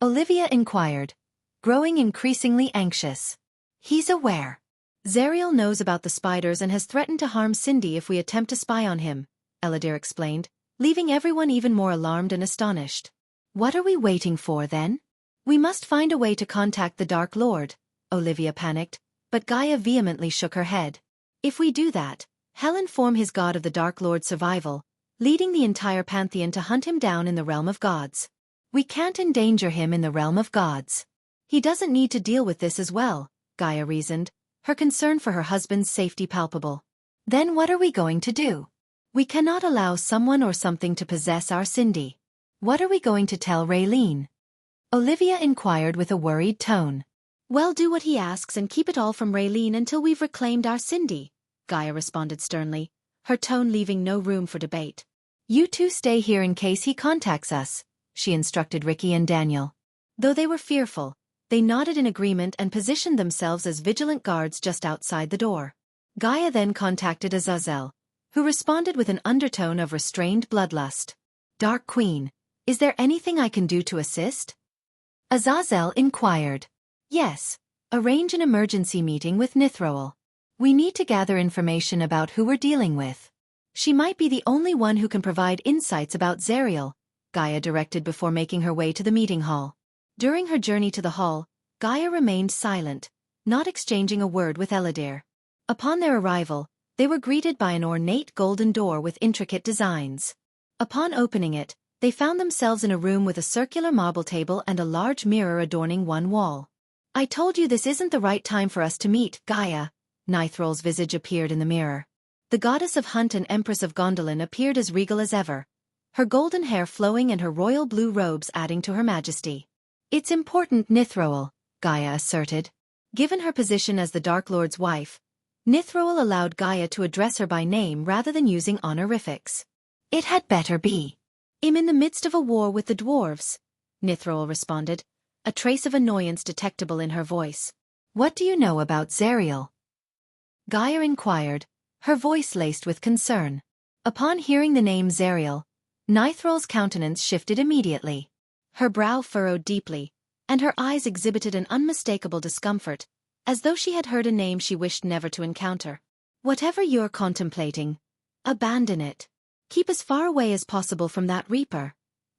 [SPEAKER 1] Olivia inquired, growing increasingly anxious. "He's aware. Zariel knows about the spiders and has threatened to harm Cindy if we attempt to spy on him," Elidar explained, leaving everyone even more alarmed and astonished. "What are we waiting for then? We must find a way to contact the Dark Lord," Olivia panicked, but Gaia vehemently shook her head. "If we do that, he'll inform his god of the Dark Lord's survival, leading the entire pantheon to hunt him down in the realm of gods. We can't endanger him in the realm of gods. He doesn't need to deal with this as well," Gaia reasoned, her concern for her husband's safety palpable. "Then what are we going to do? We cannot allow someone or something to possess our Cindy. What are we going to tell Raylene?" Olivia inquired with a worried tone. "Well, do what he asks and keep it all from Raylene until we've reclaimed our Cindy," Gaia responded sternly, her tone leaving no room for debate. "You two stay here in case he contacts us," she instructed Ricky and Daniel. Though they were fearful, they nodded in agreement and positioned themselves as vigilant guards just outside the door. Gaia then contacted Azazel, who responded with an undertone of restrained bloodlust. "Dark Queen, is there anything I can do to assist?" Azazel inquired. "Yes, arrange an emergency meeting with Nithroel. We need to gather information about who we're dealing with. She might be the only one who can provide insights about Zariel," Gaia directed before making her way to the meeting hall. During her journey to the hall, Gaia remained silent, not exchanging a word with Elidar. Upon their arrival, they were greeted by an ornate golden door with intricate designs. Upon opening it, they found themselves in a room with a circular marble table and a large mirror adorning one wall. "I told you this isn't the right time for us to meet, Gaia." Nithrol's visage appeared in the mirror. The goddess of Hunt and Empress of Gondolin appeared as regal as ever, her golden hair flowing and her royal blue robes adding to her majesty. "It's important, Nithroel," Gaia asserted. Given her position as the Dark Lord's wife, Nithroel allowed Gaia to address her by name rather than using honorifics. "It had better be. I'm in the midst of a war with the dwarves," Nithroel responded, a trace of annoyance detectable in her voice. "What do you know about Zariel?" Gaia inquired, her voice laced with concern. Upon hearing the name Zariel, Nithrol's countenance shifted immediately. Her brow furrowed deeply, and her eyes exhibited an unmistakable discomfort, as though she had heard a name she wished never to encounter. "Whatever you're contemplating, abandon it. Keep as far away as possible from that Reaper,"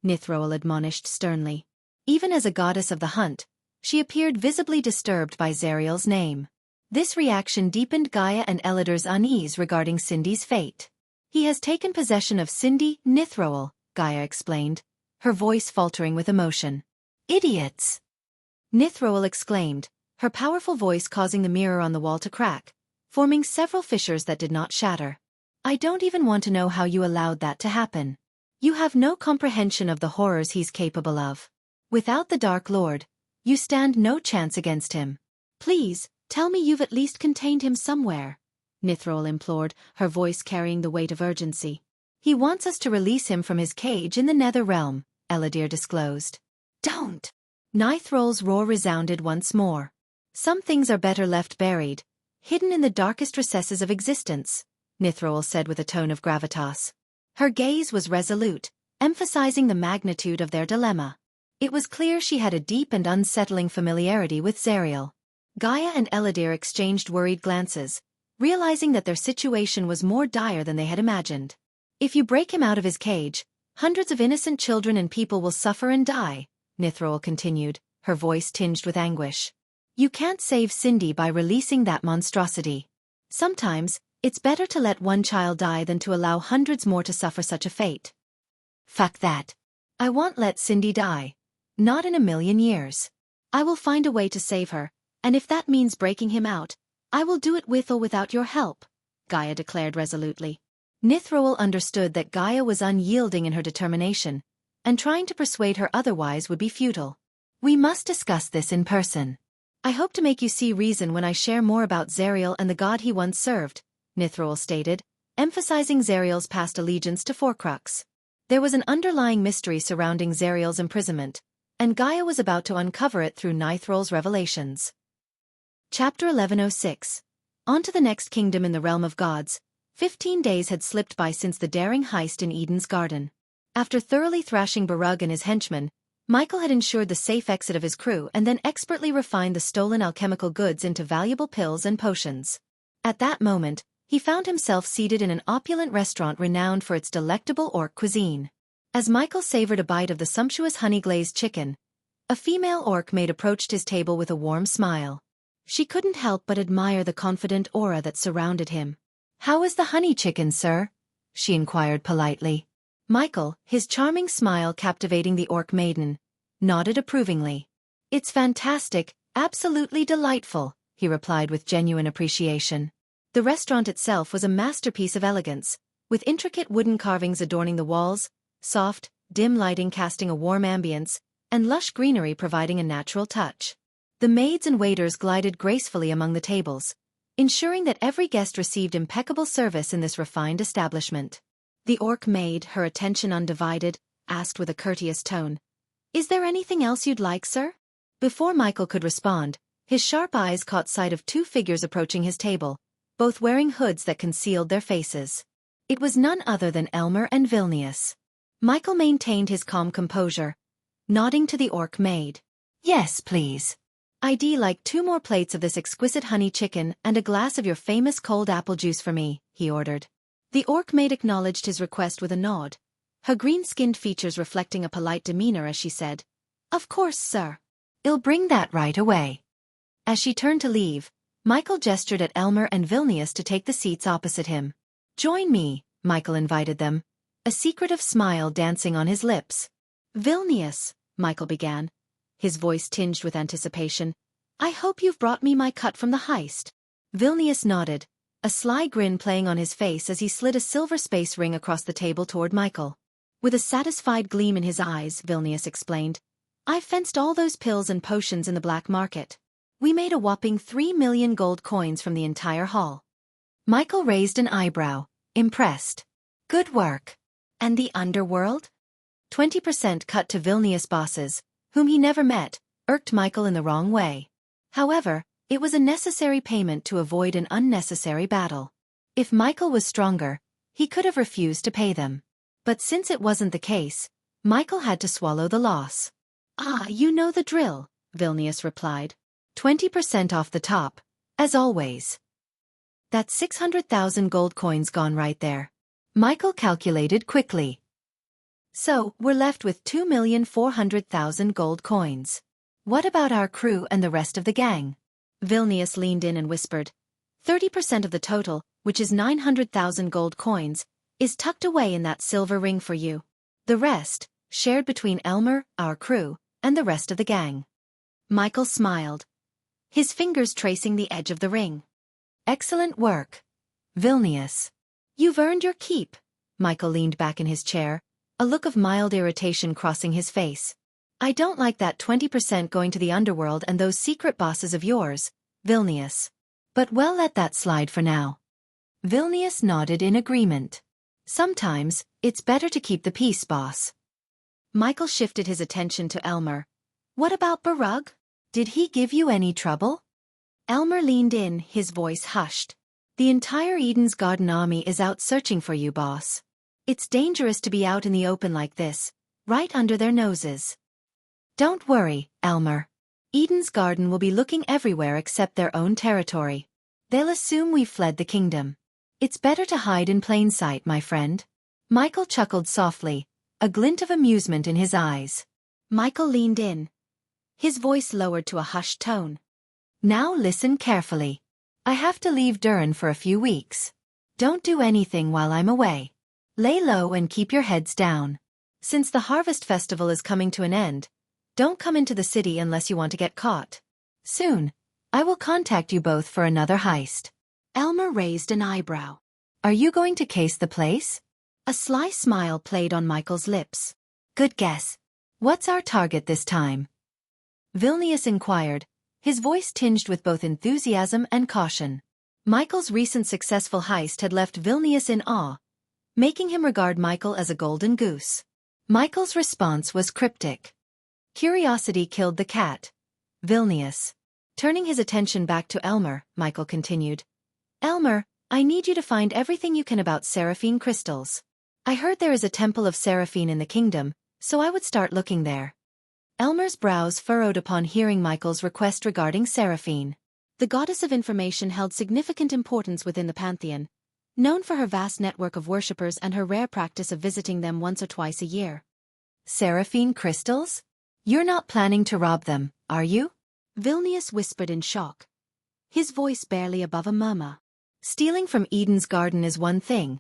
[SPEAKER 1] Nithroel admonished sternly. Even as a goddess of the hunt, she appeared visibly disturbed by Zariel's name. This reaction deepened Gaia and Elidar's unease regarding Cindy's fate. He has taken possession of Cindy, Nithroel, Gaia explained, her voice faltering with emotion. Idiots! Nithroel exclaimed, her powerful voice causing the mirror on the wall to crack, forming several fissures that did not shatter. I don't even want to know how you allowed that to happen. You have no comprehension of the horrors he's capable of. Without the Dark Lord, you stand no chance against him. Please, tell me you've at least contained him somewhere, Nithroel implored, her voice carrying the weight of urgency. He wants us to release him from his cage in the Nether Realm, Eladir disclosed. Don't! Nithroel's roar resounded once more. Some things are better left buried, hidden in the darkest recesses of existence, Nithroel said with a tone of gravitas. Her gaze was resolute, emphasizing the magnitude of their dilemma. It was clear she had a deep and unsettling familiarity with Zariel. Gaia and Eladir exchanged worried glances, realizing that their situation was more dire than they had imagined. If you break him out of his cage, hundreds of innocent children and people will suffer and die, Nithroel continued, her voice tinged with anguish. You can't save Cindy by releasing that monstrosity. Sometimes, it's better to let one child die than to allow hundreds more to suffer such a fate. Fuck that. I won't let Cindy die. Not in a million years. I will find a way to save her, and if that means breaking him out, I will do it with or without your help, Gaia declared resolutely. Nithroel understood that Gaia was unyielding in her determination, and trying to persuade her otherwise would be futile. We must discuss this in person. I hope to make you see reason when I share more about Zariel and the god he once served, Nithroel stated, emphasizing Zariel's past allegiance to Forcrux. There was an underlying mystery surrounding Zariel's imprisonment, and Gaia was about to uncover it through Nithroel's revelations. Chapter 1106. On to the next kingdom in the realm of gods. 15 days had slipped by since the daring heist in Eden's garden. After thoroughly thrashing Barug and his henchmen, Michael had ensured the safe exit of his crew and then expertly refined the stolen alchemical goods into valuable pills and potions. At that moment, he found himself seated in an opulent restaurant renowned for its delectable orc cuisine. As Michael savored a bite of the sumptuous honey-glazed chicken, a female orc maid approached his table with a warm smile. She couldn't help but admire the confident aura that surrounded him. "How is the honey chicken, sir?" she inquired politely. Michael, his charming smile captivating the orc maiden, nodded approvingly. "It's fantastic, absolutely delightful," he replied with genuine appreciation. The restaurant itself was a masterpiece of elegance, with intricate wooden carvings adorning the walls, soft, dim lighting casting a warm ambience, and lush greenery providing a natural touch. The maids and waiters glided gracefully among the tables, ensuring that every guest received impeccable service in this refined establishment. The orc maid, her attention undivided, asked with a courteous tone, "Is there anything else you'd like, sir?" Before Michael could respond, his sharp eyes caught sight of two figures approaching his table, both wearing hoods that concealed their faces. It was none other than Elmer and Vilnius. Michael maintained his calm composure, nodding to the orc maid. "Yes, please. I'd like 2 more plates of this exquisite honey chicken and a glass of your famous cold apple juice for me," he ordered. The orc maid acknowledged his request with a nod, her green-skinned features reflecting a polite demeanor as she said, "Of course, sir. I'll bring that right away." As she turned to leave, Michael gestured at Elmer and Vilnius to take the seats opposite him. "Join me," Michael invited them, a secretive smile dancing on his lips. "Vilnius," Michael began, his voice tinged with anticipation, "I hope you've brought me my cut from the heist." Vilnius nodded, a sly grin playing on his face as he slid a silver space ring across the table toward Michael. With a satisfied gleam in his eyes, Vilnius explained, "I fenced all those pills and potions in the black market. We made a whopping 3 million gold coins from the entire haul." Michael raised an eyebrow, impressed. "Good work. And the underworld?" 20% cut to Vilnius bosses, whom he never met, irked Michael in the wrong way. However, it was a necessary payment to avoid an unnecessary battle. If Michael was stronger, he could have refused to pay them. But since it wasn't the case, Michael had to swallow the loss. "Ah, you know the drill," Vilnius replied. 20% off the top, as always. That's 600,000 gold coins gone right there. Michael calculated quickly. So, we're left with 2,400,000 gold coins. What about our crew and the rest of the gang? Vilnius leaned in and whispered. 30% of the total, which is 900,000 gold coins, is tucked away in that silver ring for you. The rest, shared between Elmer, our crew, and the rest of the gang. Michael smiled, his fingers tracing the edge of the ring. Excellent work, Vilnius. You've earned your keep. Michael leaned back in his chair, a look of mild irritation crossing his face. I don't like that 20% going to the underworld and those secret bosses of yours, Vilnius. But we'll let that slide for now. Vilnius nodded in agreement. Sometimes, it's better to keep the peace, boss. Michael shifted his attention to Elmer. What about Barug? Did he give you any trouble? Elmer leaned in, his voice hushed. The entire Eden's Garden army is out searching for you, boss. It's dangerous to be out in the open like this, right under their noses. Don't worry, Elmer. Eden's Garden will be looking everywhere except their own territory. They'll assume we've fled the kingdom. It's better to hide in plain sight, my friend. Michael chuckled softly, a glint of amusement in his eyes. Michael leaned in, his voice lowered to a hushed tone. Now listen carefully. I have to leave Durin for a few weeks. Don't do anything while I'm away. Lay low and keep your heads down. Since the Harvest Festival is coming to an end, don't come into the city unless you want to get caught. Soon, I will contact you both for another heist. Elmer raised an eyebrow. Are you going to case the place? A sly smile played on Michael's lips. Good guess. What's our target this time? Vilnius inquired, his voice tinged with both enthusiasm and caution. Michael's recent successful heist had left Vilnius in awe, making him regard Michael as a golden goose. Michael's response was cryptic. Curiosity killed the cat. Vilnius. Turning his attention back to Elmer, Michael continued. Elmer, I need you to find everything you can about Seraphine crystals. I heard there is a temple of Seraphine in the kingdom, so I would start looking there. Elmer's brows furrowed upon hearing Michael's request regarding Seraphine. The goddess of information held significant importance within the pantheon, known for her vast network of worshippers and her rare practice of visiting them once or twice a year. Seraphine crystals? You're not planning to rob them, are you? Vilnius whispered in shock, his voice barely above a murmur. Stealing from Eden's Garden is one thing,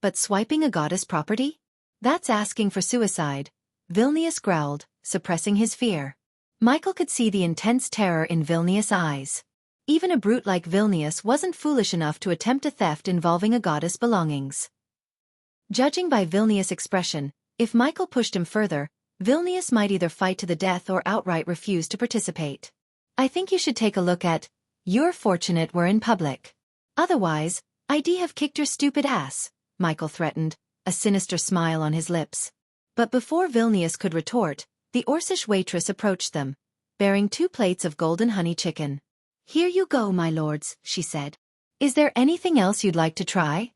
[SPEAKER 1] but swiping a goddess property? That's asking for suicide, Vilnius growled, suppressing his fear. Michael could see the intense terror in Vilnius' eyes. Even a brute like Vilnius wasn't foolish enough to attempt a theft involving a goddess' belongings. Judging by Vilnius' expression, if Michael pushed him further, Vilnius might either fight to the death or outright refuse to participate. I think you should take a look at, you're fortunate we're in public. Otherwise, I'd have kicked your stupid ass, Michael threatened, a sinister smile on his lips. But before Vilnius could retort, the Orcish waitress approached them, bearing 2 plates of golden honey chicken. Here you go, my lords, she said. Is there anything else you'd like to try?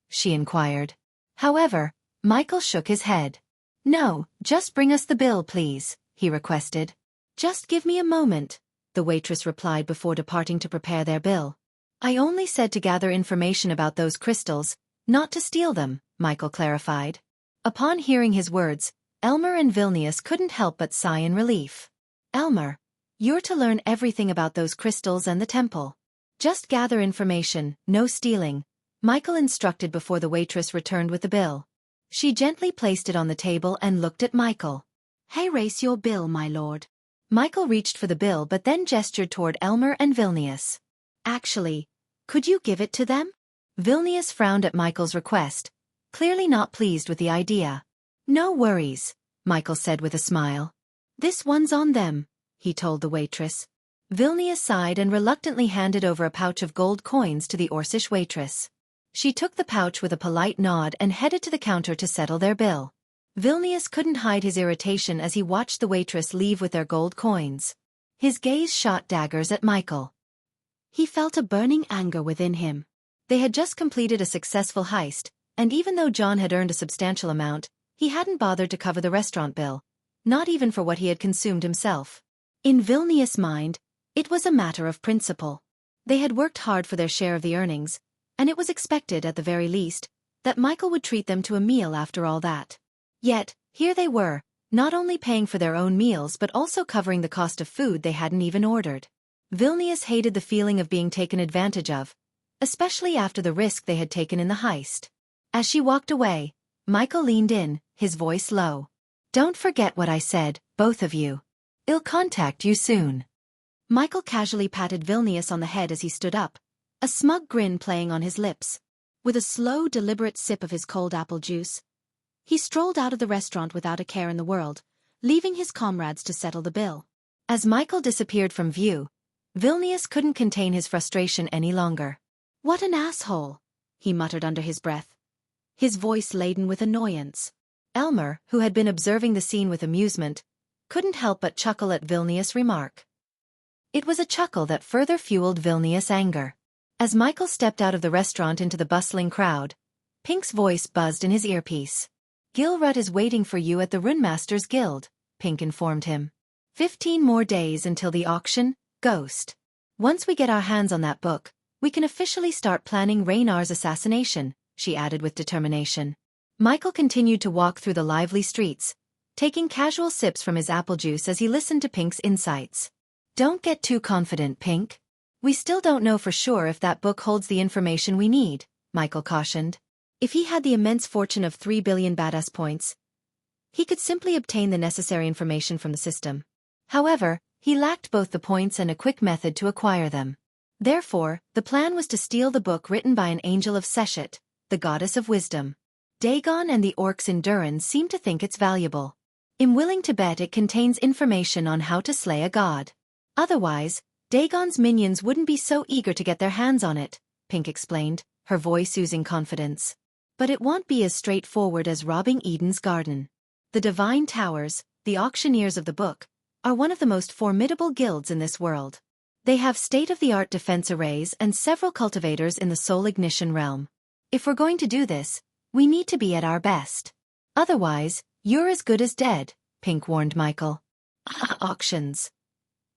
[SPEAKER 1] She inquired. However, Michael shook his head. No, just bring us the bill, please, he requested. Just give me a moment, the waitress replied before departing to prepare their bill. I only said to gather information about those crystals, not to steal them, Michael clarified. Upon hearing his words, Elmer and Vilnius couldn't help but sigh in relief. Elmer, you're to learn everything about those crystals and the temple. Just gather information, no stealing, Michael instructed before the waitress returned with the bill. She gently placed it on the table and looked at Michael. Hey, race your bill, my lord. Michael reached for the bill but then gestured toward Elmer and Vilnius. Actually, could you give it to them? Vilnius frowned at Michael's request, clearly not pleased with the idea. No worries, Michael said with a smile. This one's on them, he told the waitress. Vilnius sighed and reluctantly handed over a pouch of gold coins to the Orcish waitress. She took the pouch with a polite nod and headed to the counter to settle their bill. Vilnius couldn't hide his irritation as he watched the waitress leave with their gold coins. His gaze shot daggers at Michael. He felt a burning anger within him. They had just completed a successful heist, and even though John had earned a substantial amount, he hadn't bothered to cover the restaurant bill, not even for what he had consumed himself. In Vilnius' mind, it was a matter of principle. They had worked hard for their share of the earnings, and it was expected, at the very least, that Michael would treat them to a meal after all that. Yet, Here they were, not only paying for their own meals but also covering the cost of food they hadn't even ordered. Vilnius hated the feeling of being taken advantage of, especially after the risk they had taken in the heist. As she walked away, Michael leaned in, his voice low. "Don't forget what I said, both of you. I'll contact you soon." Michael casually patted Vilnius on the head as he stood up, a smug grin playing on his lips. With a slow, deliberate sip of his cold apple juice, he strolled out of the restaurant without a care in the world, leaving his comrades to settle the bill. As Michael disappeared from view, Vilnius couldn't contain his frustration any longer. "What an asshole," he muttered under his breath, his voice laden with annoyance. Elmer, who had been observing the scene with amusement, couldn't help but chuckle at Vilnius' remark. It was a chuckle that further fueled Vilnius' anger. As Michael stepped out of the restaurant into the bustling crowd, Pink's voice buzzed in his earpiece. "Gilrut is waiting for you at the Runemaster's Guild," Pink informed him. 15 more days until the auction, Ghost. Once we get our hands on that book, we can officially start planning Raynar's assassination," she added with determination. Michael continued to walk through the lively streets, taking casual sips from his apple juice as he listened to Pink's insights. "Don't get too confident, Pink. We still don't know for sure if that book holds the information we need," Michael cautioned. If he had the immense fortune of 3 billion badass points, he could simply obtain the necessary information from the system. However, he lacked both the points and a quick method to acquire them. Therefore, the plan was to steal the book written by an angel of Seshet, the goddess of wisdom. Dagon and the orcs in Durin seem to think it's valuable. I'm willing to bet it contains information on how to slay a god. Otherwise, Dagon's minions wouldn't be so eager to get their hands on it, Pink explained, her voice oozing confidence. But it won't be as straightforward as robbing Eden's garden. The Divine Towers, the auctioneers of the book, are one of the most formidable guilds in this world. They have state-of-the-art defense arrays and several cultivators in the soul ignition realm. If we're going to do this, we need to be at our best. Otherwise, you're as good as dead, Pink warned Michael. Auctions.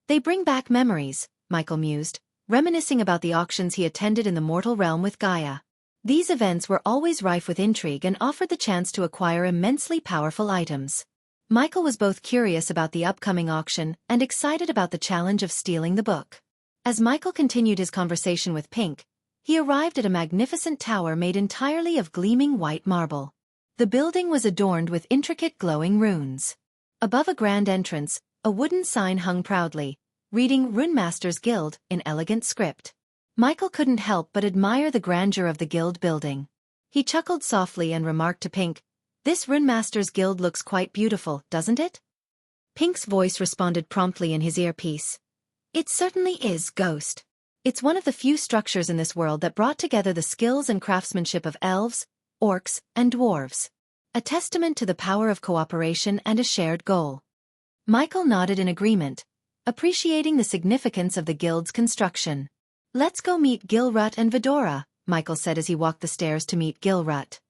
[SPEAKER 1] They bring back memories, Michael mused, reminiscing about the auctions he attended in the mortal realm with Gaia. These events were always rife with intrigue and offered the chance to acquire immensely powerful items. Michael was both curious about the upcoming auction and excited about the challenge of stealing the book. As Michael continued his conversation with Pink, he arrived at a magnificent tower made entirely of gleaming white marble. The building was adorned with intricate glowing runes. Above a grand entrance, a wooden sign hung proudly, reading Runemaster's Guild in elegant script. Michael couldn't help but admire the grandeur of the guild building. He chuckled softly and remarked to Pink, "This Runemaster's Guild looks quite beautiful, doesn't it?" Pink's voice responded promptly in his earpiece. "It certainly is, Ghost. It's one of the few structures in this world that brought together the skills and craftsmanship of elves, orcs, and dwarves. A testament to the power of cooperation and a shared goal." Michael nodded in agreement, appreciating the significance of the guild's construction. "Let's go meet Gilrut and Vidora," Michael said as he walked the stairs to meet Gilrut.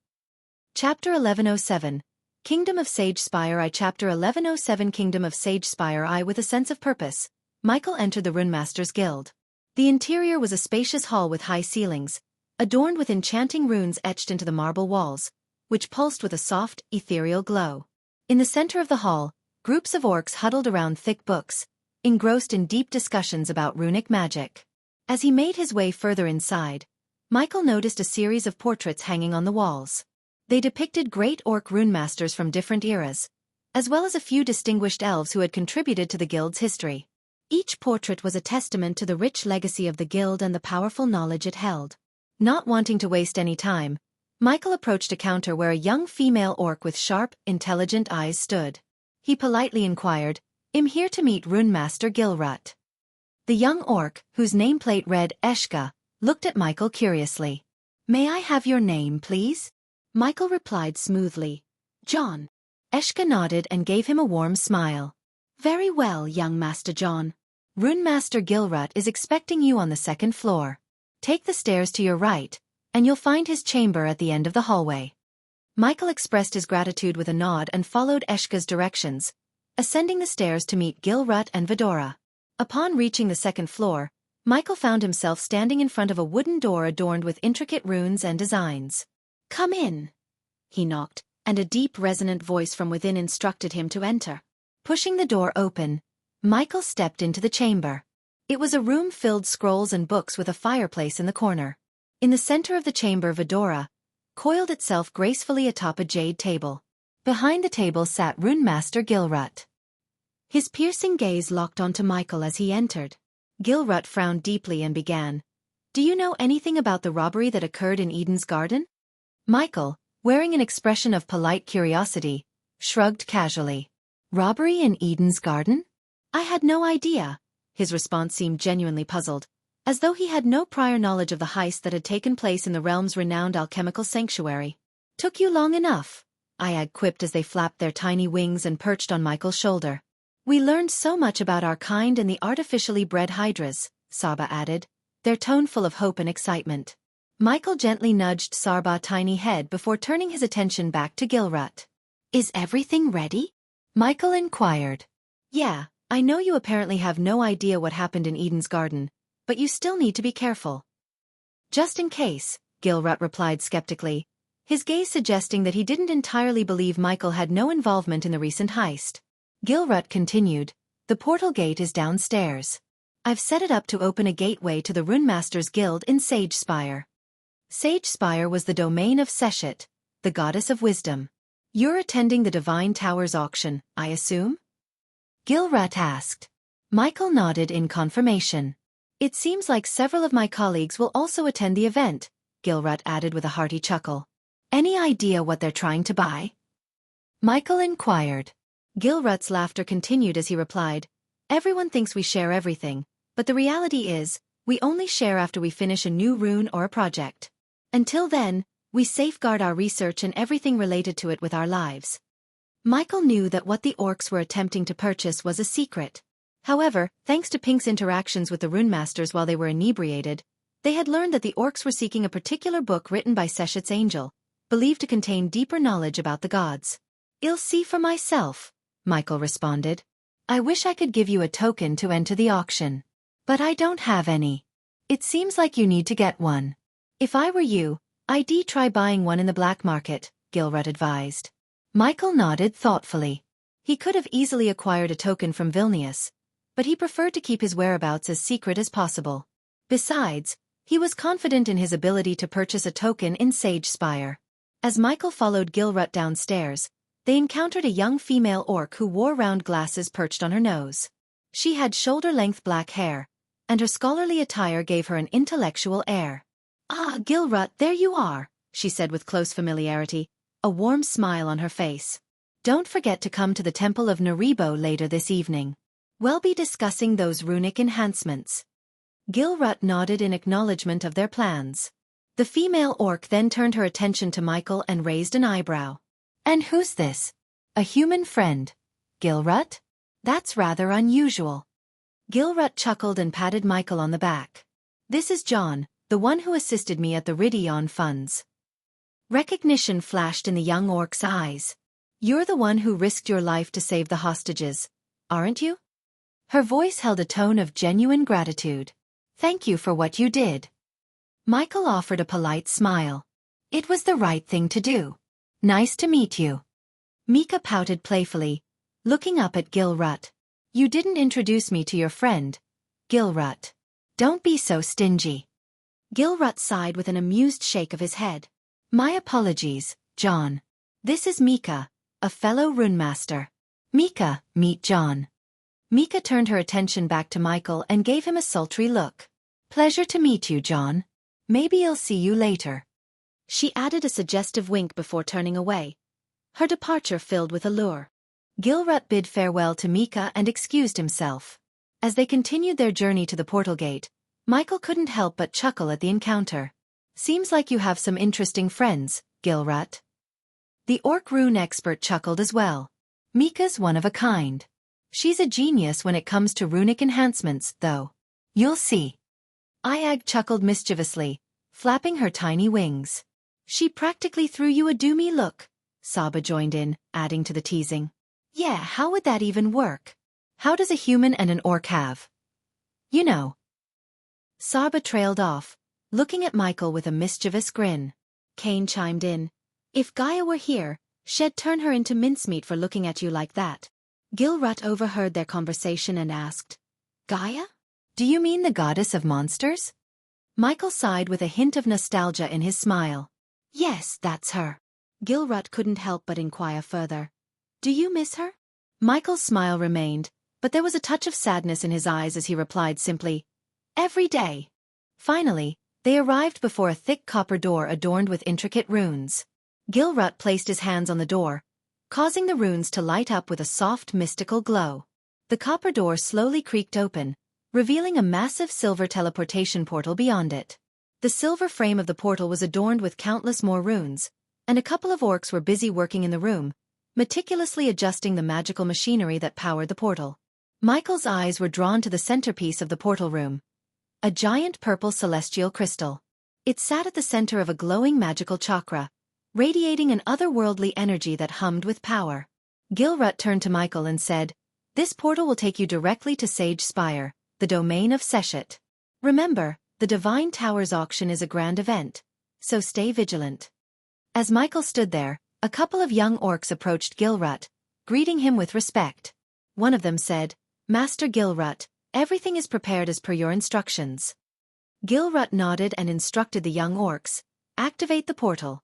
[SPEAKER 1] Chapter 1107, Kingdom of Sage Spire I. Chapter 1107, Kingdom of Sage Spire I. With a sense of purpose, Michael entered the Runemaster's Guild. The interior was a spacious hall with high ceilings, adorned with enchanting runes etched into the marble walls, which pulsed with a soft, ethereal glow. In the center of the hall, groups of orcs huddled around thick books, engrossed in deep discussions about runic magic. As he made his way further inside, Michael noticed a series of portraits hanging on the walls. They depicted great orc runemasters from different eras, as well as a few distinguished elves who had contributed to the guild's history. Each portrait was a testament to the rich legacy of the guild and the powerful knowledge it held. Not wanting to waste any time, Michael approached a counter where a young female orc with sharp, intelligent eyes stood. He politely inquired, "I'm here to meet Runemaster Gilrut." The young orc, whose nameplate read Eshka, looked at Michael curiously. "May I have your name, please?" Michael replied smoothly, "John." Eshka nodded and gave him a warm smile. "Very well, young Master John. Runemaster Gilrut is expecting you on the second floor. Take the stairs to your right, and you'll find his chamber at the end of the hallway." Michael expressed his gratitude with a nod and followed Eshka's directions, ascending the stairs to meet Gilrut and Vidora. Upon reaching the second floor, Michael found himself standing in front of a wooden door adorned with intricate runes and designs. "Come in." He knocked, and a deep resonant voice from within instructed him to enter. Pushing the door open, Michael stepped into the chamber. It was a room filled with scrolls and books with a fireplace in the corner. In the center of the chamber, Vidora coiled itself gracefully atop a jade table. Behind the table sat Rune Master Gilrut. His piercing gaze locked onto Michael as he entered. Gilrut frowned deeply and began, "Do you know anything about the robbery that occurred in Eden's garden?" Michael, wearing an expression of polite curiosity, shrugged casually. "Robbery in Eden's garden? I had no idea." His response seemed genuinely puzzled, as though he had no prior knowledge of the heist that had taken place in the realm's renowned alchemical sanctuary. "Took you long enough," Iag quipped as they flapped their tiny wings and perched on Michael's shoulder. "We learned so much about our kind and the artificially bred hydras," Saba added, their tone full of hope and excitement. Michael gently nudged Sarba's tiny head before turning his attention back to Gilrut. "Is everything ready?" Michael inquired. "Yeah, I know you apparently have no idea what happened in Eden's garden, but you still need to be careful." "Just in case," Gilrut replied skeptically, his gaze suggesting that he didn't entirely believe Michael had no involvement in the recent heist. Gilrut continued, "The portal gate is downstairs. I've set it up to open a gateway to the Runemaster's Guild in Sage Spire." Sage Spire was the domain of Seshet, the goddess of wisdom. "You're attending the Divine Towers auction, I assume?" Gilrut asked. Michael nodded in confirmation. "It seems like several of my colleagues will also attend the event," Gilrut added with a hearty chuckle. "Any idea what they're trying to buy?" Michael inquired. Gilrut's laughter continued as he replied, "Everyone thinks we share everything, but the reality is, we only share after we finish a new rune or a project. Until then, we safeguard our research and everything related to it with our lives." Michael knew that what the orcs were attempting to purchase was a secret. However, thanks to Pink's interactions with the Runemasters while they were inebriated, they had learned that the orcs were seeking a particular book written by Seshet's angel, believed to contain deeper knowledge about the gods. "I'll see for myself," Michael responded. "I wish I could give you a token to enter the auction. But I don't have any. It seems like you need to get one." "If I were you, I'd try buying one in the black market," Gilrut advised. Michael nodded thoughtfully. He could have easily acquired a token from Vilnius, but he preferred to keep his whereabouts as secret as possible. Besides, he was confident in his ability to purchase a token in Sage Spire. As Michael followed Gilrut downstairs, they encountered a young female orc who wore round glasses perched on her nose. She had shoulder-length black hair, and her scholarly attire gave her an intellectual air. "Ah, Gilrut, there you are," she said with close familiarity, a warm smile on her face. "Don't forget to come to the Temple of Naribo later this evening. We'll be discussing those runic enhancements." Gilrut nodded in acknowledgement of their plans. The female orc then turned her attention to Michael and raised an eyebrow. "And who's this? A human friend? Gilrut? That's rather unusual." Gilrut chuckled and patted Michael on the back. "This is John, the one who assisted me at the Ridion funds." Recognition flashed in the young orc's eyes. "You're the one who risked your life to save the hostages, aren't you?" Her voice held a tone of genuine gratitude. "Thank you for what you did." Michael offered a polite smile. "It was the right thing to do. Nice to meet you." Mika pouted playfully, looking up at Gilrut. "You didn't introduce me to your friend, Gilrut. Don't be so stingy." Gilrut sighed with an amused shake of his head. "My apologies, John. This is Mika, a fellow runemaster. Mika, meet John." Mika turned her attention back to Michael and gave him a sultry look. "Pleasure to meet you, John. Maybe I'll see you later." She added a suggestive wink before turning away, her departure filled with allure. Gilrut bid farewell to Mika and excused himself. As they continued their journey to the portal gate, Michael couldn't help but chuckle at the encounter. "Seems like you have some interesting friends, Gilrut." The orc rune expert chuckled as well. "Mika's one of a kind. She's a genius when it comes to runic enhancements, though. You'll see." Iag chuckled mischievously, flapping her tiny wings. "She practically threw you a do-me look," Saba joined in, adding to the teasing. "Yeah, how would that even work? How does a human and an orc have? You know." Saba trailed off, looking at Michael with a mischievous grin. Kane chimed in. "If Gaia were here, She'd turn her into mincemeat for looking at you like that. Gilrut overheard their conversation and asked, Gaia? Do you mean the goddess of monsters? Michael sighed with a hint of nostalgia in his smile. Yes, that's her. Gilrut couldn't help but inquire further. Do you miss her? Michael's smile remained, but there was a touch of sadness in his eyes as he replied simply, Every day. Finally, they arrived before a thick copper door adorned with intricate runes. Gilrut placed his hands on the door, causing the runes to light up with a soft mystical glow. The copper door slowly creaked open, revealing a massive silver teleportation portal beyond it. The silver frame of the portal was adorned with countless more runes, and a couple of orcs were busy working in the room, meticulously adjusting the magical machinery that powered the portal. Michael's eyes were drawn to the centerpiece of the portal room, a giant purple celestial crystal. It sat at the center of a glowing magical chakra, radiating an otherworldly energy that hummed with power. Gilrut turned to Michael and said, This portal will take you directly to Sage Spire, the domain of Seshet. Remember, the Divine Towers auction is a grand event, so stay vigilant. As Michael stood there, a couple of young orcs approached Gilrut, greeting him with respect. One of them said, Master Gilrut, everything is prepared as per your instructions. Gilrut nodded and instructed the young orcs, Activate the portal.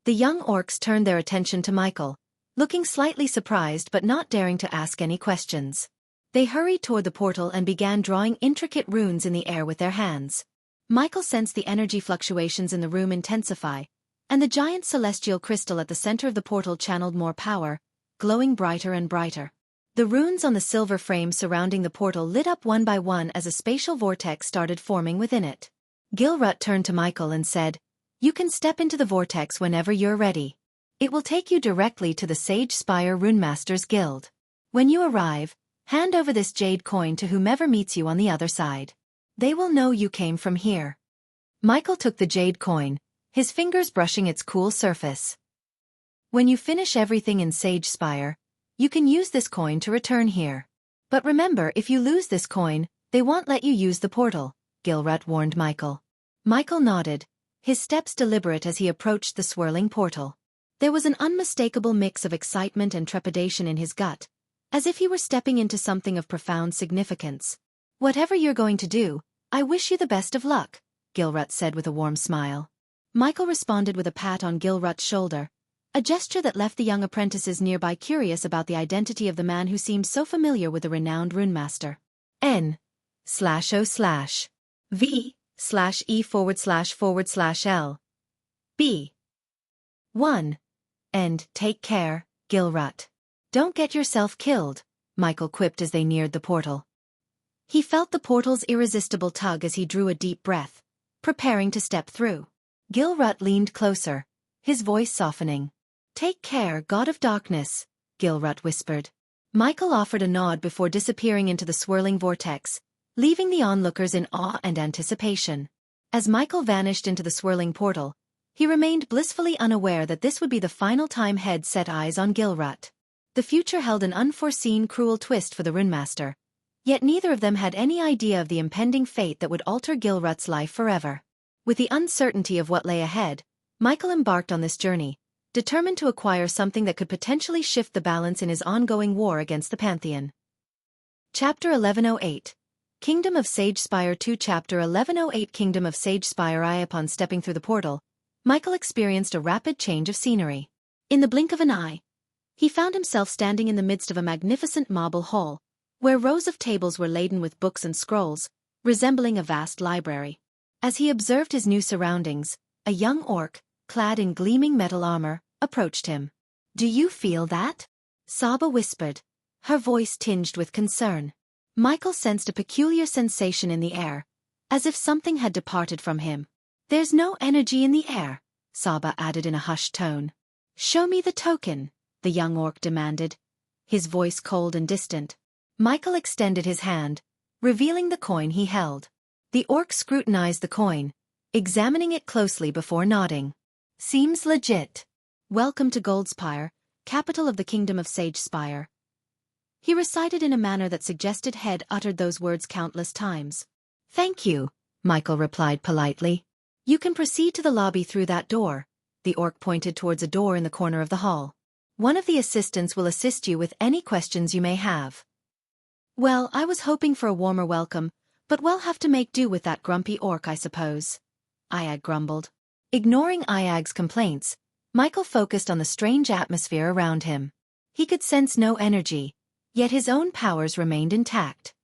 [SPEAKER 1] The young orcs turned their attention to Michael, looking slightly surprised but not daring to ask any questions. They hurried toward the portal and began drawing intricate runes in the air with their hands. Michael sensed the energy fluctuations in the room intensify, and the giant celestial crystal at the center of the portal channeled more power, glowing brighter and brighter. The runes on the silver frame surrounding the portal lit up one by one as a spatial vortex started forming within it. Gilrut turned to Michael and said, You can step into the vortex whenever you're ready. It will take you directly to the Sage Spire Runemasters Guild. When you arrive, hand over this jade coin to whomever meets you on the other side. They will know you came from here. Michael took the jade coin, his fingers brushing its cool surface. When you finish everything in Sage Spire, you can use this coin to return here. But remember, if you lose this coin, they won't let you use the portal, Gilrut warned Michael. Michael nodded, his steps deliberate as he approached the swirling portal. There was an unmistakable mix of excitement and trepidation in his gut, as if he were stepping into something of profound significance. Whatever you're going to do, I wish you the best of luck, Gilrut said with a warm smile. Michael responded with a pat on Gilrut's shoulder, a gesture that left the young apprentices nearby curious about the identity of the man who seemed so familiar with the renowned runemaster. N/O/V/E//L B 1. And take care, Gilrut. Don't get yourself killed, Michael quipped as they neared the portal. He felt the portal's irresistible tug as he drew a deep breath, preparing to step through. Gilrut leaned closer, his voice softening. Take care, God of Darkness, Gilrut whispered. Michael offered a nod before disappearing into the swirling vortex, leaving the onlookers in awe and anticipation. As Michael vanished into the swirling portal, he remained blissfully unaware that this would be the final time Head set eyes on Gilrut. The future held an unforeseen cruel twist for the runemaster, yet neither of them had any idea of the impending fate that would alter Gilrut's life forever. With the uncertainty of what lay ahead, Michael embarked on this journey, determined to acquire something that could potentially shift the balance in his ongoing war against the Pantheon. Chapter 1108 Kingdom of Sage Spire 2 Chapter 1108 Kingdom of Sage Spire I Upon stepping through the portal, Michael experienced a rapid change of scenery. In the blink of an eye, he found himself standing in the midst of a magnificent marble hall, where rows of tables were laden with books and scrolls, resembling a vast library. As he observed his new surroundings, a young orc, clad in gleaming metal armor, approached him. Do you feel that? Saga whispered, her voice tinged with concern. Michael sensed a peculiar sensation in the air, as if something had departed from him. There's no energy in the air, Saga added in a hushed tone. Show me the token, the young orc demanded, his voice cold and distant. Michael extended his hand, revealing the coin he held. The orc scrutinized the coin, examining it closely before nodding. Seems legit. Welcome to Goldspire, capital of the Kingdom of Sage Spire. He recited in a manner that suggested Head uttered those words countless times. Thank you, Michael replied politely. You can proceed to the lobby through that door, the orc pointed towards a door in the corner of the hall. One of the assistants will assist you with any questions you may have. Well, I was hoping for a warmer welcome, but we'll have to make do with that grumpy orc, I suppose. Iag grumbled. Ignoring Iag's complaints, Michael focused on the strange atmosphere around him. He could sense no energy, yet his own powers remained intact.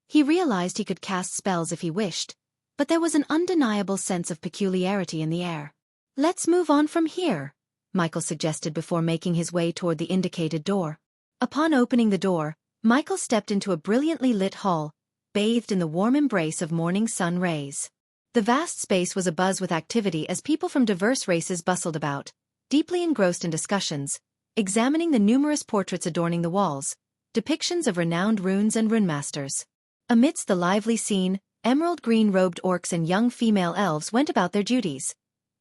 [SPEAKER 1] He realized he could cast spells if he wished, but there was an undeniable sense of peculiarity in the air. Let's move on from here, Michael suggested before making his way toward the indicated door. Upon opening the door, Michael stepped into a brilliantly lit hall, bathed in the warm embrace of morning sun rays. The vast space was abuzz with activity as people from diverse races bustled about, deeply engrossed in discussions, examining the numerous portraits adorning the walls, depictions of renowned runes and runemasters. Amidst the lively scene, emerald-green-robed orcs and young female elves went about their duties,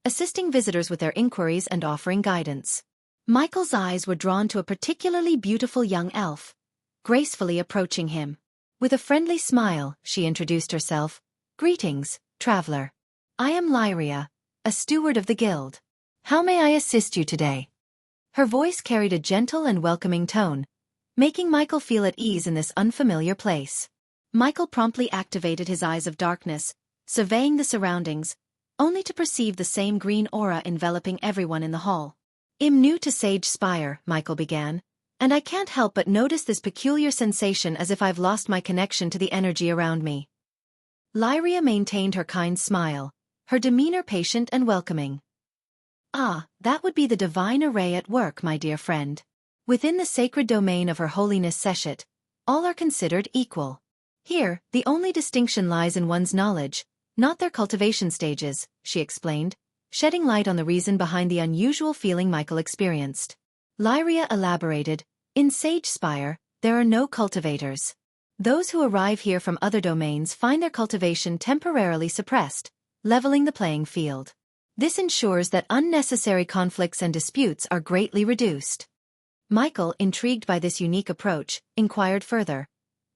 [SPEAKER 1] assisting visitors with their inquiries and offering guidance. Michael's eyes were drawn to a particularly beautiful young elf, gracefully approaching him. With a friendly smile, she introduced herself. Greetings, traveler. I am Lyria, a steward of the guild. How may I assist you today? Her voice carried a gentle and welcoming tone, making Michael feel at ease in this unfamiliar place. Michael promptly activated his eyes of darkness, surveying the surroundings, only to perceive the same green aura enveloping everyone in the hall. I'm new to Sage Spire, Michael began, and I can't help but notice this peculiar sensation as if I've lost my connection to the energy around me. Lyria maintained her kind smile, her demeanor patient and welcoming. Ah, that would be the divine array at work, my dear friend. Within the sacred domain of Her Holiness Seshet, all are considered equal. Here, the only distinction lies in one's knowledge, not their cultivation stages, she explained, shedding light on the reason behind the unusual feeling Michael experienced. Lyria elaborated, in Sage Spire, there are no cultivators. Those who arrive here from other domains find their cultivation temporarily suppressed, leveling the playing field. This ensures that unnecessary conflicts and disputes are greatly reduced. Michael, intrigued by this unique approach, inquired further.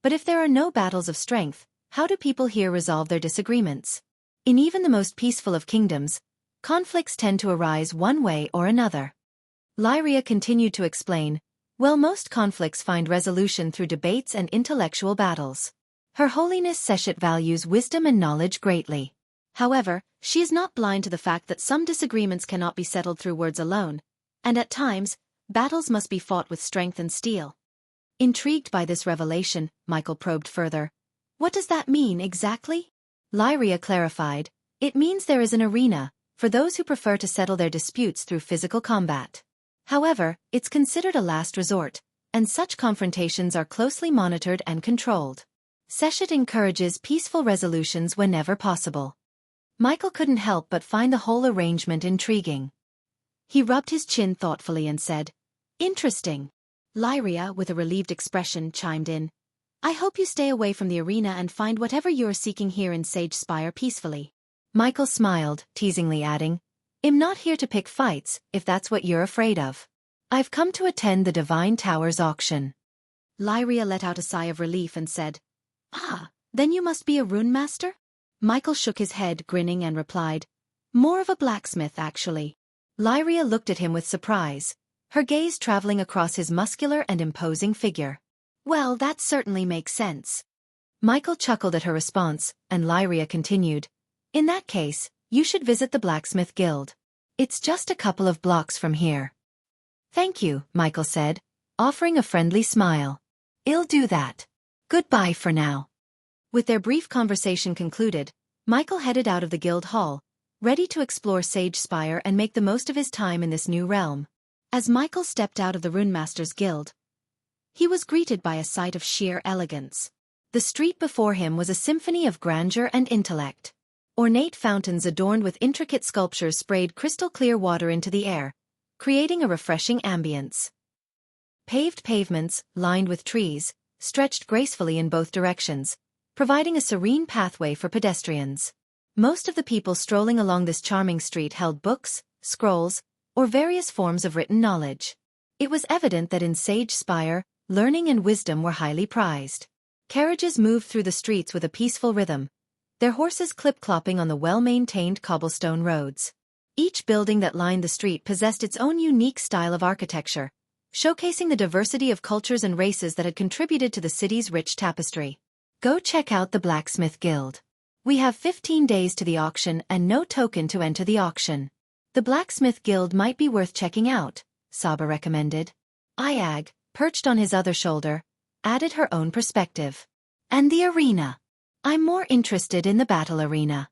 [SPEAKER 1] But if there are no battles of strength, how do people here resolve their disagreements? In even the most peaceful of kingdoms, conflicts tend to arise one way or another. Lyria continued to explain, well, most conflicts find resolution through debates and intellectual battles. Her Holiness Seshet values wisdom and knowledge greatly. However, she is not blind to the fact that some disagreements cannot be settled through words alone, and at times, battles must be fought with strength and steel. Intrigued by this revelation, Michael probed further. What does that mean exactly? Lyria clarified, it means there is an arena, for those who prefer to settle their disputes through physical combat. However, it's considered a last resort, and such confrontations are closely monitored and controlled. Seshet encourages peaceful resolutions whenever possible. Michael couldn't help but find the whole arrangement intriguing. He rubbed his chin thoughtfully and said, interesting. Lyria, with a relieved expression, chimed in, I hope you stay away from the arena and find whatever you are seeking here in Sage Spire peacefully. Michael smiled, teasingly adding, I'm not here to pick fights, if that's what you're afraid of. I've come to attend the Divine Tower's auction. Lyria let out a sigh of relief and said, ah, then you must be a rune master? Michael shook his head, grinning, and replied, more of a blacksmith, actually. Lyria looked at him with surprise, her gaze traveling across his muscular and imposing figure. Well, that certainly makes sense. Michael chuckled at her response, and Lyria continued, in that case, you should visit the Blacksmith Guild. It's just a couple of blocks from here. Thank you, Michael said, offering a friendly smile. I'll do that. Goodbye for now. With their brief conversation concluded, Michael headed out of the guild hall, ready to explore Sage Spire and make the most of his time in this new realm. As Michael stepped out of the Runemaster's Guild, he was greeted by a sight of sheer elegance. The street before him was a symphony of grandeur and intellect. Ornate fountains adorned with intricate sculptures sprayed crystal-clear water into the air, creating a refreshing ambience. Paved pavements, lined with trees, stretched gracefully in both directions, providing a serene pathway for pedestrians. Most of the people strolling along this charming street held books, scrolls, or various forms of written knowledge. It was evident that in Sage Spire, learning and wisdom were highly prized. Carriages moved through the streets with a peaceful rhythm, their horses clip-clopping on the well-maintained cobblestone roads. Each building that lined the street possessed its own unique style of architecture, showcasing the diversity of cultures and races that had contributed to the city's rich tapestry. Go check out the Blacksmith Guild. We have 15 days to the auction and no token to enter the auction. The Blacksmith Guild might be worth checking out, Saga recommended. Ayag, perched on his other shoulder, added her own perspective. And the arena. I'm more interested in the battle arena.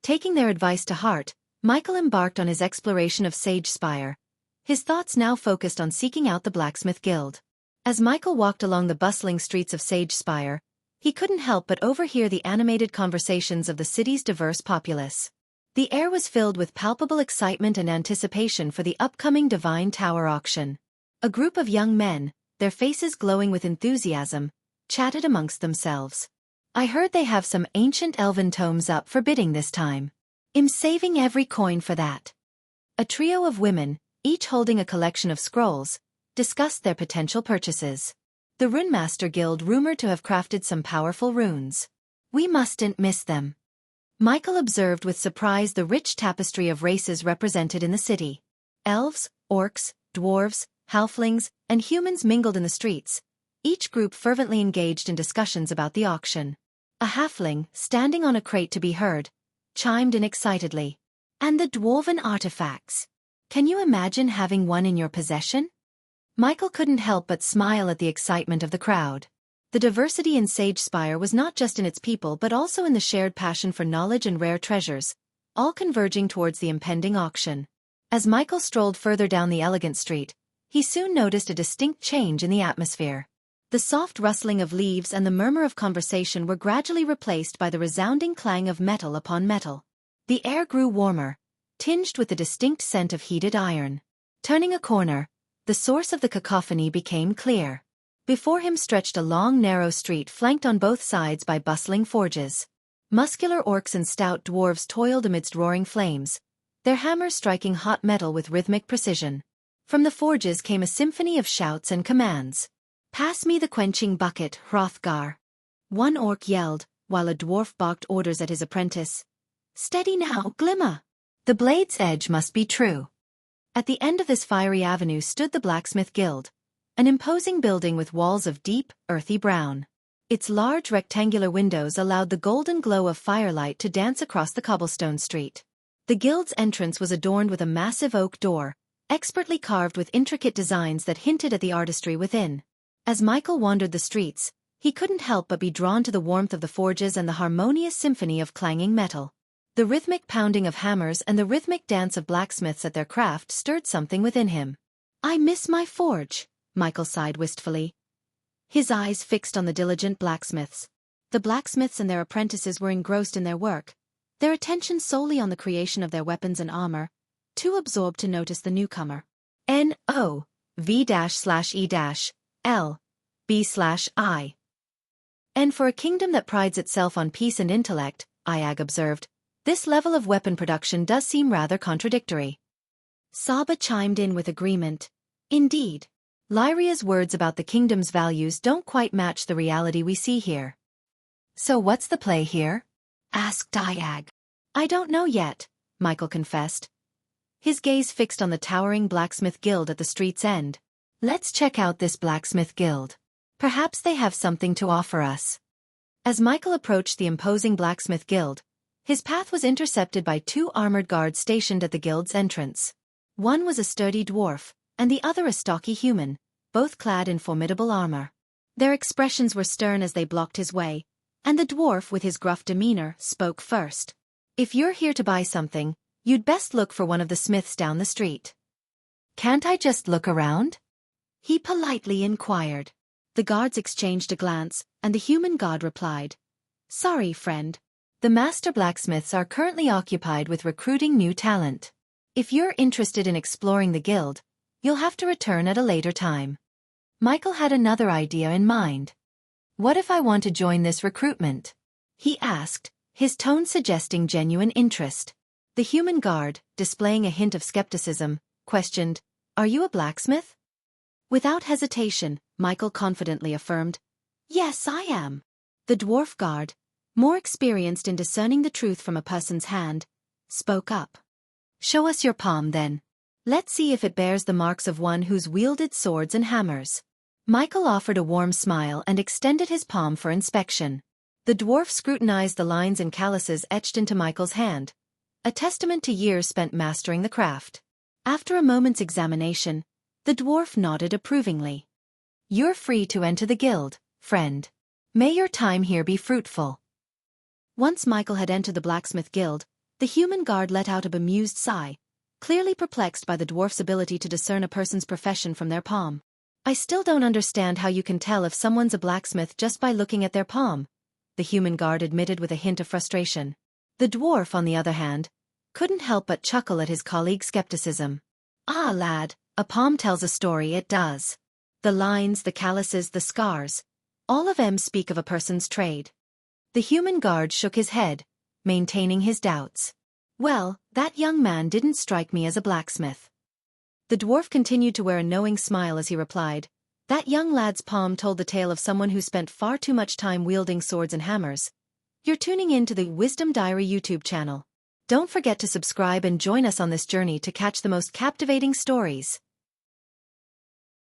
[SPEAKER 1] Taking their advice to heart, Michael embarked on his exploration of Sage Spire, his thoughts now focused on seeking out the Blacksmith Guild. As Michael walked along the bustling streets of Sage Spire, he couldn't help but overhear the animated conversations of the city's diverse populace. The air was filled with palpable excitement and anticipation for the upcoming Divine Tower auction. A group of young men, their faces glowing with enthusiasm, chatted amongst themselves. I heard they have some ancient elven tomes up for bidding this time. I'm saving every coin for that. A trio of women, each holding a collection of scrolls, discussed their potential purchases. The Runemaster Guild rumored to have crafted some powerful runes. We mustn't miss them. Michael observed with surprise the rich tapestry of races represented in the city. Elves, orcs, dwarves, halflings, and humans mingled in the streets, each group fervently engaged in discussions about the auction. A halfling, standing on a crate to be heard, chimed in excitedly. And the dwarven artifacts. Can you imagine having one in your possession? Michael couldn't help but smile at the excitement of the crowd. The diversity in Sage Spire was not just in its people but also in the shared passion for knowledge and rare treasures, all converging towards the impending auction. As Michael strolled further down the elegant street, he soon noticed a distinct change in the atmosphere. The soft rustling of leaves and the murmur of conversation were gradually replaced by the resounding clang of metal upon metal. The air grew warmer, tinged with the distinct scent of heated iron. Turning a corner, the source of the cacophony became clear. Before him stretched a long narrow street flanked on both sides by bustling forges. Muscular orcs and stout dwarves toiled amidst roaring flames, their hammers striking hot metal with rhythmic precision. From the forges came a symphony of shouts and commands. Pass me the quenching bucket, Hrothgar. One orc yelled, while a dwarf barked orders at his apprentice. Steady now, Glimmer. The blade's edge must be true. At the end of this fiery avenue stood the Blacksmith Guild, an imposing building with walls of deep, earthy brown. Its large rectangular windows allowed the golden glow of firelight to dance across the cobblestone street. The guild's entrance was adorned with a massive oak door, expertly carved with intricate designs that hinted at the artistry within. As Michael wandered the streets, he couldn't help but be drawn to the warmth of the forges and the harmonious symphony of clanging metal. The rhythmic pounding of hammers and the rhythmic dance of blacksmiths at their craft stirred something within him. I miss my forge, Michael sighed wistfully. His eyes fixed on the diligent blacksmiths. The blacksmiths and their apprentices were engrossed in their work, their attention solely on the creation of their weapons and armor, too absorbed to notice the newcomer. N-O-V-/E-L-B/I. And for a kingdom that prides itself on peace and intellect, Ayag observed, this level of weapon production does seem rather contradictory. Saba chimed in with agreement. Indeed. Lyria's words about the kingdom's values don't quite match the reality we see here. So what's the play here? Asked Ayag. I don't know yet, Michael confessed, his gaze fixed on the towering Blacksmith Guild at the street's end. Let's check out this Blacksmith Guild. Perhaps they have something to offer us. As Michael approached the imposing Blacksmith Guild, his path was intercepted by two armored guards stationed at the guild's entrance. One was a sturdy dwarf, and the other a stocky human, both clad in formidable armor. Their expressions were stern as they blocked his way, and the dwarf with his gruff demeanor spoke first. If you're here to buy something, you'd best look for one of the smiths down the street. Can't I just look around? He politely inquired. The guards exchanged a glance, and the human god replied, Sorry, friend. The master blacksmiths are currently occupied with recruiting new talent. If you're interested in exploring the guild, you'll have to return at a later time. Michael had another idea in mind. What if I want to join this recruitment? He asked, his tone suggesting genuine interest. The human guard, displaying a hint of skepticism, questioned, Are you a blacksmith? Without hesitation, Michael confidently affirmed, Yes, I am. The dwarf guard, more experienced in discerning the truth from a person's hand, spoke up. Show us your palm then. Let's see if it bears the marks of one who's wielded swords and hammers. Michael offered a warm smile and extended his palm for inspection. The dwarf scrutinized the lines and calluses etched into Michael's hand, a testament to years spent mastering the craft. After a moment's examination, the dwarf nodded approvingly. You're free to enter the guild, friend. May your time here be fruitful. Once Michael had entered the blacksmith guild, the human guard let out a bemused sigh, clearly perplexed by the dwarf's ability to discern a person's profession from their palm. I still don't understand how you can tell if someone's a blacksmith just by looking at their palm, the human guard admitted with a hint of frustration. The dwarf, on the other hand, couldn't help but chuckle at his colleague's skepticism. Ah, lad, a palm tells a story, it does. The lines, the calluses, the scars, all of them speak of a person's trade. The human guard shook his head, maintaining his doubts. Well, that young man didn't strike me as a blacksmith. The dwarf continued to wear a knowing smile as he replied, that young lad's palm told the tale of someone who spent far too much time wielding swords and hammers. You're tuning in to the Wisdom Diary YouTube channel. Don't forget to subscribe and join us on this journey to catch the most captivating stories.